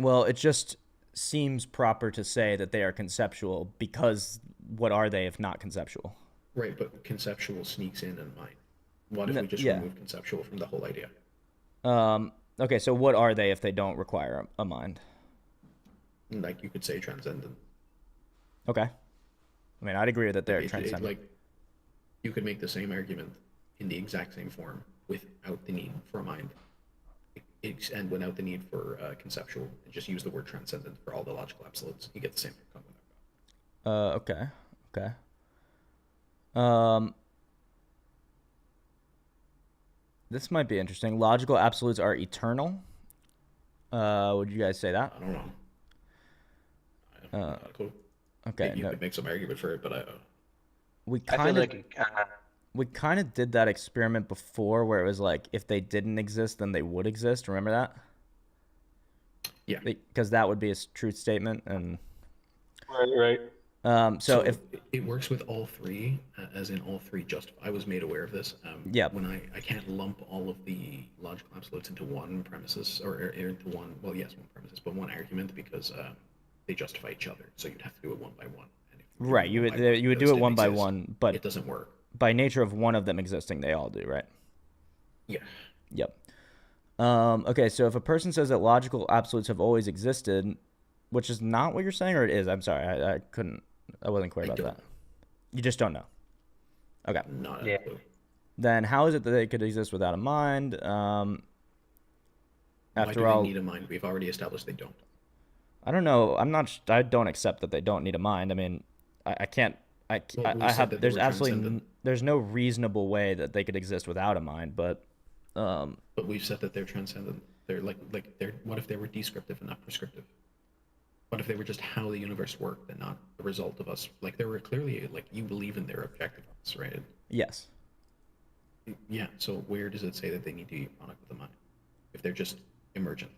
S1: Well, it just seems proper to say that they are conceptual because what are they if not conceptual?
S2: Right, but conceptual sneaks in mind. What if we just
S1: Yeah.
S2: remove conceptual from the whole idea?
S1: Okay, so what are they if they don't require a mind?
S2: Like you could say transcendent.
S1: Okay. I mean, I'd agree that they're
S2: It,
S1: transcendent.
S2: like you could make the same argument in the exact same form without the need for a mind, and without the need for conceptual, and just use the word transcendent for all the logical absolutes. You get the same outcome without God.
S1: Okay. Okay. Um, this might be interesting. Logical absolutes are eternal. Would you guys say that?
S2: I don't know. Not a clue.
S1: Okay.
S2: You
S1: No,
S2: could make some argument for it, but
S1: we
S4: I feel
S1: kind of
S4: like
S1: we kind of did that experiment before, where it was like if they didn't exist, then they would exist. Remember that?
S2: yeah.
S1: Because that would be a truth statement, and
S6: Right, right.
S1: so if
S2: it works with all three, as in all three. Just I was made aware of this.
S1: Yep.
S2: When I can't lump all of the logical absolutes into one premises or into one. Well, yes, one premises, but one argument because they justify each other. So you'd have to do it one by one. And if you do
S1: right,
S2: it
S1: you
S2: one
S1: would
S2: by one,
S1: you would
S2: those
S1: do it
S2: didn't
S1: one by
S2: exist,
S1: one, but
S2: it doesn't work.
S1: by nature of one of them existing, they all do, right?
S2: Yeah.
S1: Yep. Okay, so if a person says that logical absolutes have always existed, which is not what you're saying, or it is, I'm sorry, I wasn't clear
S2: I
S1: about
S2: don't
S1: that. You just don't know. Okay.
S2: Not
S4: Yeah.
S2: a clue.
S1: Then how is it that they could exist without a mind?
S2: Why
S1: After
S2: do
S1: all,
S2: they need a mind? We've already established they don't.
S1: I don't know. I don't accept that they don't need a mind. I mean, I can't.
S2: Well, we
S1: I
S2: said
S1: have.
S2: that they
S1: There's
S2: were
S1: absolutely.
S2: transcendent.
S1: There's no reasonable way that they could exist without a mind. But
S2: But we've said that they're transcendent. They're they're. What if they were descriptive and not prescriptive? What if they were just how the universe worked and not the result of us? Like they were clearly like you believe in their objectiveness, right?
S1: yes.
S2: Yeah. So where does it say that they need to be a product of the mind if they're just emergent?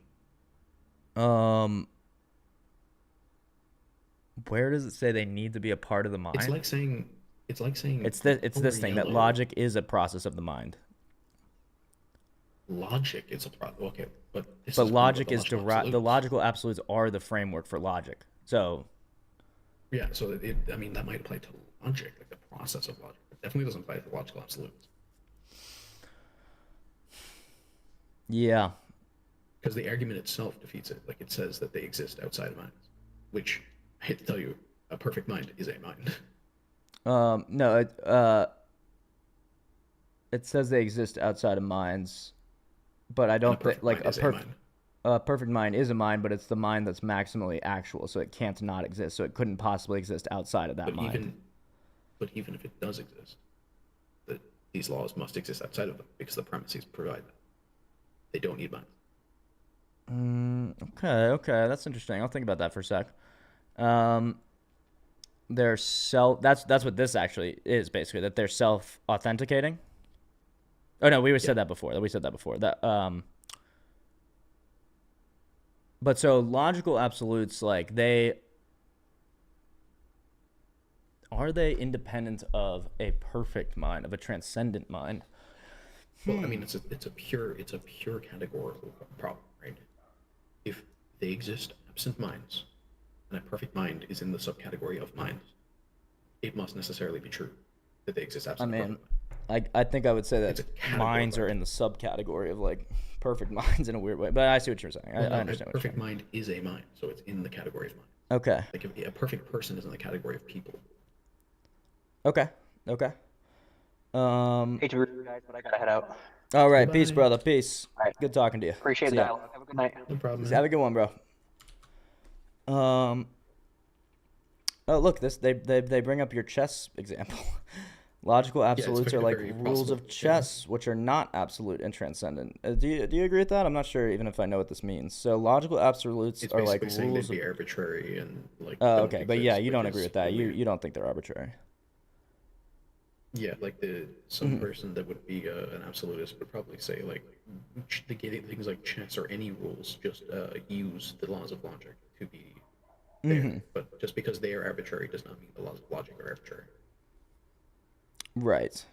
S1: Um, where does it say they need to be a part of the
S2: It's
S1: mind?
S2: like saying
S1: It's
S2: blue or
S1: this thing that
S2: yellow.
S1: logic is a process of the mind.
S2: Logic is a product. Okay, but this
S1: But
S2: is kind of what
S1: logic
S2: the
S1: is
S2: logical
S1: derived. The
S2: absolutes.
S1: logical absolutes are the framework for logic. So
S2: Yeah. So I mean, that might apply to logic, like the process of logic. It definitely doesn't apply to logical absolutes
S1: yeah.
S2: because the argument itself defeats it. Like it says that they exist outside of minds, which I hate to tell you, a perfect mind is a mind.
S1: No. It says they exist outside of minds, but I
S2: And a
S1: don't think
S2: perfect
S1: like
S2: mind is a mind.
S1: a perfect mind is a mind, but it's the mind that's maximally actual, so it can't not exist. So it couldn't possibly exist outside of that
S2: But
S1: mind.
S2: even if it does exist, that these laws must exist outside of them because the premises provide that. They don't need minds.
S1: Okay, that's interesting. I'll think about that for a sec. Um, they're self. That's what this actually is basically. That they're self authenticating. Oh no, we
S2: Yeah.
S1: said that before. We said that before. But so logical absolutes, like they are they independent of a perfect mind, of a transcendent mind?
S2: Well, I mean, it's a pure categorical problem, right? If they exist absent minds, and a perfect mind is in the subcategory of minds, it must necessarily be true that they exist
S1: I
S2: absent a
S1: mean,
S2: perfect mind.
S1: I think I would say
S2: It's
S1: that
S2: a
S1: minds
S2: categorical
S1: are in the subcategory of like perfect minds in a weird way. But I see what you're saying.
S2: Well,
S1: I
S2: no, a
S1: understand what you're
S2: perfect
S1: saying.
S2: mind is a mind, so it's in the category of mind.
S1: Okay.
S2: Like if a perfect person is in the category of people.
S1: Okay. Okay.
S4: Hate to be rude, guys, but I gotta head out.
S1: All right. Peace,
S2: Goodbye.
S1: brother. Peace.
S4: All right.
S1: Good talking to you.
S4: Appreciate
S1: See
S4: the
S1: ya.
S4: dialogue. Have a good night.
S2: No problem,
S1: Have
S2: man.
S1: a good one, bro. Oh, look, they bring up your chess example. Logical absolutes are like
S2: very
S1: rules
S2: possible,
S1: of
S2: yeah.
S1: chess, which are not absolute and transcendent. Do you agree with that? I'm not sure even if I know what this means. So logical absolutes
S2: It's
S1: are like
S2: basically saying
S1: rules
S2: they'd
S1: of.
S2: be arbitrary and like
S1: Oh,
S2: don't
S1: okay, but yeah,
S2: exist,
S1: you
S2: which
S1: don't agree
S2: is
S1: with that. You
S2: weird.
S1: you don't think they're arbitrary.
S2: Yeah, like some person that would be an absolutist would probably say like things like chess or any rules just use the laws of logic to be fair. But just because they are arbitrary does not mean the laws of logic are arbitrary.
S1: Right.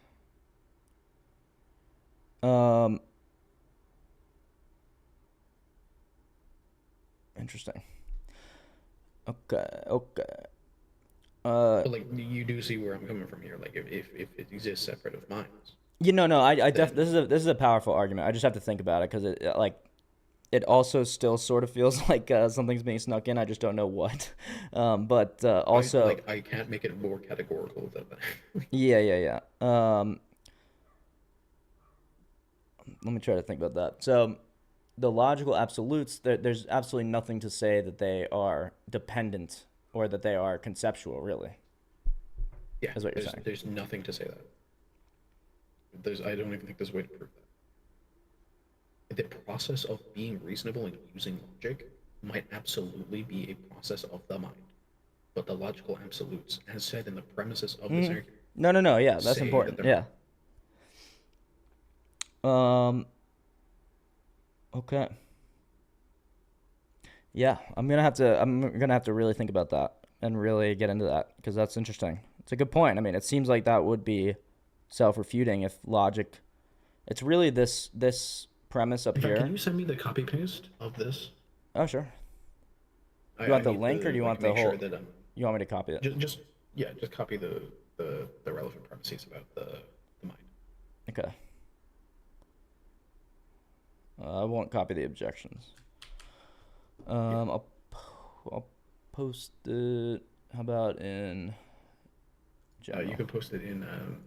S1: Um. Interesting. Okay. Okay.
S2: But like you do see where I'm coming from here. Like if it exists separate of minds,
S1: No.
S2: then
S1: This is a powerful argument. I just have to think about it because it also still sort of feels like something's being snuck in. I just don't know what. But also,
S2: I can't make it more categorical than that.
S1: yeah. Let me try to think about that. So, the logical absolutes, there's absolutely nothing to say that they are dependent or that they are conceptual, really.
S2: Yeah,
S1: Is what you're saying.
S2: there's nothing to say that. I don't even think there's a way to prove that. The process of being reasonable and using logic might absolutely be a process of the mind, but the logical absolutes, as said in the premises of this argument,
S1: No. Yeah, that's
S2: say
S1: important.
S2: that
S1: Yeah.
S2: they're
S1: Okay. Yeah, I'm gonna have to really think about that and really get into that because that's interesting. It's a good point. I mean, it seems like that would be self-refuting if logic. It's really this premise up
S2: In fact,
S1: here.
S2: can you send me the copy paste of this?
S1: Oh, sure.
S2: I,
S1: You want
S2: I
S1: the
S2: need
S1: link
S2: to,
S1: or do you
S2: like,
S1: want the
S2: make sure
S1: whole?
S2: that
S1: You want me to copy it?
S2: just copy the relevant premises about the mind.
S1: Okay. I won't copy the objections. I'll post it. How about in general?
S2: You can post it in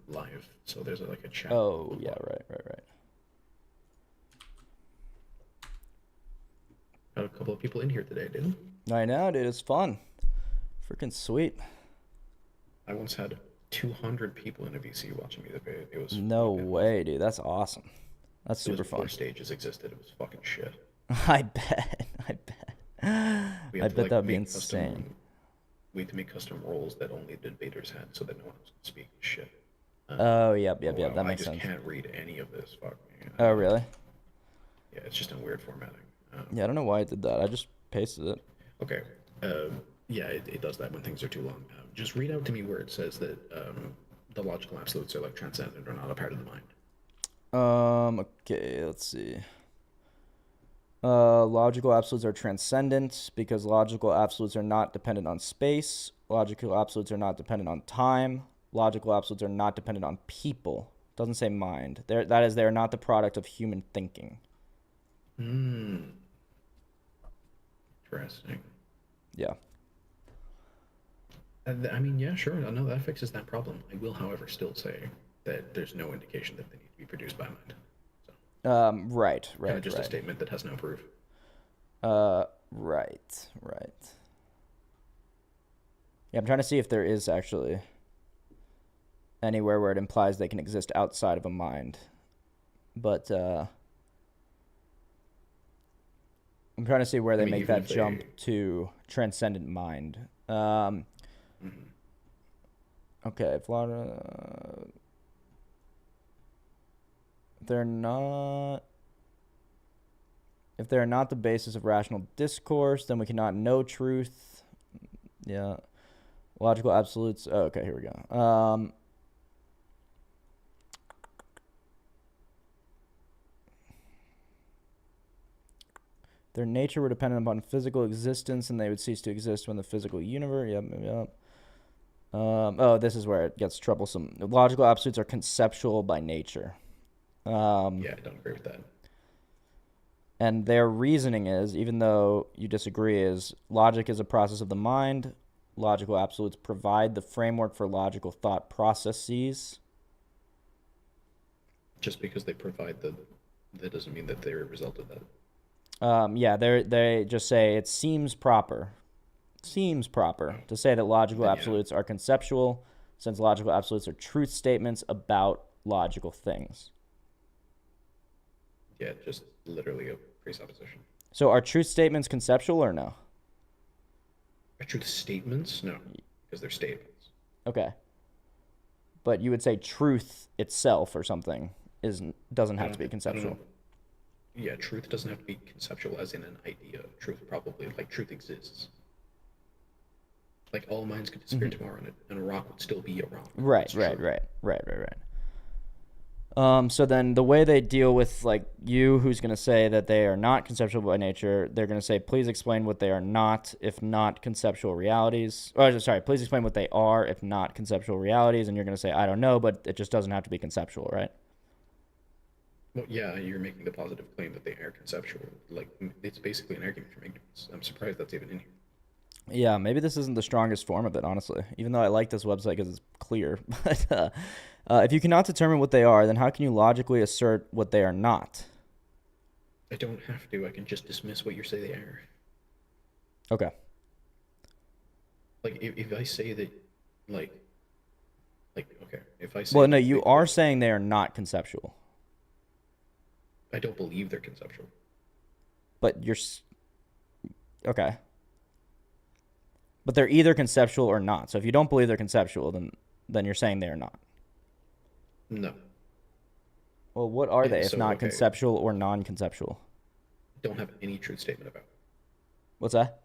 S2: live, so there's like a chat.
S1: Oh yeah, right.
S2: Got a couple of people in here today, didn't?
S1: I know, dude. It's fun. Freaking sweet.
S2: I once had 200 people in a VC watching me. It was
S1: No
S2: fucking
S1: way, dude. That's awesome. That's
S2: awesome. It
S1: super
S2: was before
S1: fun.
S2: stages existed. It was fucking shit.
S1: I bet.
S2: We
S1: I
S2: had to,
S1: bet
S2: like,
S1: that'd be
S2: make
S1: insane.
S2: We had to make custom roles that only the debaters had, so that no one else could speak shit.
S1: Oh, yep,
S2: Oh
S1: yep, yep.
S2: wow,
S1: That
S2: I
S1: makes
S2: just
S1: sense.
S2: can't read any of this. Fuck me.
S1: Oh, really?
S2: Yeah, it's just in weird formatting.
S1: Yeah, I don't know why it did that. I just pasted it.
S2: Okay. Yeah, it does that when things are too long. Just read out to me where it says that the logical absolutes are like transcendent or not a part of the mind.
S1: Okay, let's see. Logical absolutes are transcendent because logical absolutes are not dependent on space. Logical absolutes are not dependent on time. Logical absolutes are not dependent on people. Doesn't say mind. That is, they are not the product of human thinking.
S2: Hmm. Interesting.
S1: Yeah.
S2: I mean, yeah, sure. No, that fixes that problem. I will, however, still say that there's no indication that they need to be produced by mind. So,
S1: Right,
S2: kind of
S1: right,
S2: just a
S1: right.
S2: statement that has no proof.
S1: Right, right. Yeah, I'm trying to see if there is actually anywhere where it implies they can exist outside of a mind. But I'm trying to see where
S2: I
S1: they
S2: mean,
S1: make
S2: even
S1: that
S2: if
S1: jump
S2: they.
S1: to transcendent mind.
S2: Mhm.
S1: Okay, they're not. If they're not the basis of rational discourse, then we cannot know truth. Yeah. Logical absolutes. Oh, okay, here we go. Their nature were dependent upon physical existence, and they would cease to exist when the physical universe. Yep, yep. Oh, this is where it gets troublesome. Logical absolutes are conceptual by nature.
S2: Yeah, I don't agree with that.
S1: And their reasoning is, even though you disagree, is logic is a process of the mind. Logical absolutes provide the framework for logical thought processes.
S2: Just because they provide that doesn't mean that they're a result of that.
S1: Yeah, they just say it seems proper. Seems proper to say that logical
S2: Then yeah,
S1: absolutes are conceptual, since logical absolutes are truth statements about logical things.
S2: yeah, just literally a presupposition.
S1: So are truth statements conceptual or no?
S2: Are truth statements? No, because they're statements.
S1: Okay. But you would say truth itself or something doesn't have to be
S2: I don't know.
S1: conceptual.
S2: Yeah, truth doesn't have to be conceptual as in an idea. Truth probably like truth exists. Like all minds could disappear tomorrow, and a rock would still be a rock.
S1: Right,
S2: It's
S1: right,
S2: true.
S1: right. So then the way they deal with like you, who's going to say that they are not conceptual by nature, they're going to say, please explain what they are not, if not conceptual realities. Or sorry, please explain what they are, if not conceptual realities. And you're going to say, I don't know, but it just doesn't have to be conceptual, right?
S2: Well, yeah, you're making the positive claim that they are conceptual. Like it's basically an argument from ignorance. I'm surprised that's even in here.
S1: Yeah, maybe this isn't the strongest form of it, honestly. Even though I like this website because it's clear. But if you cannot determine what they are, then how can you logically assert what they are not?
S2: I don't have to. I can just dismiss what you say they are.
S1: Okay.
S2: Like if I say that, like okay, if I say
S1: Well, no,
S2: that
S1: you are saying they are not conceptual,
S2: I don't believe they're conceptual.
S1: but okay. But they're either conceptual or not. So if you don't believe they're conceptual, then you're saying they are not.
S2: No.
S1: Well, what are they if
S2: So,
S1: not
S2: okay,
S1: conceptual or non-conceptual?
S2: don't have any truth statement about it.
S1: What's that?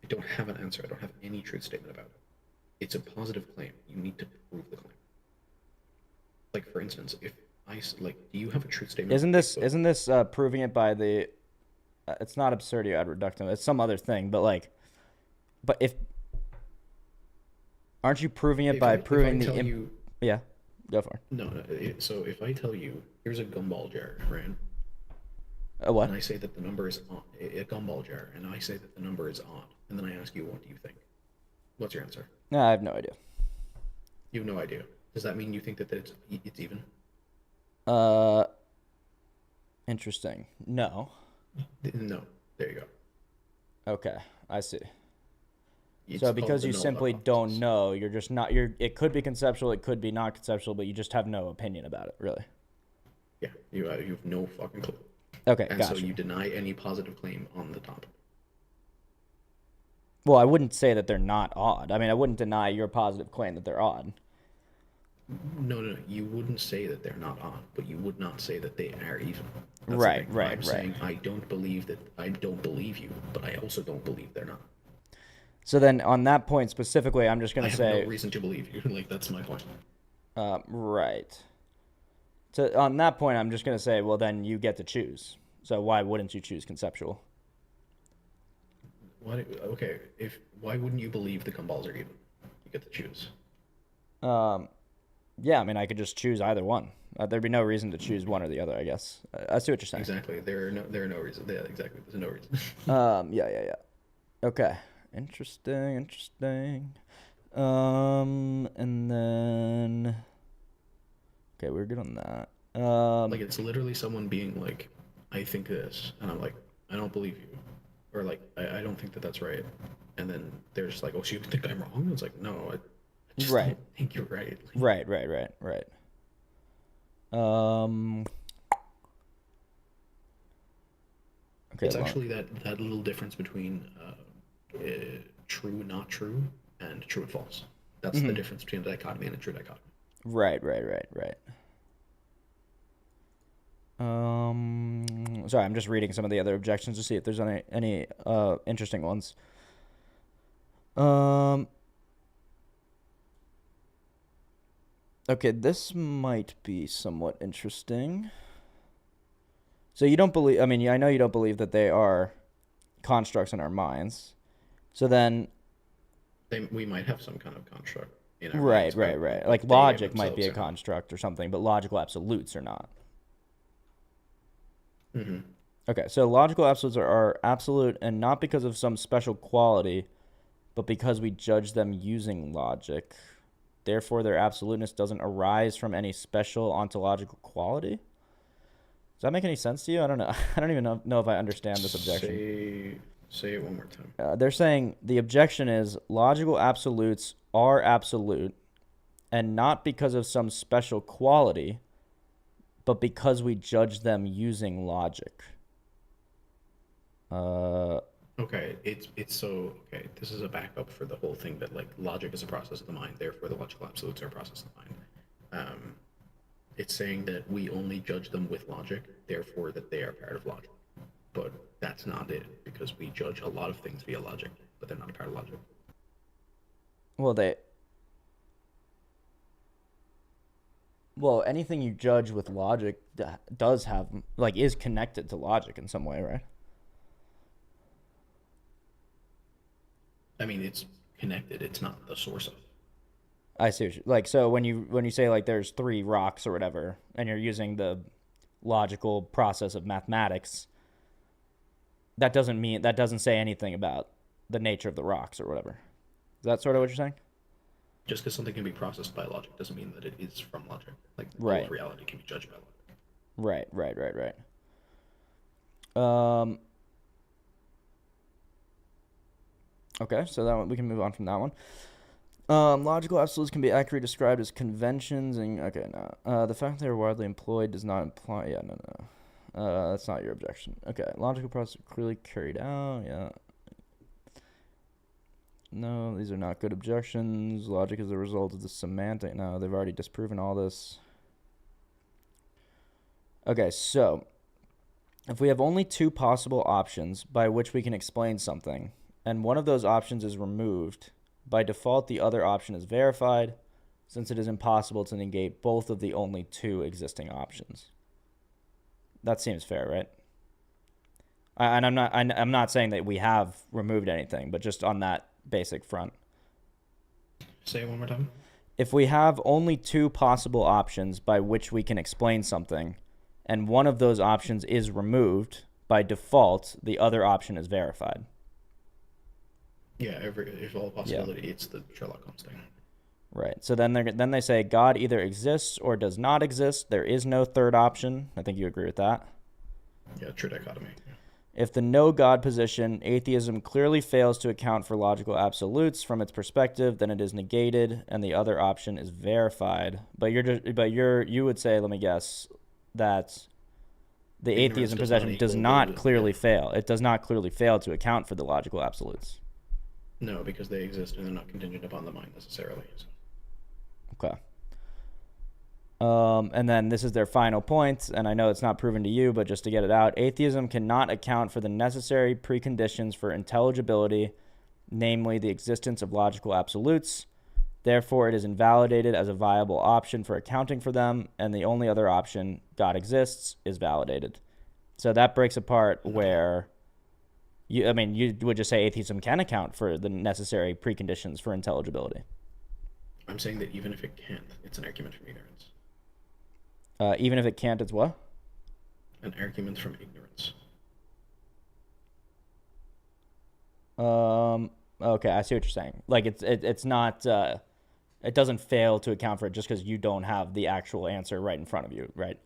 S2: I don't have an answer. I don't have any truth statement about it. It's a positive claim. You need to prove the claim. Like for instance, if like, do you have a truth statement?
S1: Isn't this proving it by the? It's not absurdity ad reductum. It's some other thing. But if aren't you proving it by proving
S2: if I
S1: the?
S2: tell you,
S1: Yeah, go for it.
S2: no, no. So if I tell you, here's a gumball jar, right?
S1: What?
S2: And I say that the number is odd, a gumball jar, and I say that the number is odd, and then I ask you, what do you think? What's your answer?
S1: No, I have no idea.
S2: You have no idea. Does that mean you think that it's even?
S1: Interesting. No.
S2: No. There you go.
S1: Okay, I see.
S2: It's
S1: So
S2: called
S1: because
S2: the
S1: you
S2: null
S1: simply
S2: hypothesis.
S1: don't know, you're just not. It could be conceptual, it could be not conceptual, but you just have no opinion about it, really.
S2: Yeah, you have no fucking clue.
S1: Okay,
S2: And
S1: gotcha.
S2: so you deny any positive claim on the topic.
S1: Well, I wouldn't say that they're not odd. I mean, I wouldn't deny your positive claim that they're odd.
S2: No. You wouldn't say that they're not odd, but you would not say that they are even. That's the
S1: Right,
S2: thing.
S1: right,
S2: I'm
S1: right.
S2: saying I don't believe you, but I also don't believe they're not.
S1: So then on that point specifically, I'm just
S2: I
S1: going to
S2: have
S1: say,
S2: no reason to believe you. Like, that's my point.
S1: right. So on that point, I'm just going to say, well, then you get to choose. So why wouldn't you choose conceptual?
S2: What? Okay. Why wouldn't you believe the gumballs are even? You get to choose.
S1: Yeah, I mean, I could just choose either one. There'd be no reason to choose one or the other, I guess. I see what you're saying.
S2: Exactly. There are no reason. Yeah, exactly. There's no reason.
S1: Yeah. Okay. Interesting. And then, okay, we're good on that.
S2: Like, it's literally someone being like, I think this, and I'm like, I don't believe you, or like, I don't think that that's right, and then they're just like, oh, so you think I'm wrong? It's like, no, I just
S1: Right.
S2: don't think you're right. Like,
S1: Right. Okay.
S2: it's actually that little difference between true, not true, and true and false. That's the difference between a dichotomy and a true dichotomy.
S1: Right. Sorry, I'm just reading some of the other objections to see if there's any interesting ones. Okay, this might be somewhat interesting. So you don't believe, I mean, I know you don't believe that they are constructs in our minds. So then,
S2: We might have some kind of construct in our
S1: right.
S2: minds, but
S1: Like
S2: they
S1: logic might be a
S2: themselves are.
S1: construct or something, but logical absolutes are not.
S2: Mm-hmm.
S1: Okay, so logical absolutes are absolute, and not because of some special quality, but because we judge them using logic. Therefore, their absoluteness doesn't arise from any special ontological quality. Does that make any sense to you? I don't know. I don't even know if I understand this objection.
S2: Say it one more time.
S1: They're saying the objection is logical absolutes are absolute, and not because of some special quality, but because we judge them using logic.
S2: Okay, it's so okay. This is a backup for the whole thing that like logic is a process of the mind, therefore the logical absolutes are a process of the mind. It's saying that we only judge them with logic, therefore that they are part of logic. But that's not it, because we judge a lot of things via logic, but they're not a part of logic.
S1: Well, anything you judge with logic does have, like, is connected to logic in some way, right?
S2: I mean, it's connected. It's not the source of.
S1: I see what like, so when you say like there's three rocks or whatever, and you're using the logical process of mathematics, that doesn't say anything about the nature of the rocks or whatever. Is that sort of what you're saying?
S2: Just because something can be processed by logic doesn't mean that it is from logic. Like all
S1: Right.
S2: of reality can be judged by logic.
S1: Right. Okay, so that one, we can move on from that one. Logical absolutes can be accurately described as conventions, and okay, no. The fact they are widely employed does not imply. Yeah, no. That's not your objection. Okay, logical process clearly carried out. Yeah. No, these are not good objections. Logic is a result of the semantic. No, they've already disproven all this. Okay, so if we have only two possible options by which we can explain something, and one of those options is removed, by default the other option is verified, since it is impossible to negate both of the only two existing options. That seems fair, right? And I'm not saying that we have removed anything, but just on that basic front.
S2: Say it one more time.
S1: If we have only two possible options by which we can explain something, and one of those options is removed, by default, the other option is verified.
S2: Yeah, if all possibility, it's the Sherlock Holmes thing.
S1: Right. So then they say God either exists or does not exist. There is no third option. I think you agree with that.
S2: Yeah, true dichotomy. Yeah.
S1: If the no God position, atheism clearly fails to account for logical absolutes from its perspective, then it is negated, and the other option is verified. But you would say, let me guess, that the atheism position does not clearly fail. It does not clearly fail to account for the logical absolutes.
S2: No, because they exist and they're not contingent upon the mind necessarily. So.
S1: Okay. And then this is their final point, and I know it's not proven to you, but just to get it out, atheism cannot account for the necessary preconditions for intelligibility, namely the existence of logical absolutes. Therefore, it is invalidated as a viable option for accounting for them, and the only other option, God exists, is validated. So that breaks apart where you would just say atheism can account for the necessary preconditions for intelligibility.
S2: I'm saying that even if it can't, it's an argument from ignorance.
S1: Even if it can't, it's what?
S2: An argument from ignorance.
S1: Okay, I see what you're saying. Like it's not it doesn't fail to account for it just because you don't have the actual answer right in front of you, right?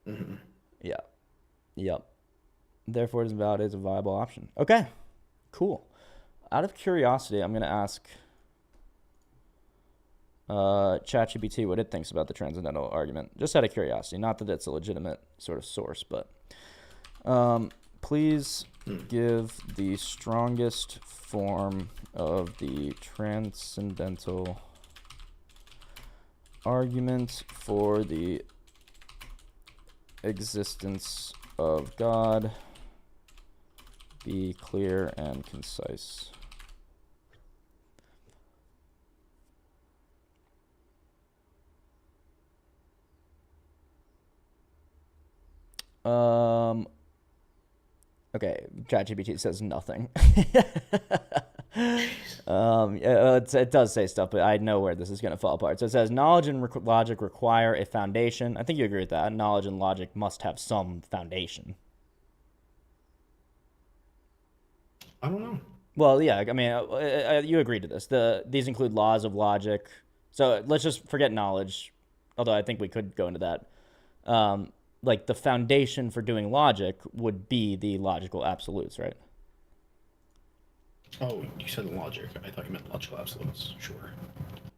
S2: Mm-hmm.
S1: Yeah. Yep. Therefore, it is valid as a viable option. Okay, cool. Out of curiosity, I'm gonna ask ChatGPT what it thinks about the transcendental argument. Just out of curiosity, not that it's a legitimate sort of source, but please give the strongest form of the transcendental argument for the existence of God. Be clear and concise. Okay, ChatGPT says nothing. It does say stuff, but I know where this is going to fall apart. So it says knowledge and logic require a foundation. I think you agree with that. Knowledge and logic must have some foundation.
S2: I don't know.
S1: Well, yeah, I mean, you agree to this. These include laws of logic. So let's just forget knowledge, although I think we could go into that. Like the foundation for doing logic would be the logical absolutes, right?
S2: Oh, you said logic. I thought you meant logical absolutes. Sure.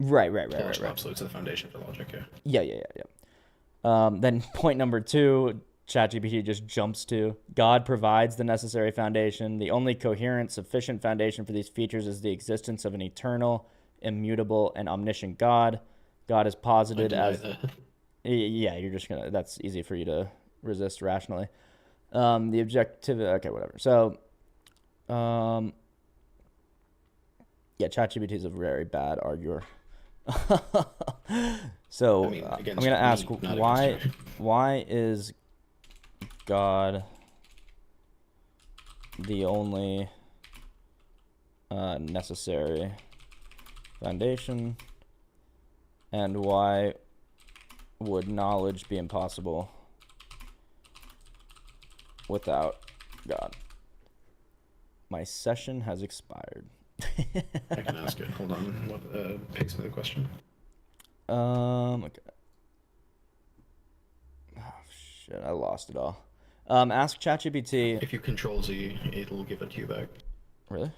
S1: Right.
S2: Logical absolutes are the foundation for logic,
S1: yeah. Yeah. Then point number 2, ChatGPT just jumps to God provides the necessary foundation. The only coherent, sufficient foundation for these features is the existence of an eternal, immutable, and omniscient God. God is posited as yeah. You're just gonna. That's easy for you to resist rationally. The objective. Okay, whatever. So, yeah, ChatGPT is a very bad arguer. So
S2: I mean,
S1: I'm gonna ask why is God the only necessary foundation, and why would knowledge be impossible without God? My session has expired.
S2: I can ask it. Hold on. What pace of the question?
S1: Okay. Oh shit, I lost it all. Ask ChatGPT.
S2: If you Control Z, it'll give it to you back.
S1: Really?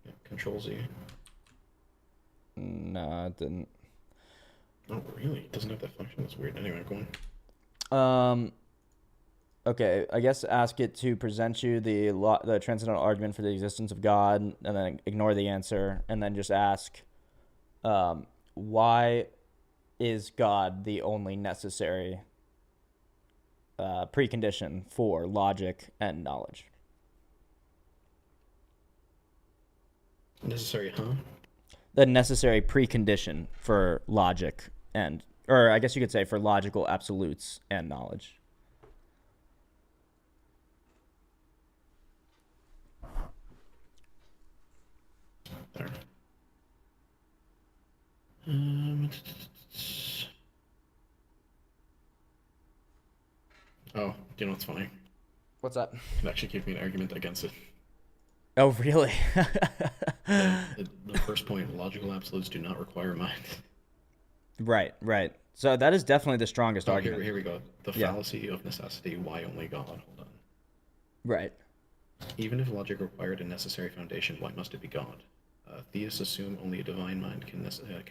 S2: Yeah, Control Z.
S1: No, it didn't.
S2: Oh, really? It doesn't have that function. That's weird. Anyway, go on.
S1: Okay, I guess ask it to present you the transcendental argument for the existence of God, and then ignore the answer, and then just ask, why is God the only necessary precondition for logic and knowledge?
S2: Necessary, huh?
S1: The necessary precondition for logic or I guess you could say for logical absolutes and knowledge.
S2: There. Oh, do you know what's funny?
S1: What's that?
S2: It actually gave me an argument against it.
S1: Oh, really?
S2: The first point, logical absolutes do not require mind.
S1: Right. So that is definitely the strongest
S2: Oh,
S1: argument.
S2: here we go. The fallacy of necessity, why only God? Hold on.
S1: Right.
S2: Even if logic required a necessary foundation, why must it be God? Theists assume only a divine mind can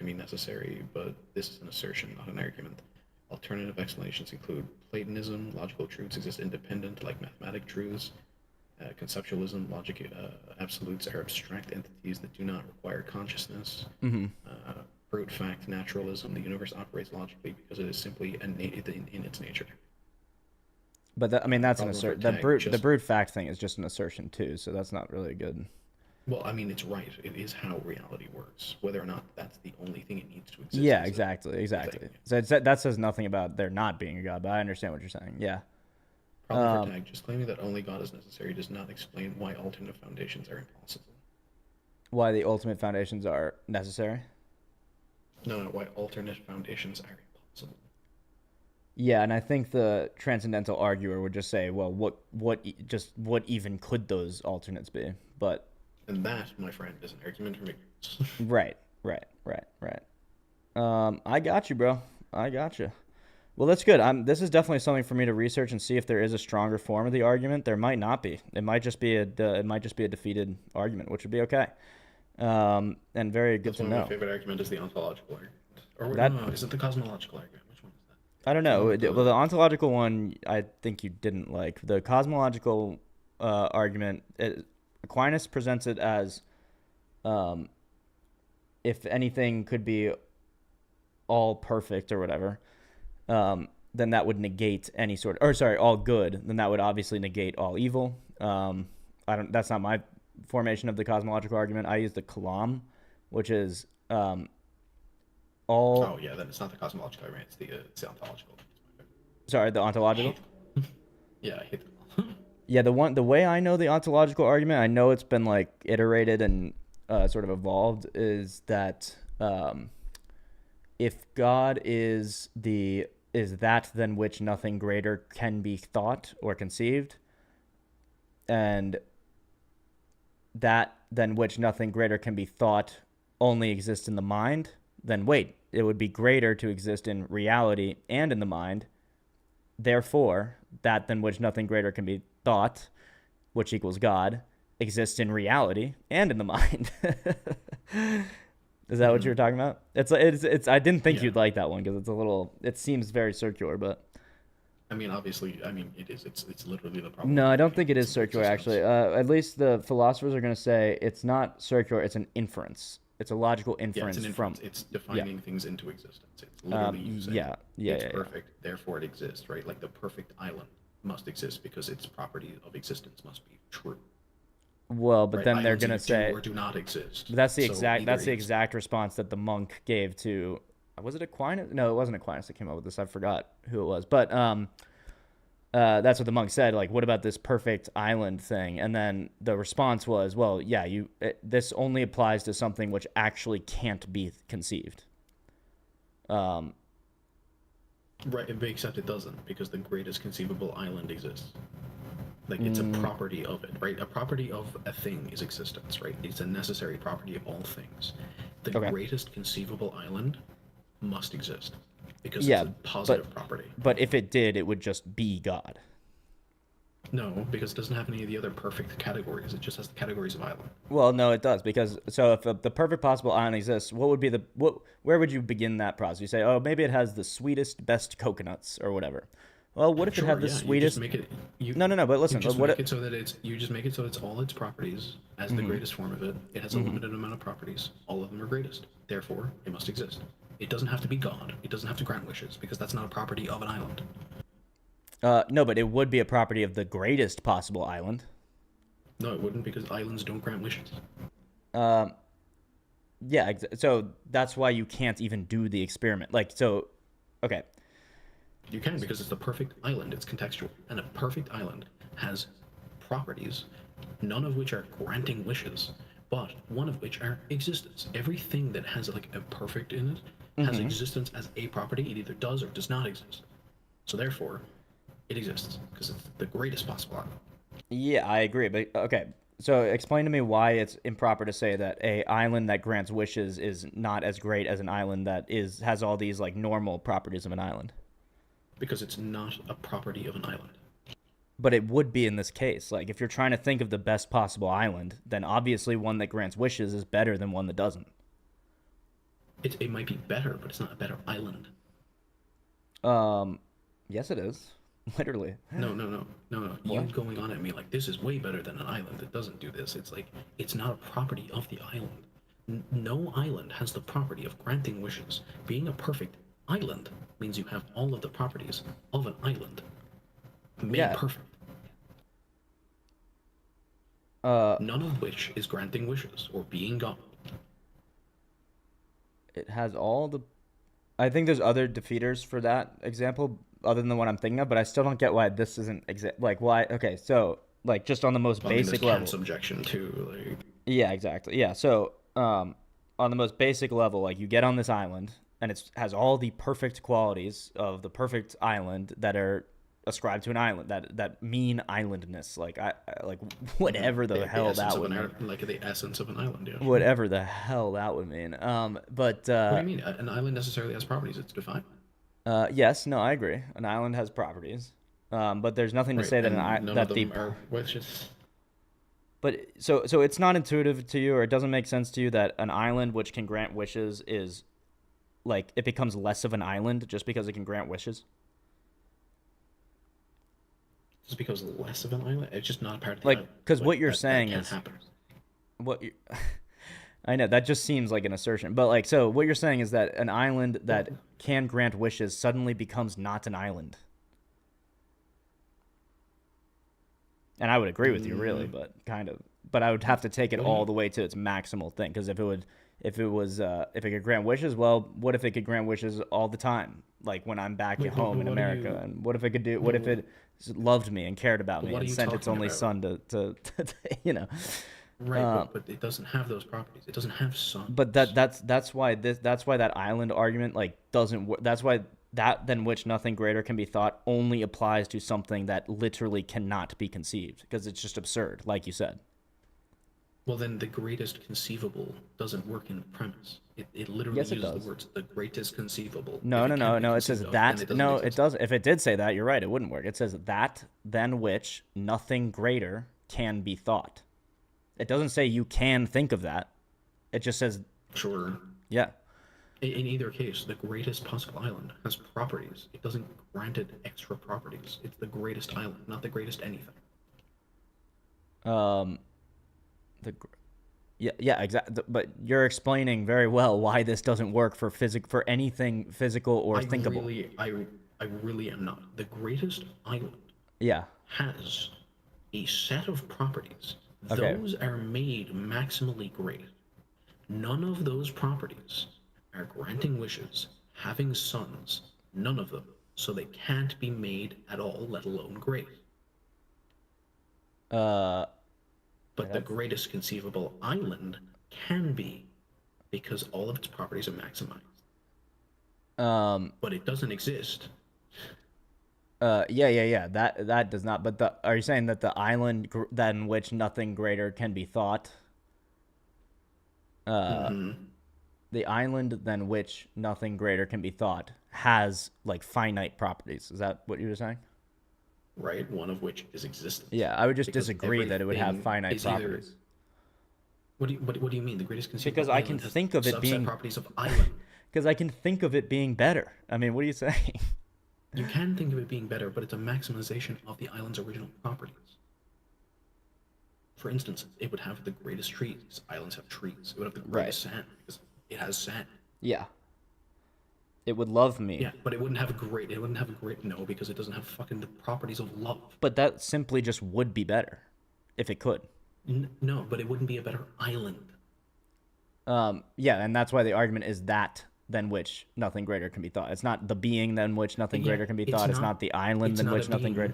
S2: be necessary, but this is an assertion, not an argument. Alternative explanations include Platonism, logical truths exist independent, like mathematic truths. Conceptualism, logic absolutes are abstract entities that do not require consciousness. brute fact naturalism, the universe operates logically because it is simply innate in its nature.
S1: But I mean, that's an
S2: Problem for
S1: assert. The
S2: tag,
S1: brute, the
S2: just
S1: brute fact thing is just an assertion too. So that's not really good.
S2: well, I mean, it's right. It is how reality works. Whether or not that's the only thing it needs to exist.
S1: Yeah,
S2: is a
S1: exactly.
S2: thing.
S1: So that says nothing about there not being a god. But I understand what you're saying. Yeah.
S2: Problem for tag, just claiming that only God is necessary does not explain why alternate foundations are impossible.
S1: Why the ultimate foundations are necessary?
S2: No, why alternate foundations are impossible.
S1: Yeah, and I think the transcendental arguer would just say, well, what even could those alternates be? But
S2: And that, my friend, is an argument from ignorance.
S1: right. I got you, bro. I got you. Well, that's good. This is definitely something for me to research and see if there is a stronger form of the argument. There might not be. It might just be a defeated argument, which would be okay. And very good to know.
S2: My favorite argument is the ontological argument. Or no, is it the cosmological argument? Which one is that?
S1: I don't know. Well, the ontological one, I think you didn't like. The cosmological argument, Aquinas presents it as, if anything could be all perfect or whatever, then that would negate any sort of, or sorry, all good. Then that would obviously negate all evil. That's not my formation of the cosmological argument. I use the Kalam, which is all.
S2: Oh yeah, then it's not the cosmological argument. It's the ontological.
S1: Sorry, the ontological.
S2: Yeah, I hate them.
S1: Yeah, the way I know the ontological argument, I know it's been like iterated and sort of evolved, is that if God is that than which nothing greater can be thought or conceived, and that than which nothing greater can be thought only exists in the mind, then wait, it would be greater to exist in reality and in the mind. Therefore, that than which nothing greater can be thought, which equals God, exists in reality and in the mind. Is that what you were talking about? It's. I didn't think you'd like that one because it's a little. It seems very circular, but.
S2: I mean, obviously, it is. It's literally the problem.
S1: No, I don't think it is circular. Actually, at least the philosophers are going to say it's not circular. It's an inference. It's a logical inference, from.
S2: It's defining things into existence. It's literally using. It's perfect, therefore it exists, right? Like the perfect island must exist because its property of existence must be true.
S1: Well, but
S2: right?
S1: then they're
S2: Islands
S1: gonna say
S2: do or do not exist.
S1: That's the exact response that the monk gave to. Was it Aquinas? No, it wasn't Aquinas that came up with this. I forgot who it was, but that's what the monk said. Like, what about this perfect island thing? And then the response was, well, yeah, this only applies to something which actually can't be conceived.
S2: Right, except it doesn't, because the greatest conceivable island exists. Like, it's a property of it, right? A property of a thing is existence, right? It's a necessary property of all things. The greatest conceivable island must exist because it's a positive property.
S1: But if it did, it would just be God.
S2: No, because it doesn't have any of the other perfect categories. It just has the categories of island.
S1: Well, no, it does, because if the perfect possible island exists, what would be where would you begin that process? You say, oh, maybe it has the sweetest, best coconuts or whatever. Well, what if it had the sweetest? No. But listen,
S2: you just make it so it's all its properties as the greatest form of it. It has a limited amount of properties. All of them are greatest. Therefore, it must exist. It doesn't have to be God. It doesn't have to grant wishes because that's not a property of an island.
S1: No, but it would be a property of the greatest possible island.
S2: No, it wouldn't, because islands don't grant wishes.
S1: Yeah, so that's why you can't even do the experiment. Okay.
S2: You can, because it's the perfect island. It's contextual. And a perfect island has properties, none of which are granting wishes, but one of which are existence. Everything that has like a perfect in it has existence as a property. It either does or does not exist. So therefore, it exists because it's the greatest possible island.
S1: Yeah, I agree. But okay, so explain to me why it's improper to say that a island that grants wishes is not as great as an island that has all these like normal properties of an island.
S2: Because it's not a property of an island.
S1: But it would be in this case. Like, if you're trying to think of the best possible island, then obviously one that grants wishes is better than one that doesn't.
S2: It might be better, but it's not a better island.
S1: Yes, it is. Literally.
S2: No. You going on at me like this is way better than an island that doesn't do this. It's like, it's not a property of the island. No island has the property of granting wishes. Being a perfect island means you have all of the properties of an island made
S1: Yeah.
S2: perfect.
S1: Uh,
S2: None of which is granting wishes or being God.
S1: it has all the. I think there's other defeaters for that example other than the one I'm thinking of, but I still don't get why this isn't like why. Okay, so like just on the most
S2: Well, I mean, there's
S1: basic level.
S2: Kant's objection too. Like,
S1: Yeah, exactly. Yeah, so on the most basic level, like you get on this island and it has all the perfect qualities of the perfect island that are ascribed to an island that mean islandness, like whatever the
S2: the
S1: hell
S2: essence
S1: that
S2: of
S1: would
S2: an
S1: mean.
S2: like the essence of an island. Yeah. Sure.
S1: Whatever the hell that would mean. But
S2: What do you mean? An island necessarily has properties. It's defined.
S1: yes, no, I agree. An island has properties, but there's nothing to
S2: Right,
S1: say that
S2: and none of
S1: that the
S2: them are wishes.
S1: but so it's not intuitive to you, or it doesn't make sense to you that an island which can grant wishes is like it becomes less of an island just because it can grant wishes.
S2: Just because less of an island, it's just not a part of the
S1: Like,
S2: island.
S1: because
S2: Like
S1: what you're
S2: that
S1: saying
S2: can't
S1: is
S2: happen.
S1: what you, I know that just seems like an assertion, but like, so what you're saying is that an island
S2: Well,
S1: that can grant wishes suddenly becomes not an island. And I would agree with you, really, but kind of. But I would have to take it
S2: what do
S1: all
S2: you?
S1: the way to its maximal thing, because if it could grant wishes, well, what if it could grant wishes all the time, like when I'm back at
S2: Wait, but,
S1: home
S2: but
S1: in
S2: what are
S1: America?
S2: you?
S1: And what if it could do?
S2: But,
S1: What if it loved me and cared about
S2: but
S1: me
S2: what are
S1: and
S2: you
S1: sent its
S2: talking
S1: only
S2: about?
S1: son to you know?
S2: Right, but it doesn't have those properties. It doesn't have
S1: But
S2: suns.
S1: that's why that island argument like doesn't work. That's why that than which nothing greater can be thought only applies to something that literally cannot be conceived, because it's just absurd, like you said.
S2: Well, then the greatest conceivable doesn't work in the premise. It literally
S1: Yes, it
S2: uses the
S1: does.
S2: words the greatest conceivable.
S1: No,
S2: If
S1: no,
S2: it can't
S1: no,
S2: be
S1: no. It says
S2: conceived of, then
S1: that.
S2: it doesn't
S1: No, it
S2: exist.
S1: does. If it did say that, you're right. It wouldn't work. It says that than which nothing greater can be thought. It doesn't say you can think of that. It just says,
S2: Sure.
S1: yeah.
S2: In either case, the greatest possible island has properties. It doesn't grant it extra properties. It's the greatest island, not the greatest anything.
S1: Um, the yeah, yeah, exactly. But you're explaining very well why this doesn't work for for anything physical or
S2: I
S1: thinkable.
S2: really, I, I really am not. The greatest island
S1: Yeah.
S2: has a set of properties.
S1: Okay.
S2: Those are made maximally great. None of those properties are granting wishes, having sons, none of them. So they can't be made at all, let alone great.
S1: Uh,
S2: But the
S1: that's
S2: greatest conceivable island can be because all of its properties are maximized.
S1: um.
S2: But it doesn't exist.
S1: Yeah, yeah, yeah. That does not. But are you saying that the island than which nothing greater can be thought? Uh,
S2: Hmm.
S1: the island than which nothing greater can be thought has like finite properties. Is that what you were saying?
S2: Right? One of which is existence.
S1: Yeah, I would just
S2: Because
S1: disagree that it would have
S2: everything
S1: finite
S2: is either.
S1: properties.
S2: What do you mean? The greatest conceivable
S1: Because I can
S2: island has
S1: think of it
S2: subset
S1: being
S2: properties of island.
S1: because I can think of it being better. I mean, what are you saying?
S2: You can think of it being better, but it's a maximization of the island's original properties. For instance, it would have the greatest trees. Islands have trees. It would have the greatest sand because it has sand.
S1: Yeah, it would love me.
S2: Yeah, but it wouldn't have a great. It wouldn't have a great no because it doesn't have fucking the properties of love.
S1: But that simply just would be better if it could.
S2: No, but it wouldn't be a better island.
S1: Yeah, and that's why the argument is that than which nothing greater can be thought. It's not the being than which nothing
S2: Yeah,
S1: greater can be
S2: it's
S1: thought. It's
S2: not-
S1: not the island
S2: it's
S1: than
S2: not
S1: which
S2: a
S1: nothing
S2: being.
S1: greater.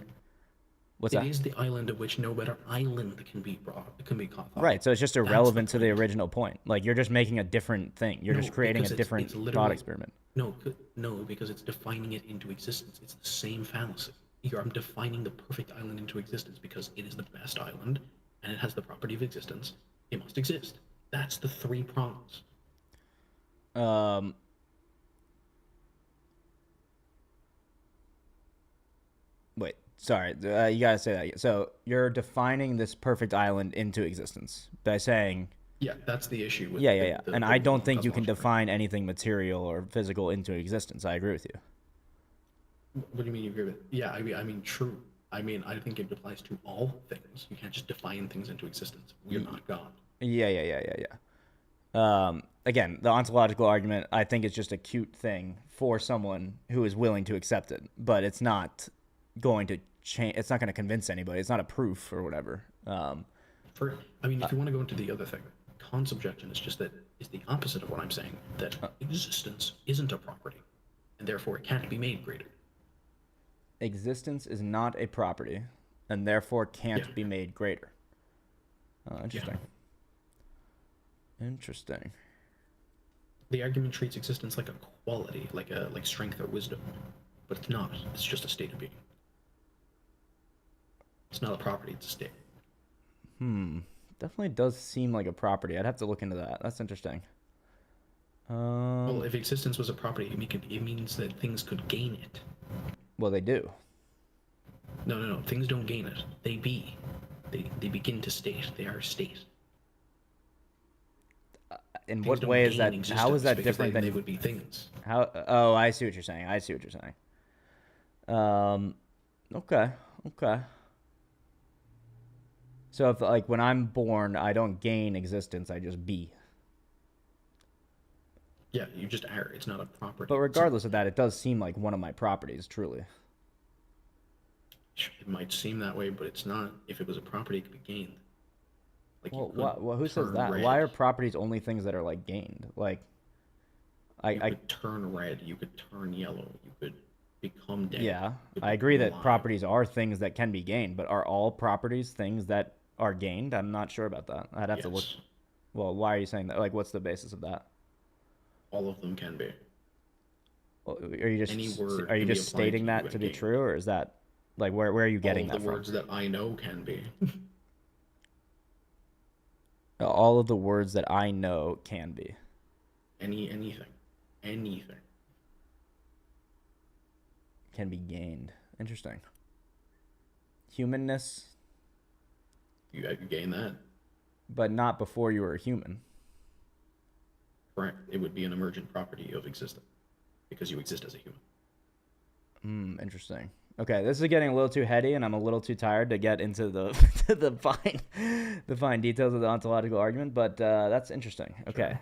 S1: What's
S2: It
S1: that?
S2: is the island of which no better island can be brought. Can be caught.
S1: Right, so it's just
S2: That's
S1: irrelevant to the
S2: point.
S1: original point. Like you're just making a different thing. You're
S2: No,
S1: just creating a
S2: because
S1: different
S2: it's
S1: thought
S2: literally-
S1: experiment.
S2: No, because it's defining it into existence. It's the same fallacy. I'm defining the perfect island into existence because it is the best island and it has the property of existence. It must exist. That's the three prongs.
S1: Um, wait, sorry, you gotta say that. So you're defining this perfect island into existence by saying,
S2: Yeah, that's the issue with
S1: yeah, yeah, yeah. And I don't think you can
S2: cosmology.
S1: define anything material or physical into existence. I agree with you.
S2: What do you mean you agree with? Yeah, I mean, true. I mean, I think it applies to all things. You can't just define things into existence. We're not God.
S1: Yeah, yeah, yeah, yeah, Again, the ontological argument, I think, is just a cute thing for someone who is willing to accept it, but it's not going to change. It's not going to convince anybody. It's not a proof or whatever.
S2: I mean, if you want to go into the other thing, consubjection is just that is the opposite of what I'm saying. That existence isn't a property, and therefore it can't be made greater.
S1: Existence is not a property, and therefore can't be made greater. Interesting. Interesting.
S2: The argument treats existence like a quality, like strength or wisdom, but it's not. It's just a state of being. It's not a property. It's a state.
S1: Definitely does seem like a property. I'd have to look into that. That's interesting.
S2: Well, if existence was a property, it means that things could gain it.
S1: Well, they do.
S2: No. Things don't gain it. They be. They begin to state. They are a state.
S1: In
S2: Things
S1: what
S2: don't
S1: way is
S2: gain
S1: that? How is that
S2: existence because
S1: different than?
S2: they would be things?
S1: How? Oh, I see what you're saying. Okay. So if like when I'm born, I don't gain existence. I just be.
S2: Yeah, you just are. It's not a property.
S1: But regardless of that, it does seem like one of my properties, truly.
S2: It might seem that way, but it's not. If it was a property, it could be gained. Like
S1: Well, who says
S2: turn
S1: that?
S2: red.
S1: Why are properties only things that are like gained? Like,
S2: You could turn red. You could turn yellow. You could become dead.
S1: yeah,
S2: you could
S1: I agree
S2: become
S1: that
S2: alive.
S1: properties are things that can be gained, but are all properties things that are gained? I'm not sure about that. I'd have to look.
S2: Yes.
S1: Well, why are you saying that? Like, what's the basis of that?
S2: All of them can be.
S1: Well, are you
S2: Any
S1: just
S2: word
S1: are you
S2: can be
S1: just
S2: applied
S1: stating
S2: to
S1: that
S2: and
S1: to be
S2: gained.
S1: true, or is that like where are you getting
S2: All
S1: that
S2: of the
S1: from?
S2: words that I know can be.
S1: All of the words that I know can be.
S2: Anything.
S1: Can be gained. Interesting. Humanness,
S2: You gain that.
S1: but not before you were a human.
S2: Correct. It would be an emergent property of existence because you exist as a human.
S1: Interesting. Okay, this is getting a little too heady, and I'm a little too tired to get into the to the fine details of the ontological argument. But that's interesting. Okay,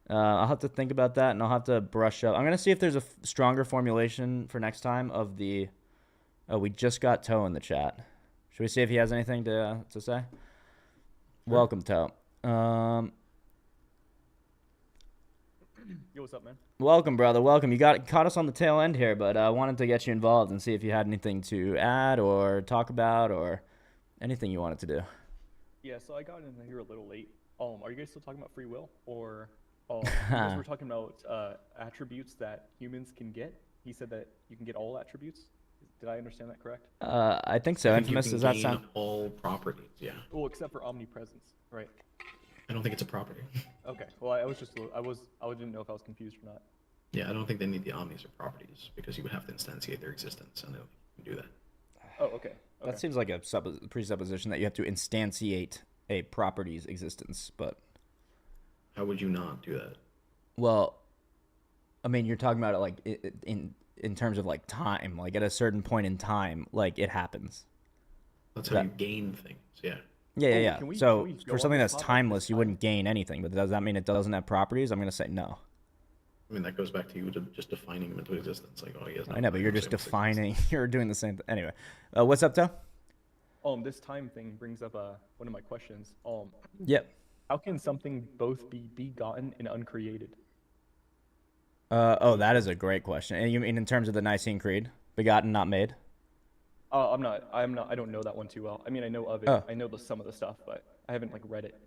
S1: I'll have to think about that, and I'll have to brush up. I'm gonna see if there's a stronger formulation for next time of the. Oh, we just got Toe in the chat. Should we see if he has anything to say? Welcome, Toe.
S6: Yo, what's up, man?
S1: Welcome, brother. Welcome. You caught us on the tail end here, but I wanted to get you involved and see if you had anything to add or talk about or anything you wanted to do.
S6: Yeah, so I got in here a little late. Are you guys still talking about free will, or you guys were talking about attributes that humans can get? He said that you can get all attributes. Did I understand that correct?
S1: I think so.
S2: I think you
S1: Infamous,
S2: can
S1: does that
S2: gain
S1: sound?
S2: all properties? Yeah.
S6: Well, except for omnipresence, right?
S2: I don't think it's a property.
S6: Okay. Well, I didn't know if I was confused or not.
S2: Yeah, I don't think they need the omnis or properties because you would have to instantiate their existence, and you can do that.
S6: Oh, okay.
S1: That seems like a presupposition that you have to instantiate a property's existence, but
S2: How would you not do that?
S1: well, I mean, you're talking about it like in terms of like time, like at a certain point in time, like it happens.
S2: That's how
S1: That-
S2: you gain things. Yeah.
S1: Yeah.
S6: can we
S1: So
S6: go
S1: for
S6: on
S1: something
S6: this
S1: that's
S6: topic
S1: timeless,
S6: this
S1: you
S6: time?
S1: wouldn't gain anything. But does that mean it doesn't have properties? I'm gonna say no.
S2: I mean, that goes back to you just defining him into existence. Like, oh, he has no
S1: I know, but you're just
S2: simultaneous
S1: defining. You're doing the same thing. Anyway, what's up, Toe?
S6: This time thing brings up one of my questions.
S1: Yep.
S6: How can something both be begotten and uncreated?
S1: Oh, that is a great question. And you mean in terms of the Nicene Creed, begotten, not made?
S6: I'm not. I don't know that one too well. I mean, I know of it.
S1: Oh.
S6: I know some of the stuff, but I haven't like read it.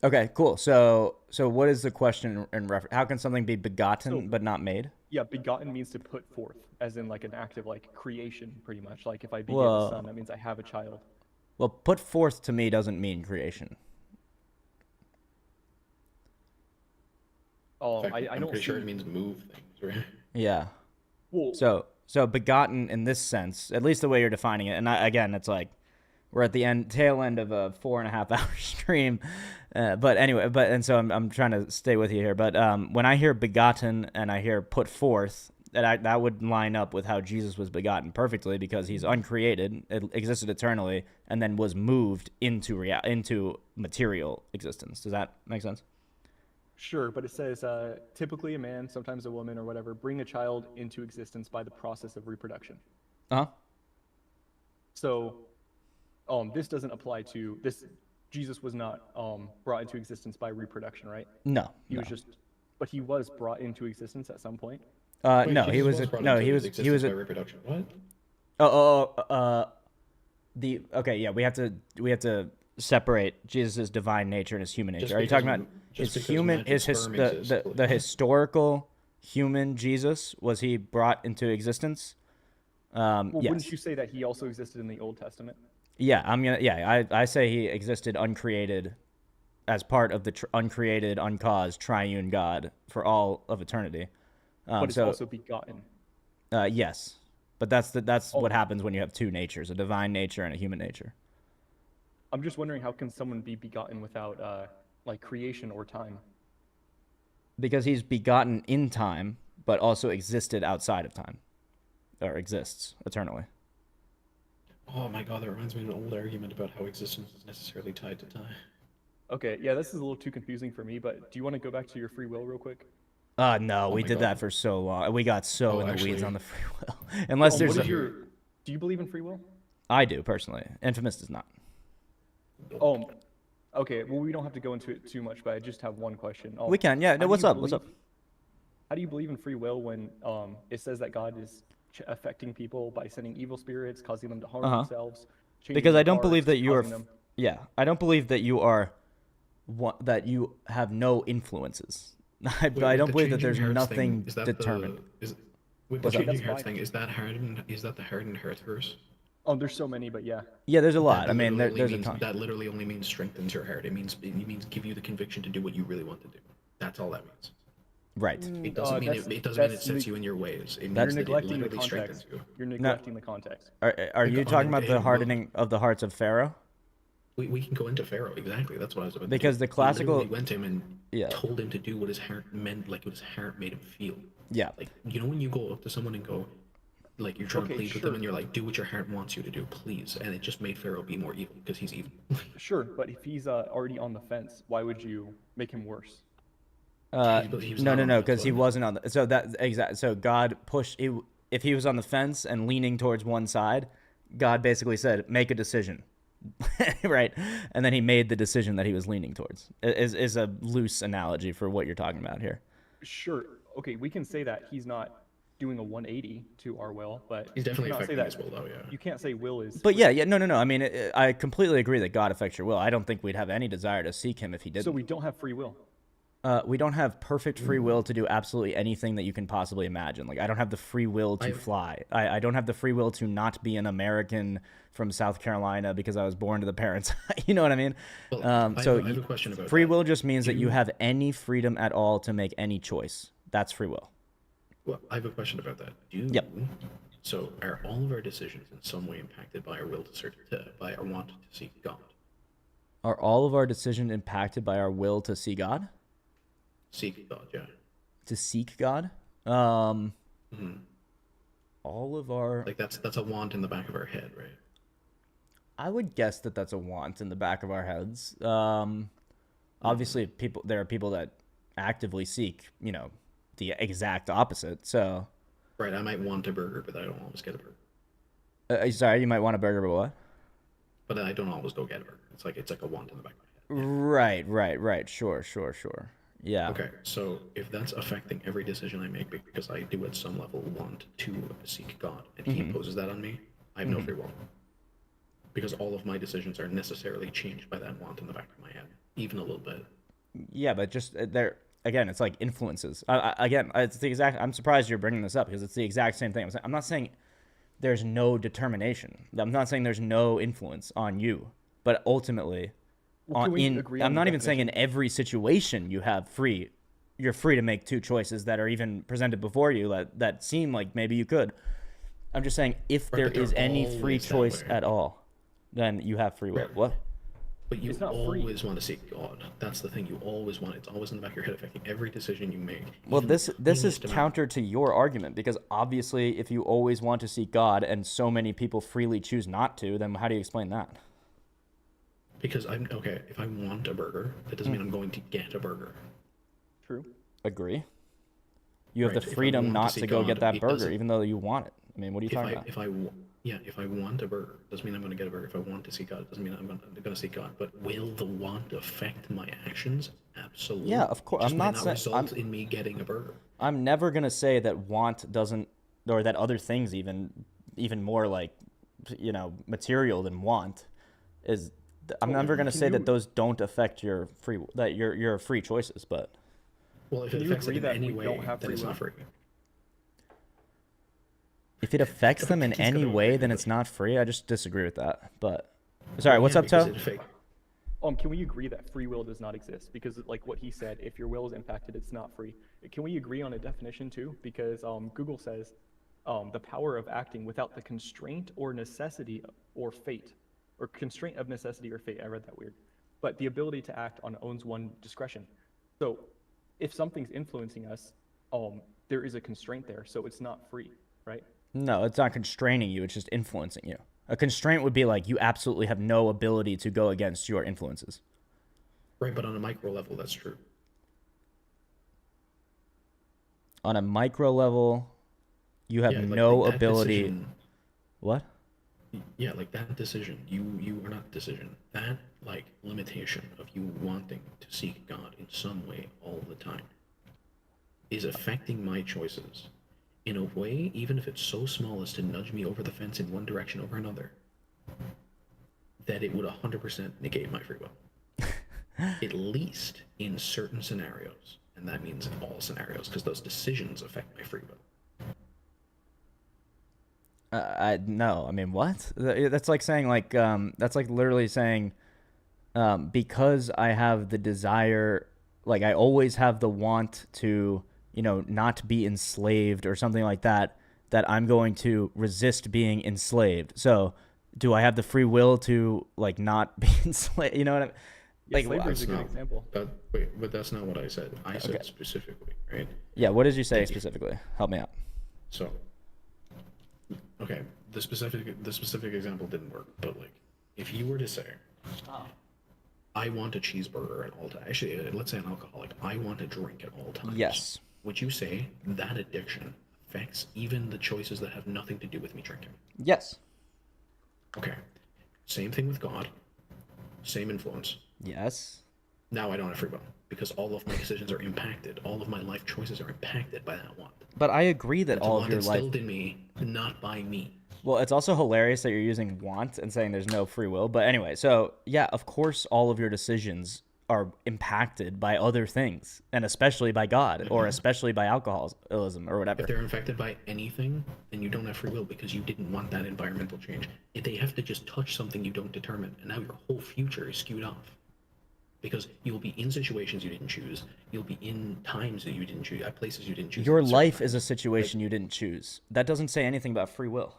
S1: Okay, cool. So what is the question in reference? How can something be begotten but not made?
S6: Yeah, begotten means to put forth, as in like an act of like creation, pretty much. Like if I beget
S1: Whoa.
S6: a son, that means I have a child.
S1: Well, put forth to me doesn't mean creation.
S2: In fact,
S6: I
S2: I'm
S6: don't
S2: pretty sure
S6: see-
S2: it means move things, right?
S1: Yeah.
S6: Well,
S1: So begotten in this sense, at least the way you're defining it, and again, it's like we're at the tail end of a 4.5 hour stream, but anyway, and so I'm trying to stay with you here. But when I hear begotten and I hear put forth, that would line up with how Jesus was begotten perfectly because he's uncreated, it existed eternally, and then was moved into material existence. Does that make sense?
S6: Sure, but it says typically a man, sometimes a woman or whatever, bring a child into existence by the process of reproduction.
S1: Uh-huh.
S6: So, this doesn't apply to this. Jesus was not brought into existence by reproduction, right?
S1: No.
S6: He was just, but he was brought into existence at some point.
S2: Wait,
S1: No, he
S2: Jesus
S1: was
S2: brought
S1: no,
S2: into
S1: he was
S2: existence by reproduction. What?
S1: okay, yeah, we have to separate Jesus' divine nature and his human nature.
S2: Just
S1: Are you
S2: because
S1: talking about
S2: just
S1: his
S2: because
S1: human
S2: magic
S1: his
S2: sperm
S1: the
S2: exists,
S1: the historical human Jesus, was he brought into existence?
S6: Well,
S1: Yes.
S6: wouldn't you say that he also existed in the Old Testament?
S1: Yeah, I say he existed uncreated as part of the uncreated, uncaused triune God for all of eternity.
S6: But it's
S1: so
S6: also begotten.
S1: yes. But that's what happens when you have two natures, a divine nature and a human nature.
S6: I'm just wondering, how can someone be begotten without like creation or time?
S1: Because he's begotten in time, but also existed outside of time, or exists eternally.
S2: Oh my god, that reminds me of an old argument about how existence is necessarily tied to time.
S6: Okay, yeah, this is a little too confusing for me, but do you want to go back to your free will real quick?
S1: No, we
S2: my
S1: did
S2: God.
S1: that for so long. We got so
S2: Oh,
S1: in the weeds
S2: actually-
S1: on the free will. Unless there's
S6: What is
S1: a,
S6: your? Do you believe in free will?
S1: I do personally. Infamous does not.
S6: Okay. Well, we don't have to go into it too much, but I just have one question.
S1: We can, yeah.
S6: how
S1: No,
S6: do
S1: what's
S6: you
S1: up? What's up?
S6: believe- How do you believe in free will when it says that God is affecting people by sending evil spirits, causing them to harm themselves? changing
S1: Because I
S6: their
S1: don't believe
S6: hearts,
S1: that you are.
S6: causing them-
S1: Yeah, I don't believe that you are. That you have no influences. I
S2: Wait,
S1: don't
S2: with the
S1: believe that there's
S2: changing hearts thing,
S1: nothing
S2: is that
S1: determined.
S2: With the
S1: What's up?
S2: changing
S6: That's
S2: hearts
S6: fine.
S2: thing, is that the hardened heart verse?
S6: Oh, there's so many, but yeah.
S1: Yeah, there's a lot.
S2: That
S1: I mean,
S2: literally only
S1: there's a
S2: means,
S1: ton.
S2: that literally only means strengthens your heart. It means give you the conviction to do what you really want to do. That's all that means.
S1: Right.
S2: It doesn't mean it doesn't mean it sets you in your ways. It means
S6: You're
S2: that it
S6: neglecting the
S2: literally strengthens
S6: context.
S2: you.
S6: You're neglecting the context.
S1: Are you talking about the
S2: well-
S1: hardening of the hearts of Pharaoh?
S2: We can go into Pharaoh, exactly. That's what I was about to
S1: Because
S2: do.
S1: the
S2: He
S1: classical-
S2: literally went to him and
S1: Yeah.
S2: told him to do what his heart meant, like what his heart made him feel.
S1: Yeah.
S2: Like, you know when you go up to someone and go, like you're trying
S6: Okay,
S2: to plead with
S6: sure.
S2: them and you're like, do what your heart wants you to do, please. And it just made Pharaoh be more evil because he's evil.
S6: Sure, but if he's already on the fence, why would you make him worse?
S2: He was
S1: No,
S2: not on the
S1: because he
S2: fence.
S1: wasn't on the. So that exact. So God pushed. If he was on the fence and leaning towards one side, God basically said, "Make a decision," right? And then he made the decision that he was leaning towards. Is a loose analogy for what you're talking about here.
S6: Sure. Okay, we can say that he's not doing a 180 to our will, but
S2: He's definitely
S6: you cannot say
S2: affecting
S6: that.
S2: his will, though, yeah.
S6: You can't say will is.
S1: But yeah, no. I mean, I completely agree that God affects your will. I don't think we'd have any desire to seek Him if He didn't.
S6: So we don't have free will.
S1: We don't have perfect free will to do absolutely anything that you can possibly imagine. Like, I don't have the free will to fly. I don't have the free will to not be an American from South Carolina because I was born to the parents. You know what I mean?
S2: Well, I have a question about
S1: free
S2: that.
S1: will just means that you have any freedom at all to make any choice. That's free will.
S2: Well, I have a question about that.
S1: Yep.
S2: So, are all of our decisions in some way impacted by our will by our want to seek God?
S1: Are all of our decisions impacted by our will to see God?
S2: Seek God, yeah.
S1: To seek God? All of our...
S2: Like that's a want in the back of our head, right?
S1: I would guess that that's a want in the back of our heads. Obviously, there are people that actively seek, the exact opposite. So,
S2: Right, I might want a burger, but I don't always get a burger.
S1: Sorry, you might want a burger, but what?
S2: But I don't always go get a burger. It's like a want in the back of my head.
S1: Right. Sure. Yeah.
S2: Okay, so if that's affecting every decision I make because I do at some level want to seek God, and He imposes that on me, I have no free will. Because all of my decisions are necessarily changed by that want in the back of my head, even a little bit.
S1: Yeah, but just there again, it's like influences. It's the exact. I'm surprised you're bringing this up because it's the exact same thing. I'm not saying there's no determination. I'm not saying there's no influence on you, but ultimately,
S6: Can we agree on
S1: I'm
S6: the
S1: not even saying in
S6: definition?
S1: every situation you're free to make two choices that are even presented before you that seem like maybe you could. I'm just saying if
S2: Right,
S1: there
S2: but they're
S1: is any free
S2: always that
S1: choice
S2: way.
S1: at all, then you have free will.
S2: Right.
S1: What?
S2: But you
S6: It's not free.
S2: always want to seek God. That's the thing. You always want it. It's always in the back of your head, affecting every decision you make.
S1: Well,
S2: even
S1: this
S2: the
S1: is
S2: tiniest amount.
S1: counter to your argument because obviously, if you always want to seek God and so many people freely choose not to, then how do you explain that?
S2: Because I'm okay. If I want a burger, that doesn't mean I'm going to get a burger.
S6: True.
S1: Agree. You have
S2: Right,
S1: the
S2: if I
S1: freedom
S2: want to
S1: not
S2: see
S1: to go get
S2: God,
S1: that
S2: it
S1: burger,
S2: doesn't-
S1: even though you want it. I mean, what are you talking about?
S2: If I want a burger, doesn't mean I'm going to get a burger. If I want to see God, doesn't mean I'm going to see God. But will the want affect my actions? Absolutely.
S1: Yeah, of course.
S2: It just
S1: I'm
S2: might
S1: not
S2: not
S1: saying
S2: result in me getting a burger.
S1: I'm never gonna say that want doesn't, or that other things even more like, material than want is. I'm never gonna
S6: Can
S1: say that
S6: you-
S1: those don't affect your your free choices, but
S2: Well, if
S6: Can
S2: it
S6: you
S2: affects it
S6: agree
S2: in
S6: that
S2: any
S6: we
S2: way,
S6: don't have
S2: then
S6: free
S2: it's
S6: will?
S2: not free.
S1: if it affects them in
S2: He's
S1: any
S2: gonna
S1: way,
S2: agree
S1: then
S2: with
S1: it's
S2: it.
S1: not free. I just disagree with that. But sorry, what's
S2: Yeah,
S1: up,
S2: because
S1: Toe?
S2: it affects.
S6: Can we agree that free will does not exist? Because like what he said, if your will is impacted, it's not free. Can we agree on a definition too? Because Google says the power of acting without the constraint or necessity or fate, or constraint of necessity or fate. I read that weird. But the ability to act on one's one discretion. So if something's influencing us, there is a constraint there, so it's not free, right?
S1: No, it's not constraining you. It's just influencing you. A constraint would be like you absolutely have no ability to go against your influences.
S2: Right, but on a micro level, that's true.
S1: On a micro level, you have
S2: Yeah,
S1: no
S2: that
S1: ability.
S2: decision-
S1: What?
S2: Yeah, like that decision, you are not decision. That like limitation of you wanting to seek God in some way all the time is affecting my choices in a way, even if it's so small as to nudge me over the fence in one direction over another, that it would 100% negate my free will. At least in certain scenarios, and that means in all scenarios, because those decisions affect my free will.
S1: No. I mean, what? That's like saying that's like literally saying, because I have the desire, like I always have the want to, not be enslaved or something like that, that I'm going to resist being enslaved. So, do I have the free will to like not be enslaved? You know what I mean?
S6: Yeah,
S1: Like,
S6: slavery is a
S2: That's
S6: good
S2: not-
S6: example.
S2: But that's not what I said. I said specifically, right?
S1: yeah. What did you say
S2: Thank you.
S1: specifically? Help me out.
S2: So, okay, the specific example didn't work, but like, if you were to say, I want a cheeseburger at all times. Actually, let's say an alcoholic. I want a drink at all times.
S1: Yes.
S2: Would you say that addiction affects even the choices that have nothing to do with me drinking?
S1: Yes.
S2: Okay. Same thing with God. Same influence.
S1: Yes.
S2: Now I don't have free will because all of my decisions are impacted. All of my life choices are impacted by that want.
S1: But I agree that
S2: It's
S1: all
S2: a
S1: of
S2: want
S1: your life.
S2: instilled in me, not by me.
S1: Well, it's also hilarious that you're using want and saying there's no free will. But anyway, so yeah, of course, all of your decisions are impacted by other things, and especially by God, or especially by alcoholism, or whatever.
S2: If they're infected by anything, then you don't have free will because you didn't want that environmental change. If they have to just touch something you don't determine, and now your whole future is skewed off. Because you'll be in situations you didn't choose, you'll be in times that you didn't choose, at places you didn't choose.
S1: Your
S2: at certain
S1: life is a
S2: times.
S1: situation you didn't choose. That doesn't say anything about free will.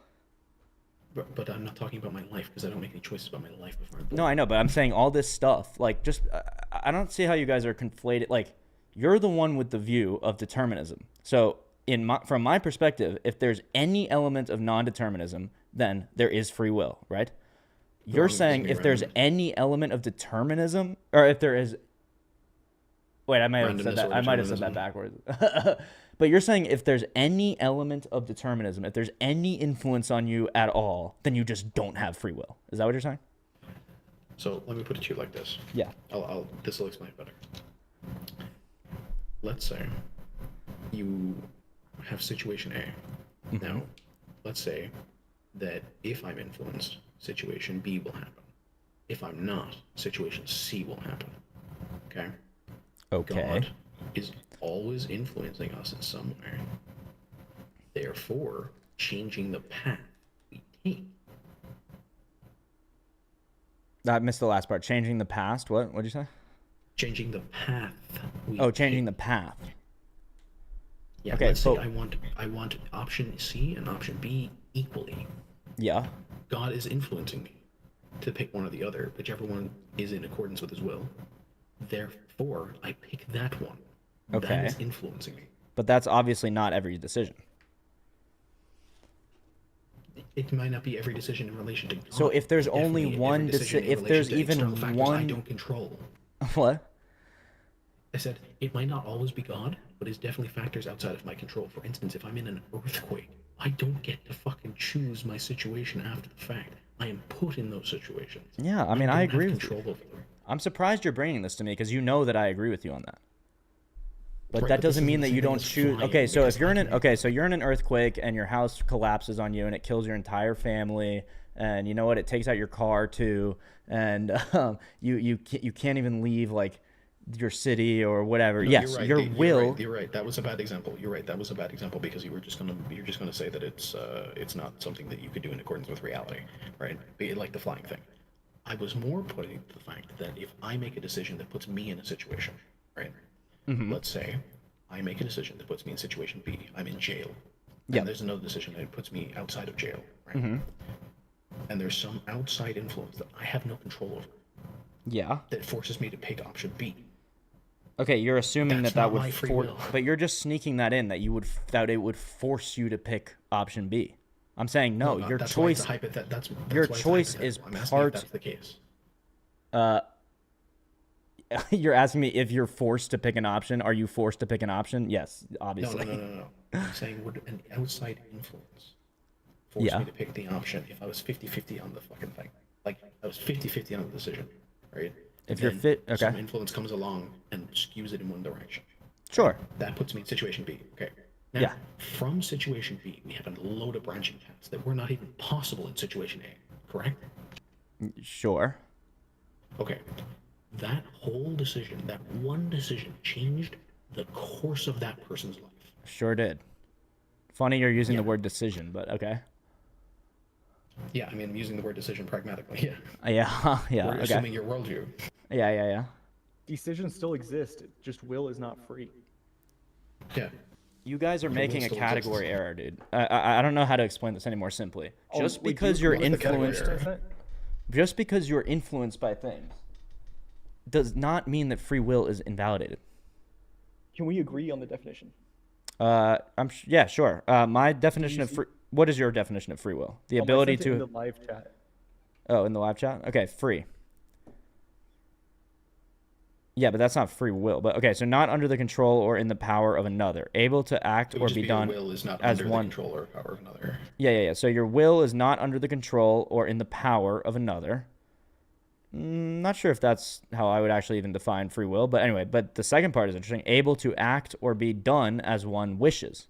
S2: But I'm not talking about my life because I don't make any choices about my life before I'm born.
S1: No, I know, but I'm saying all this stuff, like, just I don't see how you guys are conflated. Like, you're the one with the view of determinism. So, from my perspective, if there's any element of non-determinism, then there is free will, right? You're
S2: I'm
S1: saying
S2: using
S1: if there's
S2: random-
S1: any element of determinism, or if there is. Wait, I might have said
S2: Randomness
S1: that.
S2: or
S1: I might have said that
S2: determinism.
S1: backwards. But you're saying if there's any element of determinism, if there's any influence on you at all, then you just don't have free will. Is that what you're saying?
S2: So let me put it to you like this.
S1: Yeah.
S2: This will explain it better. Let's say you have situation A. Now, let's say that if I'm influenced, situation B will happen. If I'm not, situation C will happen. Okay?
S1: Okay.
S2: God is always influencing us in some way. Therefore, changing the path we take.
S1: I missed the last part. Changing the past. What'd you say?
S2: Changing the path we
S1: Oh, changing
S2: take.
S1: the path.
S2: Yeah,
S1: Okay,
S2: let's
S1: so-
S2: say I want option C and option B equally.
S1: Yeah.
S2: God is influencing me to pick one or the other, whichever one is in accordance with his will. Therefore, I pick that one.
S1: Okay.
S2: That is influencing me.
S1: But that's obviously not every decision.
S2: It might not be every decision in relation to God.
S1: So if there's
S2: Definitely
S1: only
S2: every
S1: one
S2: decision in
S1: if there's
S2: relation to
S1: even
S2: external factors I
S1: one-
S2: don't control.
S1: What?
S2: I said it might not always be God, but it's definitely factors outside of my control. For instance, if I'm in an earthquake, I don't get to fucking choose my situation after the fact. I am put in those situations.
S1: Yeah, I mean, I
S2: don't
S1: agree
S2: have
S1: with you.
S2: control over them.
S1: I'm surprised you're bringing this to me because you know that I agree with you on that. But
S2: Right,
S1: that
S2: but this
S1: doesn't
S2: isn't
S1: mean
S2: the
S1: that
S2: same
S1: you
S2: thing
S1: don't
S2: as
S1: choose.
S2: flying,
S1: Okay, so if
S2: because
S1: you're
S2: I
S1: in an
S2: can-
S1: okay, so you're in an earthquake and your house collapses on you and it kills your entire family, and you know what? It takes out your car too, and you can't even leave like your city or whatever.
S2: No,
S1: Yes,
S2: you're right.
S1: your
S2: You're
S1: will.
S2: right. You're right. That was a bad example. You're right. That was a bad example because you're just gonna say that it's not something that you could do in accordance with reality, right? Like the flying thing. I was more putting to the fact that if I make a decision that puts me in a situation, right? Let's say I make a decision that puts me in situation B. I'm in jail. And
S1: Yep.
S2: there's another decision that puts me outside of jail, right? And there's some outside influence that I have no control over
S1: Yeah.
S2: that forces me to pick option B.
S1: Okay, you're assuming
S2: That's
S1: that
S2: not
S1: would
S2: my free will.
S1: but you're just sneaking that in that it would force you to pick option B. I'm saying no. Your
S2: that's why it's
S1: choice.
S2: a that's
S1: Your
S2: why it's a
S1: choice is
S2: hypothetical. I'm asking
S1: part-
S2: if that's the case.
S1: You're asking me if you're forced to pick an option. Are you forced to pick an option? Yes,
S2: No,
S1: obviously.
S2: no. I'm saying would an outside influence force
S1: Yeah.
S2: me to pick the option if I was 50-50 on the fucking thing? Like I was 50-50 on the decision, right?
S1: If you're
S2: Then
S1: fit- okay.
S2: some influence comes along and skews it in one direction.
S1: Sure.
S2: That puts me in situation B. Okay. Now,
S1: Yeah.
S2: from situation B, we have a load of branching paths that were not even possible in situation A, correct?
S1: Sure.
S2: Okay. That whole decision, that one decision, changed the course of that person's life.
S1: Sure did. Funny you're using the
S2: Yeah.
S1: word decision, but okay.
S2: Yeah, I mean, I'm using the word decision pragmatically. Yeah.
S1: Yeah. Yeah.
S2: We're
S1: Okay.
S2: assuming your worldview.
S1: Yeah.
S6: Decisions still exist. Just will is not free.
S2: Yeah.
S1: You guys are making a
S2: still
S1: category
S2: exists.
S1: error, dude. I don't know how to explain this any more simply. Just
S6: Wait, do
S1: because
S6: you
S1: you're
S6: agree with the category
S1: influenced,
S6: error?
S1: just because you're influenced by things, does not mean that free will is invalidated.
S6: Can we agree on the definition?
S1: Yeah, sure. My definition
S6: you
S1: of
S6: see-
S1: free. What is your definition of free will? The
S6: I
S1: ability
S6: sent it in
S1: to.
S6: the live chat.
S1: Oh, in the live chat. Okay, free. Yeah, but that's not free will. But okay, so not under the control or in the power of another, able to act
S2: It
S1: or
S2: would just
S1: be
S2: be
S1: done
S2: your will is not
S1: as
S2: under
S1: one.
S2: the control or power of another.
S1: Yeah. So your will is not under the control or in the power of another. Not sure if that's how I would actually even define free will, but anyway, but the second part is interesting. Able to act or be done as one wishes.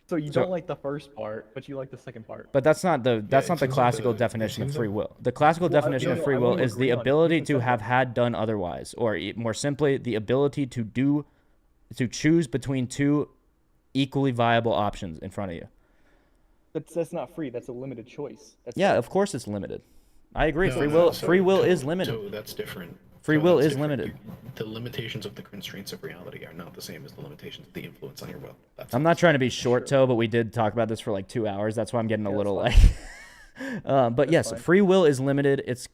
S6: So you
S1: So-
S6: don't like the first part, but you like the second part.
S1: But that's not the
S2: it
S1: classical
S2: seems like
S1: definition of
S2: seems
S1: free
S2: like-
S1: will. The classical
S6: Well,
S1: definition
S6: no,
S1: of
S6: no,
S1: free
S6: I
S1: will
S6: wanna
S1: is the
S6: agree on it.
S1: ability
S6: You can
S1: to
S6: say
S1: have
S6: that.
S1: had done otherwise, or more simply, the ability to choose between two equally viable options in front of you.
S6: That's not free. That's a limited choice. That's
S1: Yeah, of course it's limited. I agree.
S2: No,
S1: free
S2: no,
S1: will
S2: so-
S1: free will
S2: so-
S1: is limited.
S2: So that's different.
S1: Free
S2: So
S1: will
S2: that's
S1: is
S2: different.
S1: limited.
S2: The limitations of the constraints of reality are not the same as the limitations of the influence on your will. That's
S1: I'm not trying to be short toe, but we did talk about this for like 2 hours. That's why I'm getting a
S6: Yeah,
S1: little
S6: that's
S1: like. But yes,
S6: fine.
S1: free will is limited. It's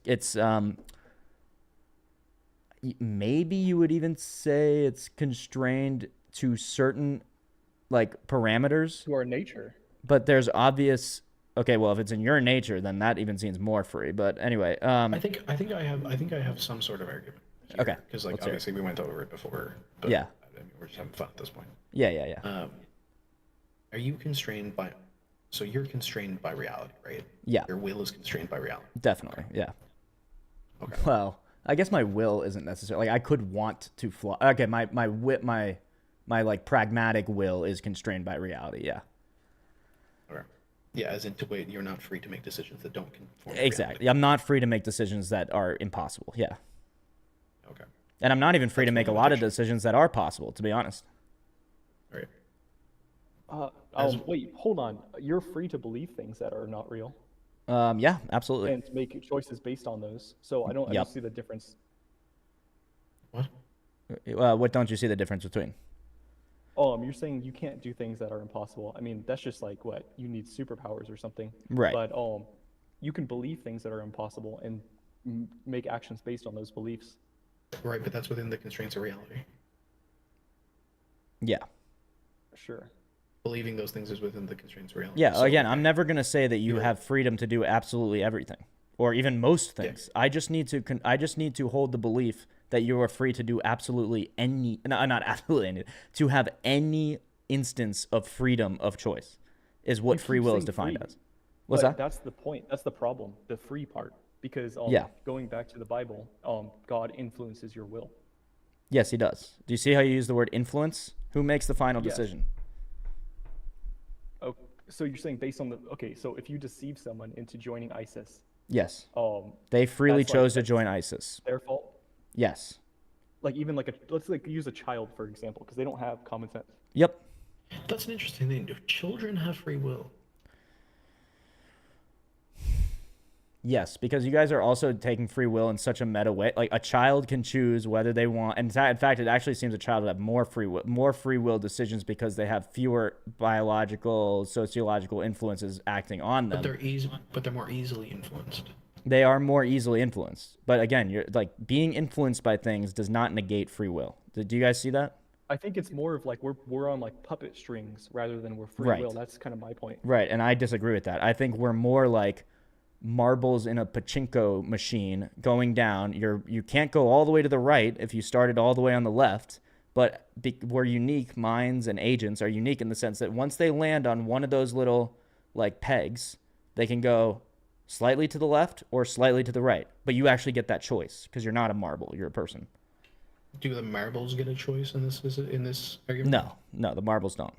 S1: maybe you would even say it's constrained to certain like parameters,
S6: to our nature.
S1: but there's obvious. Okay, well, if it's in your nature, then that even seems more free. But anyway,
S2: I think I have some sort of argument.
S1: Okay,
S2: Because like
S1: let's hear it.
S2: obviously we went over it before. But,
S1: Yeah.
S2: I mean, we're just having fun at this point.
S1: yeah.
S2: Are you constrained by? So you're constrained by reality, right?
S1: Yeah.
S2: Your will is constrained by reality.
S1: Definitely, yeah.
S2: Okay.
S1: Well, I guess my will isn't necessarily like I could want to fly. Okay, my like pragmatic will is constrained by reality. Yeah,
S2: Okay. Yeah, as in to wait, you're not free to make decisions that don't conform. to
S1: exactly. I'm not free to make decisions that are impossible. Yeah,
S2: reality. Okay.
S1: and I'm not even free to
S2: That's
S1: make a
S2: one
S1: lot of
S2: limitation.
S1: decisions that are possible. To be honest.
S2: All right.
S6: Wait, hold on. You're free to believe things that are not real
S1: Yeah, absolutely.
S6: and to make choices based on those. So I don't
S1: Yep.
S6: see the difference.
S2: What?
S1: What don't you see the difference between?
S6: You're saying you can't do things that are impossible. I mean, that's just like what you need superpowers or something.
S1: Right.
S6: But you can believe things that are impossible and make actions based on those beliefs.
S2: Right, but that's within the constraints of reality.
S1: Yeah.
S6: Sure.
S2: Believing those things is within the constraints of reality.
S1: Yeah.
S2: So-
S1: Again, I'm never gonna say that you have freedom to do absolutely everything, or even most things. I just need to hold the belief that you are free to do absolutely any, no, not absolutely any, to have any instance of freedom of choice is what
S6: You
S1: free
S6: keep
S1: will is
S6: saying
S1: defined
S6: free,
S1: as. What's
S6: but
S1: that?
S6: that's the point. That's the problem. The free part, because
S1: Yeah.
S6: going back to the Bible, God influences your will.
S1: Yes, he does. Do you see how you use the word influence? Who makes the final
S6: Yes.
S1: decision?
S6: Oh, so you're saying based on the okay? So if you deceive someone into joining ISIS,
S1: Yes.
S6: um,
S1: They freely
S6: that's like
S1: chose to
S6: that's
S1: join ISIS.
S6: their fault.
S1: Yes.
S6: Like even like let's like use a child for example, because they don't have common sense.
S1: Yep.
S2: That's an interesting thing. Do children have free will?
S1: Yes, because you guys are also taking free will in such a meta way. Like a child can choose whether they want, and in fact, it actually seems a child would have more free will decisions because they have fewer biological, sociological influences acting on them.
S2: But they're more easily influenced.
S1: They are more easily influenced. But again, you're like being influenced by things does not negate free will. Do you guys see that?
S6: I think it's more of like we're on like puppet strings rather than we're free
S1: Right.
S6: will. That's kind of my point.
S1: Right, and I disagree with that. I think we're more like marbles in a pachinko machine going down. You can't go all the way to the right if you started all the way on the left, but we're unique. Minds and agents are unique in the sense that once they land on one of those little like pegs, they can go slightly to the left or slightly to the right, but you actually get that choice because you're not a marble, you're a person.
S2: Do the marbles get a choice in this argument?
S1: No, the marbles don't.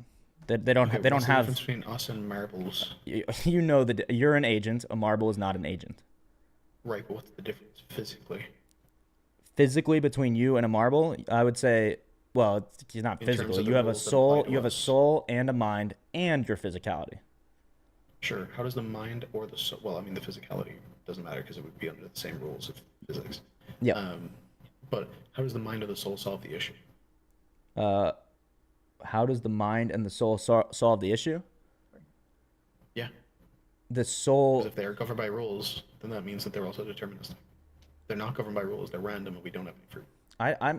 S1: They don't.
S2: Okay,
S1: They don't
S2: what's the
S1: have.
S2: difference between us and marbles?
S1: You know that you're an agent. A marble is not an agent.
S2: Right, but what's the difference physically?
S1: Physically, between you and a marble, I would say, well, it's not
S2: In terms
S1: physical.
S2: of the
S1: You have a
S2: rules that
S1: soul.
S2: apply to
S1: You have a
S2: us.
S1: soul and a mind and your physicality.
S2: Sure. How does the mind or the soul? Well, I mean, the physicality doesn't matter because it would be under the same rules of physics.
S1: Yeah.
S2: But how does the mind or the soul solve the issue?
S1: How does the mind and the soul solve the issue?
S2: Yeah.
S1: The
S2: Because
S1: soul.
S2: if they're governed by rules, then that means that they're also deterministic. They're not governed by rules. They're random, and we don't have any free.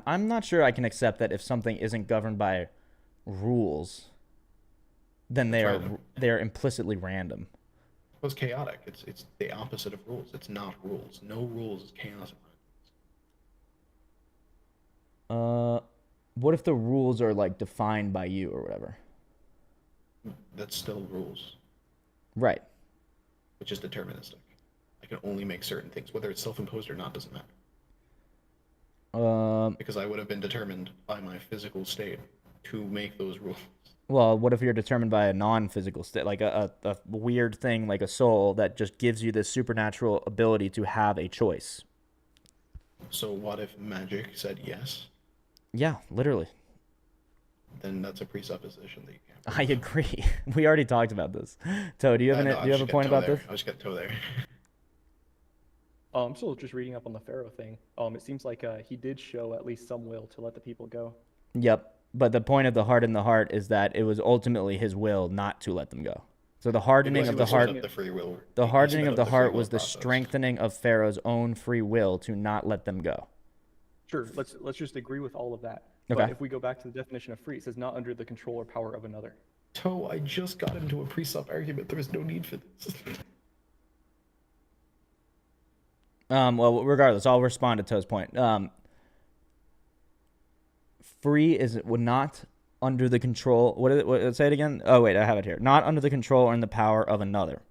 S1: I'm not sure I can accept that if something isn't governed by rules, then they are implicitly random.
S2: Well, it's chaotic. It's the opposite of rules. It's not rules. No rules is chaos.
S1: What if the rules are like defined by you or whatever?
S2: That's still rules,
S1: Right.
S2: which is deterministic. I can only make certain things, whether it's self-imposed or not, doesn't matter. Because I would have been determined by my physical state to make those rules.
S1: Well, what if you're determined by a non-physical state, like a weird thing like a soul that just gives you this supernatural ability to have a choice?
S2: So what if magic said yes?
S1: Yeah, literally.
S2: Then that's a presupposition that you can't.
S1: I agree. We already talked about this. Toe, do you have
S2: No,
S1: do you have a point about this?
S2: I just got toe there.
S6: I'm still just reading up on the Pharaoh thing. It seems like he did show at least some will to let the people go.
S1: Yep. But the point of the heart in the heart is that it was ultimately his will not to let them go. So the hardening of the heart,
S2: The free will.
S1: the hardening of the heart was the
S2: process.
S1: strengthening of Pharaoh's own free will to not let them go.
S6: Sure, let's just agree with all of that.
S1: Okay.
S6: But if we go back to the definition of free, it says not under the control or power of another.
S2: Toe, I just got into a presup argument. There is no need for this.
S1: Well, regardless, I'll respond to Toe's point. Free is not under the control. Say it again. Oh wait, I have it here. Not under the control or in the power of another.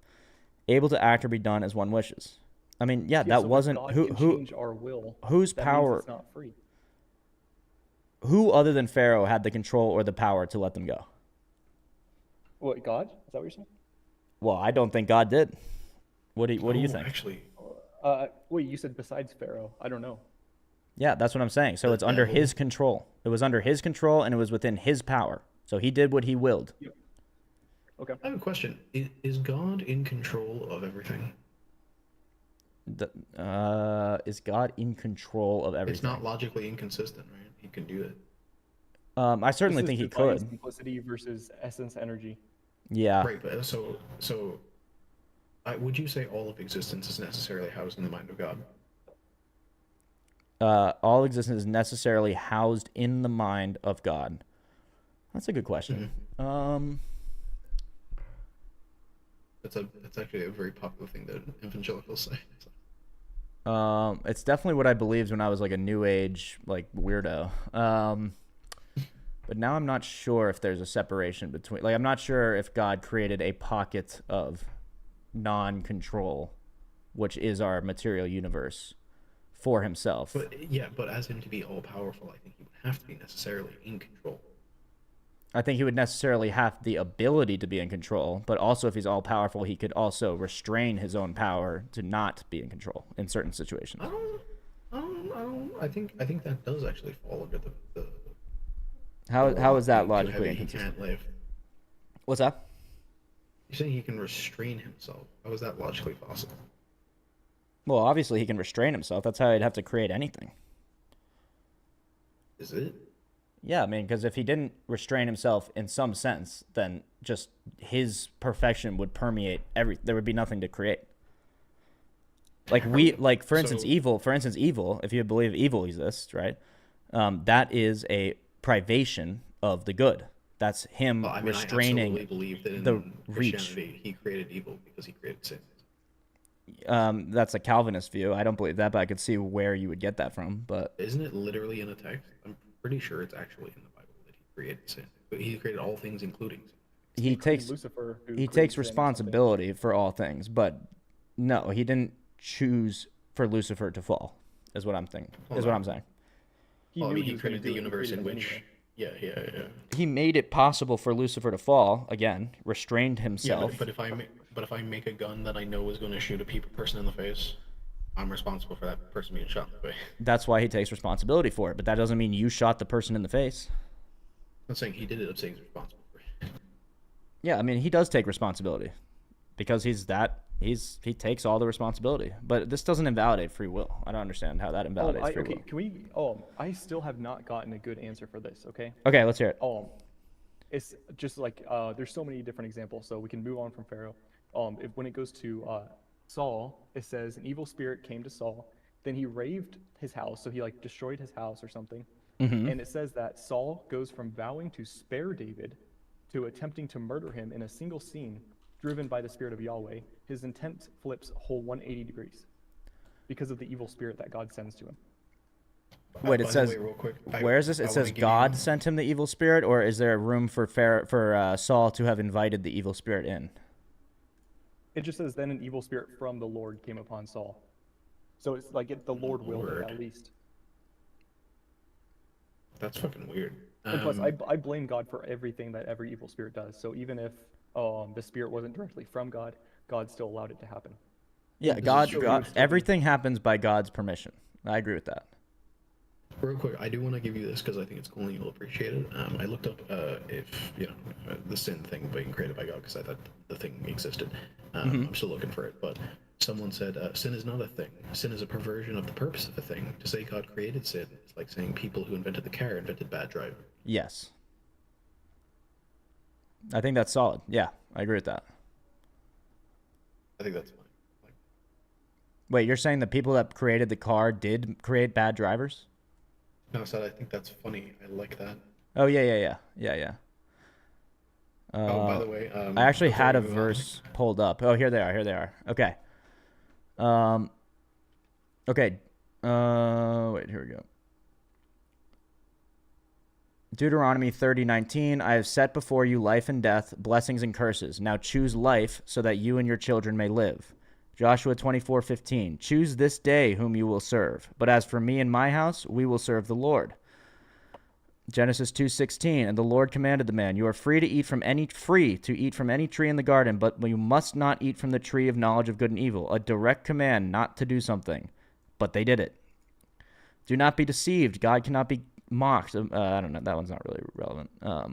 S1: Able to act or be done as one wishes. I mean, yeah,
S6: Yeah,
S1: that
S6: so if
S1: wasn't
S6: God
S1: who
S6: can
S1: who
S6: change our will.
S1: whose
S6: That
S1: power.
S6: means it's not free.
S1: Who other than Pharaoh had the control or the power to let them go?
S6: What, God? Is that what you're saying?
S1: Well, I don't think God did. What do you think?
S2: Actually,
S6: Wait, you said besides Pharaoh. I don't know.
S1: Yeah, that's what I'm saying. So it's under his control. It was under his control and it was within his power. So he did what he willed.
S6: Okay.
S2: I have a question. Is God in control of everything?
S1: Is God in control of everything?
S2: It's not logically inconsistent, right? He can do it.
S1: I certainly
S6: This is
S1: think he
S6: divine
S1: could.
S6: Simplicity versus essence energy.
S1: Yeah.
S2: Right, but would you say all of existence is necessarily housed in the mind of God?
S1: All existence is necessarily housed in the mind of God. That's a good question.
S2: That's actually a very popular thing that evangelicals say.
S1: It's definitely what I believed when I was like a new age like weirdo. But now I'm not sure if there's a separation between, like, I'm not sure if God created a pocket of non-control, which is our material universe, for himself.
S2: But yeah, but as him to be all powerful, I think he would have to be necessarily in control.
S1: I think he would necessarily have the ability to be in control, but also if he's all powerful, he could also restrain his own power to not be in control in certain situations.
S2: I think that does actually fall under the
S1: How is that
S2: too
S1: logically
S2: heavy, he
S1: inconsistent?
S2: can't live.
S1: What's that?
S2: You're saying he can restrain himself. How is that logically possible?
S1: Well, obviously he can restrain himself. That's how he'd have to create anything.
S2: Is it?
S1: Yeah, I mean, because if he didn't restrain himself in some sense, then just his perfection would permeate every. There would be nothing to create. Like for instance,
S2: So-
S1: evil. For instance, evil. If you believe evil exists, right? That is a privation of the good. That's him
S2: Well, I mean, I
S1: restraining
S2: absolutely believe that in
S1: the reach.
S2: Christianity, he created evil because he created sin.
S1: That's a Calvinist view. I don't believe that, but I could see where you would get that from. But
S2: Isn't it literally in a text? I'm pretty sure it's actually in the Bible that he created sin. But he created all things, including sin.
S1: he takes
S6: Lucifer, who
S1: he
S6: created
S1: takes
S6: sin or something.
S1: responsibility for all things, but no, he didn't choose for Lucifer to fall. Is what I'm thinking. Is what I'm saying.
S2: Well, I
S6: knew
S2: mean, he
S6: was gonna
S2: created the
S6: do it, he
S2: universe in
S6: created it
S2: which.
S6: anyway.
S2: Yeah.
S1: He made it possible for Lucifer to fall again, restrained
S2: Yeah,
S1: himself.
S2: but if if I make a gun that I know is going to shoot a person in the face, I'm responsible for that person being shot in the face.
S1: That's why he takes responsibility for it. But that doesn't mean you shot the person in the face.
S2: I'm not saying he did it. I'm saying he's responsible for it.
S1: Yeah, I mean he does take responsibility because he takes all the responsibility. But this doesn't invalidate free will. I don't understand how that invalidates free
S6: Okay,
S1: will.
S6: can we? I still have not gotten a good answer for this. Okay.
S1: Okay, let's hear it.
S6: It's just like there's so many different examples, so we can move on from Pharaoh. When it goes to Saul, it says an evil spirit came to Saul, then he raved his house, so he like destroyed his house or something. And it says that Saul goes from vowing to spare David to attempting to murder him in a single scene, driven by the spirit of Yahweh. His intent flips a whole 180 degrees because of the evil spirit that God sends to him.
S1: Wait,
S2: By
S1: it
S2: the
S1: says
S2: way, real quick,
S1: where is this? It says God sent him the evil spirit, or is there room for Saul to have invited the evil spirit in?
S6: It just says then an evil spirit from the Lord came upon Saul. So it's like the Lord willed it at least.
S2: That's fucking weird.
S6: And plus, I blame God for everything that every evil spirit does. So even if the spirit wasn't directly from God, God still allowed it to happen.
S1: Yeah, God, everything happens by God's permission. I agree with that.
S2: Real quick, I do want to give you this because I think it's cool and you'll appreciate it. I looked up if the sin thing being created by God because I thought the thing existed. I'm still looking for it, but someone said sin is not a thing. Sin is a perversion of the purpose of a thing. To say God created sin is like saying people who invented the car invented bad driving.
S1: Yes. I think that's solid. Yeah, I agree with that.
S2: I think that's fine.
S1: Wait, you're saying the people that created the car did create bad drivers?
S2: No, I said I think that's funny. I like that.
S1: Oh, yeah.
S2: Oh, by the way,
S1: I actually
S2: before
S1: had a
S2: we move on-
S1: verse pulled up. Oh, here they are. Okay. Okay. Wait, here we go. Deuteronomy 30:19. I have set before you life and death, blessings and curses. Now choose life so that you and your children may live. Joshua 24:15. Choose this day whom you will serve. But as for me and my house, we will serve the Lord. Genesis 2:16. And the Lord commanded the man, you are free to eat from any tree in the garden, but you must not eat from the tree of knowledge of good and evil. A direct command not to do something. But they did it. Do not be deceived. God cannot be mocked. I don't know. That one's not really relevant.
S6: Yeah,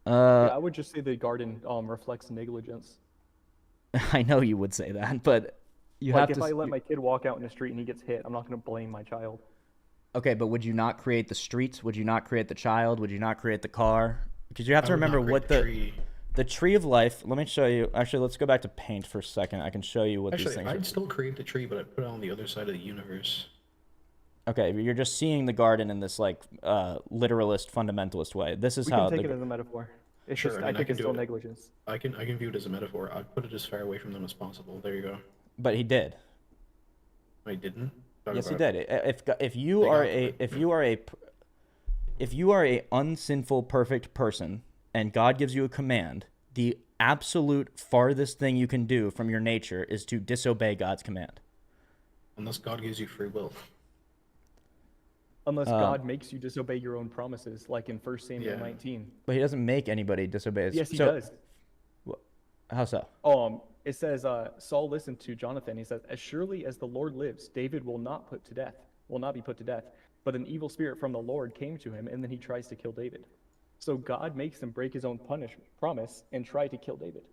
S6: I would just say the garden reflects negligence.
S1: I know you would say that, but you
S6: Like
S1: have
S6: if
S1: to.
S6: I let my kid walk out in the street and he gets hit, I'm not going to blame my child.
S1: Okay, but would you not create the streets? Would you not create the child? Would you not create the car? Because you have to
S2: I would not
S1: remember
S2: create
S1: what
S2: the tree.
S1: the tree of life. Let me show you. Actually, let's go back to paint for a second. I can show you what these
S2: Actually,
S1: things
S2: I'd
S1: are.
S2: still create the tree, but I'd put it on the other side of the universe.
S1: Okay, you're just seeing the garden in this like literalist, fundamentalist way. This is
S6: We
S1: how
S6: can take it as a metaphor. It's
S2: Sure,
S6: just,
S2: I mean,
S6: I
S2: I
S6: think
S2: can
S6: it's
S2: do
S6: still
S2: it.
S6: negligence.
S2: I can view it as a metaphor. I'd put it as far away from them as possible. There you go.
S1: But he did.
S2: I didn't. Talk
S1: Yes, you
S2: about
S1: did. If you
S2: Big
S1: are
S2: alphabet.
S1: if you are a unsinful perfect person and God gives you a command, the absolute farthest thing you can do from your nature is to disobey God's command.
S2: Unless God gives you free will.
S6: Unless God makes you disobey your own promises, like in 1 Samuel
S2: Yeah.
S6: 19.
S1: But he doesn't make anybody disobey his.
S6: Yes, he
S1: So,
S6: does.
S1: how so?
S6: It says, Saul listened to Jonathan. He says, as surely as the Lord lives, David will not be put to death. But an evil spirit from the Lord came to him, and then he tries to kill David. So God makes him break his own promise and try to kill David.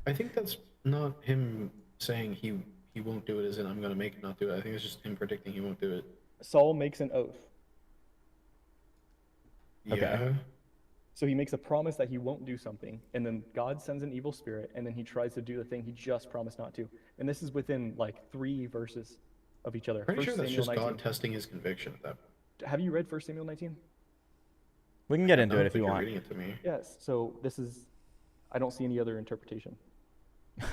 S2: I think that's not him saying he won't do it as in I'm gonna make him not do it. I think it's just him predicting he won't do it.
S6: Saul makes an oath.
S1: Okay.
S2: Yeah.
S6: So he makes a promise that he won't do something, and then God sends an evil spirit, and then he tries to do the thing he just promised not to. And this is within like 3 verses of each other.
S2: Pretty sure that's
S6: Samuel
S2: just
S6: 19.
S2: God testing his conviction at that point.
S6: Have you read 1 Samuel 19?
S1: We can get
S2: I
S1: into
S2: don't
S1: it if
S2: think
S1: you
S2: you're
S1: want.
S2: reading it to me.
S6: Yes. So this is, I don't see any other interpretation.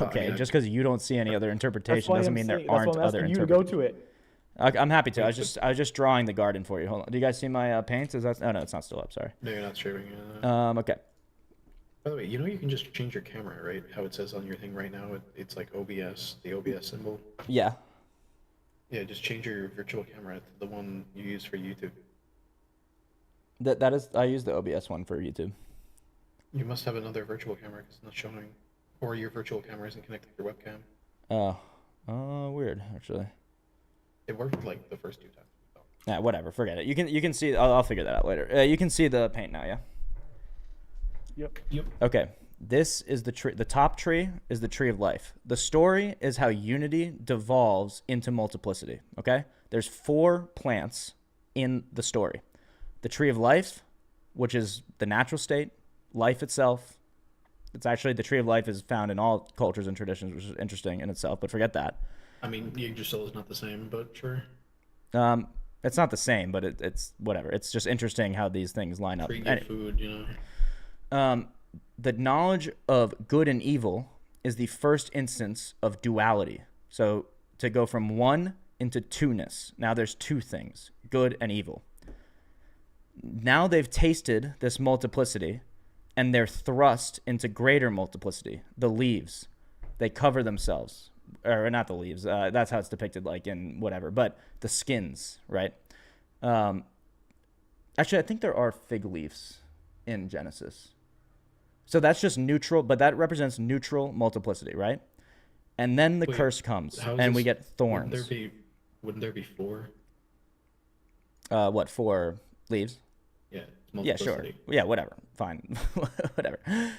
S1: Okay,
S2: mean,
S1: just because you don't see any other
S6: That's
S1: interpretation
S6: why
S1: doesn't
S6: I'm
S1: mean
S6: saying,
S1: there aren't
S6: that's why I'm
S1: other
S6: asking you to go
S1: interpretations.
S6: to it.
S1: I'm happy to. I
S2: Wait,
S1: was just drawing the garden for you. Hold on. Do you guys see my paints? Is that? Oh no, it's not still up. Sorry.
S2: No, you're not streaming.
S1: Okay.
S2: By the way, you know you can just change your camera, right? How it says on your thing right now, it's like OBS, the OBS symbol.
S1: Yeah.
S2: Yeah, just change your virtual camera to the one you use for YouTube.
S1: That is. I use the OBS one for YouTube.
S2: You must have another virtual camera because it's not showing, or your virtual camera isn't connected to your webcam.
S1: Weird actually.
S2: It worked like the first 2 times.
S1: Yeah, whatever. Forget it. You can see. I'll figure that out later. You can see the paint now. Yeah.
S6: Yep.
S1: Okay. This is the tree. The top tree is the tree of life. The story is how unity devolves into multiplicity. Okay. There's 4 plants in the story. The tree of life, which is the natural state, life itself. It's actually the tree of life is found in all cultures and traditions, which is interesting in itself. But forget that.
S2: I mean, Yggdrasil is not the same, but sure.
S1: It's not the same, but it's whatever. It's just interesting how these things line up.
S2: Tree give food, you know.
S1: The knowledge of good and evil is the first instance of duality. So to go from one into two-ness. Now there's 2 things, good and evil. Now they've tasted this multiplicity, and they're thrust into greater multiplicity. The leaves, they cover themselves. Or not the leaves. That's how it's depicted, like in whatever. But the skins, right? Actually, I think there are fig leaves in Genesis. So that's just neutral, but that represents neutral multiplicity, right? And then the
S2: Wait,
S1: curse comes,
S2: how is
S1: and we
S2: this-
S1: get thorns.
S2: Wouldn't there be 4?
S1: What, 4 leaves?
S2: Yeah. It's
S1: Yeah, sure.
S2: multiplicity.
S1: Yeah, whatever. Fine. Whatever.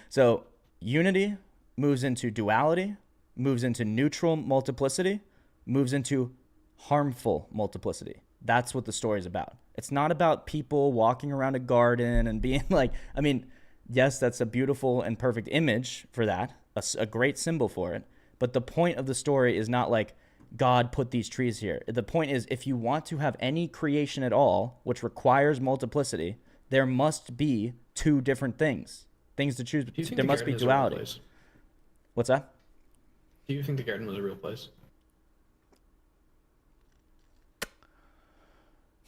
S1: So unity moves into duality, moves into neutral multiplicity, moves into harmful multiplicity. That's what the story's about. It's not about people walking around a garden and being like, I mean, yes, that's a beautiful and perfect image for that, a great symbol for it. But the point of the story is not like God put these trees here. The point is, if you want to have any creation at all, which requires multiplicity, there must be 2 different things to choose.
S2: Do you think
S1: There
S2: the
S1: must be
S2: garden is a real
S1: duality.
S2: place?
S1: What's that?
S2: Do you think the garden was a real place?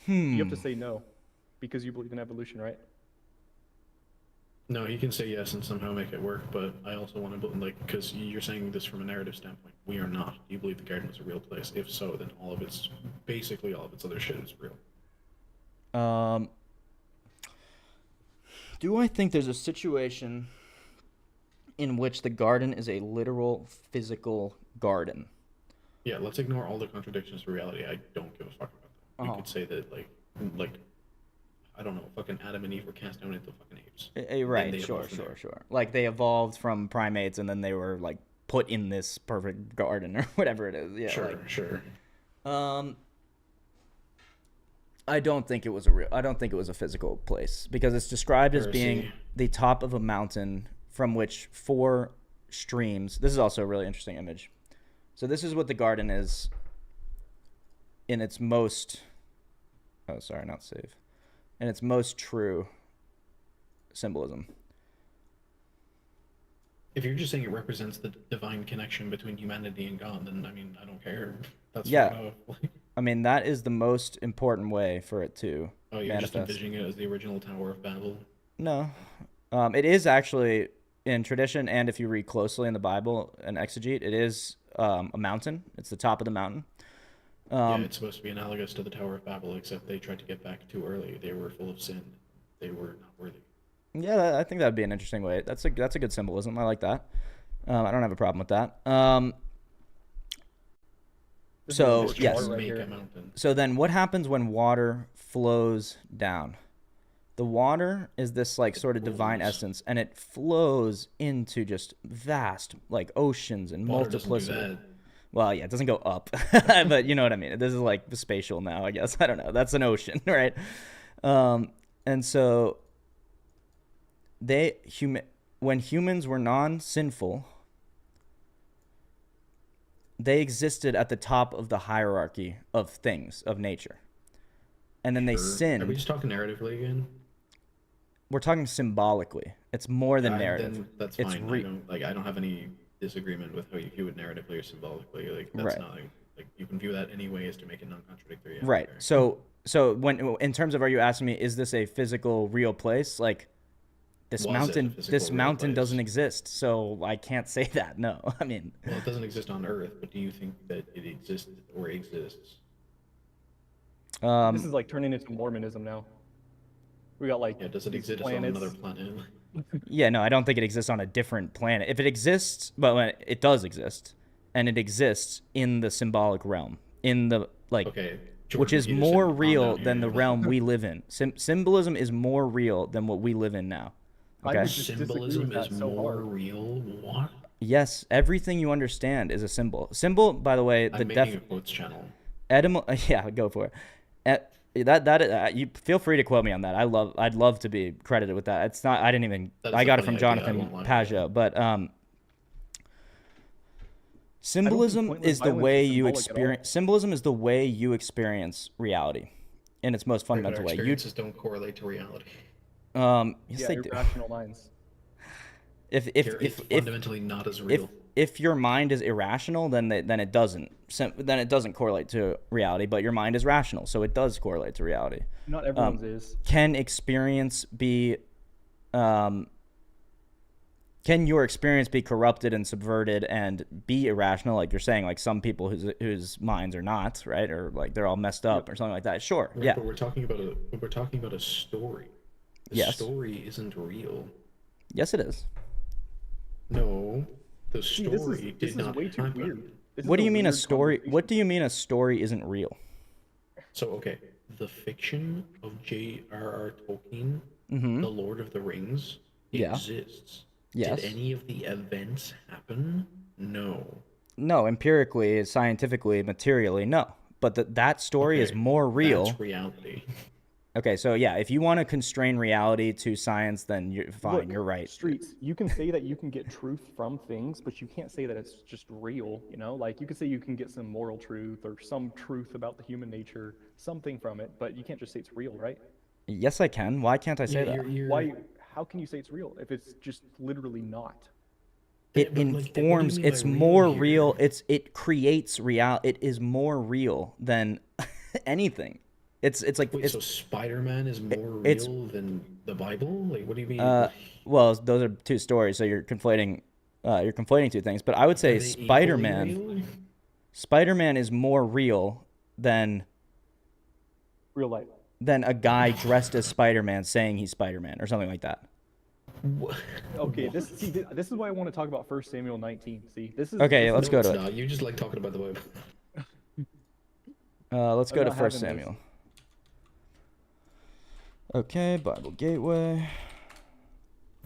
S6: You have to say no, because you believe in evolution, right?
S2: No, you can say yes and somehow make it work, but I also want to, like, because you're saying this from a narrative standpoint. We are not. Do you believe the garden was a real place? If so, then basically all of its other shit is real.
S1: Do I think there's a situation in which the garden is a literal physical garden?
S2: Yeah, let's ignore all the contradictions to reality. I don't give a fuck about them. You could say that, like, I don't know, fucking Adam and Eve were cast down into fucking apes.
S1: Right,
S2: they
S1: sure.
S2: evolved from there.
S1: Like they evolved from primates and then they were like put in this perfect garden or whatever it is. Yeah,
S2: Sure.
S1: I don't think it was a physical place because it's described as being
S2: Heresy.
S1: the top of a mountain from which 4 streams. This is also a really interesting image. So this is what the garden is in its most in its most true symbolism.
S2: If you're just saying it represents the divine connection between humanity and God, then I mean, I don't care. That's
S1: Yeah.
S2: fair enough.
S1: I mean, that is the most important way for it to
S2: Oh, you're just
S1: manifest.
S2: envisioning it as the original Tower of Babel.
S1: No. It is actually in tradition, and if you read closely in the Bible and exegete, it is a mountain. It's the top of the mountain.
S2: Yeah, it's supposed to be analogous to the Tower of Babel, except they tried to get back too early. They were full of sin. They were not worthy.
S1: Yeah, I think that'd be an interesting way. That's a good symbolism. I like that. I don't have a problem with that. So
S6: This is
S1: yes.
S6: water right
S2: Make
S6: here.
S2: a mountain.
S1: So then, what happens when water flows down? The water is this like sort of divine
S2: flows.
S1: essence, and it flows into just vast like oceans and
S2: Water doesn't do
S1: multiplicity.
S2: that.
S1: Well, yeah, it doesn't go up, but you know what I mean. This is like spatial now, I guess. I don't know. That's an ocean, right? And so when humans were non-sinful, they existed at the top of the hierarchy of things, of nature. And then they
S2: Sure. Are we
S1: sinned.
S2: just talking narratively again?
S1: We're talking symbolically. It's more than narrative.
S2: Then that's
S1: It's
S2: fine. I don't have any disagreement with how you view it narratively or symbolically. Like that's
S1: Right.
S2: not like you can view that any way as to make it non-contradictory. I don't
S1: Right.
S2: care.
S1: So when in terms of, are you asking me, is this a physical real place? Like this
S2: Was it a
S1: mountain
S2: physical, real
S1: mountain doesn't
S2: place?
S1: exist. So I can't say that. No. I mean,
S2: Well, it doesn't exist on Earth, but do you think that it exists or exists?
S6: This is like turning into Mormonism now. We got like
S2: Yeah, does it
S6: these
S2: exist on another planet?
S1: yeah, no, I don't think it exists on a different planet. If it exists, but when it does exist, and it exists in the symbolic realm, in the like,
S2: Okay.
S1: which
S2: Jordan,
S1: is
S2: you just said
S1: more
S2: calm
S1: real
S2: down
S1: than
S2: here.
S1: the realm we live in. Symbolism is more real than what we live in now.
S6: I
S1: Okay.
S6: would just disagree
S2: Symbolism
S6: with
S2: is
S6: that so
S2: more
S6: hard.
S2: real. What?
S1: Yes, everything you understand is a symbol. Symbol, by the way, the
S2: I'm making a quotes channel.
S1: yeah, go for it. You feel free to quote me on that. I'd love to be credited with that. It's not. I didn't even.
S2: That is
S1: I
S2: a
S1: got it
S2: funny
S1: from
S2: idea, I
S1: Jonathan
S2: won't lie.
S1: Paja, but symbolism
S6: pointless
S1: is the
S6: violence
S1: way
S6: is
S1: you
S6: symbolic at all.
S1: experience. Symbolism is the way you experience reality, in its most
S2: Our
S1: fundamental way.
S2: experiences don't correlate to reality.
S1: Yes,
S6: Yeah,
S1: they do.
S6: irrational minds.
S1: If
S2: It's fundamentally not as real.
S1: if your mind is irrational, then it doesn't. Then it doesn't correlate to reality. But your mind is rational, so it does correlate to reality.
S6: Not everyone's is.
S1: Can experience be can your experience be corrupted and subverted and be irrational, like you're saying, like some people whose minds are not, right, or like they're all messed up or something like that? Sure.
S2: Right,
S1: Yeah.
S2: But we're talking about a story. The
S1: Yes.
S2: story isn't real.
S1: Yes, it is.
S2: No, the
S6: See,
S2: story
S6: this
S2: did
S6: is
S2: not
S6: way too
S2: happen.
S6: weird. This
S1: What
S6: is
S1: do you mean a
S6: weird
S1: story?
S6: conversation.
S1: What do you mean a story isn't real?
S2: So okay, the fiction of J.R.R. Tolkien,
S1: Mm-hmm.
S2: The Lord of the Rings,
S1: Yeah.
S2: exists.
S1: Yes.
S2: Did any of the events happen? No.
S1: No, empirically, scientifically, materially, no. But that story is
S2: Okay,
S1: more real.
S2: That's reality.
S1: Okay, so yeah, if you want to constrain reality to science, then you're fine.
S6: Look,
S1: You're right.
S6: Streets, you can say that you can get truth from things, but you can't say that it's just real, you know? Like, you could say you can get some moral truth or some truth about the human nature, something from it, but you can't just say it's real, right?
S1: Yes, I can. Why can't I say
S2: Yeah,
S1: that?
S6: Why? How can you say it's real if it's just literally not?
S1: It
S2: But, like, what do you
S1: informs.
S2: mean by
S1: It's
S2: real
S1: more
S2: here?
S1: real. It creates real. It is more real than anything. It's like
S2: Wait,
S1: it's
S2: so Spider-Man is more
S1: it's-
S2: real than the Bible? Like, what do you mean?
S1: well, those are two stories. So you're conflating two things. But I would say
S2: Are they equally
S1: Spider-Man.
S2: real?
S1: Spider-Man is more real than
S6: Real life.
S1: a guy dressed as Spider-Man saying he's Spider-Man or something like that.
S6: Okay, this is why I want to talk about 1 Samuel 19. See, this is
S1: Okay,
S6: this
S1: let's
S6: is-
S1: go
S2: It's
S1: to it.
S2: not. You just like talking about the Bible.
S1: Let's go
S6: I'm
S1: to
S6: not
S1: First
S6: having this.
S1: Samuel. Okay, Bible Gateway.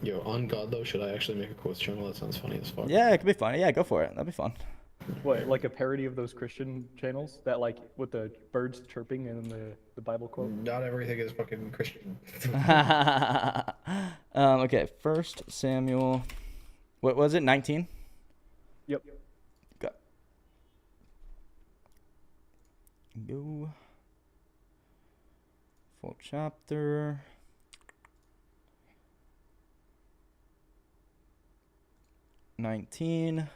S2: Yo, on God though, should I actually make a quotes channel? That sounds funny as fuck.
S1: Yeah, it could be fun. Yeah, go for it. That'd be fun.
S6: What, like a parody of those Christian channels that like with the birds chirping and the Bible quote?
S2: Not everything is fucking Christian.
S1: Okay, First Samuel. What was it? 19.
S6: Yep.
S1: Go. Full chapter. 19.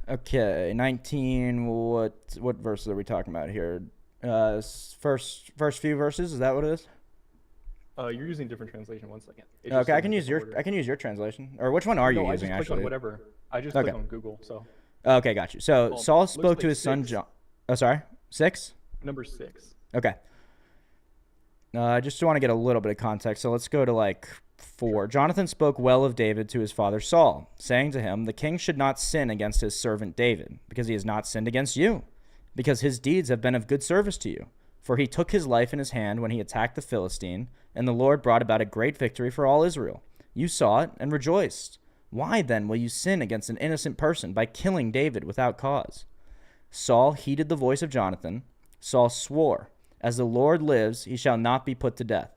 S1: Okay, 19. What verses are we talking about here? First few verses. Is that what it is?
S6: You're using different translation. 1 second. It just
S1: Okay, I
S6: says
S1: can use your
S6: different order.
S1: I can use your translation. Or which one are you
S6: No, I
S1: using
S6: just click on
S1: actually?
S6: whatever. I just
S1: Okay.
S6: click on Google. So
S1: Okay, got you. So Saul
S6: looks
S1: spoke to
S6: like
S1: his son
S6: 6.
S1: John. Oh, sorry, 6.
S6: Number 6.
S1: Okay. I just want to get a little bit of context. So let's go to like 4. Jonathan spoke well of David to his father Saul, saying to him, "The king should not sin against his servant David, because he has not sinned against you, because his deeds have been of good service to you. For he took his life in his hand when he attacked the Philistine, and the Lord brought about a great victory for all Israel. You saw it and rejoiced. Why then will you sin against an innocent person by killing David without cause?" Saul heeded the voice of Jonathan. Saul swore, "As the Lord lives, he shall not be put to death."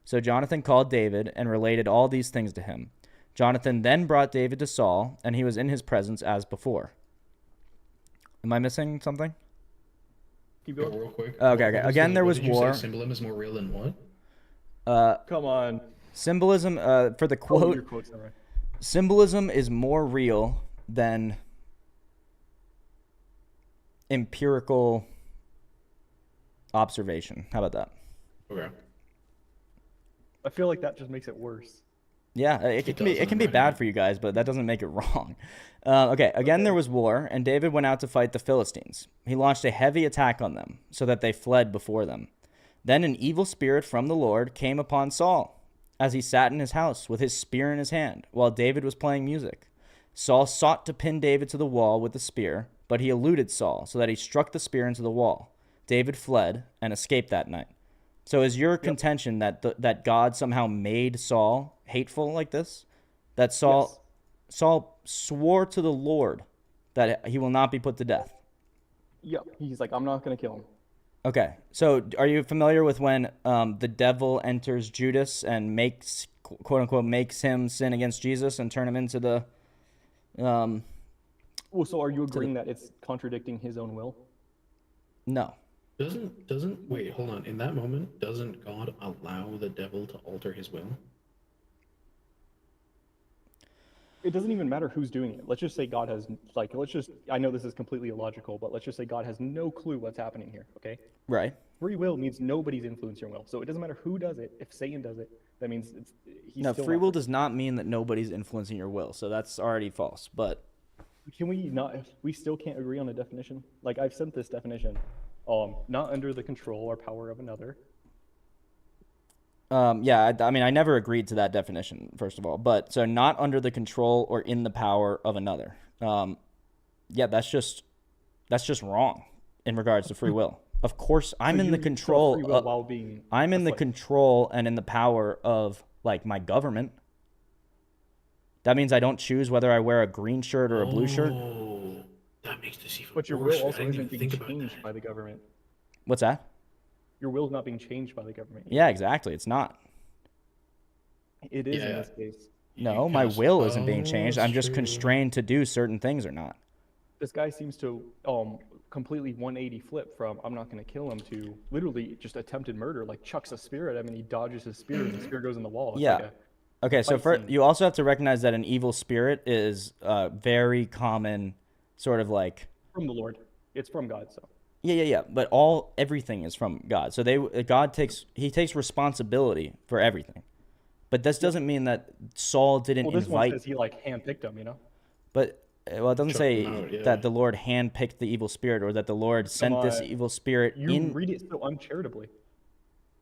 S1: So Jonathan called David and related all these things to him. Jonathan then brought David to Saul, and he was in his presence as before. Am I missing something?
S6: Keep
S2: Go
S6: going.
S2: real quick.
S1: Okay. Again, there
S2: what
S1: was
S2: did you
S1: war.
S2: Say symbolism is more real than what?
S6: Come on.
S1: Symbolism, for the
S6: Oh,
S1: quote,
S6: your quote's not right.
S1: symbolism is more real than empirical observation. How about that?
S2: Okay.
S6: I feel like that just makes it worse.
S1: Yeah, it can be
S2: does,
S1: bad
S2: right?
S1: for you guys, but that doesn't make it wrong. Okay, again there was war, and David went out to fight the Philistines. He launched a heavy attack on them, so that they fled before them. Then an evil spirit from the Lord came upon Saul, as he sat in his house with his spear in his hand, while David was playing music. Saul sought to pin David to the wall with the spear, but he eluded Saul, so that he struck the spear into the wall. David fled and escaped that night. So is your contention that that God somehow made Saul hateful like this? That Saul swore to the Lord that he will not be put to death.
S6: Yep. He's like, I'm not gonna kill him.
S1: Okay. So are you familiar with when the devil enters Judas and makes, quote unquote, makes him sin against Jesus and turn him into the
S6: Well, so are you agreeing that it's contradicting his own will?
S1: no.
S2: Doesn't wait, hold on. In that moment, doesn't God allow the devil to alter his will?
S6: It doesn't even matter who's doing it. Let's just say God has, like, I know this is completely illogical, but let's just say God has no clue what's happening here, okay?
S1: Right.
S6: Free will means nobody's influencing your will. So it doesn't matter who does it. If Satan does it, that means he's
S1: No,
S6: still
S1: free
S6: not
S1: will
S6: free.
S1: does not mean that nobody's influencing your will. So that's already false. But
S6: Can we not, we still can't agree on a definition? Like, I've sent this definition, not under the control or power of another.
S1: yeah, I mean, I never agreed to that definition, first of all. But so not under the control or in the power of another. Yeah, that's just wrong in regards to free will. Of course, I'm
S6: So
S1: in the
S6: you saw
S1: control.
S6: free will while being
S1: I'm in
S6: a
S1: the
S6: slave.
S1: control and in the power of like my government. That means I don't choose whether I wear a green shirt or a blue shirt.
S2: Oh, that makes this even
S6: But your
S2: worse.
S6: will also
S2: I didn't
S6: isn't
S2: even
S6: being
S2: think about
S6: changed
S2: that.
S6: by the government.
S1: What's that?
S6: Your will is not being changed by the government.
S1: Yeah, exactly. It's not.
S6: It is in
S2: Yeah.
S6: this case.
S1: No, my will isn't being changed. I'm just constrained to do certain things or not.
S6: This guy seems to completely 180 flip from I'm not going to kill him to literally just attempted murder. Like chucks a spear at him and he dodges his spear and the spear goes in the wall. It's
S1: Yeah.
S6: like a
S1: Okay, so
S6: fight scene.
S1: you also have to recognize that an evil spirit is very common, sort of like
S6: From the Lord. It's from God. So
S1: yeah. But everything is from God. So God takes responsibility for everything. But this doesn't mean that Saul didn't
S6: well, this one
S1: invite.
S6: says he like handpicked him. You know.
S1: But well, it doesn't
S2: Chuck
S1: say
S2: him out, yeah.
S1: that the Lord handpicked the evil spirit or that the Lord sent this
S6: on.
S1: evil spirit
S6: You
S1: in.
S6: read it so uncharitably.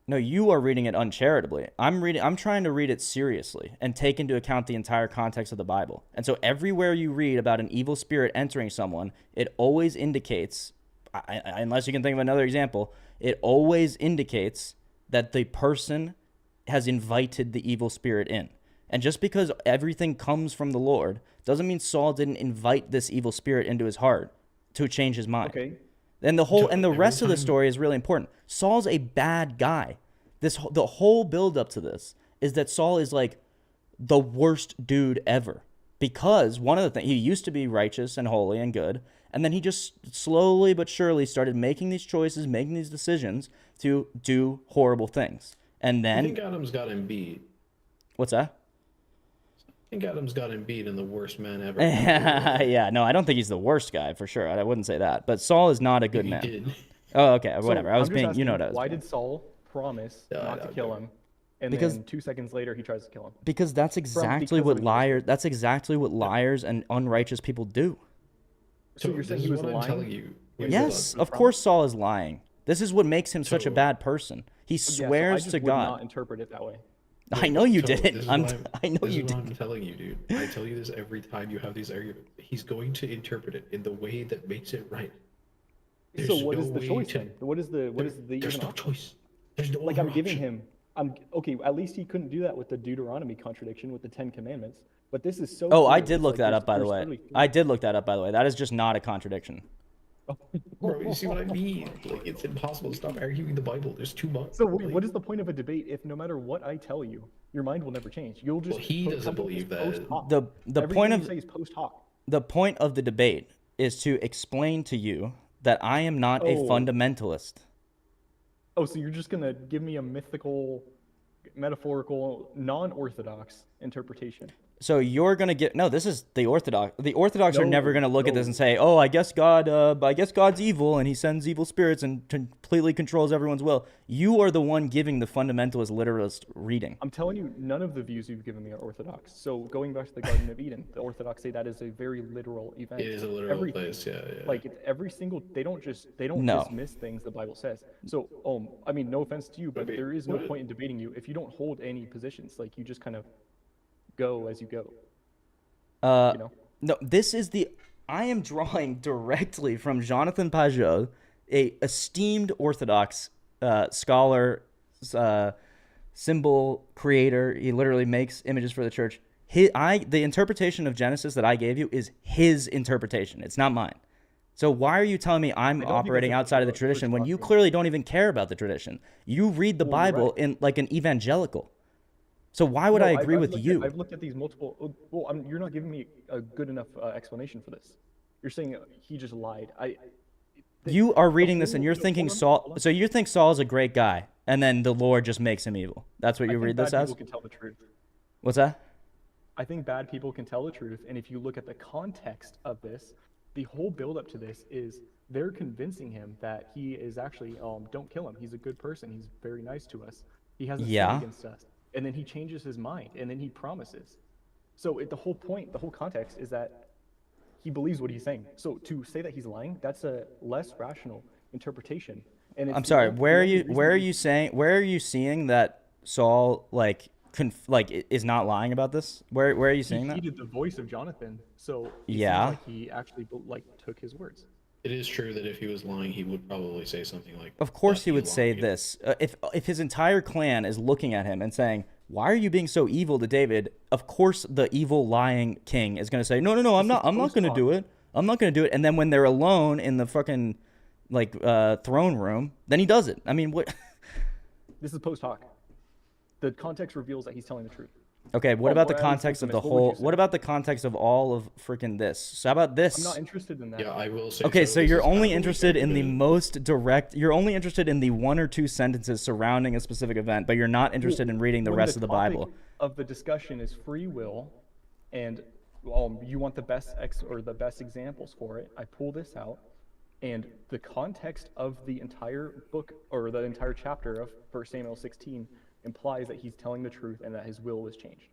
S1: No, you are reading it uncharitably. I'm trying to read it seriously and take into account the entire context of the Bible. And so everywhere you read about an evil spirit entering someone, it always indicates, unless you can think of another example, it always indicates that the person has invited the evil spirit in. And just because everything comes from the Lord doesn't mean Saul didn't invite this evil spirit into his heart to change his mind.
S6: Okay.
S1: And the
S2: Every
S1: rest of the
S2: time-
S1: story is really important. Saul's a bad guy. The whole build up to this is that Saul is like the worst dude ever. Because one of the things, he used to be righteous and holy and good, and then he just slowly but surely started making these choices, making these decisions to do horrible things. And
S2: I
S1: then
S2: think Adam's got him beat.
S1: what's that?
S2: think Adam's got him beat in the worst man ever.
S1: Yeah, no, I don't think he's the worst guy for sure. I wouldn't say that. But Saul is not a good
S2: He
S1: man.
S2: did.
S1: Oh, okay,
S6: So
S1: whatever. I was
S6: I'm just
S1: being,
S6: asking,
S1: what I was
S6: why
S1: being.
S6: did Saul promise
S2: Yeah,
S6: not to kill him, and
S1: Because-
S6: then 2 seconds later he tries to kill him?
S1: Because that's exactly
S6: because of
S1: what
S6: his
S1: liars. That's exactly what liars and unrighteous people do.
S6: So you're saying
S2: this
S6: he
S2: is
S6: was
S2: what I'm
S6: lying?
S2: telling you. Wait,
S1: Yes,
S2: hold on.
S1: of course Saul is lying. This is what makes him such a
S2: So-
S1: bad person. He
S6: Yeah, so I
S1: swears
S6: just
S1: to
S6: would
S1: God.
S6: not interpret it that way.
S1: I know you
S2: So,
S1: didn't.
S2: this is
S1: I know
S2: this
S1: you
S2: is what I'm
S1: didn't.
S2: telling you, dude. I tell you this every time you have these arguments. He's going to interpret it in the way that makes it right.
S6: So
S2: There's
S6: what
S2: no
S6: is the
S2: way
S6: choice
S2: to-
S6: then? What is the
S2: There's
S6: even
S2: no
S6: option?
S2: choice. There's no
S6: Like
S2: other
S6: I'm giving
S2: option.
S6: him, okay. At least he couldn't do that with the Deuteronomy contradiction with the 10 Commandments. But this is so.
S1: Oh, I
S6: clear.
S1: did
S6: It's
S1: look
S6: like
S1: that
S6: there's-
S1: up, by the
S6: there's
S1: way.
S6: literally three-
S1: I did look that up, by the way. That is just not a contradiction.
S2: Bro, you see what I mean? Like, it's impossible to stop arguing the Bible. There's too much.
S6: So what is the point of a debate if no matter what I tell you, your mind will never change? You'll just.
S2: Well, he
S6: come
S2: doesn't
S6: up with
S2: believe
S6: this
S2: that.
S6: post hoc.
S1: The
S6: Everything
S1: point
S6: you
S1: of
S6: say is post hoc.
S1: the point of the debate is to explain to you that I am not a
S6: Oh.
S1: fundamentalist.
S6: Oh, so you're just gonna give me a mythical, metaphorical, non-orthodox interpretation?
S1: So you're gonna get no. This is the Orthodox. The Orthodox are never
S6: No,
S1: gonna look at this
S6: no.
S1: and say, "Oh, I guess God's evil and He sends evil spirits and completely controls everyone's will." You are the one giving the fundamentalist literalist reading.
S6: I'm telling you, none of the views you've given me are orthodox. So going back to the Garden of Eden, the Orthodox say that is a very literal event.
S2: It is a literal
S6: Everything.
S2: place. Yeah, yeah.
S6: Like it's every single, they don't
S1: No.
S6: dismiss things the Bible says. So, I mean, no offense to you, but
S2: Okay,
S6: there is no
S2: what-
S6: point in debating you if you don't hold any positions. Like you just kind of go as you go. You know?
S1: No, this is the. I am drawing directly from Jonathan Pajot, a esteemed Orthodox scholar, symbol creator. He literally makes images for the church. The interpretation of Genesis that I gave you is his interpretation. It's not mine. So why are you telling me I'm
S6: think
S1: operating
S6: that's a
S1: outside of the
S6: good
S1: tradition when you
S6: document.
S1: clearly don't even care about the tradition? You read the
S6: Well, you're
S1: Bible
S6: right.
S1: in like an evangelical. So why would
S6: No,
S1: I agree with you?
S6: I've looked at these multiple. Well, you're not giving me a good enough explanation for this. You're saying he just lied.
S1: You are reading this and you're
S6: no,
S1: thinking
S6: hold on,
S1: Saul.
S6: hold on.
S1: So you think Saul's a great guy, and then the Lord just makes him evil. That's what
S6: I
S1: you
S6: think
S1: read this
S6: bad
S1: as.
S6: people can tell the truth.
S1: What's that?
S6: I think bad people can tell the truth, and if you look at the context of this, the whole build-up to this is they're convincing him that he is actually don't kill him. He's a good person. He's very nice to us. He hasn't
S1: Yeah.
S6: sinned against us. And then he changes his mind, and then he promises. So the whole point, the whole context is that he believes what he's saying. So to say that he's lying, that's a less rational interpretation. And it's
S1: I'm
S6: the
S1: sorry.
S6: only-
S1: Where
S6: the
S1: are
S6: only
S1: you?
S6: reason
S1: Where are
S6: we-
S1: you saying? Where are you seeing that Saul is not lying about this? Where are you
S6: He
S1: seeing that?
S6: heeded the voice of Jonathan, so it seems
S1: Yeah.
S6: like he actually took his words.
S2: It is true that if he was lying, he would probably say something like.
S1: Of course
S2: "Not
S1: he
S2: you
S1: would say
S2: lying."
S1: this. If his entire clan is looking at him and saying, "Why are you being so evil to David?" Of course the evil lying king is going to say, "No, I'm not going to do it. I'm not going to do it." And then when they're alone in the fucking throne room, then he does it. I mean, what?
S6: This is post hoc. The context reveals that he's telling the truth.
S1: Okay, what
S6: Oh,
S1: about the
S6: or at least
S1: context of the
S6: Optimus, what would
S1: whole?
S6: you say?
S1: What about the context of all of freaking this? So how about this?
S6: I'm not interested in that.
S2: Yeah, I will say.
S1: Okay, so
S2: this
S1: you're
S2: is kind
S1: only
S2: of a weak
S1: interested in the
S2: argument.
S1: most direct. You're only interested in the one or two sentences surrounding a specific event, but you're not interested in reading the
S6: When
S1: rest of the
S6: topic
S1: Bible.
S6: Of the discussion is free will, and you want the best the best examples for it. I pull this out, and the context of the entire book or the entire chapter of 1 Samuel 16 implies that he's telling the truth and that his will was changed.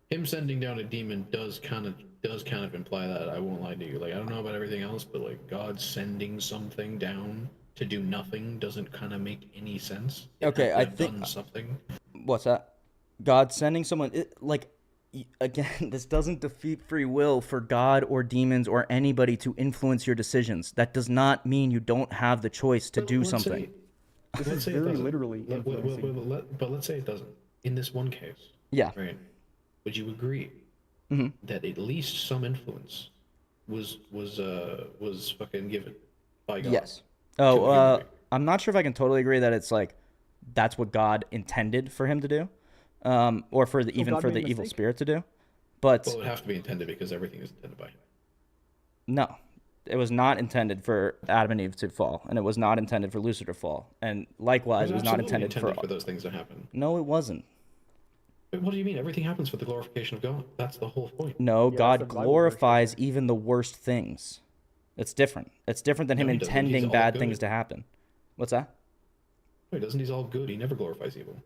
S2: Him sending down a demon does kind of imply that. I won't lie to you. Like, I don't know about everything else, but like God sending something down to do nothing doesn't kind of make any sense. It
S1: Okay,
S2: had to
S1: I
S2: have
S1: think-
S2: done something.
S1: What's that? God sending someone again. This doesn't defeat free will for God or demons or anybody to influence your decisions. That does not mean you don't have the choice to do
S2: Let's
S1: something.
S2: say-
S6: This
S2: let's
S6: is
S2: say it
S6: very
S2: doesn't.
S6: literally influencing.
S2: But let's say it doesn't. In this one case,
S1: Yeah.
S2: right? Would you agree that at least some influence was fucking given by God?
S1: Yes.
S2: To
S1: Oh,
S2: a degree.
S1: I'm not sure if I can totally agree that it's like that's what God intended for him to do, or for the even
S6: God
S1: for
S6: made
S1: the
S6: a
S1: evil
S6: mistake?
S1: spirit to do. But
S2: Well, it would have to be intended because everything is intended by him.
S1: no, it was not intended for Adam and Eve to fall, and it was not intended for Lucifer to fall, and likewise, it was not
S2: absolutely
S1: intended for.
S2: those things to happen.
S1: No, it wasn't.
S2: But what do you mean? Everything happens for the glorification of God. That's the whole point.
S1: No,
S6: Yeah, that's
S1: God
S6: the Bible verse right
S1: glorifies
S6: there.
S1: even the worst things. It's different. It's different than
S2: No,
S1: him
S2: he doesn't. He's
S1: intending
S2: all
S1: bad
S2: good.
S1: things to happen. What's that?
S2: No, he doesn't. He's all good. He never glorifies evil.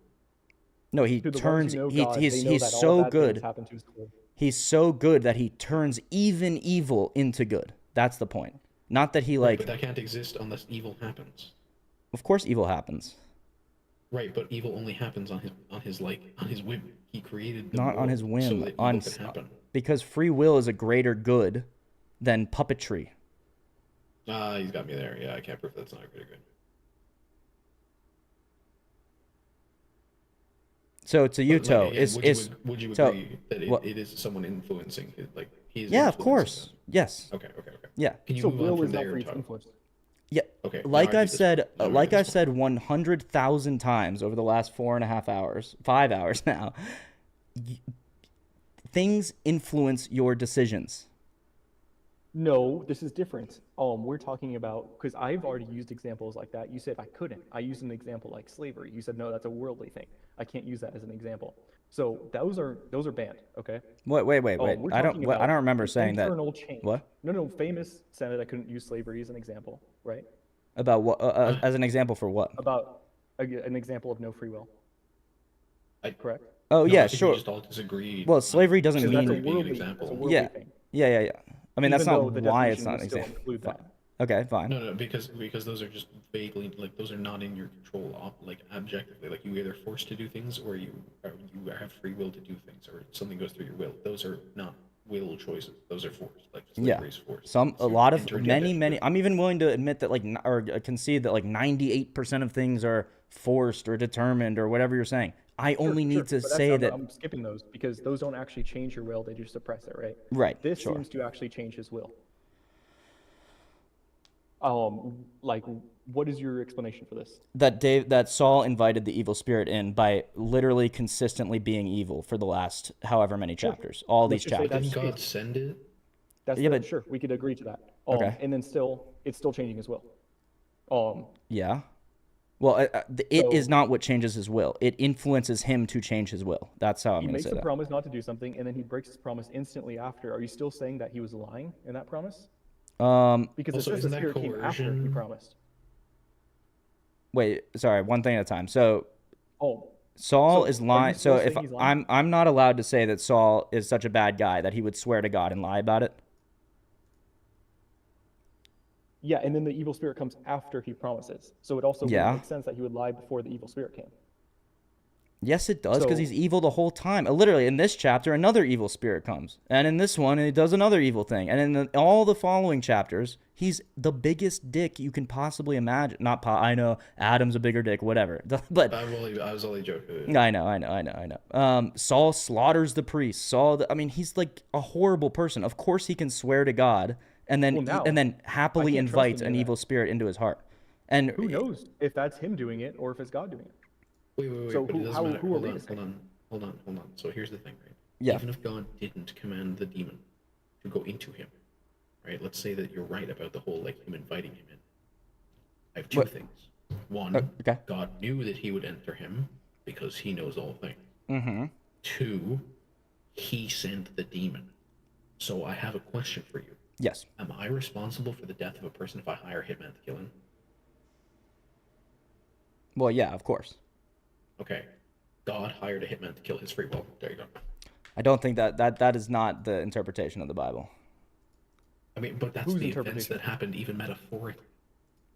S1: No, he
S6: To the ones
S1: turns.
S6: who know God, they know
S1: He's
S6: that all
S1: so
S6: bad things
S1: good.
S6: happen to his glory.
S1: He's so good that he turns even evil into good. That's the point. Not that he
S2: Right,
S1: like.
S2: but that can't exist unless evil happens.
S1: Of course, evil happens.
S2: Right, but evil only happens on his whim. He created the
S1: Not on his
S2: world so
S1: whim.
S2: that evil
S1: On
S2: can happen.
S1: because free will is a greater good than puppetry.
S2: He's got me there. Yeah, I can't prove that's not very good.
S1: So to you,
S2: But,
S1: Toe,
S2: again, would you
S1: so,
S2: agree that
S1: what?
S2: it is someone influencing it? Like he's
S1: Yeah, of
S2: influencing
S1: course.
S2: them?
S1: Yes.
S2: Okay.
S1: Yeah.
S2: Can you
S6: So
S2: move on
S6: will
S2: from
S6: is not
S2: there,
S6: for its
S2: Todd?
S6: influence.
S1: Yeah.
S2: Okay.
S1: Like
S2: now I
S1: I've
S2: get this
S1: said,
S2: point. Now I
S1: like
S2: get
S1: I've
S2: this
S1: said 100,000 times over the last 4.5 hours, 5 hours now, things influence your decisions.
S6: No, this is different. We're talking about, because I've already used examples like that. You said I couldn't. I used an example like slavery. You said no, that's a worldly thing. I can't use that as an example. So those are banned. Okay.
S1: Wait.
S6: We're
S1: I
S6: talking
S1: don't. I
S6: about
S1: don't remember
S6: an
S1: saying that.
S6: internal change.
S1: What?
S6: No. Famous said I couldn't use slavery as an example, right?
S1: About what? As an example for what?
S6: About an example of no free will. Correct.
S1: Oh
S2: No,
S1: yeah,
S2: I think
S1: sure.
S2: we just all disagreed.
S1: Well, slavery doesn't
S6: Because that's a
S1: mean.
S2: being an
S6: worldly. That's a
S2: example.
S6: worldly
S1: Yeah.
S6: thing.
S1: Yeah. I mean, that's
S6: Even
S1: not
S6: though the
S1: why it's
S6: definition
S1: not
S6: would
S1: an
S6: still
S1: example.
S6: include that.
S1: Okay, fine.
S2: No, because those are just vaguely like those are not in your control, like objectively. Like you either forced to do things or you have free will to do things, or something goes through your will. Those are not will choices. Those are forced. Like
S1: Yeah.
S2: slavery is forced.
S1: A
S2: So
S1: lot of
S2: interdependent.
S1: many. I'm even willing to admit that or concede that 98% of things are forced or determined or whatever you're saying. I only
S6: Sure,
S1: need to
S6: but
S1: say that.
S6: I'm skipping those because those don't actually change your will; they just suppress it, right?
S1: Right.
S6: This
S1: Sure.
S6: seems to actually change his will. Like, what is your explanation for this?
S1: That Saul invited the evil spirit in by literally consistently being evil for the last however many chapters. All
S6: Let's
S1: these
S6: just say
S1: chapters.
S2: Didn't God send it?
S1: Yeah, but-
S6: sure, we could agree to that.
S1: Okay.
S6: And then it's still changing his will.
S1: Yeah. Well, it is
S6: So-
S1: not what changes his will. It influences him to change his will. That's how I'm
S6: He
S1: going to
S6: makes
S1: say
S6: a
S1: that.
S6: promise not to do something, and then he breaks his promise instantly after. Are you still saying that he was lying in that promise? Because
S2: Also,
S6: it says
S2: isn't
S6: the
S2: that
S6: spirit came after he
S2: coercion?
S6: promised.
S1: Wait, sorry, one thing at a time. So
S6: Oh,
S1: Saul
S6: So,
S1: is
S6: are you
S1: lying.
S6: still
S1: So if
S6: saying he's lying?
S1: I'm not allowed to say that Saul is such a bad guy that he would swear to God and lie about it.
S6: yeah, and then the evil spirit comes after he promises. So it also wouldn't
S1: Yeah.
S6: make sense that he would lie before the evil spirit came.
S1: Yes, it does, because
S6: So-
S1: he's evil the whole time. Literally, in this chapter, another evil spirit comes, and in this one, he does another evil thing, and in all the following chapters, he's the biggest dick you can possibly imagine. I know Adam's a bigger dick, whatever, but
S2: I was only joking.
S1: I know. Saul slaughters the priest. I mean, he's like a horrible person. Of course, he can swear to God and then
S6: Well, now,
S1: happily
S6: can't trust
S1: invites
S6: him
S1: an
S6: to do
S1: evil
S6: that.
S1: spirit into his heart. And
S6: Who knows if that's him doing it or if it's God doing it?
S2: Wait.
S6: So
S2: But it
S6: who-
S2: doesn't
S6: how-
S2: matter.
S6: who are
S2: Hold
S6: we
S2: on,
S6: to say?
S2: hold on. So here's the thing, right?
S1: Yeah.
S2: Even if God didn't command the demon to go into him, right? Let's say that you're right about the whole like him inviting him in. I have two
S1: What?
S2: things. One,
S1: okay.
S2: God knew that he would enter him because he knows all things.
S1: Mm-hmm.
S2: Two, he sent the demon. So I have a question for you.
S1: Yes.
S2: Am I responsible for the death of a person if I hire a hitman to kill him?
S1: Well, yeah, of course.
S2: Okay. God hired a hitman to kill his free will. There you go.
S1: I don't think that is not the interpretation of the Bible.
S2: I mean, but that's
S6: Whose
S2: the events
S6: interpretation?
S2: that happened, even metaphorically.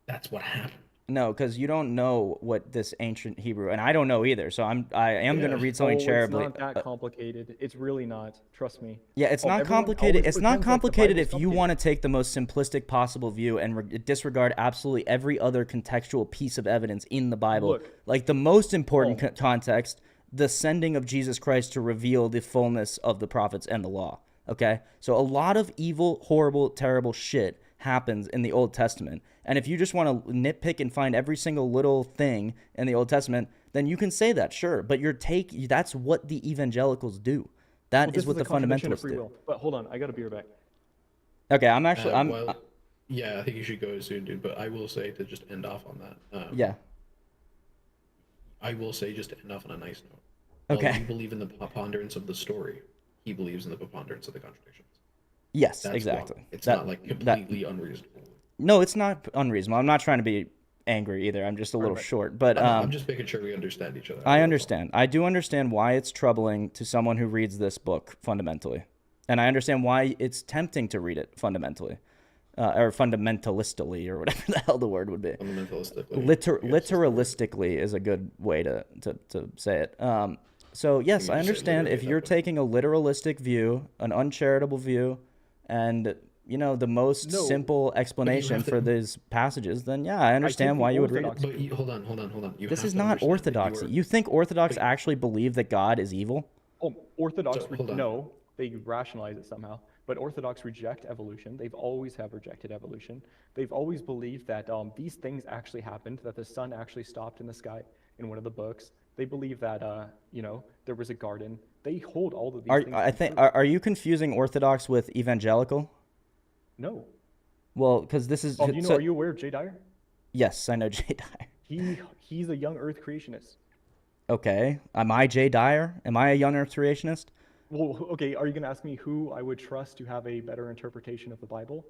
S2: That's what happened.
S1: No, because you don't know what this ancient Hebrew, and I don't know either. So I am going to read something
S6: It's
S1: charitably.
S6: not that complicated. It's really not. Trust me.
S1: Yeah, it's not
S6: Everyone
S1: complicated.
S6: always
S1: It's not
S6: pretends like the
S1: complicated
S6: Bible's
S1: if you
S6: complicated.
S1: want to take the most simplistic possible view and disregard absolutely every other contextual piece of evidence in the Bible.
S6: Look.
S1: Like the most important context, the sending of Jesus Christ to reveal the fullness of the prophets and the law. Okay? So a lot of evil, horrible, terrible shit happens in the Old Testament. And if you just want to nitpick and find every single little thing in the Old Testament, then you can say that, sure. But that's what the evangelicals do. That
S6: Well,
S1: is
S6: this
S1: what
S6: a
S1: the
S6: contradiction of
S1: fundamentalists
S6: free
S1: do.
S6: will. But hold on, I got a beer back.
S1: Okay, I'm actually,
S2: Yeah, I think you should go soon, dude. But I will say to just end off on that.
S1: yeah.
S2: I will say just to end off on a nice note.
S1: Okay.
S2: You believe in the preponderance of the story. He believes in the preponderance of the contradictions.
S1: Yes,
S2: That's
S1: exactly.
S2: why. It's
S1: That-
S2: not like
S1: that-
S2: completely unreasonable.
S1: No, it's not unreasonable. I'm not trying to be angry either. I'm just a little
S6: Right.
S1: short. But
S2: I'm just making sure we understand each other.
S1: I understand. I do understand why it's troubling to someone who reads this book fundamentally. And I understand why it's tempting to read it fundamentally. Or fundamentalistly, or whatever the hell the word would be.
S2: Fundamentalistically.
S1: Literalistically is a good way to say it. So yes,
S2: You
S1: I
S2: can just say
S1: understand if
S2: literally
S1: you're
S2: that way.
S1: taking a literalistic view, an uncharitable view, and the most
S6: No.
S1: simple explanation
S2: have to-
S1: for these passages, then yeah, I understand
S6: the
S1: why you would read it.
S6: orthodox
S2: But hold on. You
S1: This
S2: have
S1: is
S2: to
S1: not
S2: understand that
S1: orthodoxy. You think Orthodox actually believe that God is evil?
S6: Oh, Orthodox,
S2: So, hold on.
S6: no, they rationalize it somehow. But Orthodox reject evolution. They've always have rejected evolution. They've always believed that these things actually happened, that the sun actually stopped in the sky in one of the books. They believe that, there was a garden. They hold all of these things. to be true.
S1: Are you confusing Orthodox with evangelical?
S6: No.
S1: Well, because this is so-
S6: Are you aware of Jay Dyer?
S1: yes, I know Jay Dyer.
S6: He's a young Earth creationist.
S1: Okay, am I Jay Dyer? Am I a young Earth creationist?
S6: Well, okay, are you going to ask me who I would trust to have a better interpretation of the Bible?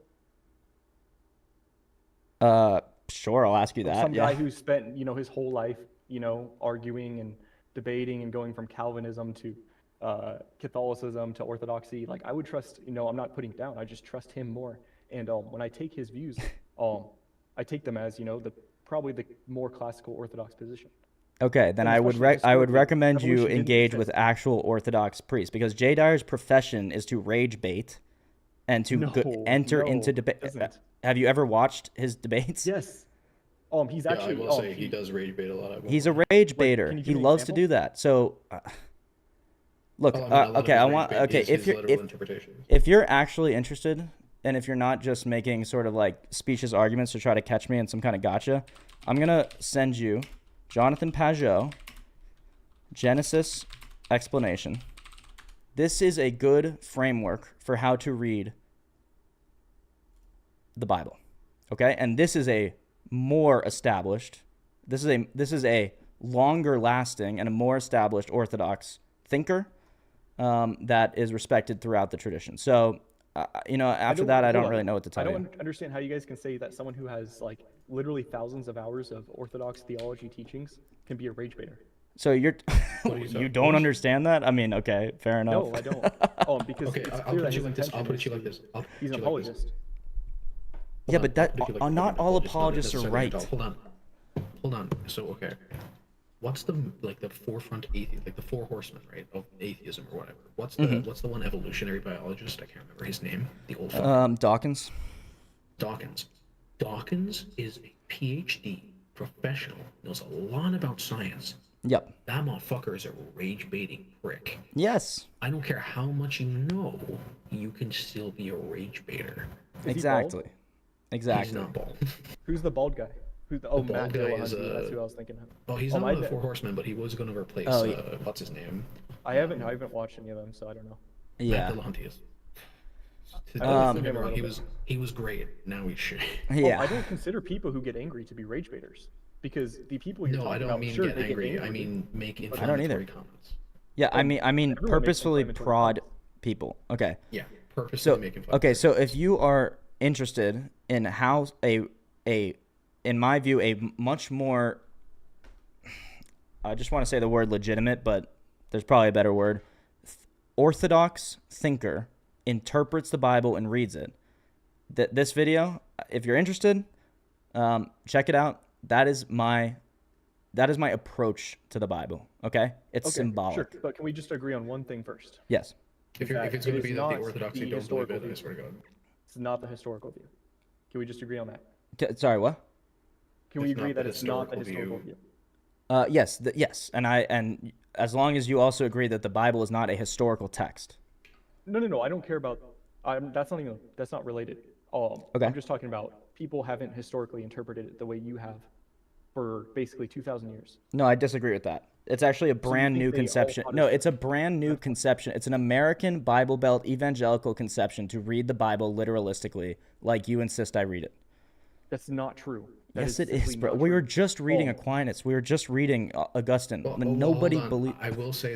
S1: Sure, I'll ask you that.
S6: Some
S1: yeah.
S6: guy who spent, his whole life, arguing and debating and going from Calvinism to Catholicism to Orthodoxy. Like, I would trust, I'm not putting it down. I just trust him more. And when I take his views, I take them as, probably the more classical Orthodox position.
S1: Okay, then
S6: And
S1: I would
S6: especially historically,
S1: recommend you
S6: evolution didn't
S1: engage with
S6: exist.
S1: actual Orthodox priests because Jay Dyer's profession is to rage bait and to enter into debate.
S6: it doesn't.
S1: Have you ever watched his debates?
S6: Yes. He's
S2: Yeah,
S6: actually.
S2: I will say he does rage bait a lot. I won't
S1: He's a
S2: lie.
S1: rage baiter.
S6: can you
S1: He
S6: give me an
S1: loves to
S6: example?
S1: do that. So, look,
S2: Oh, I mean, a lot of
S1: okay,
S2: his
S1: I
S2: rage
S1: want
S2: bait
S1: okay
S2: is
S1: if
S2: his
S1: you're
S2: literal interpretations.
S1: if you're actually interested and if you're not just making sort of like specious arguments to try to catch me in some kind of gotcha, I'm gonna send you Jonathan Pajot, Genesis explanation. This is a good framework for how to read the Bible. Okay? And this is a more established, this is a longer lasting and a more established Orthodox thinker that is respected throughout the tradition. So, after that, I don't really know what to tell
S6: I
S1: you.
S6: don't understand how you guys can say that someone who has like literally thousands of hours of Orthodox theology teachings can be a rage baiter.
S1: So you're
S2: What are you
S1: you
S2: talking-
S1: don't understand that? I mean, okay, fair enough.
S6: No, I don't. Because
S2: Okay,
S6: it's
S2: I'll
S6: clear
S2: put
S6: that
S2: you
S6: his
S2: like this. I'll
S6: intention
S2: put
S6: is
S2: you like
S6: to-
S2: this. I'll put
S6: He's an
S2: you like this.
S6: apologist.
S1: Yeah,
S2: Hold
S1: but
S2: on,
S1: that
S2: I'll put you like
S1: not
S2: an
S1: all
S2: apologist, not
S1: apologists are
S2: necessarily an
S1: right.
S2: adult. Hold on. So okay, what's the forefront atheist, like the four horsemen, right, of atheism or whatever? What's the one evolutionary biologist? I can't remember his name. The old fuck.
S1: Dawkins.
S2: Dawkins. Dawkins is a PhD professional, knows a lot about science.
S1: Yep.
S2: That motherfucker is a rage baiting prick.
S1: Yes.
S2: I don't care how much you know, you can still be a rage baiter.
S6: Is he
S1: Exactly.
S6: bald?
S2: He's
S1: Exactly.
S2: not bald.
S6: Who's the bald guy? Matt
S2: bald guy is,
S6: Dillahunty. That's who I was thinking of.
S2: Oh, he's
S6: Oh,
S2: not
S6: my
S2: one of the
S6: bad.
S2: four horsemen, but he was going to replace.
S1: Oh, yeah.
S2: What's his name?
S6: I haven't watched any of them, so I don't know.
S1: Yeah.
S2: Matt Dillahunty is.
S6: Remember,
S2: He was great. Now he's shit.
S1: Yeah.
S6: I don't consider people who get angry to be rage baiters because the people you're
S2: No,
S6: talking
S2: I don't
S6: about,
S2: mean
S6: sure,
S2: get
S6: they
S2: angry.
S6: get
S2: I mean make
S1: don't
S2: inflammatory
S1: either.
S2: comments.
S1: Yeah, I mean
S6: everyone makes
S1: purposefully
S6: inflammatory
S1: prod
S6: comments.
S1: people. Okay.
S2: Yeah, purposely
S1: So
S2: making fun.
S1: okay, so if you are interested in how in my view a much more I just want to say the word legitimate, but there's probably a better word. Orthodox thinker interprets the Bible and reads it. This video, if you're interested, check it out. That is my approach to the Bible. Okay, it's
S6: Okay,
S1: symbolic.
S6: Sure, but can we just agree on one thing first?
S1: Yes.
S2: If
S6: that
S2: it's
S6: it
S2: going to
S6: is
S2: be that
S6: not
S2: the Orthodox
S6: the
S2: don't believe
S6: historical
S2: it, I
S6: view.
S2: swear to God.
S6: It's not the historical view. Can we just agree on that?
S1: Sorry, what?
S6: Can we
S2: It's
S6: agree
S2: not
S6: that
S2: the
S6: it's not the
S2: historical
S6: historical
S2: view.
S6: view?
S1: Yes, yes, and as long as you also agree that the Bible is not a historical text.
S6: No. I don't care about. That's not related.
S1: Okay.
S6: I'm just talking about people haven't historically interpreted it the way you have for basically 2,000 years.
S1: No, I disagree with that. It's actually a brand
S6: think
S1: new
S6: they all
S1: conception.
S6: taught
S1: No,
S6: us
S1: it's a brand new conception. It's an American Bible Belt evangelical conception to read the Bible literalistically, like you insist I read it.
S6: That's not true. That
S1: Yes, it
S6: simply
S1: is, bro.
S6: not
S1: We were
S6: true.
S1: just reading
S6: Oh,
S1: Aquinas. We were just reading Augustine.
S2: Well,
S1: But
S2: well,
S1: nobody
S2: hold on.
S1: believed
S2: I will say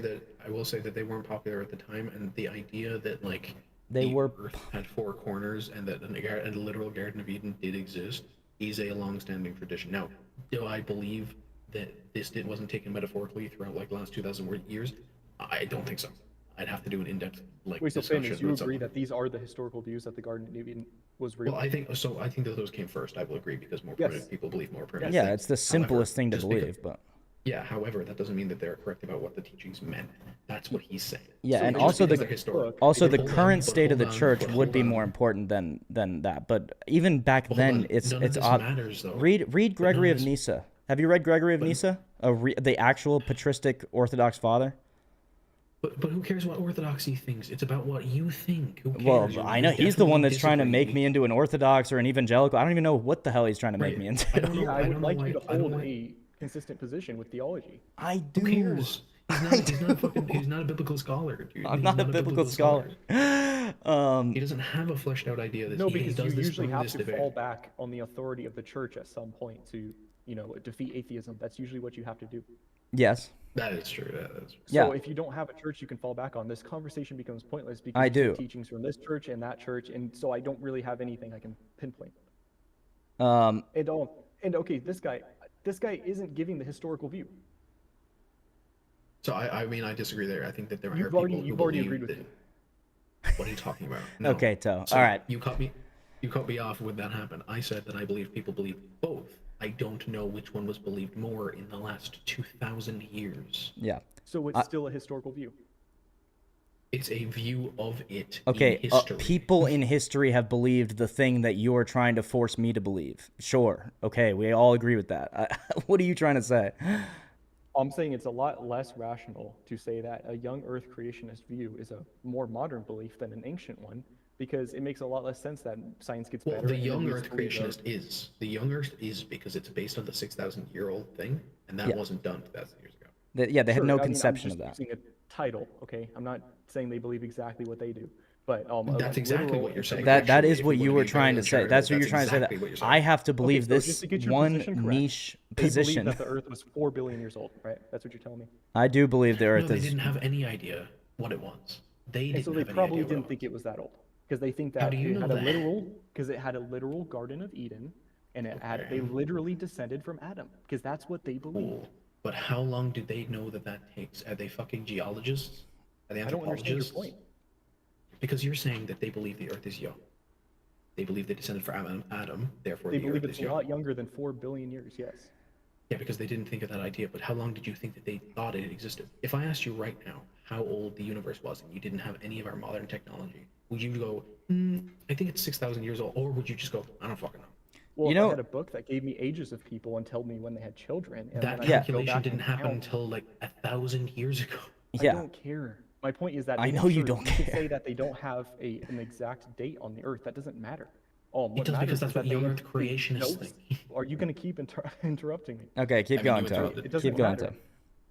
S2: that they weren't popular at the time, and the idea that like
S1: they
S2: the
S1: were.
S2: Earth had four corners and that a literal Garden of Eden did exist is a long-standing tradition. Now, do I believe that wasn't taken metaphorically throughout like the last 2,000 years? I don't think so. I'd have to do an in-depth like
S6: wait, so Finn,
S2: discussion
S6: is you
S2: with
S6: agree
S2: someone.
S6: that these are the historical views that the Garden of Eden was real?
S2: Well, I think so. I think that those came first. I will agree because more
S6: Yes.
S2: primitive people believe more primitive
S6: Yes.
S1: Yeah,
S2: things.
S1: it's the
S2: However,
S1: simplest thing to
S2: just because-
S1: believe, but
S2: Yeah, however, that doesn't mean that they're correct about what the teachings meant. That's what he's saying.
S1: yeah,
S6: So
S1: and
S6: they
S1: also
S6: just
S1: the
S6: think they're historic.
S1: also
S2: But
S1: the
S2: hold on,
S1: current
S2: but
S1: state of the
S2: hold on,
S1: church
S2: but
S1: would
S2: hold
S1: be
S2: on.
S1: more important than that. But even back
S2: Hold
S1: then,
S2: on,
S1: it's
S2: none of
S1: it's
S2: this
S1: odd.
S2: matters, though.
S1: Read
S2: But none
S1: Gregory
S2: of
S1: of
S2: this-
S1: Nyssa. Have you read Gregory of Nyssa, the actual patristic Orthodox father?
S2: But who cares what orthodoxy thinks? It's about what you think. Who cares?
S1: Well,
S2: You-
S1: I
S2: you
S1: know he's the one
S2: definitely
S1: that's trying to make
S2: disagree.
S1: me into an Orthodox or an evangelical. I don't even know what the hell he's trying to make
S2: Right.
S1: me
S2: I
S1: into.
S2: don't know.
S6: Yeah, I
S2: I
S6: would
S2: don't know
S6: like
S2: why.
S6: you to
S2: I don't
S6: hold
S2: know.
S6: a consistent position with theology.
S1: I do.
S2: Who cares? He's not a fucking. He's not a biblical scholar, dude.
S1: I'm
S2: He's
S1: not a biblical scholar.
S2: He doesn't have a fleshed out idea. That
S6: No,
S2: he
S6: because you
S2: does this
S6: usually
S2: through
S6: have
S2: this
S6: to
S2: debate.
S6: fall back on the authority of the church at some point to, defeat atheism. That's usually what you have to do.
S1: Yes.
S2: That is true. That is true.
S1: Yeah.
S6: So if you don't have a church you can fall back on, this conversation becomes pointless because
S1: I
S6: you
S1: do.
S6: take teachings from this church and that church, and so I don't really have anything I can pinpoint. And okay, this guy isn't giving the historical view.
S2: So I mean, I disagree there. I think that there are
S6: You've
S2: people
S6: already-
S2: who
S6: you've already
S2: believe
S6: agreed with
S2: that.
S6: me.
S2: What are you talking about? No.
S1: Okay, Toe.
S2: So
S1: All right.
S2: You cut me off when that happened. I said that I believe people believe both. I don't know which one was believed more in the last 2,000 years.
S1: Yeah.
S6: So it's still a historical view.
S2: It's a view of it
S1: Okay,
S2: in history.
S1: people in history have believed the thing that you're trying to force me to believe. Sure. Okay, we all agree with that. What are you trying to say?
S6: I'm saying it's a lot less rational to say that a young Earth creationist view is a more modern belief than an ancient one, because it makes a lot less sense that science gets
S2: Well,
S6: better.
S2: the
S6: and then
S2: young
S6: we
S2: Earth
S6: believe the-
S2: creationist is. The young Earth is because it's based on the 6,000-year-old thing, and that
S1: Yeah.
S2: wasn't done 2,000 years ago.
S1: Yeah, they had
S6: Sure,
S1: no
S6: I mean, I'm
S1: conception
S6: just
S1: of that.
S6: using a title, okay? I'm not saying they believe exactly what they do, but
S2: That's exactly
S6: literal
S2: what you're saying.
S6: interpretation-
S1: That
S2: Actually,
S1: is
S2: if
S1: what
S2: you
S1: you
S2: wanna
S1: were
S2: be
S1: trying to
S2: very
S1: say.
S2: charitable,
S1: That's what you're
S2: that's
S1: trying to say.
S2: exactly
S1: That
S2: what you're
S1: I
S2: saying.
S1: have to believe
S6: so
S1: this
S6: just to get your
S1: one
S6: position correct,
S1: niche
S6: They believe
S1: position.
S6: that the Earth was 4 billion years old, right? That's what you're telling me.
S1: I do believe the
S2: No,
S1: Earth
S2: they
S1: is.
S2: didn't have any idea what it was. They
S6: And
S2: didn't
S6: so they
S2: have any
S6: probably
S2: idea what
S6: didn't
S2: it
S6: think
S2: was.
S6: it was that old, because they think
S2: How
S6: that
S2: do you
S6: it
S2: know
S6: had a
S2: that?
S6: literal, because it had a literal Garden of Eden, and they literally descended from Adam, because that's what they believe.
S2: Cool. But how long do they know that takes? Are they fucking geologists? Are they
S6: I don't understand your
S2: anthropologists?
S6: point.
S2: Because you're saying that they believe the Earth is young. They believe they descended from Adam, therefore
S6: They
S2: the
S6: believe
S2: Earth
S6: it's
S2: is
S6: a
S2: young.
S6: lot younger than 4 billion years, yes.
S2: Yeah, because they didn't think of that idea. But how long did you think that they thought it existed? If I asked you right now how old the universe was and you didn't have any of our modern technology, would you go, I think it's 6,000 years old? Or would you just go, I don't fucking know?
S6: Well,
S1: You
S6: if
S1: know-
S6: I had a book that gave me ages of people and told me when they had children, and
S2: That
S6: then I could go
S2: calculation
S6: back
S2: didn't
S6: and
S2: happen
S6: count,
S2: until like 1,000 years ago.
S6: I
S1: Yeah.
S6: don't care. My point is that
S1: I
S6: they
S1: know you
S6: sure,
S1: don't
S6: you could
S1: care.
S6: say that they don't have an exact date on the Earth. That doesn't matter.
S2: It
S6: What
S2: does, because
S6: matters
S2: that's
S6: is
S2: what
S6: that
S2: young
S6: they
S2: Earth creationists
S6: know-
S2: think.
S6: Are you going to keep interrupting me?
S1: Okay, keep
S2: I mean,
S1: going,
S2: you
S1: Toe.
S2: interrupted.
S6: It doesn't
S1: Keep going,
S6: matter.
S1: Toe.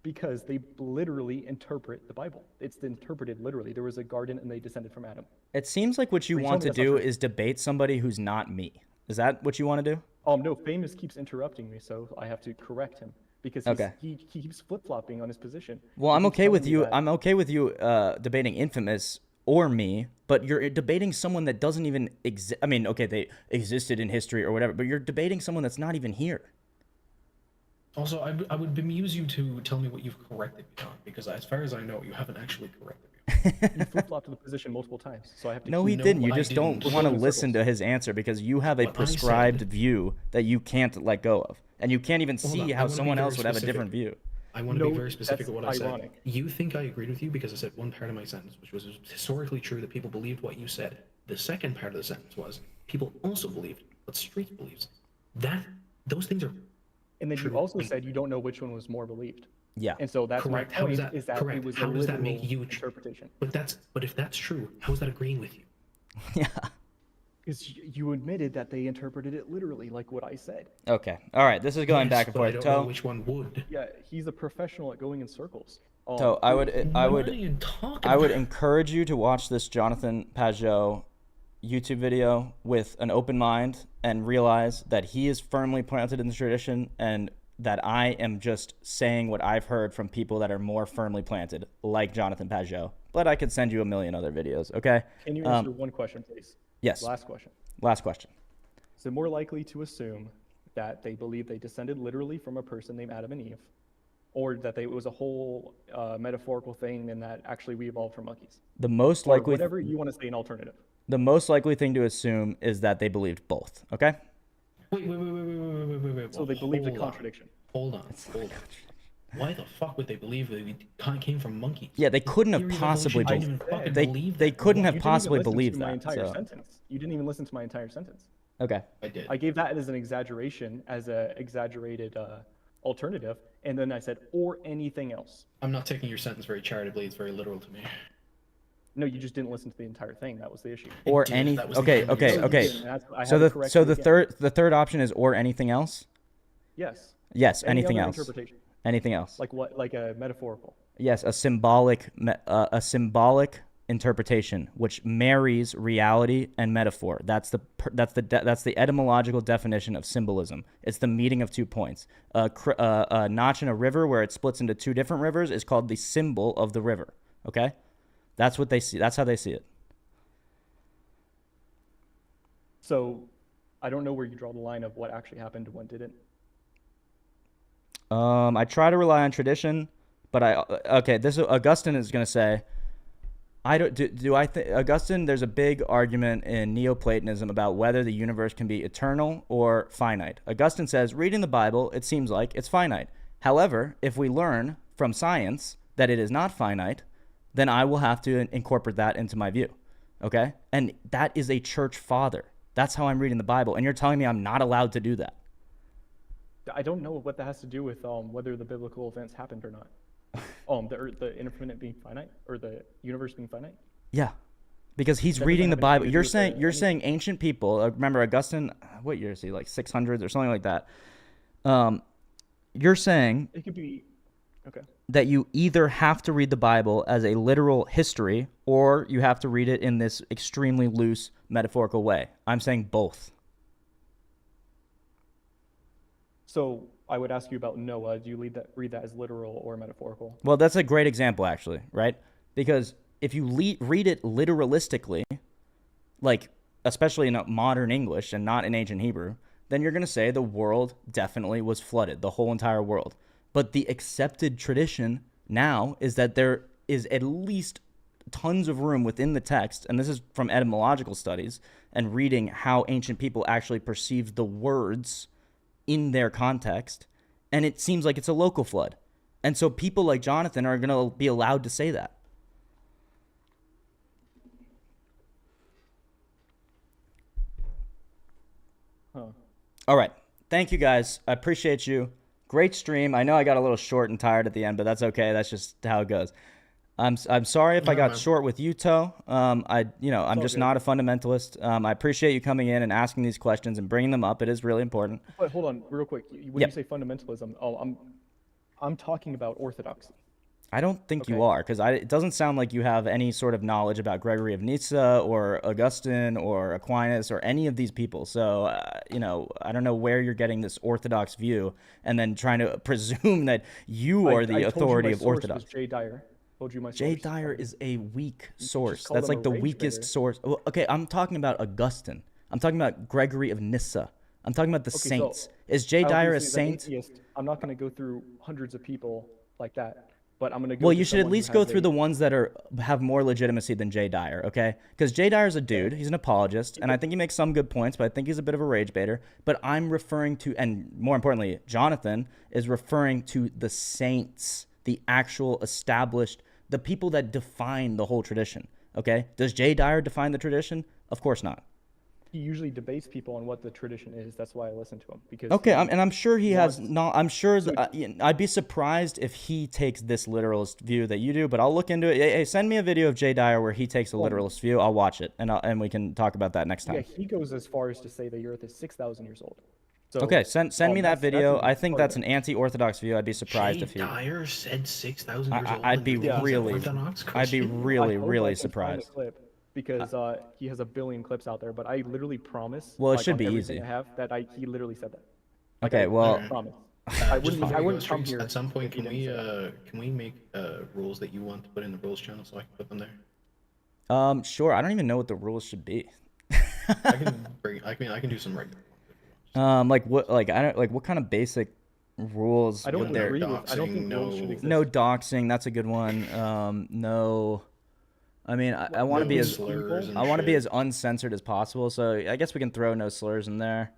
S6: Because they literally interpret the Bible. It's interpreted literally. There was a garden and they descended from Adam.
S1: It seems like what you
S6: Please tell
S1: want
S6: me
S1: to
S6: that's not
S1: do
S6: true.
S1: is debate somebody who's not me. Is that what you want to do?
S6: No, Famous keeps interrupting me, so I have to correct him because
S1: Okay.
S6: he keeps flip-flopping on his position.
S1: Well,
S6: He
S1: I'm
S6: keeps
S1: okay with
S6: telling me
S1: you.
S6: that-
S1: I'm okay with you debating Infamous or me, but you're debating someone that doesn't even exist. I mean, okay, they existed in history or whatever, but you're debating someone that's not even here.
S2: Also, I would bemuse you to tell me what you've corrected me on, because as far as I know, you haven't actually corrected me.
S6: You flip-flopped to the position multiple times, so I have to
S1: No,
S6: keep
S1: he
S2: No,
S1: didn't. You
S2: I
S1: just don't
S2: didn't.
S1: want to
S6: We're going in
S1: listen to
S6: circles.
S1: his answer because you have a
S2: What I
S1: prescribed
S2: said-
S1: view that you can't let go of, and you can't even
S2: Hold
S1: see
S2: on, I
S1: how
S2: wanna be
S1: someone
S2: very
S1: else would have a
S2: specific.
S1: different view.
S2: I want to
S6: No,
S2: be very specific
S6: that's
S2: at what I said.
S6: ironic.
S2: You think I agreed with you because I said one part of my sentence, which was historically true that people believed what you said. The second part of the sentence was people also believed what Street believes. Those things are
S6: And then
S2: True.
S6: you also said you don't know which one was more believed.
S1: Yeah.
S6: And so that's
S2: correct.
S6: my
S2: How
S6: point,
S2: is that
S6: is that
S2: correct?
S6: it was
S2: How
S6: a
S2: does that
S6: literal
S2: make you
S6: interpretation.
S2: But if that's true, how is that agreeing with you?
S1: Yeah.
S6: Because you admitted that they interpreted it literally, like what I said.
S1: Okay. All right. This is going
S2: Yes,
S1: back and
S2: but I
S1: forth.
S2: don't know
S1: Toe.
S2: which one would.
S6: Yeah, he's a professional at going in circles.
S1: Toe. I would. I
S2: What
S1: would.
S2: are you talking
S1: I would
S2: about?
S1: encourage you to watch this Jonathan Pajot YouTube video with an open mind and realize that he is firmly planted in the tradition and that I am just saying what I've heard from people that are more firmly planted, like Jonathan Pajot. But I could send you a million other videos, okay?
S6: Can you answer one question, please?
S1: Yes.
S6: Last question.
S1: Last question.
S6: Is it more likely to assume that they believe they descended literally from a person named Adam and Eve, or that it was a whole metaphorical thing and that actually we evolved from monkeys?
S1: The most
S6: Or
S1: likely
S6: whatever you want to say an alternative.
S1: the most likely thing to assume is that they believed both, okay?
S2: Wait.
S6: So they believe the
S2: hold on.
S6: contradiction.
S2: Hold on. Why the fuck would they believe that we came from monkeys?
S1: Yeah, they couldn't have
S2: Theory of
S1: possibly
S2: evolution
S1: believed.
S2: didn't even fucking
S1: They
S2: believe
S1: they
S2: that.
S1: couldn't have
S6: You didn't even
S1: possibly
S6: listen to
S1: believed
S6: my
S1: that.
S6: entire
S1: So.
S6: sentence. You didn't even listen to my entire sentence.
S1: Okay.
S2: I did.
S6: I gave that as an exaggeration, as an exaggerated alternative, and then I said, or anything else.
S2: I'm not taking your sentence very charitably. It's very literal to me.
S6: No, you just didn't listen to the entire thing. That was the issue.
S1: Or
S2: did.
S1: any.
S2: That was the
S1: Okay.
S2: end of
S1: Okay.
S2: your
S1: Okay.
S2: sentence.
S6: I
S1: So
S6: had to correct
S1: the
S6: you again.
S1: third option is or anything else.
S6: Yes.
S1: Yes.
S6: Any
S1: Anything
S6: other
S1: else.
S6: interpretation.
S1: Anything else.
S6: Like what? Like a metaphorical.
S1: Yes, a symbolic interpretation which marries reality and metaphor. That's the etymological definition of symbolism. It's the meeting of 2 points. A notch in a river where it splits into 2 different rivers is called the symbol of the river. Okay, that's what they see. That's how they see it.
S6: So, I don't know where you draw the line of what actually happened and what didn't.
S1: I try to rely on tradition, but this Augustine is going to say, Augustine, there's a big argument in Neoplatonism about whether the universe can be eternal or finite. Augustine says, reading the Bible, it seems like it's finite. However, if we learn from science that it is not finite, then I will have to incorporate that into my view. Okay? And that is a church father. That's how I'm reading the Bible. And you're telling me I'm not allowed to do that.
S6: I don't know what that has to do with whether the biblical events happened or not. The infinite being finite, or the universe being finite.
S1: Yeah, because he's
S6: That
S1: reading the
S6: doesn't have
S1: Bible.
S6: anything to
S1: You're
S6: do with
S1: saying
S6: the-
S1: you're saying ancient people. Remember Augustine? What year is he? Like 600s or something like that. You're saying
S6: It could be. Okay.
S1: that you either have to read the Bible as a literal history or you have to read it in this extremely loose metaphorical way. I'm saying both.
S6: So I would ask you about Noah. Do you read that as literal or metaphorical?
S1: Well, that's a great example, actually, right? Because if you read it literalistically, like especially in modern English and not in ancient Hebrew, then you're going to say the world definitely was flooded, the whole entire world. But the accepted tradition now is that there is at least tons of room within the text, and this is from etymological studies and reading how ancient people actually perceived the words in their context, and it seems like it's a local flood. And so people like Jonathan are going to be allowed to say that.
S6: Huh.
S1: All right. Thank you, guys. I appreciate you. Great stream. I know I got a little short and tired at the end, but that's okay. That's just how it goes. I'm sorry if I got short with you, Toe. I'm just
S6: good.
S1: not a fundamentalist. I appreciate you coming in and asking these questions and bringing them up. It is really important.
S6: But hold on, real quick. When
S1: Yep.
S6: you say fundamentalism, I'm talking about orthodoxy.
S1: I don't think you
S6: Okay.
S1: are, because it doesn't sound like you have any sort of knowledge about Gregory of Nyssa or Augustine or Aquinas or any of these people. So, I don't know where you're getting this orthodox view and then trying to presume that you are the
S6: I told you
S1: authority
S6: my
S1: of
S6: source
S1: orthodox.
S6: was Jay Dyer. Told you my
S1: Jay
S6: source.
S1: Dyer is a weak source.
S6: called
S1: That's
S6: him
S1: like
S6: a
S1: the
S6: rage
S1: weakest
S6: baiter.
S1: source. Well, okay, I'm talking about Augustine. I'm talking about Gregory of Nyssa. I'm talking about the
S6: Okay, so
S1: saints. Is Jay Dyer a
S6: obviously, as an
S1: saint?
S6: atheist, I'm not going to go through hundreds of people like that, but I'm going to go.
S1: Well,
S6: to
S1: you should at
S6: someone who
S1: least go
S6: has
S1: through
S6: a-
S1: the ones that have more legitimacy than Jay Dyer, okay? Because Jay Dyer's a dude. He's an apologist, and I think he makes some good points, but I think he's a bit of a rage baiter. But I'm referring to, and more importantly, Jonathan is referring to the saints, the actual established, the people that define the whole tradition, okay? Does Jay Dyer define the tradition? Of course not.
S6: He usually debates people on what the tradition is. That's why I listen to him, because
S1: Okay,
S6: he
S1: and I'm sure he has
S6: wants-
S1: not. I'm sure I'd be surprised if he takes this literalist view that you do. But I'll look into it. Hey, send me a video of Jay Dyer where he takes a literalist view. I'll watch it, and we can talk about that next
S6: Yeah,
S1: time.
S6: he goes as far as to say the Earth is 6,000 years old. So,
S1: Okay, send me that
S6: that's
S1: video.
S6: a
S1: I think
S6: part
S1: that's
S6: of
S1: an anti-orthodox view. I'd be surprised
S2: Jay
S1: if he.
S2: Dyer said 6,000 years old.
S1: I'd
S2: and
S1: be
S2: he's an
S1: really,
S2: Orthodox
S1: I'd be
S2: Christian?
S1: really,
S6: I hope
S1: really
S6: I can find the
S1: surprised.
S6: clip. because he has a billion clips out there. But I literally promise,
S1: Well, it
S6: like,
S1: should
S6: on
S1: be
S6: everything
S1: easy.
S6: I have, that he literally said that.
S1: Okay,
S6: I
S1: well,
S6: promise.
S2: Just
S6: wouldn't
S2: before
S6: I
S2: we go,
S6: wouldn't come
S2: Streaks,
S6: here
S2: at some point
S6: if he
S2: can
S6: didn't say that.
S2: we make rules that you want to put in the rules channel so I can put them there?
S1: sure. I don't even know what the rules should be.
S2: I can do some regular ones if you want.
S1: Like what? Like I don't like what kind of basic rules
S6: I don't
S1: would there?
S6: agree with. I don't think
S2: doxing,
S6: rules should
S2: no-
S6: exist.
S1: No doxing. That's a good one. No. I mean, I want to
S2: No
S1: be as
S2: slurs and
S1: I want to be
S2: shit.
S1: as uncensored as possible. So I guess we can throw no slurs in there.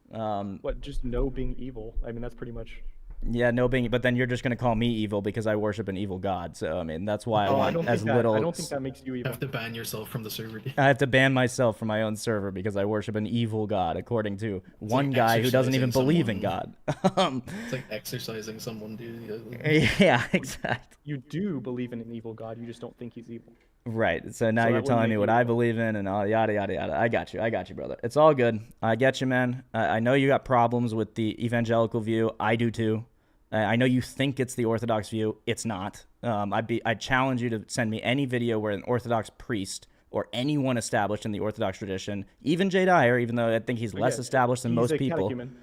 S6: What, just no being evil? I mean, that's pretty much.
S1: Yeah, no being, but then you're just gonna call me evil because I worship an evil god. So I mean, that's why I
S6: Oh, I
S1: want
S6: don't
S1: as
S6: think that.
S1: little.
S6: I don't think that makes you
S2: You
S6: evil.
S2: have to ban yourself from the server.
S1: I have to ban myself from my own server because I worship an evil god, according to one guy who doesn't even
S2: exercising
S1: believe in God.
S2: It's like exercising someone, dude.
S1: Yeah, exactly.
S6: You do believe in an evil God. You just don't think he's evil.
S1: Right. So now
S6: So that
S1: you're
S6: wouldn't
S1: telling
S6: make
S1: me
S6: you
S1: what I
S6: evil.
S1: believe in and all yada yada yada. I got you. I got you, brother. It's all good. I get you, man. I know you got problems with the evangelical view. I do too. I know you think it's the Orthodox view. It's not. I challenge you to send me any video where an Orthodox priest or anyone established in the Orthodox tradition, even Jay Dyer, even though I think he's less
S6: Yeah,
S1: established than
S6: he's
S1: most
S6: a
S1: people.
S6: catechumen.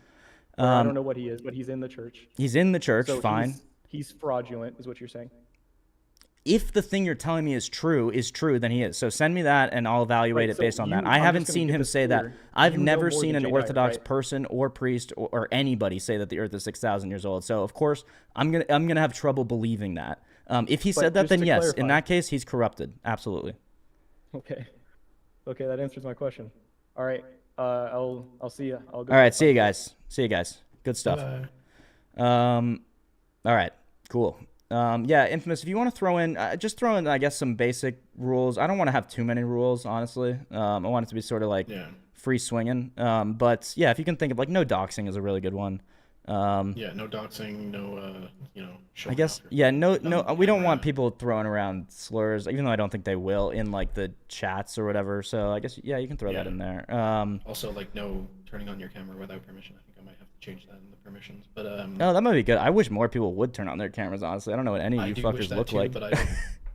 S6: Or I don't know what he is, but he's in the church.
S1: He's in the church,
S6: So
S1: fine.
S6: he's fraudulent, is what you're saying.
S1: If the thing you're telling me is true, then he is. So send me that, and I'll evaluate
S6: Right,
S1: it
S6: so
S1: based on that.
S6: you-
S1: I
S6: I'm
S1: haven't
S6: just gonna
S1: seen
S6: get
S1: him
S6: this
S1: say that.
S6: clear.
S1: I've
S6: You know
S1: never
S6: more
S1: seen
S6: than
S1: an
S6: Jay Dyer,
S1: Orthodox
S6: right?
S1: person or priest or anybody say that the Earth is 6,000 years old. So of course I'm gonna have trouble believing that. If he said that,
S6: just
S1: then
S6: to
S1: yes. In
S6: clarify-
S1: that case, he's corrupted. Absolutely.
S6: Okay. Okay, that answers my question. All right. I'll see you. I'll go.
S1: All right. See you guys. See you guys. Good stuff.
S2: Bye.
S1: All right, cool. Yeah, Infamous, if you want to throw in, just throw in, I guess, some basic rules. I don't want to have too many rules, honestly. I want it to be sort of like
S2: Yeah.
S1: free swinging. But yeah, if you can think of like no doxing is a really good one.
S2: Yeah, no doxing, no
S1: I
S2: showing
S1: guess,
S2: off your
S1: yeah, no,
S2: thumb
S1: we don't
S2: camera.
S1: want people throwing around slurs, even though I don't think they will in like the chats or whatever. So I guess, yeah, you can throw that
S2: Yeah.
S1: in there.
S2: Also, like, no turning on your camera without permission. I think I might have to change that in the permissions. But
S1: Oh, that might be good. I wish more people would turn on their cameras, honestly. I don't know what any of
S2: I
S1: you
S2: do wish
S1: fuckers
S2: that
S1: look
S2: too,
S1: like.
S2: but I don't.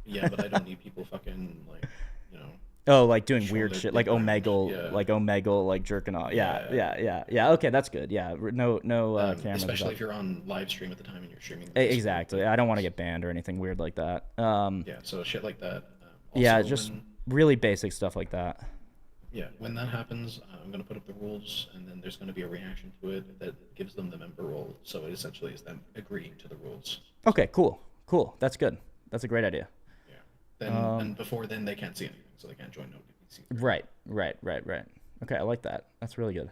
S2: Yeah, but I don't need people fucking like, you know.
S1: Oh, like doing
S2: Show
S1: weird
S2: their
S1: shit, like
S2: dick around.
S1: Omegle,
S2: Yeah.
S1: like jerking off. Yeah,
S2: Yeah.
S1: yeah. Okay, that's good. Yeah, no cameras.
S2: Especially
S1: without-
S2: if you're on live stream at the time and you're streaming. the Discord,
S1: Exactly.
S2: like,
S1: I don't want to get banned or anything weird like that.
S2: Yeah, so shit like that.
S1: Yeah,
S2: Also,
S1: just
S2: when,
S1: really basic stuff like that.
S2: yeah, when that happens, I'm gonna put up the rules, and then there's gonna be a reaction to it that gives them the member role. So it essentially is them agreeing to the rules.
S1: Okay, cool. That's good. That's a great idea.
S2: Yeah. Then and before then they can't see anything, so they can't join no PC.
S1: Right. Okay, I like that. That's really good.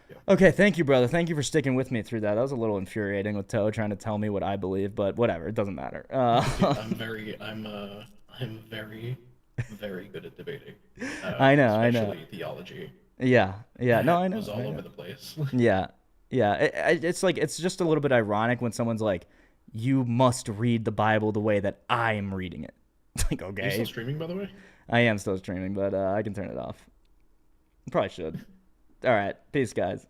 S2: Yeah.
S1: Okay, thank you, brother. Thank you for sticking with me through that. That was a little infuriating with Toe trying to tell me what I believe, but whatever. It doesn't matter.
S2: I'm very good at debating.
S1: I know.
S2: Especially theology.
S1: Yeah. No, I know.
S2: It was
S1: I
S2: all
S1: know.
S2: over the place.
S1: Yeah. It's like it's just a little bit ironic when someone's like, "You must read the Bible the way that I'm reading it." It's like,
S2: Are you
S1: okay,
S2: still streaming, by the way?
S1: I am still streaming, but I can turn it off. Probably should. All right, peace, guys.